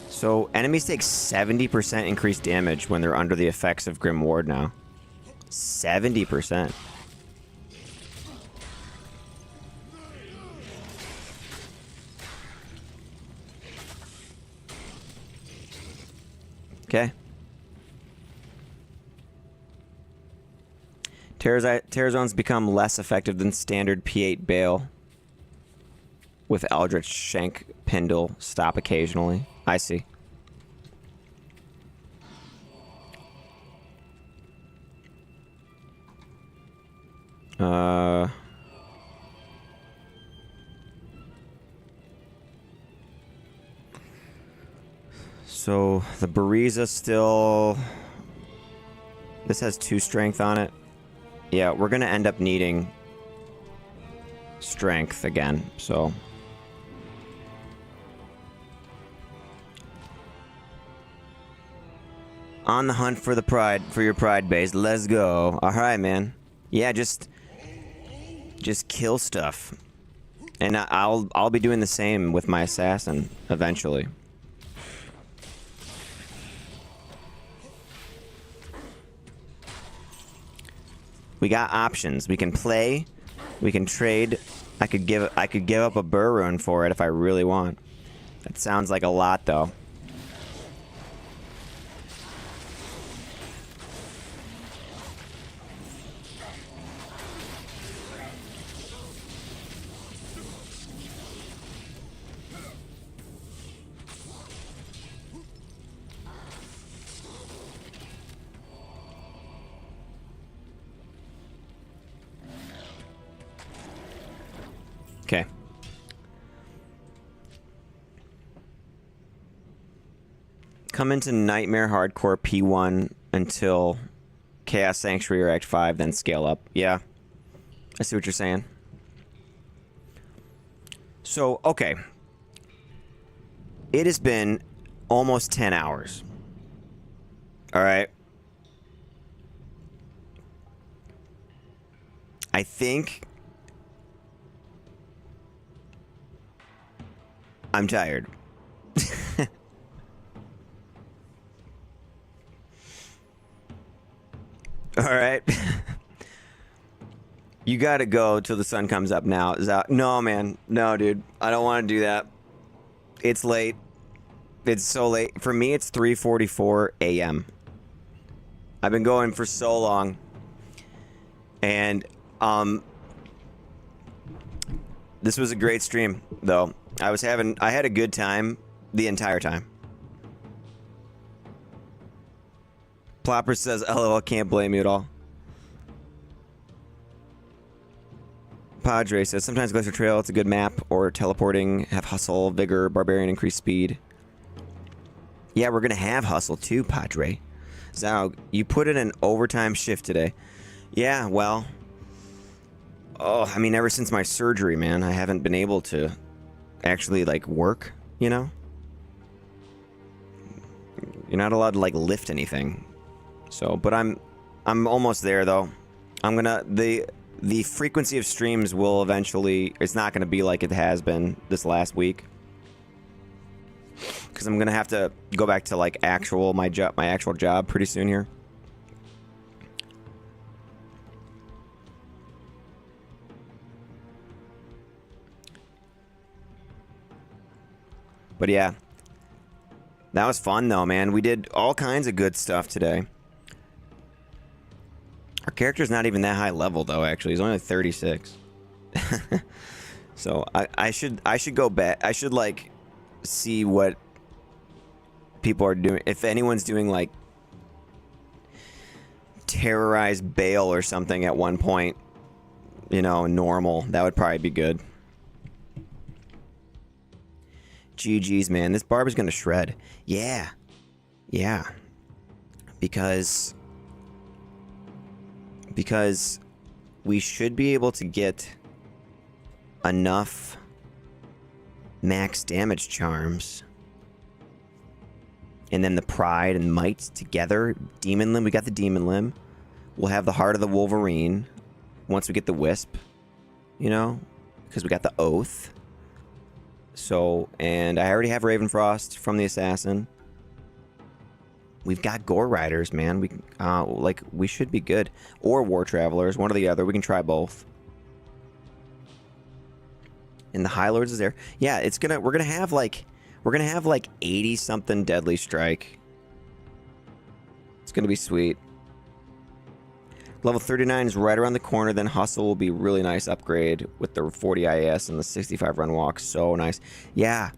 So, enemies take 70% increased damage when they're under the effects of Grim Ward now. 70%. Okay. Terror Zones become less effective than standard P8 Bale. With Eldritch Shank Pindle stop occasionally. I see. So the Bariza still... This has 2 strength on it. Yeah, we're gonna end up needing strength again, so... On the hunt for the pride, for your pride base. Let's go. All right, man. Yeah, just kill stuff, and I'll be doing the same with my assassin eventually. We got options. We can play. We can trade. I could give up a burr rune for it if I really want. That sounds like a lot, though. Okay. Come into Nightmare Hardcore P1 until Chaos Sanctuary or Act 5, then scale up. Yeah. I see what you're saying. So, okay. It has been almost 10 hours. Alright. I think... I'm tired. Alright. You gotta go till the sun comes up now. No, man. No, dude. I don't want to do that. It's late. It's so late. For me, it's 3:44 a.m. I've been going for so long. And, this was a great stream, though. I had a good time the entire time. Plopper says, LOL, can't blame you at all. Padre says, sometimes Glacier Trail, it's a good map, or teleporting, have hustle, vigor, barbarian, increased speed. Yeah, we're gonna have hustle too, Padre. Zao, you put in an overtime shift today. Yeah, well... Oh, I mean, ever since my surgery, man, I haven't been able to actually, like, work, you know? You're not allowed to, like, lift anything. So, but I'm almost there, though. I'm gonna... The frequency of streams will eventually... It's not gonna be like it has been this last week. Because I'm gonna have to go back to, like, my actual job pretty soon here. But yeah, that was fun though, man. We did all kinds of good stuff today. Our character's not even that high level though, actually. He's only like 36. So I should go back. I should like see what people are doing. If anyone's doing like terrorize Bale or something at one point, you know, normal, that would probably be good. GG's, man. This barb is gonna shred. Yeah. Because we should be able to get enough max damage charms, and then the pride and might together. Demon limb, we got the demon limb. We'll have the heart of the Wolverine once we get the wisp, you know, because we got the oath. So, and I already have Ravenfrost from the assassin. We've got Gore Riders, man. We should be good. Or War Travelers, one or the other. We can try both. And the High Lords is there. Yeah, we're gonna have like 80 something deadly strike. It's gonna be sweet. Level 39 is right around the corner. Then Hustle will be really nice upgrade with the 40 IAS and the 65 run walk. So nice. Yeah,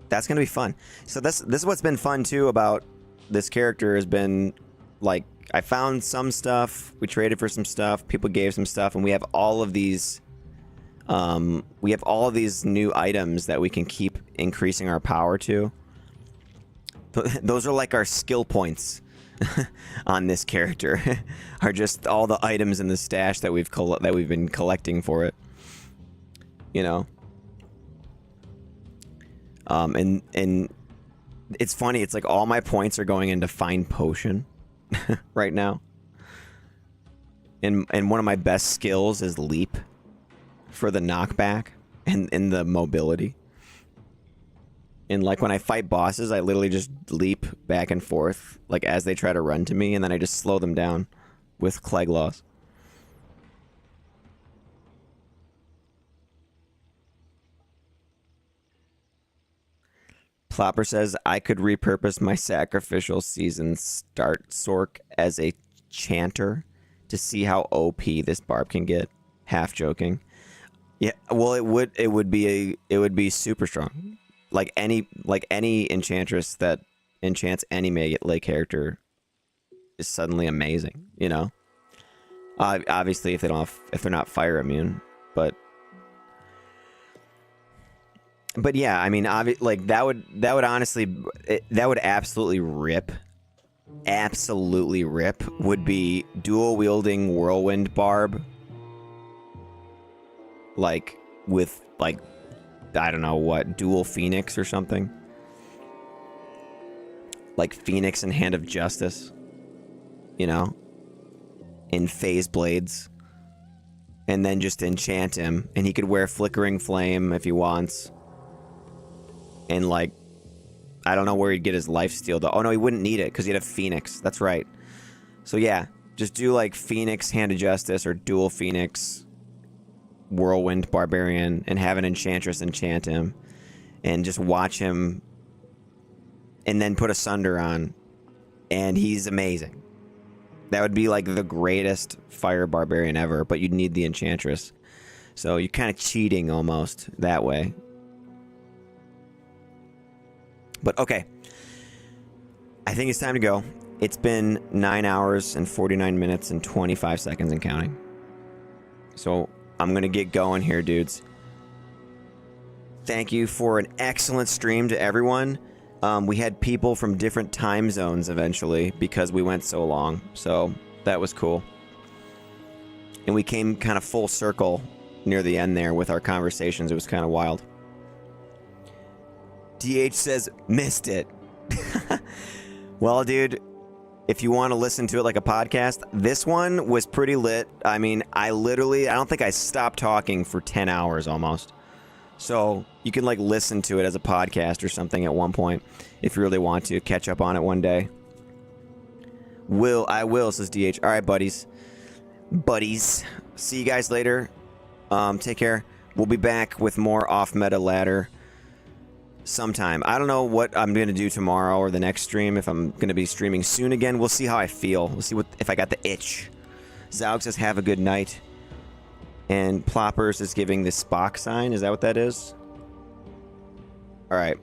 that's gonna be fun. So this is what's been fun too about this character has been like, I found some stuff, we traded for some stuff, people gave some stuff, and we have all of these new items that we can keep increasing our power to. Those are like our skill points on this character. Are just all the items in the stash that we've been collecting for it, you know. And it's funny, it's like all my points are going into Find Potion right now. And one of my best skills is Leap for the knockback and the mobility. And like when I fight bosses, I literally just leap back and forth like as they try to run to me, and then I just slow them down with Cleglaws. Plopper says, I could repurpose my sacrificial season start Sork as a chanter to see how OP this barb can get. Half joking. Yeah, well, it would be super strong. Like any enchantress that enchants any melee character is suddenly amazing, you know? Obviously if they're not fire immune, but yeah, I mean, like that would honestly, that would absolutely rip. Absolutely rip would be dual wielding whirlwind barb. Like with like, I don't know what, dual Phoenix or something. Like Phoenix and Hand of Justice, you know, in phase blades. And then just enchant him, and he could wear Flickering Flame if he wants. And like, I don't know where he'd get his lifesteal though. Oh no, he wouldn't need it because he'd have Phoenix. That's right. So yeah, just do like Phoenix, Hand of Justice, or dual Phoenix, Whirlwind Barbarian, and have an enchantress enchant him, and just watch him, and then put a Sunder on, and he's amazing. That would be like the greatest fire barbarian ever, but you'd need the enchantress. So you're kind of cheating almost that way. But okay, I think it's time to go. It's been 9 hours and 49 minutes and 25 seconds and counting. So I'm going to get going here, dudes. Thank you for an excellent stream to everyone. We had people from different time zones eventually because we went so long. So that was cool. And we came kind of full circle near the end there with our conversations. It was kind of wild. DH says, missed it. Well, dude, if you want to listen to it like a podcast, this one was pretty lit. I mean, I don't think I stopped talking for 10 hours almost. So you can like listen to it as a podcast or something at one point if you really want to catch up on it one day. I will, says DH. All right, buddies. See you guys later. Take care. We'll be back with more off-meta ladder sometime. I don't know what I'm going to do tomorrow or the next stream, if I'm going to be streaming soon again. We'll see how I feel. We'll see if I got the itch. Zaug says, have a good night. And Ploppers is giving the Spock sign. Is that what that is? All right.